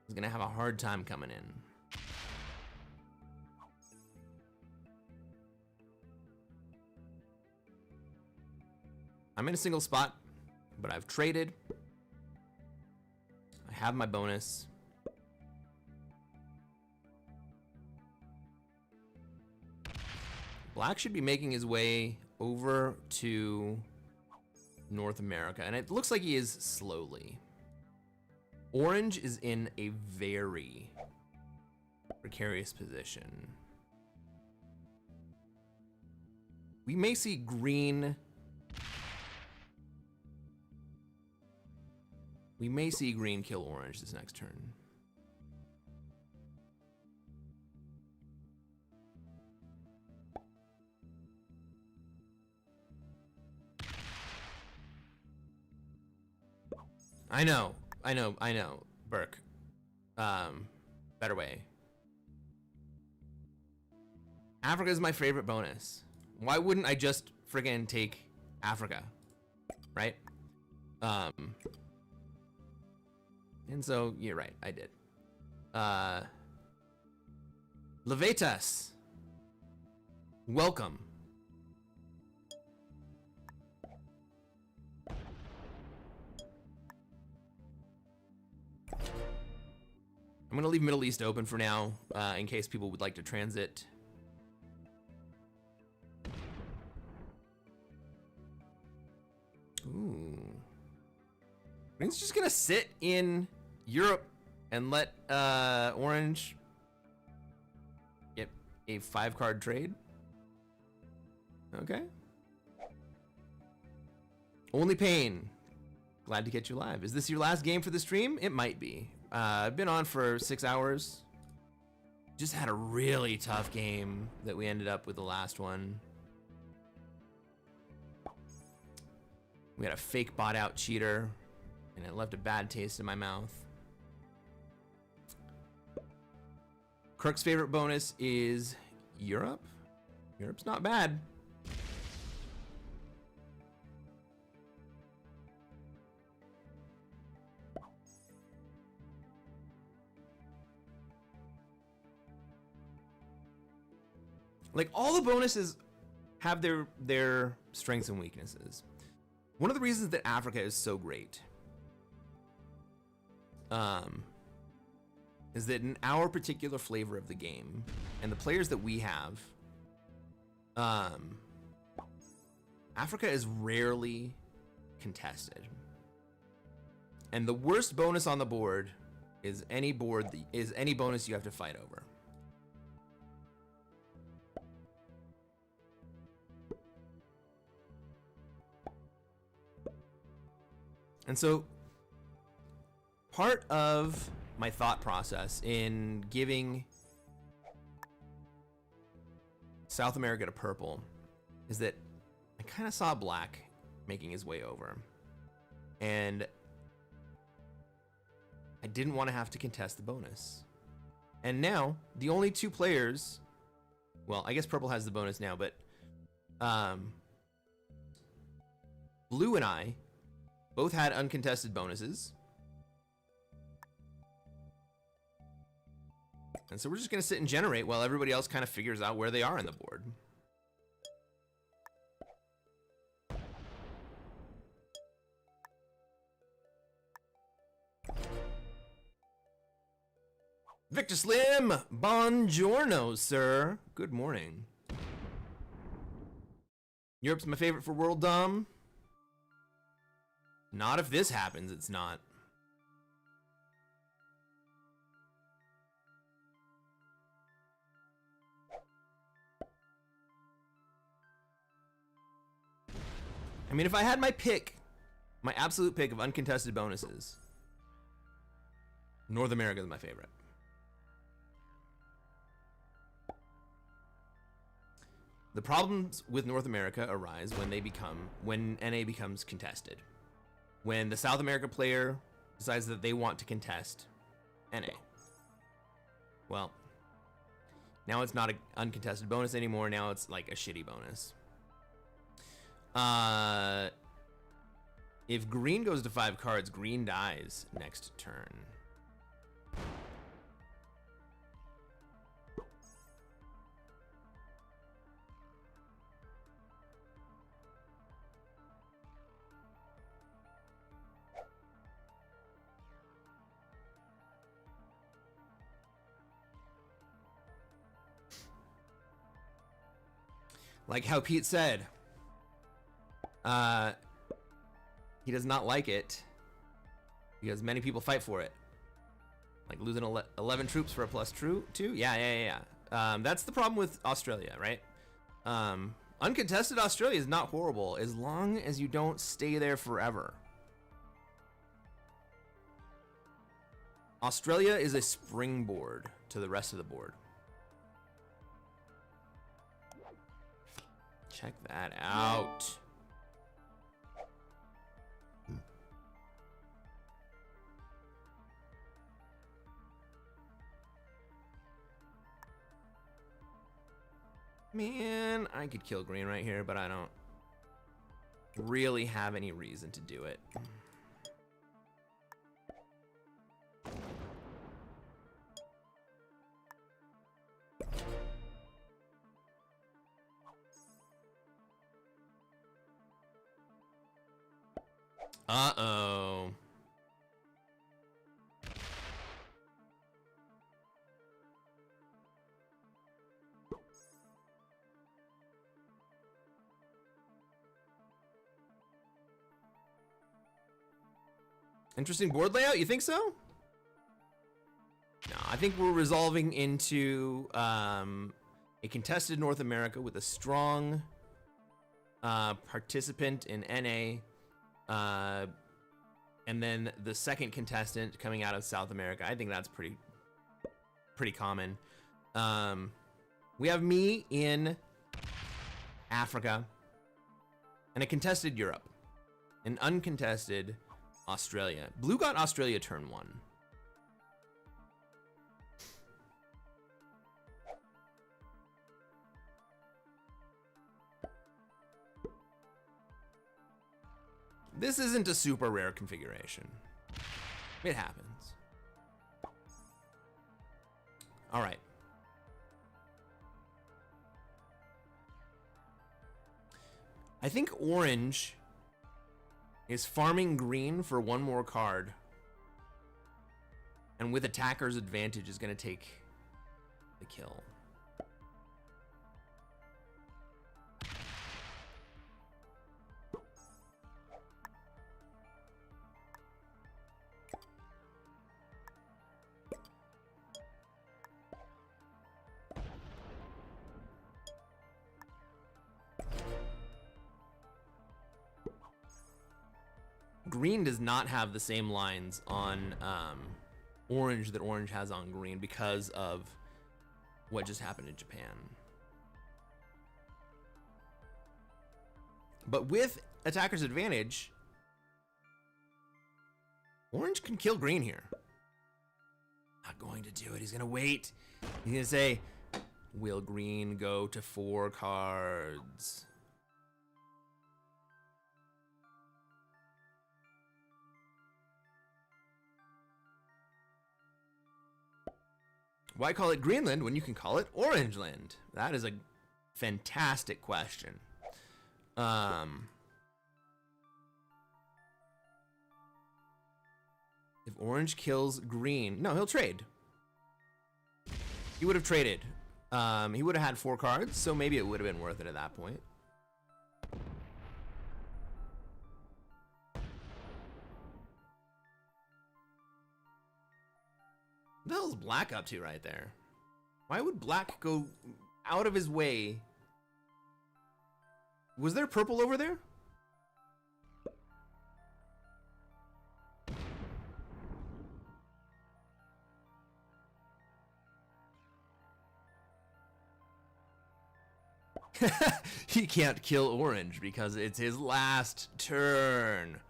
is gonna have a hard time coming in. I'm in a single spot, but I've traded. I have my bonus. Black should be making his way over to North America, and it looks like he is slowly. Orange is in a very precarious position. We may see green. We may see green kill orange this next turn. I know, Burke. Better way. Africa is my favorite bonus. Why wouldn't I just friggin' take Africa, right? And so, you're right, I did. Levitas, welcome. I'm gonna leave Middle East open for now, in case people would like to transit Ooh. Green's just gonna sit in Europe and let Orange get a 5-card trade. Okay. Only Pain. Glad to get you live. Is this your last game for the stream? It might be. I've been on for 6 hours. Just had a really tough game that we ended up with the last one. We had a fake bot out cheater, and it left a bad taste in my mouth. Kirk's favorite bonus is Europe. Europe's not bad. Like, all the bonuses have their strengths and weaknesses. One of the reasons that Africa is so great is that in our particular flavor of the game and the players that we have, Africa is rarely contested. And the worst bonus on the board is any bonus you have to fight over. And so part of my thought process in giving South America to purple is that I kind of saw black making his way over. And I didn't want to have to contest the bonus. And now the only two players, well, I guess purple has the bonus now, but blue and I both had uncontested bonuses. And so we're just going to sit and generate while everybody else kind of figures out where they are on the board. Victor Slim, buongiorno, sir. Good morning. Europe's my favorite for World Dom. Not if this happens, it's not. I mean, if I had my pick, my absolute pick of uncontested bonuses, North America is my favorite. The problems with North America arise when NA becomes contested. When the South America player decides that they want to contest NA. Well, now it's not an uncontested bonus anymore. Now it's like a shitty bonus. If green goes to 5 cards, green dies next turn. Like how Pete said, he does not like it because many people fight for it. Like losing 11 troops for a +2? Yeah. That's the problem with Australia, right? Uncontested Australia is not horrible as long as you don't stay there forever. Australia is a springboard to the rest of the board. Check that out. Man, I could kill green right here, but I don't really have any reason to do it. Uh-oh. Interesting board layout, you think so? No, I think we're resolving into a contested North America with a strong participant in NA, and then the second contestant coming out of South America. I think that's pretty common. We have me in Africa, and a contested Europe, an uncontested Australia. Blue got Australia turn 1. This isn't a super rare configuration. It happens. All right. I think orange is farming green for one more card, and with attacker's advantage is going to take the kill. Green does not have the same lines on orange that orange has on green because of what just happened in Japan. But with attacker's advantage, orange can kill green here. Not going to do it. He's going to wait. He's going to say, will green go to 4 cards? Why call it Greenland when you can call it Orangeland? That is a fantastic question. If orange kills green, no, he'll trade. He would have traded. He would have had 4 cards, so maybe it would have been worth it at that point. What the hell is black up to right there? Why would black go out of his way? Was there purple over there? He can't kill orange because it's his last turn.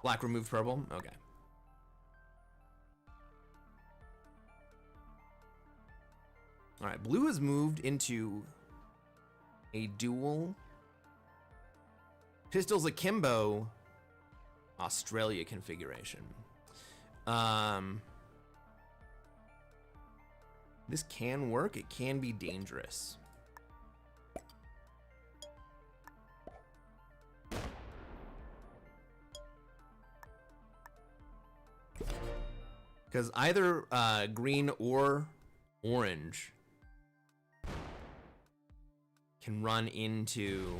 Black removed purple? Okay. All right, blue has moved into a dual pistols akimbo Australia configuration. This can work. It can be dangerous. Because either green or orange can run into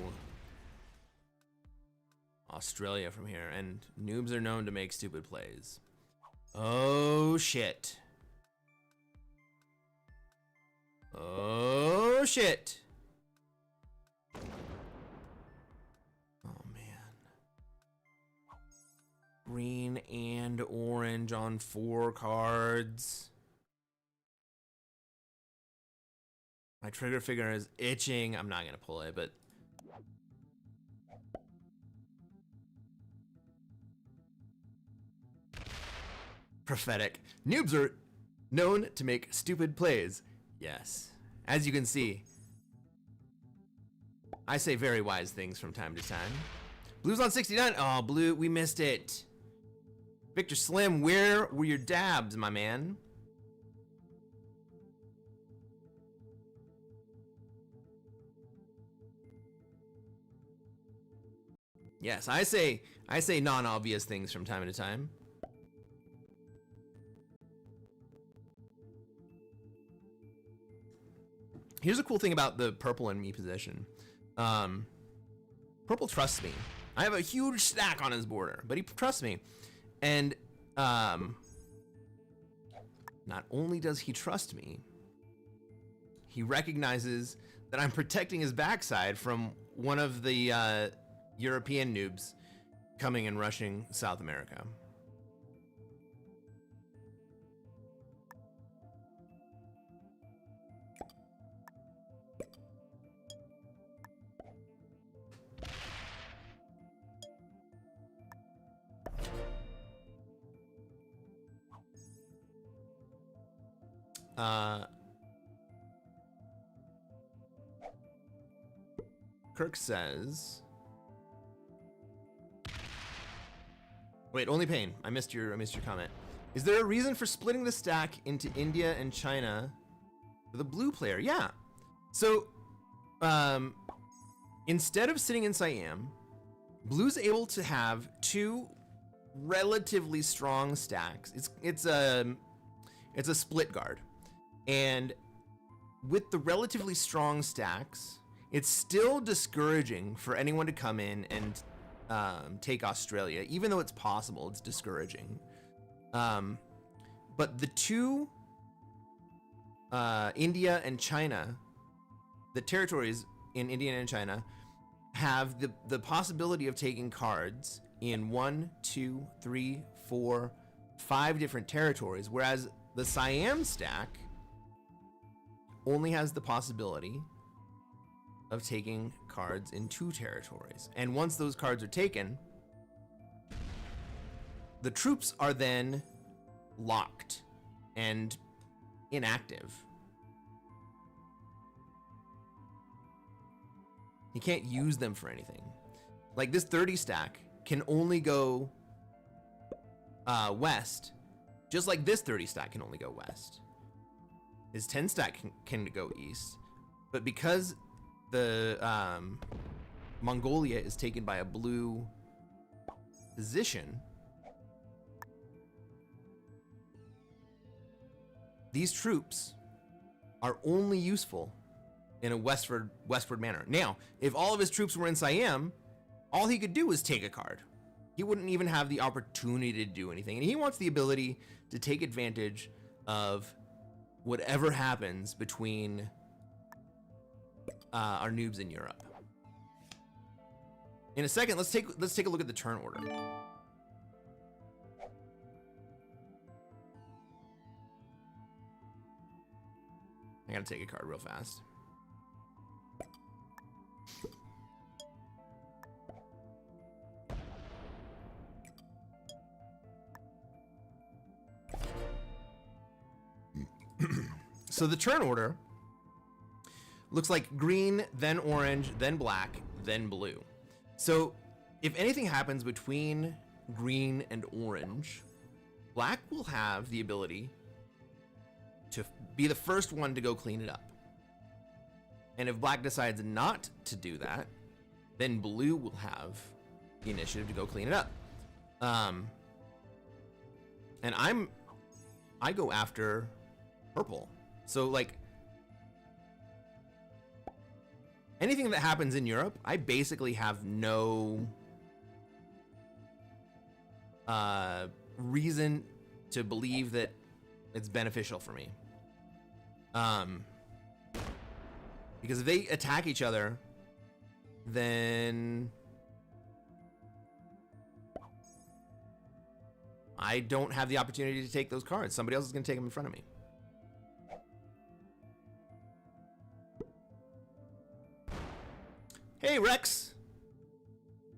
Australia from here, and noobs are known to make stupid plays. Oh shit. Oh shit. Oh man. Green and orange on 4 cards. My trigger finger is itching. I'm not gonna pull it, but prophetic. Noobs are known to make stupid plays. Yes. As you can see, I say very wise things from time to time. Blue's on 69. Oh, blue, we missed it. Victor Slim, where were your dabs, my man? Yes, I say non-obvious things from time to time. Here's a cool thing about the purple and me position. Purple trusts me. I have a huge stack on his border, but he trusts me. And not only does he trust me, he recognizes that I'm protecting his backside from one of the European noobs coming and rushing South America. Kirk says, wait, only pain. I missed your comment. Is there a reason for splitting the stack into India and China for the blue player? Yeah. So, instead of sitting in Siam, blue's able to have two relatively strong stacks. It's a split guard. And with the relatively strong stacks, it's still discouraging for anyone to come in and take Australia. Even though it's possible, it's discouraging. But the two, India and China, the territories in India and China have the possibility of taking cards in 1, 2, 3, 4, 5 different territories, whereas the Siam stack only has the possibility of taking cards in 2 territories. And once those cards are taken, the troops are then locked and inactive. You can't use them for anything. Like this 30 stack can only go west, just like this 30 stack can only go west. His 10 stack can go east, but because the Mongolia is taken by a blue position, these troops are only useful in a westward manner. Now, if all of his troops were in Siam, all he could do was take a card. He wouldn't even have the opportunity to do anything. And he wants the ability to take advantage of whatever happens between our noobs in Europe. In a second, let's take a look at the turn order. I gotta take a card real fast. So the turn order looks like green, then orange, then black, then blue. So if anything happens between green and orange, black will have the ability to be the first one to go clean it up. And if black decides not to do that, then blue will have the initiative to go clean it up. And I go after purple. So like anything that happens in Europe, I basically have no reason to believe that it's beneficial for me. Because if they attack each other, then I don't have the opportunity to take those cards. Somebody else is going to take them in front of me. Hey, Rex.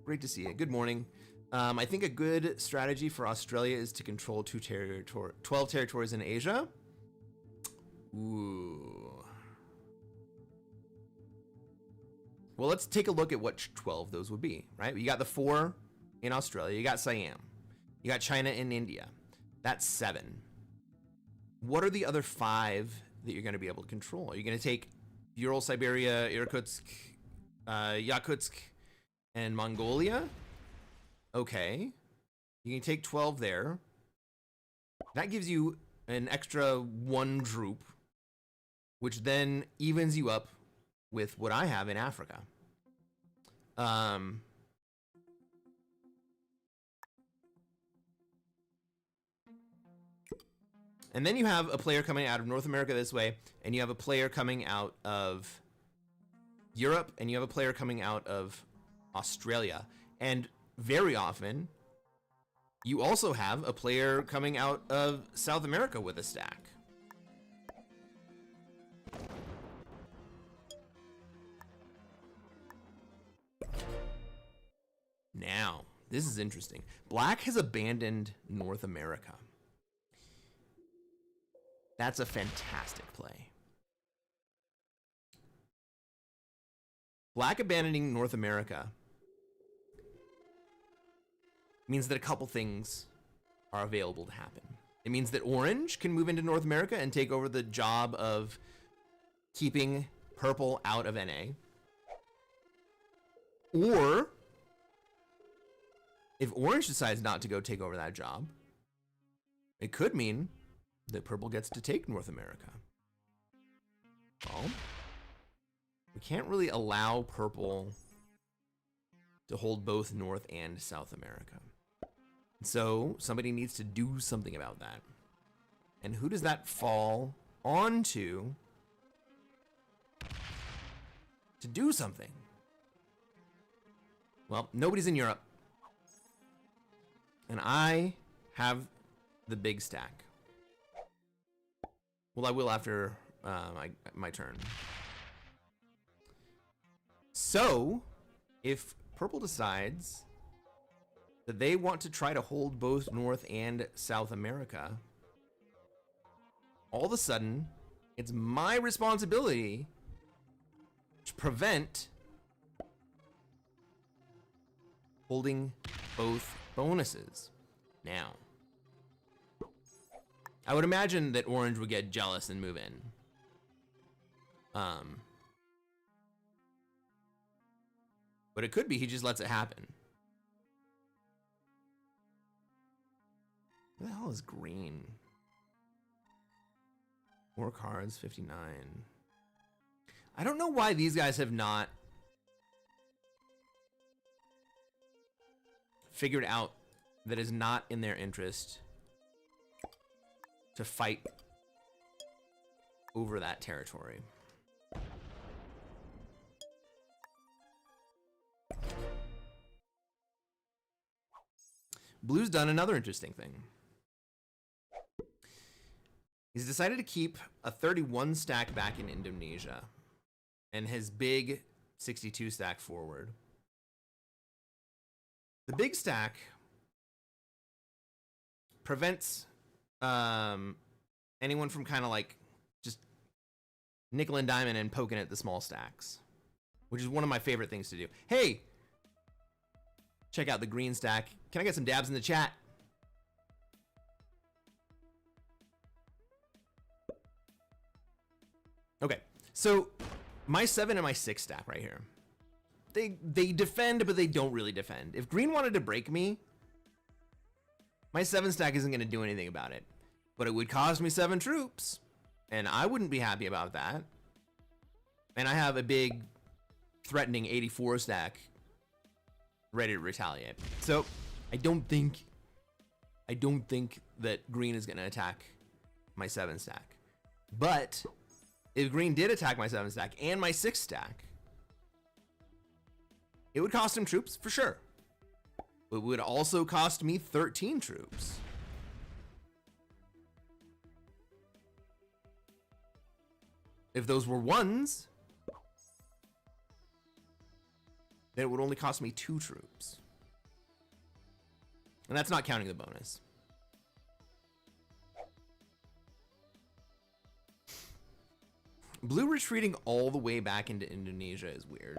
Great to see you. Good morning. I think a good strategy for Australia is to control 12 territories in Asia. Ooh. Well, let's take a look at what 12 those would be, right? You got the 4 in Australia. You got Siam. You got China and India. That's 7. What are the other 5 that you're going to be able to control? Are you going to take Ural, Siberia, Irkutsk, Yakutsk, and Mongolia? Okay. You can take 12 there. That gives you an extra 1 droop, which then evens you up with what I have in Africa. And then you have a player coming out of North America this way, and you have a player coming out of Europe, and you have a player coming out of Australia. And very often, you also have a player coming out of South America with a stack. Now, this is interesting. Black has abandoned North America. That's a fantastic play. Black abandoning North America means that a couple things are available to happen. It means that Orange can move into North America and take over the job of keeping Purple out of NA. Or if Orange decides not to go take over that job, it could mean that Purple gets to take North America. Well, we can't really allow Purple to hold both North and South America. So somebody needs to do something about that. And who does that fall onto to do something? Well, nobody's in Europe. And I have the big stack. Well, I will after my turn. So, if Purple decides that they want to try to hold both North and South America, all of a sudden, it's my responsibility to prevent holding both bonuses. Now, I would imagine that Orange would get jealous and move in. But it could be he just lets it happen. What the hell is green? 4 cards, 59. I don't know why these guys have not figured out that it's not in their interest to fight over that territory. Blue's done another interesting thing. He's decided to keep a 31 stack back in Indonesia and his big 62 stack forward. The big stack prevents anyone from kind of like just nickel and diamond and poking at the small stacks, which is one of my favorite things to do. Hey, check out the green stack. Can I get some dabs in the chat? Okay, so my 7 and my 6 stack right here. They defend, but they don't really defend. If green wanted to break me, my 7 stack isn't going to do anything about it. But it would cost me 7 troops, and I wouldn't be happy about that. And I have a big, threatening 84 stack ready to retaliate. So I don't think that green is going to attack my 7 stack. But if green did attack my 7 stack and my 6 stack, it would cost him troops for sure. It would also cost me 13 troops. If those were 1s, then it would only cost me 2 troops. And that's not counting the bonus. Blue retreating all the way back into Indonesia is weird.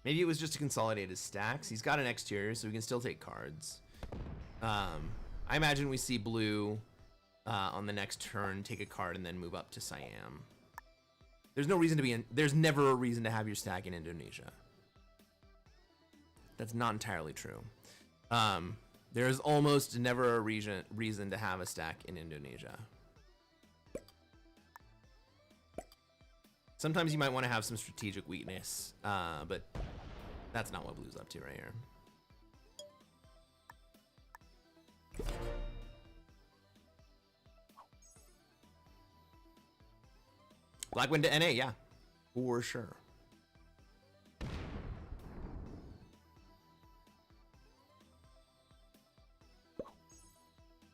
Maybe it was just to consolidate his stacks. He's got an exterior, so he can still take cards. I imagine we see blue on the next turn take a card and then move up to Siam. There's no reason to be in. There's never a reason to have your stack in Indonesia. That's not entirely true. There's almost never a reason to have a stack in Indonesia. Sometimes you might want to have some strategic weakness, but that's not what blue's up to right here. Black win to NA, yeah, for sure.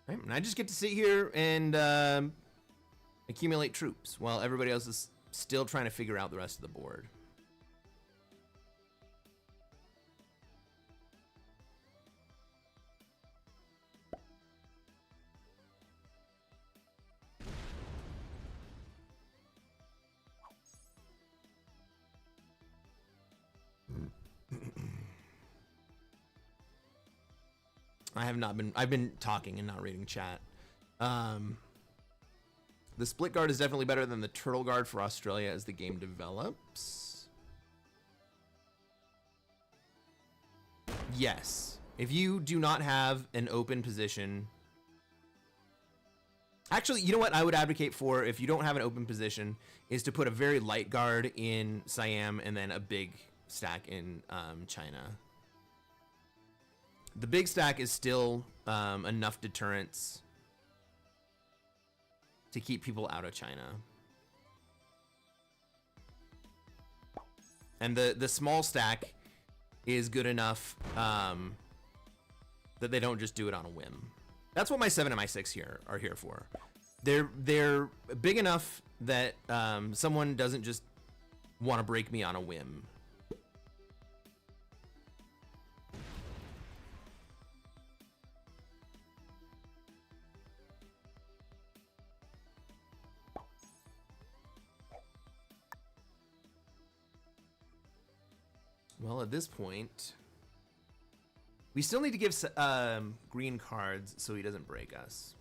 Right, and I just get to sit here and accumulate troops while everybody else is still trying to figure out the rest of the board. I've been talking and not reading chat. The split guard is definitely better than the turtle guard for Australia as the game develops. Yes. If you do not have an open position. Actually, you know what I would advocate for if you don't have an open position is to put a very light guard in Siam and then a big stack in China. The big stack is still enough deterrence to keep people out of China. And the small stack is good enough that they don't just do it on a whim. That's what my 7 and my 6 here are here for. They're big enough that someone doesn't just want to break me on a whim. Well, at this point, we still need to give green cards so he doesn't break us.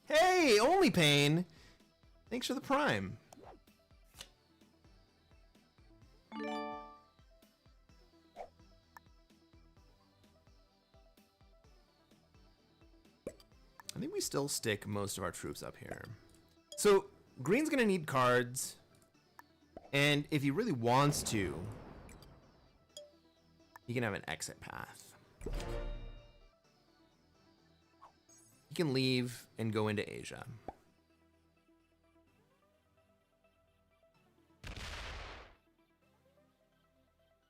Hey, Only Pain! Thanks for the prime. I think we still stick most of our troops up here. So, green's gonna need cards, and if he really wants to, he can have an exit path. He can leave and go into Asia.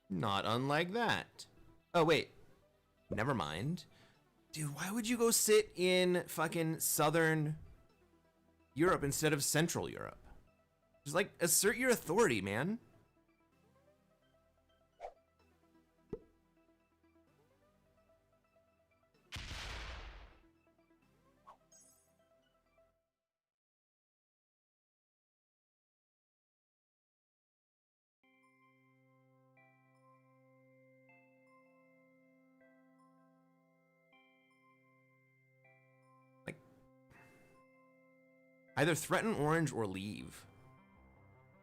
Not unlike that. Oh, wait. Never mind. Dude, why would you go sit in fucking Southern Europe instead of Central Europe? Just like assert your authority, man. Like, either threaten orange or leave.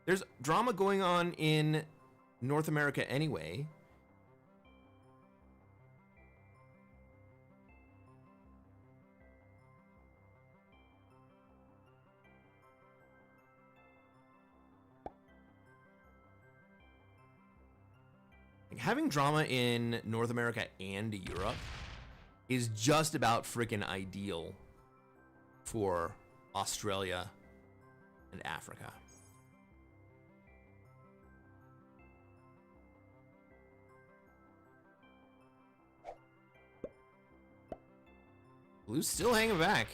There's drama going on in North America anyway. Having drama in North America and Europe is just about freaking ideal for Australia and Africa. Blue's still hanging back.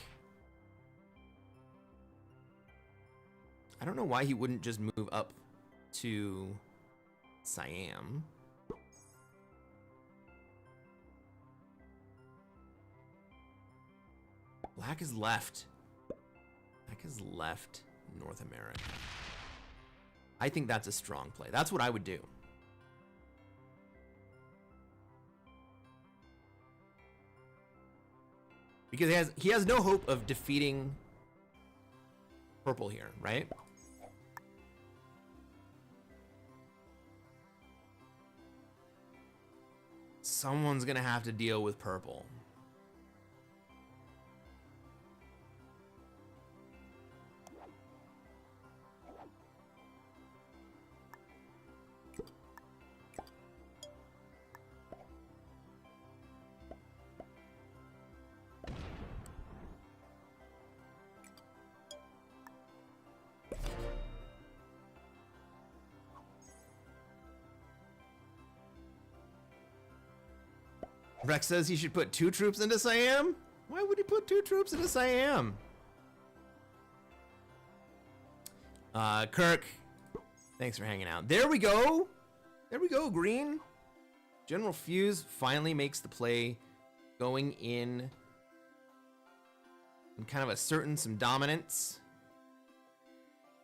I don't know why he wouldn't just move up to Siam. Black is left. Black is left North America. I think that's a strong play. That's what I would do. Because he has no hope of defeating purple here, right? Someone's gonna have to deal with purple. Rex says he should put 2 troops into Siam? Why would he put 2 troops into Siam? Kirk, thanks for hanging out. There we go. There we go, Green. General Fuse finally makes the play going in and kind of asserting some dominance.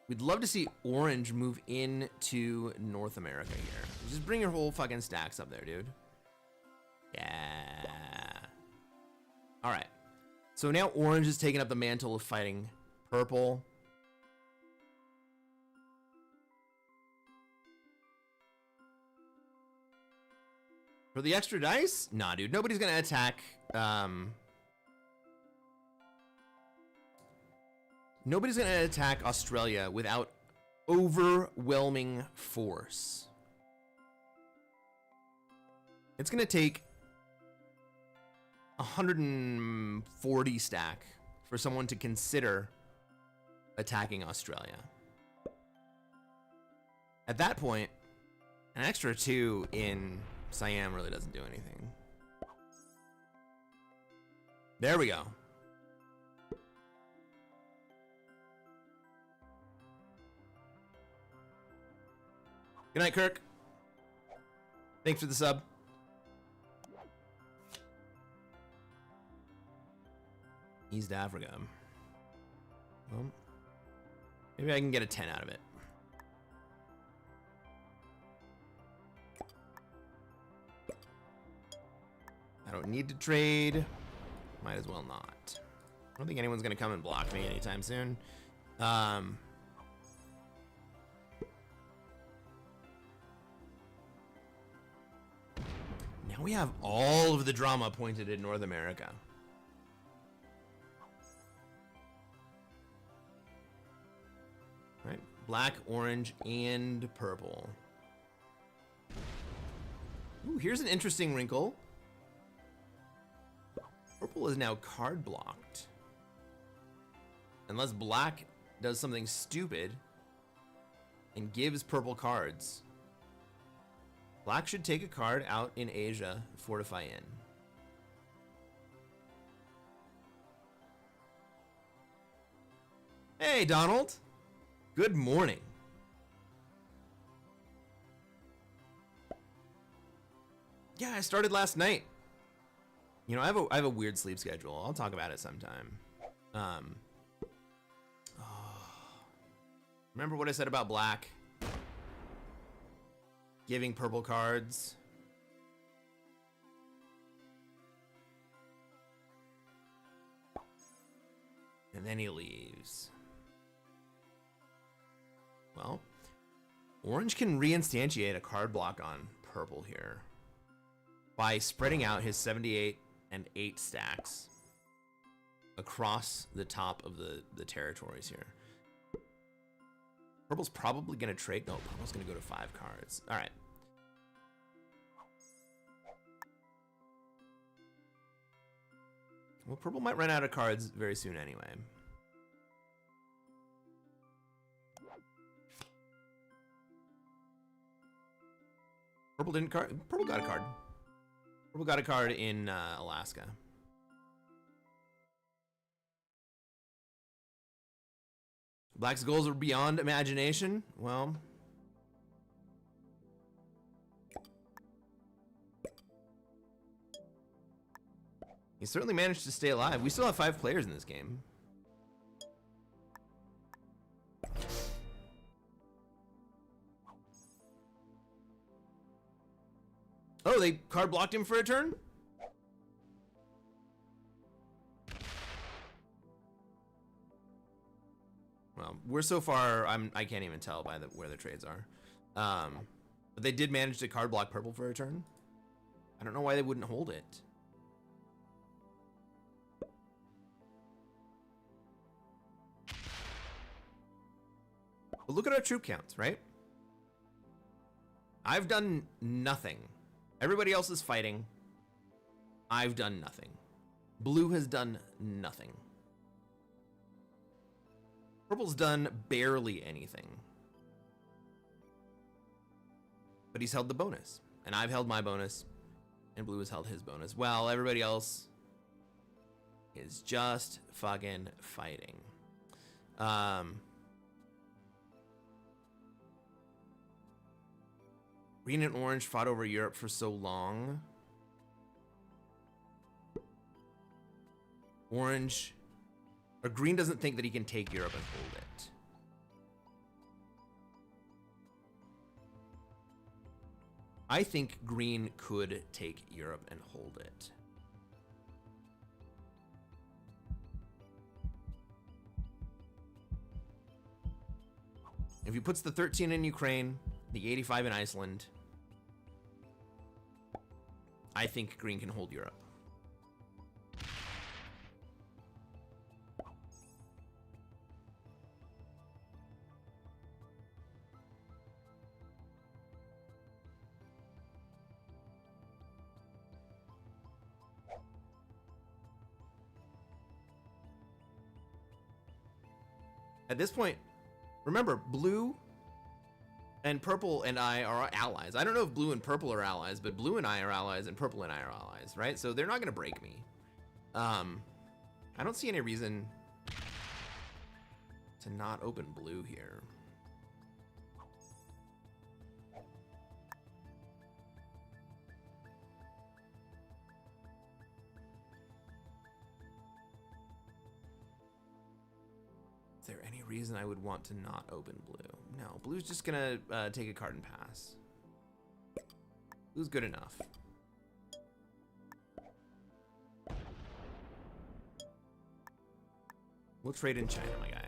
We'd love to see Orange move into North America here. Just bring your whole fucking stacks up there, dude. Yeah. All right. So now Orange is taking up the mantle of fighting Purple. For the extra dice? Nah, dude. Nobody's gonna attack. Nobody's gonna attack Australia without overwhelming force. It's gonna take 140 stack for someone to consider attacking Australia. At that point, an extra 2 in Siam really doesn't do anything. There we go. Good night, Kirk. Thanks for the sub. East Africa. Well, maybe I can get a 10 out of it. I don't need to trade. Might as well not. I don't think anyone's gonna come and block me anytime soon. Now we have all of the drama pointed at North America. Right, black, orange, and purple. Ooh, here's an interesting wrinkle. Purple is now card blocked. Unless black does something stupid and gives purple cards. Black should take a card out in Asia, fortify in. Hey, Donald. Good morning. Yeah, I started last night. You know, I have a weird sleep schedule. I'll talk about it sometime. Remember what I said about black? Giving purple cards. And then he leaves. Well, orange can reinstantiate a card block on purple here by spreading out his 78 and 8 stacks across the top of the territories here. Purple's probably gonna trade. No, purple's gonna go to 5 cards. All right. Well, purple might run out of cards very soon anyway. Purple didn't card. Purple got a card. Purple got a card in Alaska. Black's goals are beyond imagination. Well, he certainly managed to stay alive. We still have 5 players in this game. Oh, they card blocked him for a turn? Well, we're so far, I can't even tell by where the trades are. But they did manage to card block purple for a turn. I don't know why they wouldn't hold it. But look at our troop counts, right? I've done nothing. Everybody else is fighting. I've done nothing. Blue has done nothing. Purple's done barely anything. But he's held the bonus. And I've held my bonus. And blue has held his bonus. Well, everybody else is just fucking fighting. Green and orange fought over Europe for so long. Orange, or green doesn't think that he can take Europe and hold it. I think green could take Europe and hold it. If he puts the 13 in Ukraine, the 85 in Iceland, I think green can hold Europe. At this point, remember, blue and purple and I are allies. I don't know if blue and purple are allies, but blue and I are allies and purple and I are allies, right? So they're not going to break me. I don't see any reason to not open blue here. Is there any reason I would want to not open blue? No, blue's just gonna take a card and pass. Blue's good enough. We'll trade in China, my guy.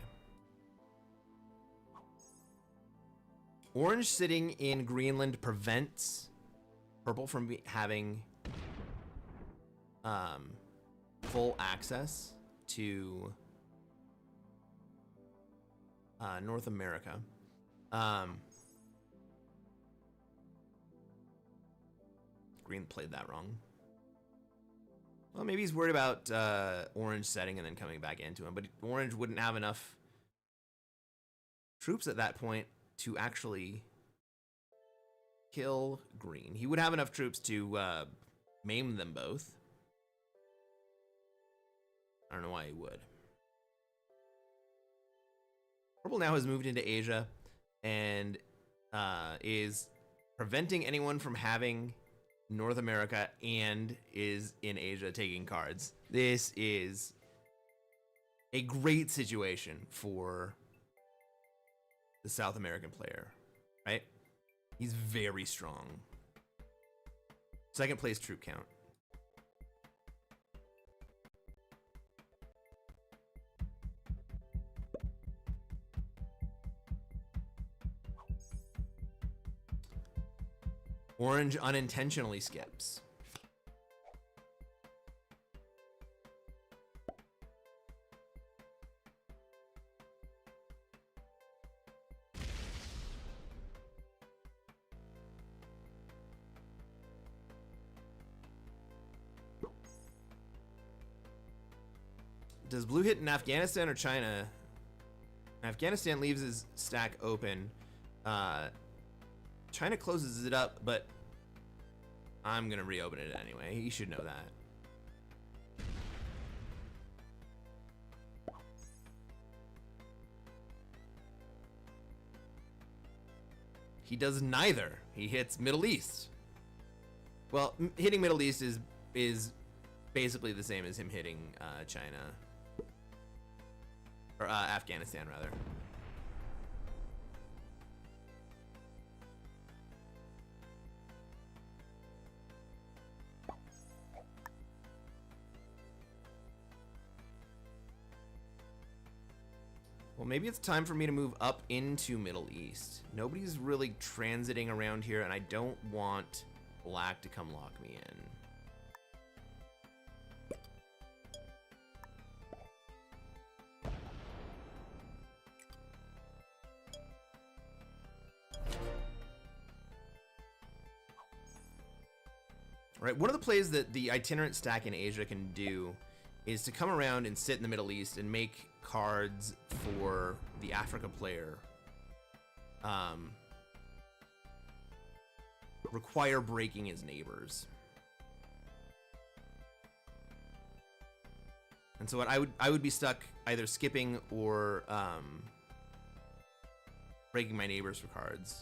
Orange sitting in Greenland prevents purple from having full access to North America. Green played that wrong. Well, maybe he's worried about orange setting and then coming back into him, but orange wouldn't have enough troops at that point to actually kill green. He would have enough troops to maim them both. I don't know why he would. Purple now has moved into Asia and is preventing anyone from having North America and is in Asia taking cards. This is a great situation for the South American player, right? He's very strong. Second place troop count. Orange unintentionally skips. Does blue hit in Afghanistan or China? Afghanistan leaves his stack open. China closes it up, but I'm gonna reopen it anyway. He should know that. He does neither. He hits Middle East. Well, hitting Middle East is basically the same as him hitting China. Or Afghanistan, rather. Well, maybe it's time for me to move up into Middle East. Nobody's really transiting around here, and I don't want black to come lock me in. Right, one of the plays that the itinerant stack in Asia can do is to come around and sit in the Middle East and make cards for the Africa player require breaking his neighbors. And so what I would be stuck either skipping or breaking my neighbors for cards.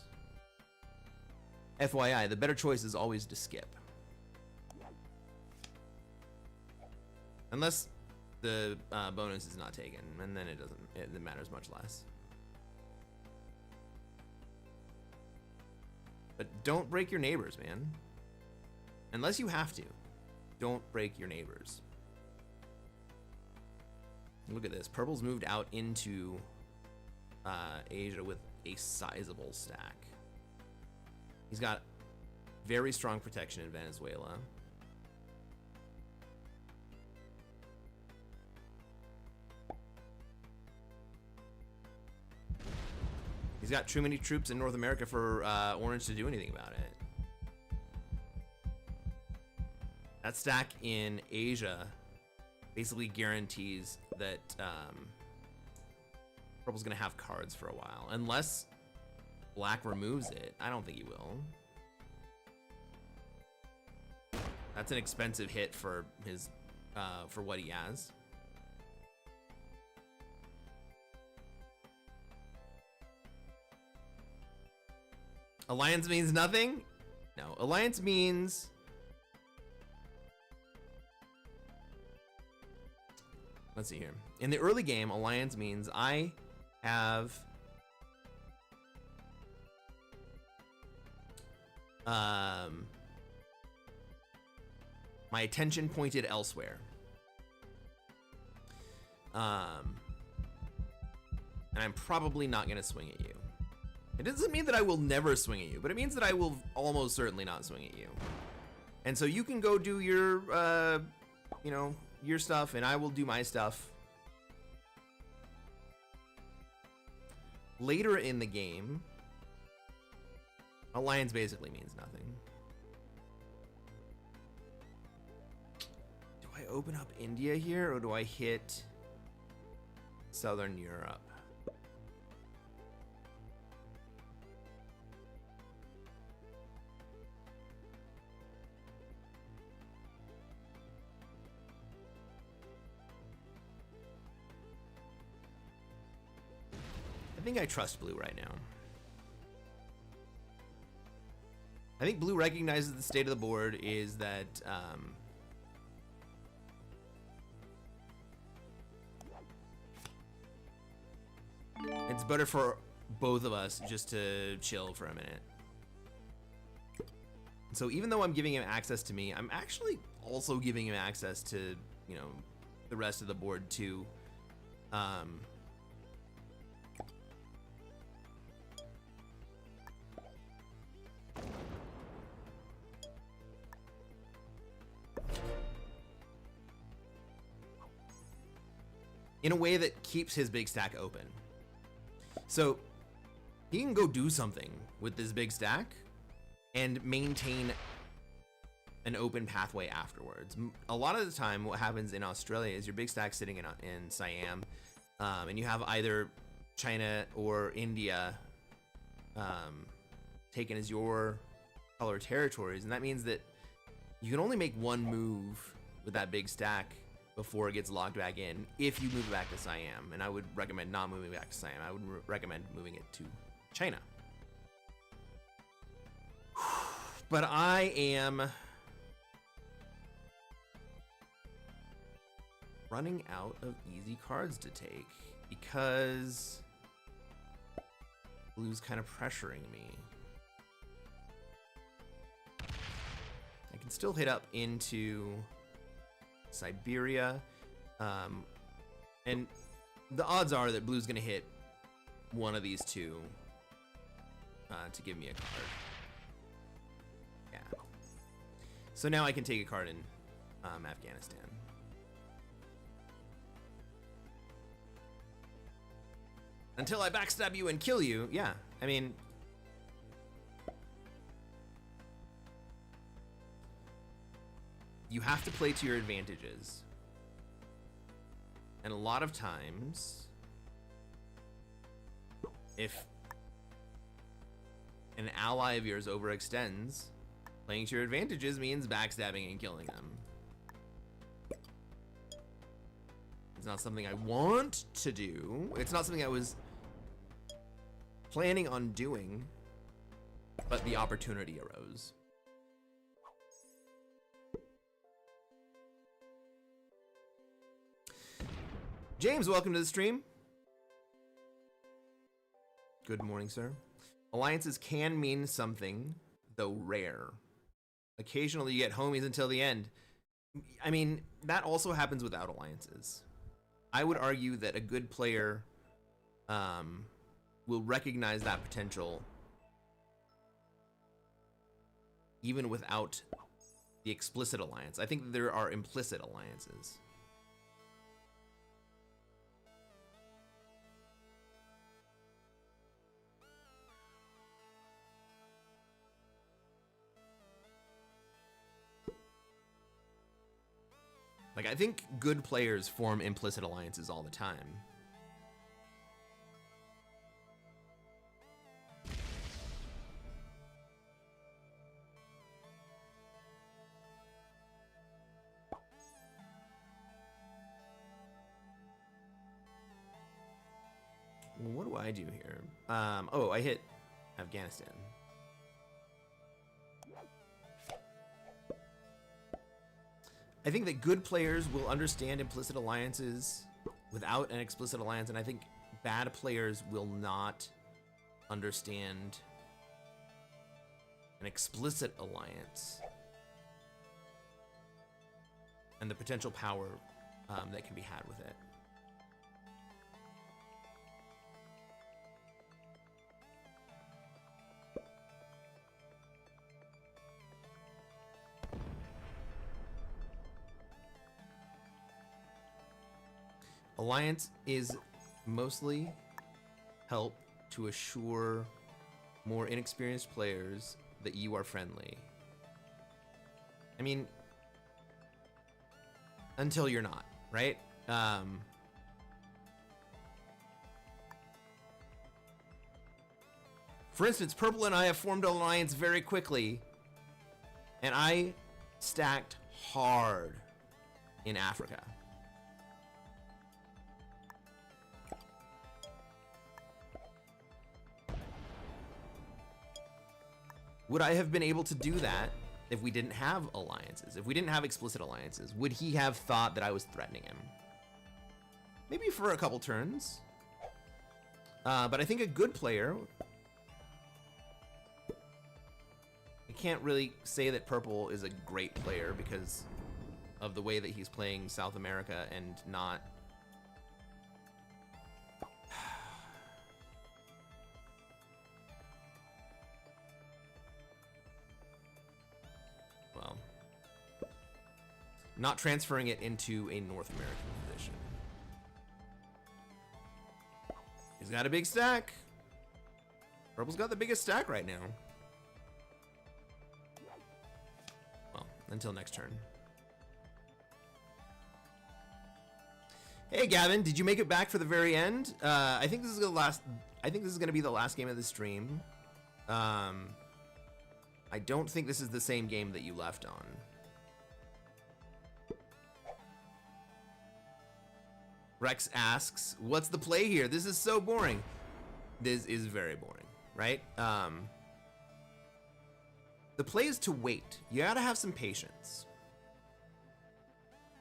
FYI, the better choice is always to skip. Unless the bonus is not taken, and then it matters much less. But don't break your neighbors, man. Unless you have to. Don't break your neighbors. Look at this. Purple's moved out into Asia with a sizable stack. He's got very strong protection in Venezuela. He's got too many troops in North America for Orange to do anything about it. That stack in Asia basically guarantees that Purple's gonna have cards for a while. Unless Black removes it. I don't think he will. That's an expensive hit for his for what he has. Alliance means nothing? No, alliance means let's see here. In the early game, alliance means I have my attention pointed elsewhere. And I'm probably not gonna swing at you. It doesn't mean that I will never swing at you, but it means that I will almost certainly not swing at you. And so you can go do your, you know, your stuff, and I will do my stuff. Later in the game, alliance basically means nothing. Do I open up India here, or do I hit Southern Europe? I think I trust blue right now. I think blue recognizes the state of the board is that it's better for both of us just to chill for a minute. So even though I'm giving him access to me, I'm actually also giving him access to, you know, the rest of the board too. In a way that keeps his big stack open. So he can go do something with this big stack and maintain an open pathway afterwards. A lot of the time what happens in Australia is your big stack sitting in Siam, and you have either China or India taken as your color territories, and that means that you can only make one move with that big stack before it gets logged back in if you move it back to Siam. And I would recommend not moving back to Siam. I would recommend moving it to China. But I am running out of easy cards to take because blue's kind of pressuring me. I can still hit up into Siberia, and the odds are that blue's gonna hit one of these two to give me a card. Yeah. So now I can take a card in Afghanistan. Until I backstab you and kill you, yeah. I mean, you have to play to your advantages. And a lot of times, if an ally of yours overextends, playing to your advantages means backstabbing and killing them. It's not something I want to do. It's not something I was planning on doing, but the opportunity arose. James, welcome to the stream. Good morning, sir. Alliances can mean something, though rare. Occasionally you get homies until the end. I mean, that also happens without alliances. I would argue that a good player will recognize that potential even without the explicit alliance. I think there are implicit alliances. Like, I think good players form implicit alliances all the time. What do I do here? Oh, I hit Afghanistan. I think that good players will understand implicit alliances without an explicit alliance, and I think bad players will not understand an explicit alliance and the potential power that can be had with it. Alliance is mostly help to assure more inexperienced players that you are friendly. I mean, until you're not, right? For instance, Purple and I have formed an alliance very quickly, and I stacked hard in Africa. Would I have been able to do that if we didn't have alliances? If we didn't have explicit alliances, would he have thought that I was threatening him? Maybe for a couple turns. But I think a good player... I can't really say that Purple is a great player because of the way that he's playing South America and not... not transferring it into a North American position. He's got a big stack. Purple's got the biggest stack right now. Well, until next turn. Hey Gavin, did you make it back for the very end? I think this is the last. I think this is going to be the last game of the stream. I don't think this is the same game that you left on. Rex asks, what's the play here? This is so boring. This is very boring, right? The play is to wait. You gotta have some patience.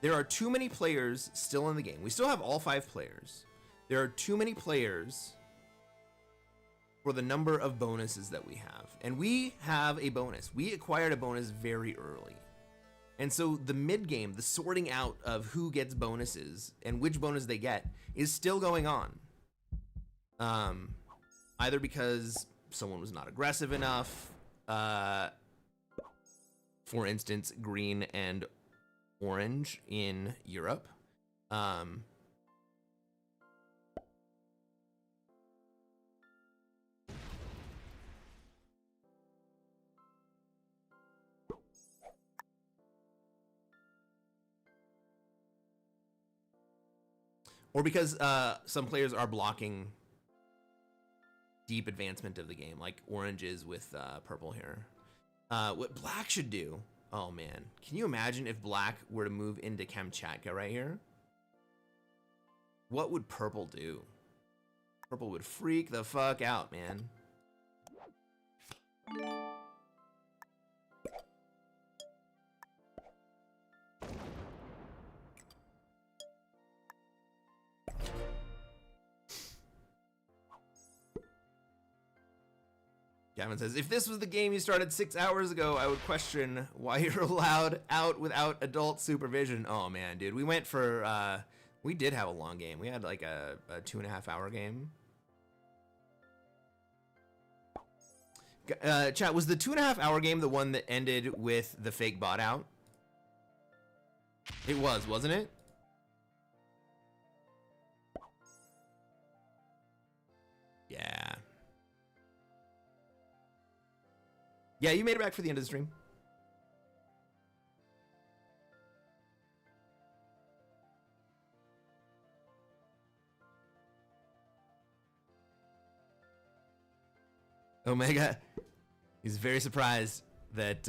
There are too many players still in the game. We still have all 5 players. There are too many players for the number of bonuses that we have. And we have a bonus. We acquired a bonus very early. And so the mid game, the sorting out of who gets bonuses and which bonus they get is still going on. Either because someone was not aggressive enough, for instance, green and orange in Europe. Or because some players are blocking deep advancement of the game, like orange is with purple here. What black should do, oh man, can you imagine if black were to move into Kamchatka right here? What would purple do? Purple would freak the fuck out, man. Gavin says, if this was the game you started 6 hours ago, I would question why you're allowed out without adult supervision. Oh man, dude, we went for, we did have a long game. We had like a 2.5 hour game. Chat, was the 2.5 hour game the one that ended with the fake bot out? It was, wasn't it? Yeah. Yeah, you made it back for the end of the stream. Omega, he's very surprised that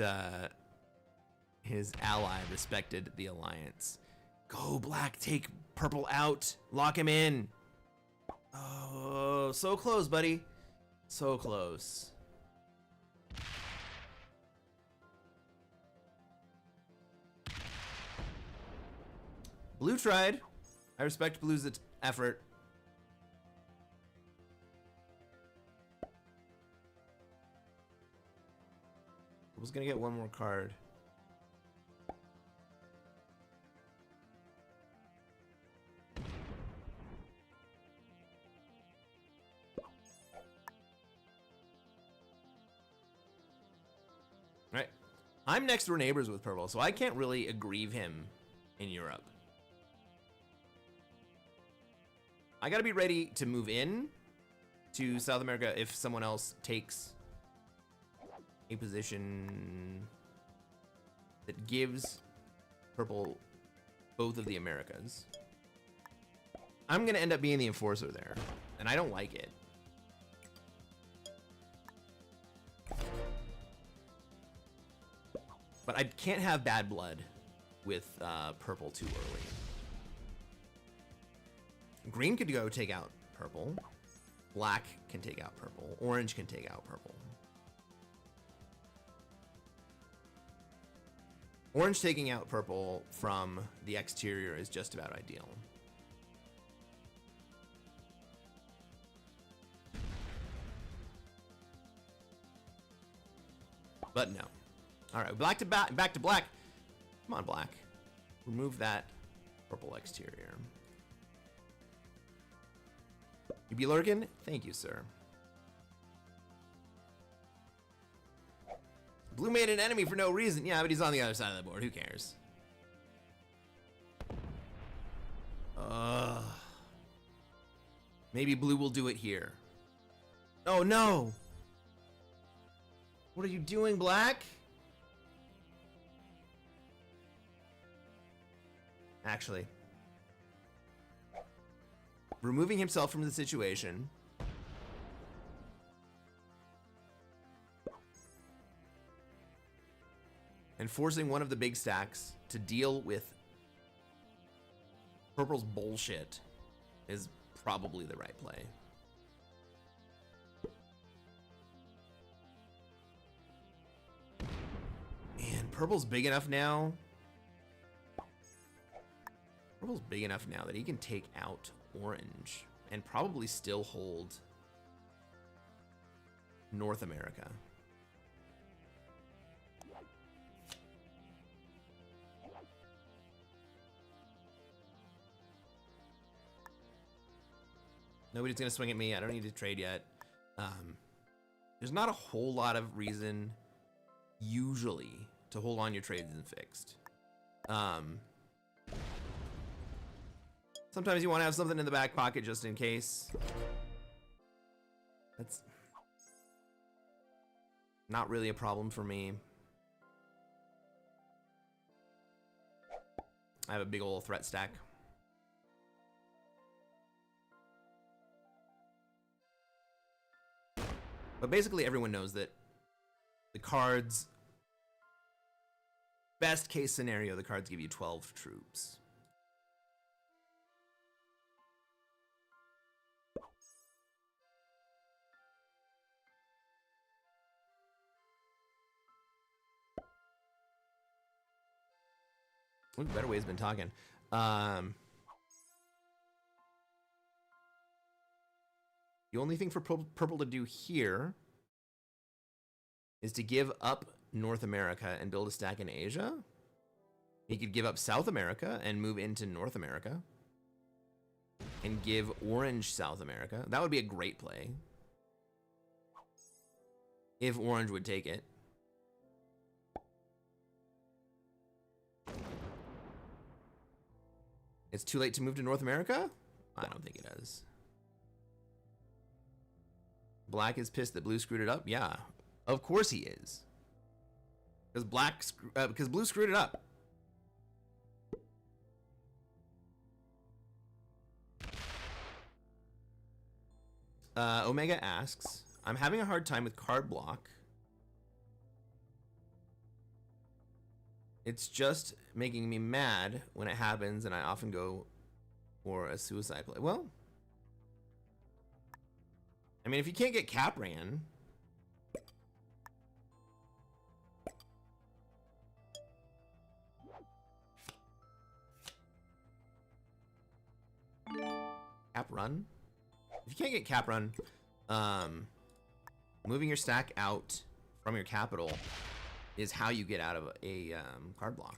his ally respected the alliance. Go black, take purple out, lock him in. Oh, so close, buddy. So close. Blue tried. I respect Blue's effort. Purple's gonna get one more card. Right. I'm next door neighbors with Purple, so I can't really aggrieve him in Europe. I gotta be ready to move in to South America if someone else takes a position that gives Purple both of the Americas. I'm gonna end up being the enforcer there, and I don't like it. But I can't have bad blood with Purple too early. Green could go take out Purple. Black can take out Purple. Orange can take out Purple. Orange taking out Purple from the exterior is just about ideal. But no. All right, back to black. Come on, black. Remove that Purple exterior. You be lurking? Thank you, sir. Blue made an enemy for no reason. Yeah, but he's on the other side of the board. Who cares? Maybe blue will do it here. Oh, no. What are you doing, black? Actually. Removing himself from the situation. And forcing one of the big stacks to deal with Purple's bullshit is probably the right play. Man, Purple's big enough now. Purple's big enough now that he can take out Orange and probably still hold North America. Nobody's gonna swing at me. I don't need to trade yet. There's not a whole lot of reason usually to hold on your trades in fixed. Sometimes you want to have something in the back pocket just in case. That's not really a problem for me. I have a big old threat stack. But basically everyone knows that the cards, best case scenario, the cards give you 12 troops. Ooh, Better Way's been talking. The only thing for purple to do here is to give up North America and build a stack in Asia. He could give up South America and move into North America. And give orange South America. That would be a great play. If orange would take it. It's too late to move to North America? I don't think it is. Black is pissed that blue screwed it up? Yeah, of course he is. Because blue screwed it up. Omega asks, I'm having a hard time with card block. It's just making me mad when it happens, and I often go for a suicide play. Well, I mean, if you can't get cap ran, cap run. If you can't get cap run, moving your stack out from your capital is how you get out of a card block.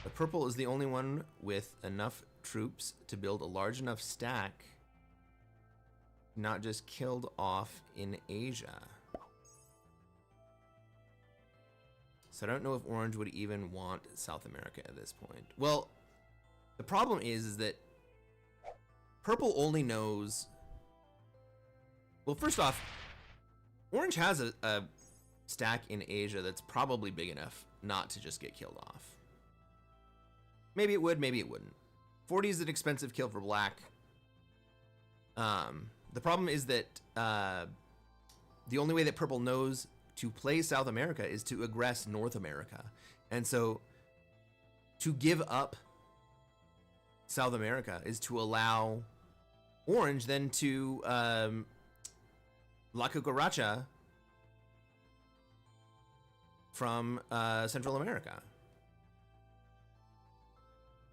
The purple is the only one with enough troops to build a large enough stack, not just killed off in Asia. So I don't know if orange would even want South America at this point. Well, the problem is that purple only knows... Well, first off, orange has a stack in Asia that's probably big enough not to just get killed off. Maybe it would, maybe it wouldn't. 40 is an expensive kill for black. The problem is that the only way that purple knows to play South America is to aggress North America. And so to give up South America is to allow orange then to La Cucaracha from Central America.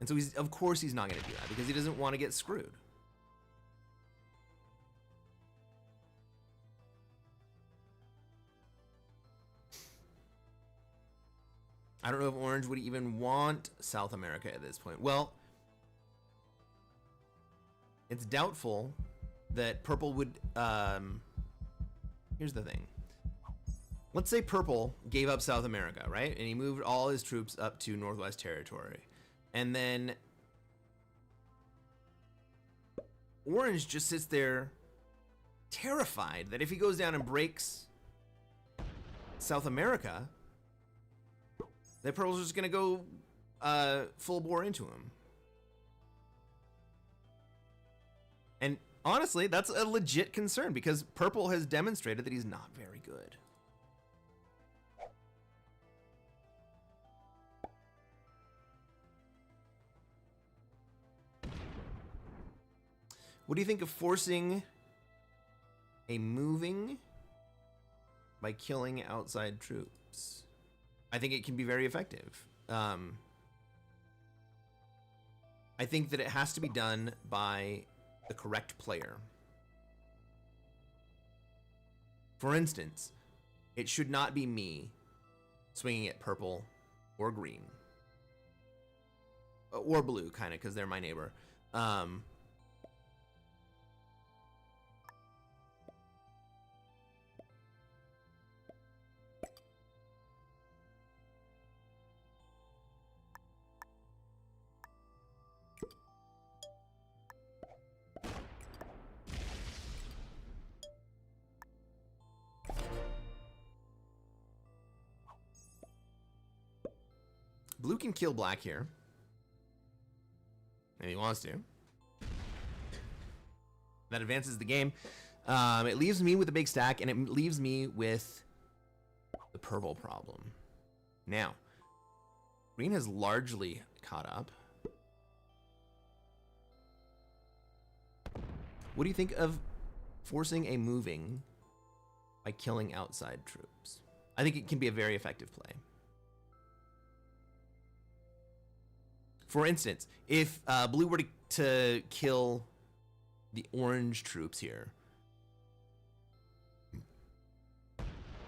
And so of course he's not going to do that because he doesn't want to get screwed. I don't know if orange would even want South America at this point. Well, it's doubtful that purple would... here's the thing. Let's say purple gave up South America, right? And he moved all his troops up to Northwest Territory. And then orange just sits there terrified that if he goes down and breaks South America, that purple's just going to go full bore into him. And honestly, that's a legit concern because purple has demonstrated that he's not very good. What do you think of forcing a moving by killing outside troops? I think it can be very effective. I think that it has to be done by the correct player. For instance, it should not be me swinging at purple or green. Or blue, kind of, because they're my neighbor. Blue can kill black here. If he wants to. That advances the game. It leaves me with a big stack, and it leaves me with the purple problem. Now, green has largely caught up. What do you think of forcing a moving by killing outside troops? I think it can be a very effective play. For instance, if blue were to kill the orange troops here,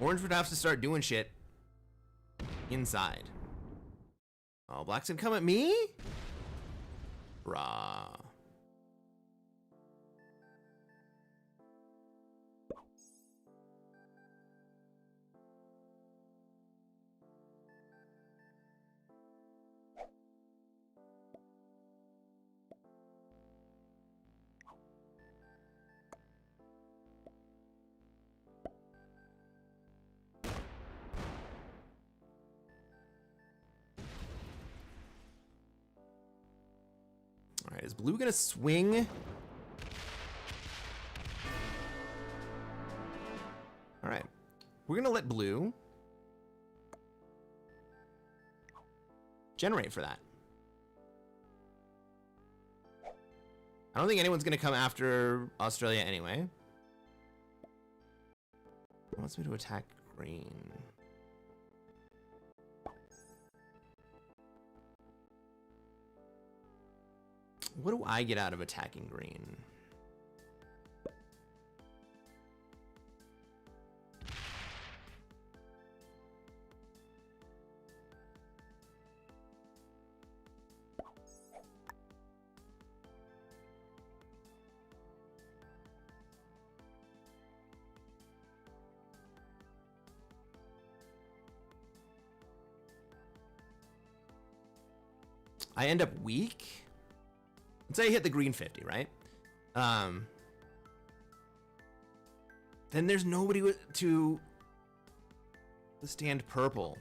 orange would have to start doing shit inside. Oh, black's gonna come at me? Brah. All right, is blue gonna swing? All right, we're gonna let blue generate for that. I don't think anyone's gonna come after Australia anyway. It wants me to attack green. What do I get out of attacking green? I end up weak. Let's say I hit the green 50, right? Then there's nobody to stand purple.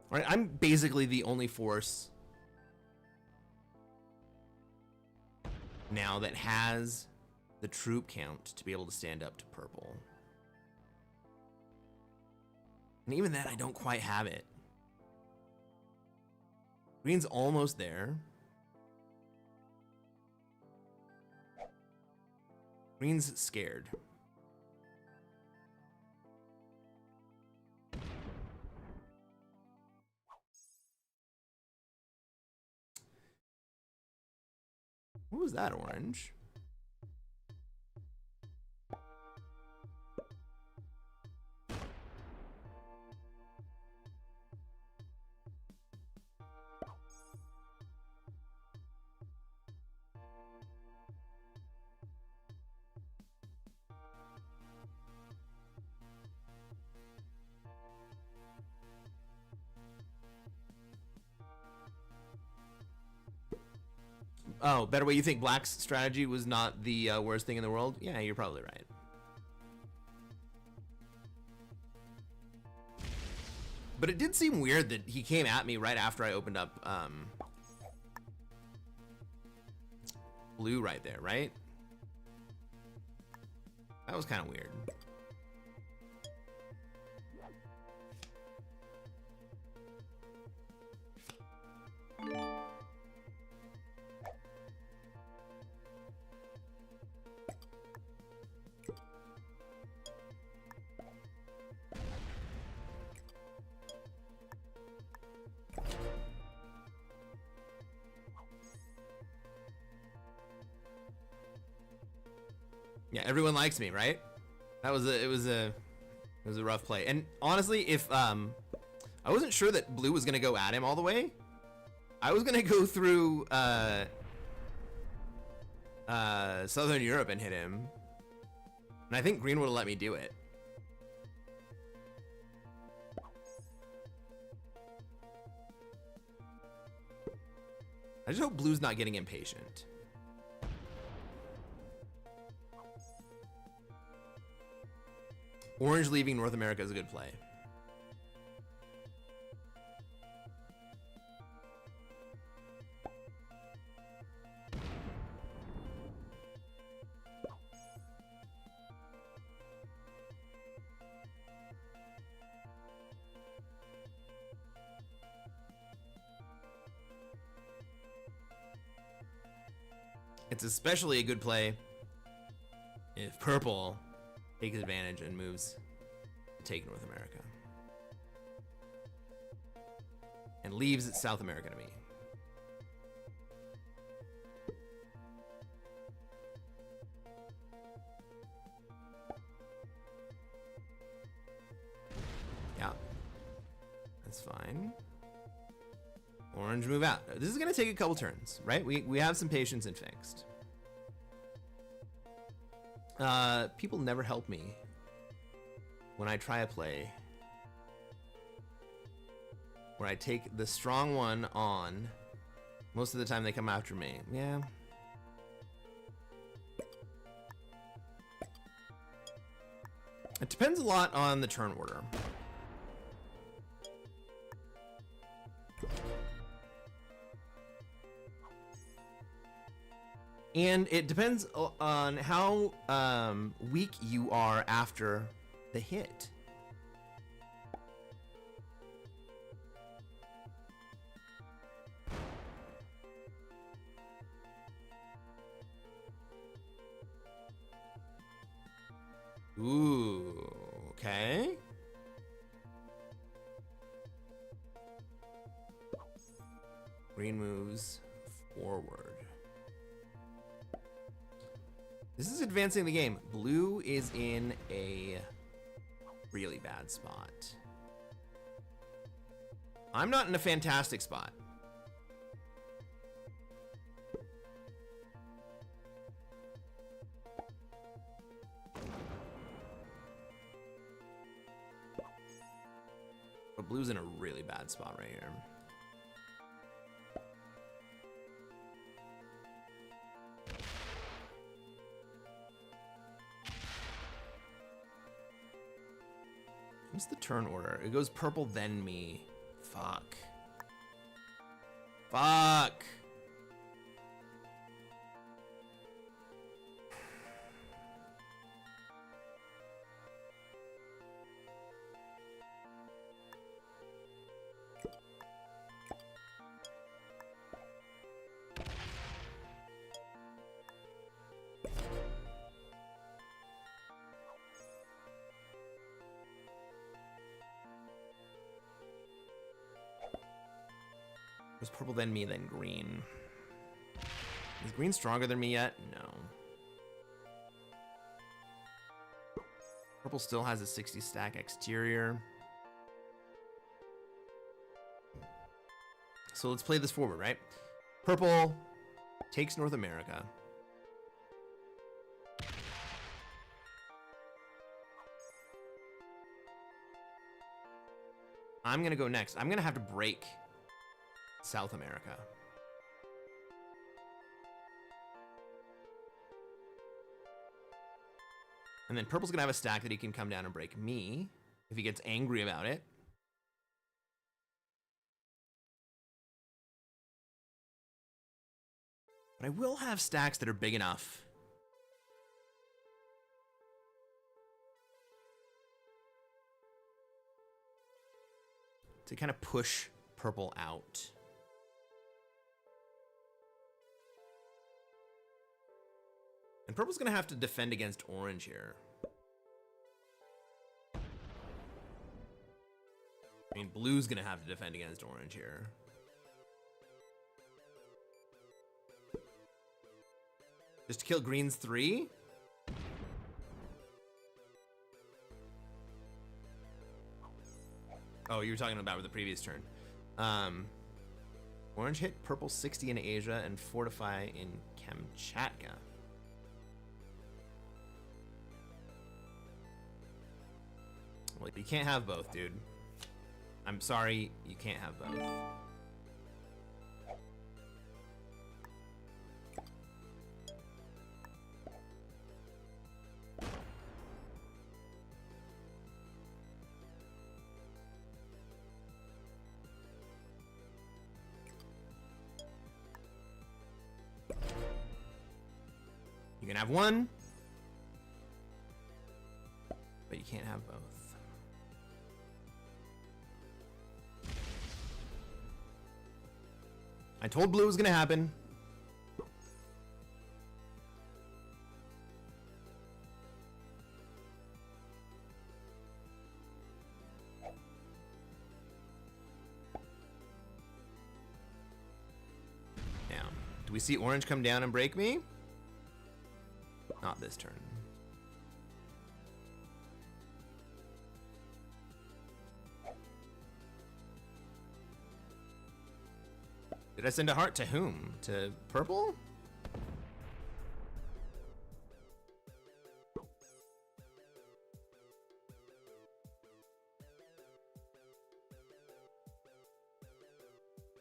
All right, I'm basically the only force now that has the troop count to be able to stand up to purple. And even that, I don't quite have it. Green's almost there. Green's scared. What was that, orange? Oh, better way. You think black's strategy was not the worst thing in the world? Yeah, you're probably right. But it did seem weird that he came at me right after I opened up blue right there, right? That was kind of weird. Yeah, everyone likes me, right? That was it was a rough play. And honestly, if I wasn't sure that blue was gonna go at him all the way, I was gonna go through Southern Europe and hit him. And I think green would have let me do it. I just hope blue's not getting impatient. Orange leaving North America is a good play. It's especially a good play if purple takes advantage and moves to take North America and leaves South America to me. Yeah, that's fine. Orange move out. This is gonna take a couple turns, right? We have some patience in fixed. People never help me when I try a play where I take the strong one on. Most of the time they come after me. Yeah. It depends a lot on the turn order. And it depends on how weak you are after the hit. Ooh, okay. Green moves forward. This is advancing the game. Blue is in a really bad spot. I'm not in a fantastic spot. But blue's in a really bad spot right here. What's the turn order? It goes purple, then me. Fuck. Fuck. It was purple, then me, then green. Is green stronger than me yet? No. Purple still has a 60 stack exterior. So let's play this forward, right? Purple takes North America. I'm gonna go next. I'm gonna have to break South America. And then purple's gonna have a stack that he can come down and break me if he gets angry about it. But I will have stacks that are big enough to kind of push purple out. And purple's gonna have to defend against orange here. I mean, blue's gonna have to defend against orange here. Just to kill green's 3? Oh, you were talking about with the previous turn. Orange hit purple 60 in Asia and fortify in Kamchatka. Well, you can't have both, dude. I'm sorry, you can't have both. You can have one, but you can't have both. I told blue it was gonna happen. Now, do we see orange come down and break me? Not this turn. Did I send a heart to whom? To purple?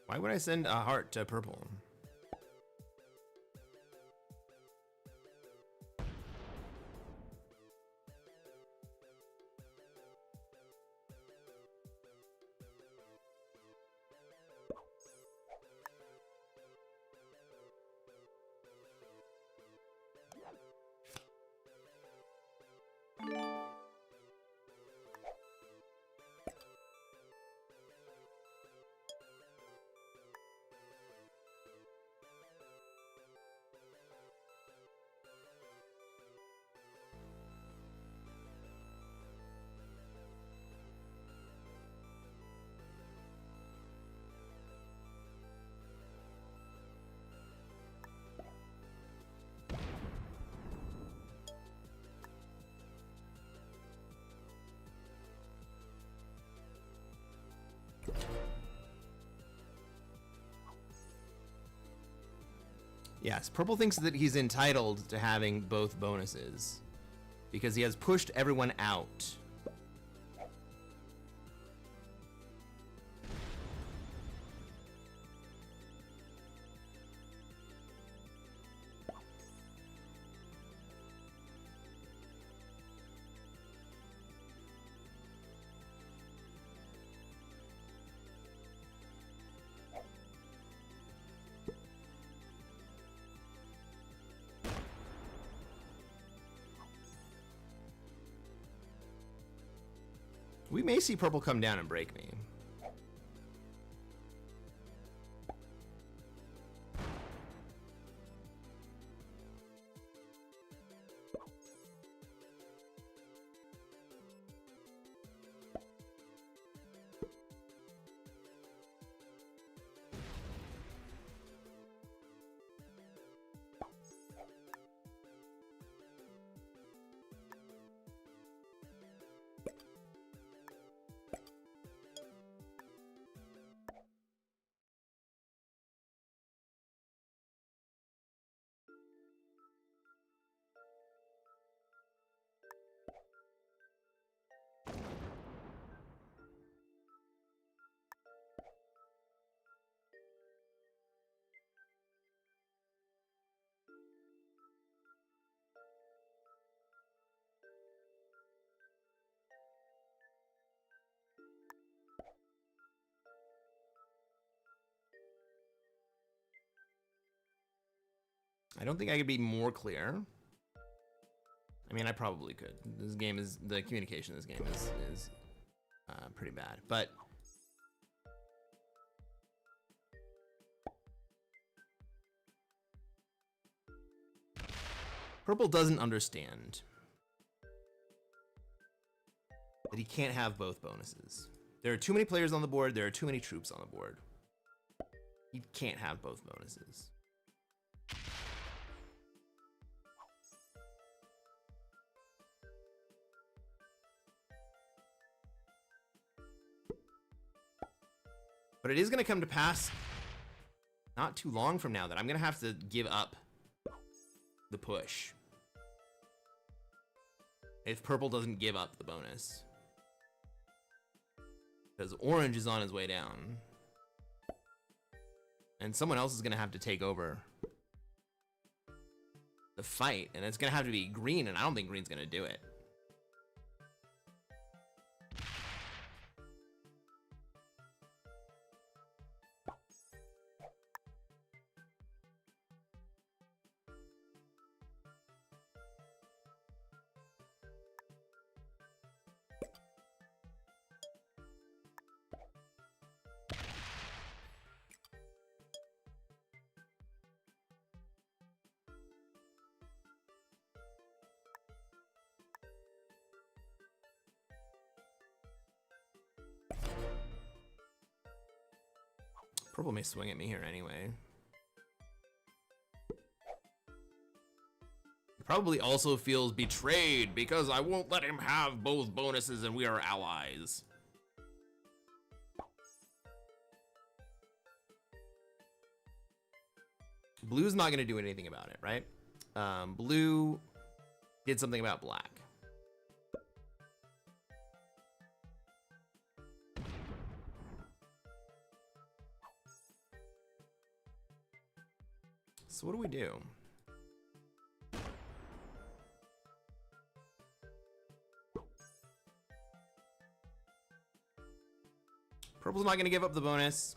Why would I send a heart to purple? Yes, purple thinks that he's entitled to having both bonuses because he has pushed everyone out. We may see purple come down and break me. I don't think I could be more clear. I mean, I probably could. This game is, the communication in this game is pretty bad, but purple doesn't understand that he can't have both bonuses. There are too many players on the board. There are too many troops on the board. He can't have both bonuses. But it is going to come to pass not too long from now that I'm going to have to give up the push if purple doesn't give up the bonus. Because orange is on his way down. And someone else is going to have to take over the fight. And it's going to have to be green, and I don't think green's going to do it. Purple may swing at me here anyway. He probably also feels betrayed because I won't let him have both bonuses and we are allies. Blue's not going to do anything about it, right? Blue did something about black. So what do we do? Purple's not going to give up the bonus.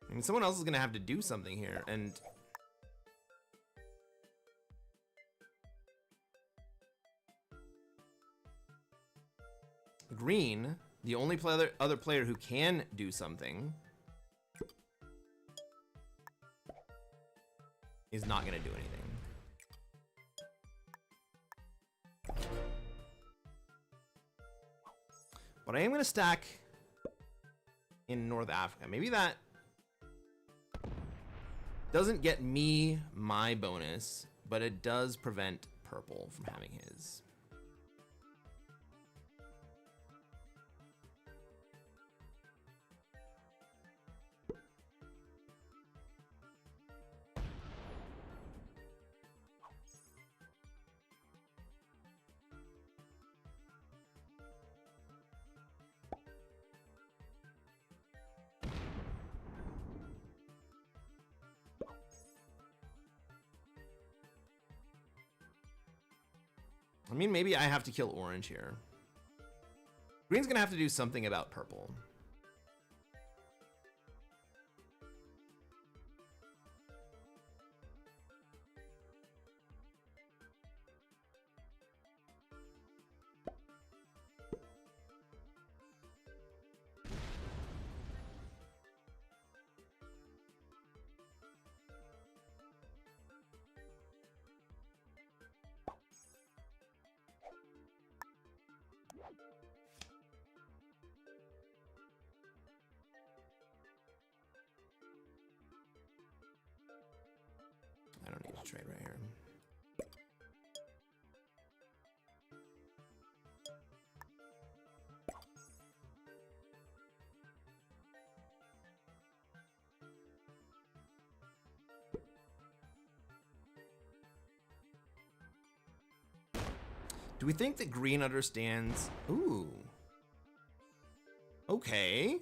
I mean, someone else is going to have to do something here, and green, the only other player who can do something, is not going to do anything. But I am going to stack in North Africa. Maybe that doesn't get me my bonus, but it does prevent purple from having his. I mean, maybe I have to kill orange here. Green's gonna have to do something about purple. I don't need to trade right here. Do we think that green understands? Ooh. Okay.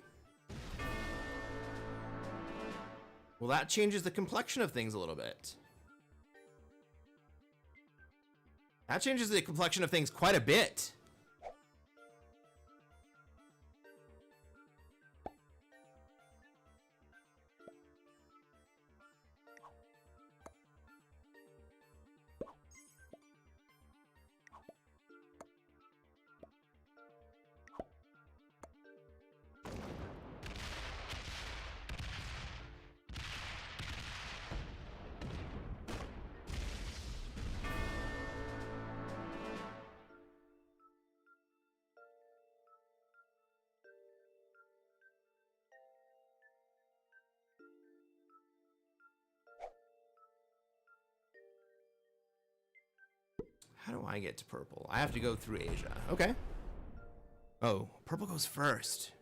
Well, that changes the complexion of things a little bit. That changes the complexion of things quite a bit. How do I get to purple? I have to go through Asia. Okay. Oh, purple goes first.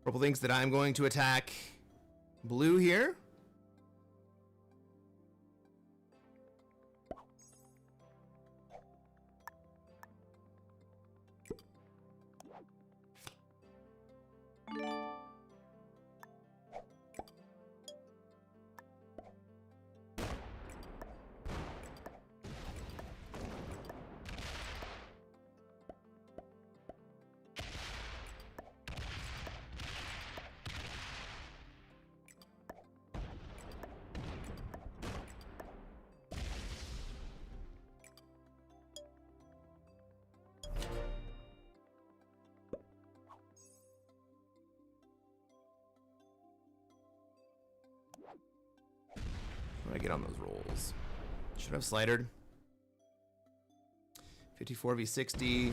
Purple thinks that I'm going to attack blue here. What do I get on those rolls? Should have slidered. 54 v 60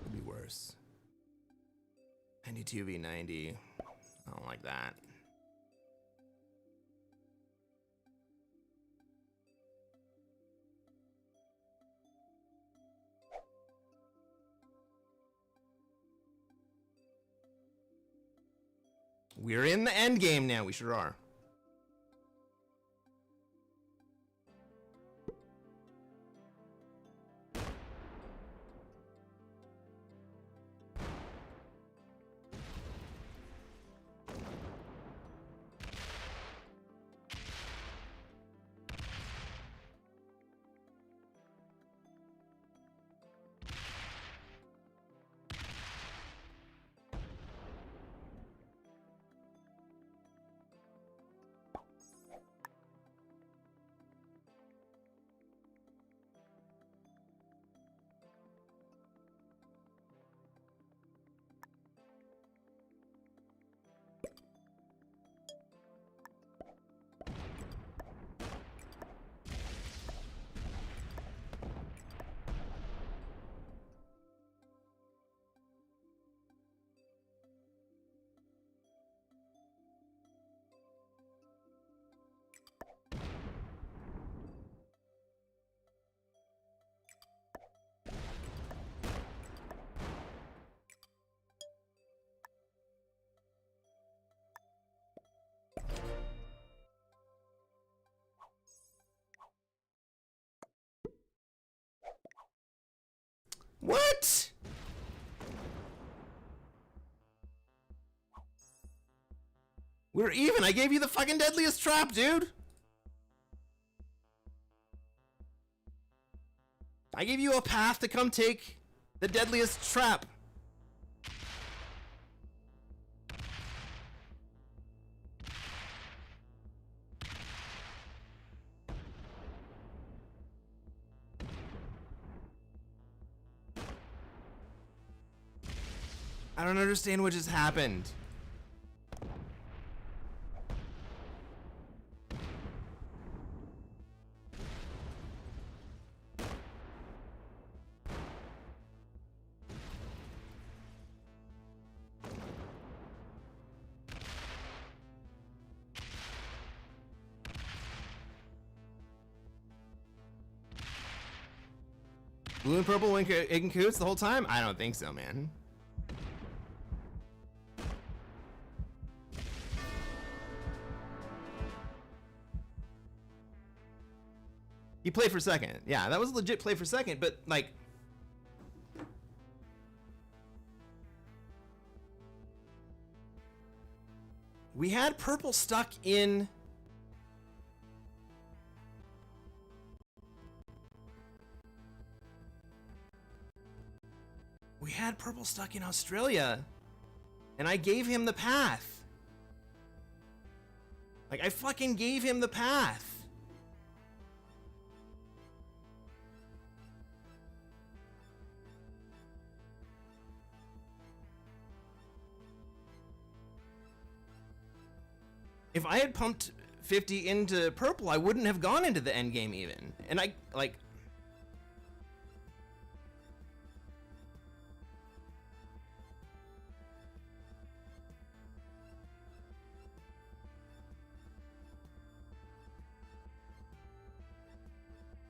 would be worse. 92 v 90. I don't like that. We're in the end game now. We sure are. What? We're even. I gave you the fucking deadliest trap, dude. I gave you a path to come take the deadliest trap. I don't understand what just happened. Blue and purple went in cahoots the whole time? I don't think so, man. He played for second. Yeah, that was a legit play for second, but like... we had purple stuck in... we had purple stuck in Australia, and I gave him the path. Like, I fucking gave him the path. If I had pumped 50 into purple, I wouldn't have gone into the end game even. And I, like...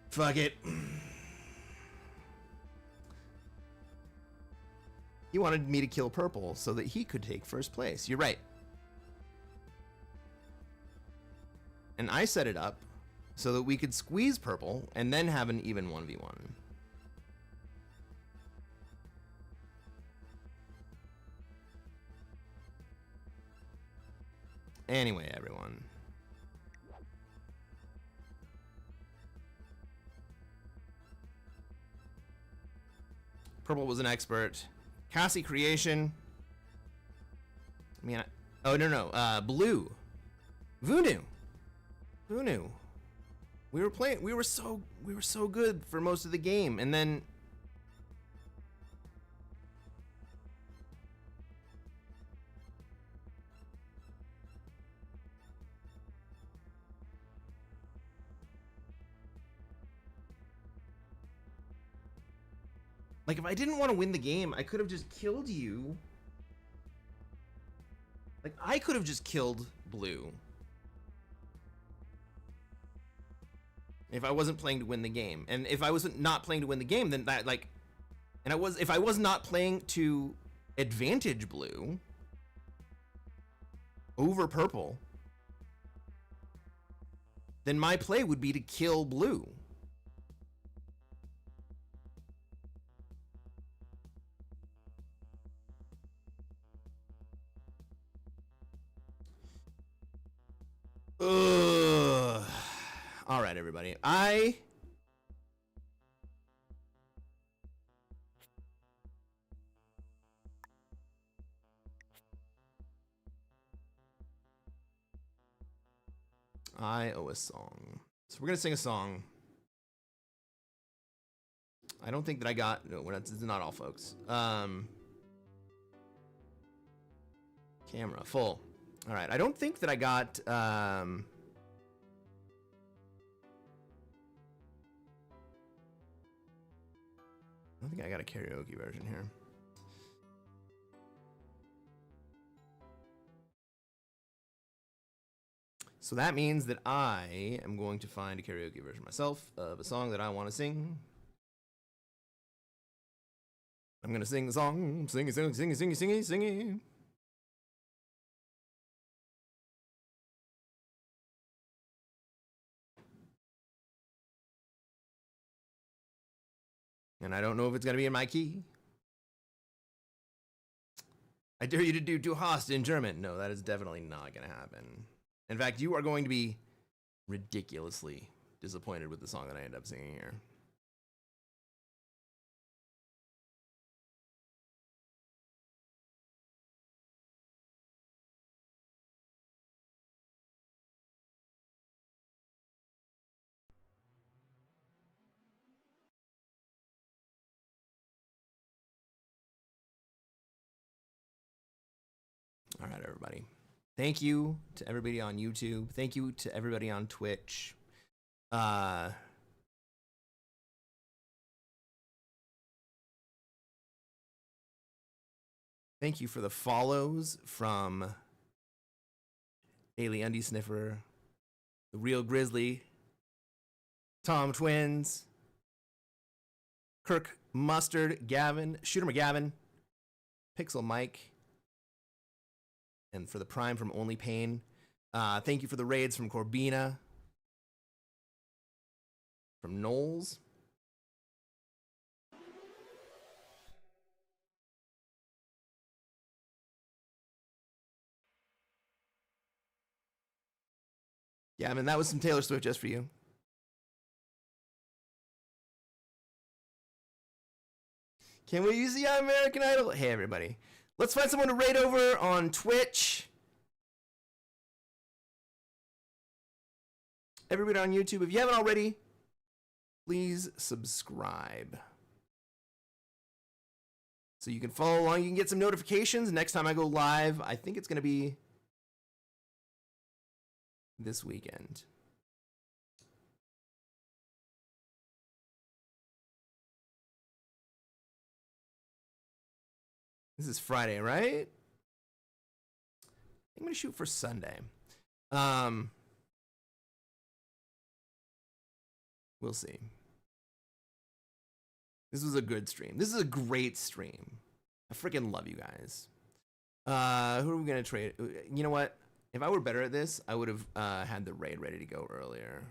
fuck it. He wanted me to kill purple so that he could take first place. You're right. And I set it up so that we could squeeze purple and then have an even 1v1. Anyway, everyone. Purple was an expert. Cassie creation. I mean, oh no, blue. Voodoo. Voodoo. We were so good for most of the game, and then like, if I didn't want to win the game, I could have just killed you. Like, I could have just killed blue. If I wasn't playing to win the game. And if I wasn't not playing to win the game, then that, like, and if I was not playing to advantage blue over purple, then my play would be to kill blue. Ugh. All right, everybody. I owe a song. So we're going to sing a song. I don't think that I got... No, this is not all, folks. Camera, full. All right, I don't think that I got... I don't think I got a karaoke version here. So that means that I am going to find a karaoke version myself of a song that I want to sing. I'm going to sing the song. Sing it, sing it, sing it, sing it, sing it, sing it. And I don't know if it's going to be in my key. I dare you to do Du hast in German. No, that is definitely not going to happen. In fact, you are going to be ridiculously disappointed with the song that I end up singing here. All right, everybody. Thank you to everybody on YouTube. Thank you to everybody on Twitch. Thank you for the follows from Daily Undie Sniffer, The Real Grizzly, Tom Twins, Kirk Mustard, Gavin, Shooter McGavin, Pixel Mike, and for the Prime from Only Pain. Thank you for the raids from Corbina, from Knowles. Yeah, I mean, that was some Taylor Swift just for you. Can we use the American Idol? Hey, everybody. Let's find someone to raid over on Twitch. Everybody on YouTube, if you haven't already, please subscribe. So you can follow along. You can get some notifications next time I go live. I think it's going to be this weekend. This is Friday, right? I'm going to shoot for Sunday. We'll see. This was a good stream. This is a great stream. I freaking love you guys. Who are we gonna trade? You know what? If I were better at this, I would have had the raid ready to go earlier.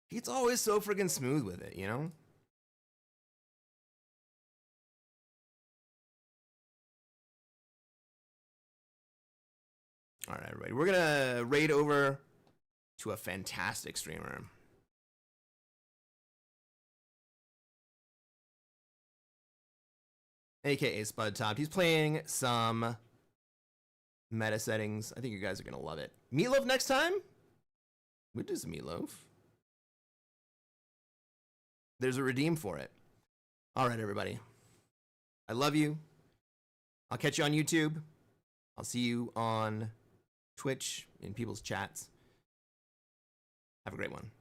He's always so freaking smooth with it, you know? All right, everybody. We're gonna raid over to a fantastic streamer. AKA Spud Top. He's playing some meta settings. I think you guys are gonna love it. Meatloaf next time? What is Meatloaf? There's a redeem for it. All right, everybody. I love you. I'll catch you on YouTube. I'll see you on Twitch in people's chats. Have a great one.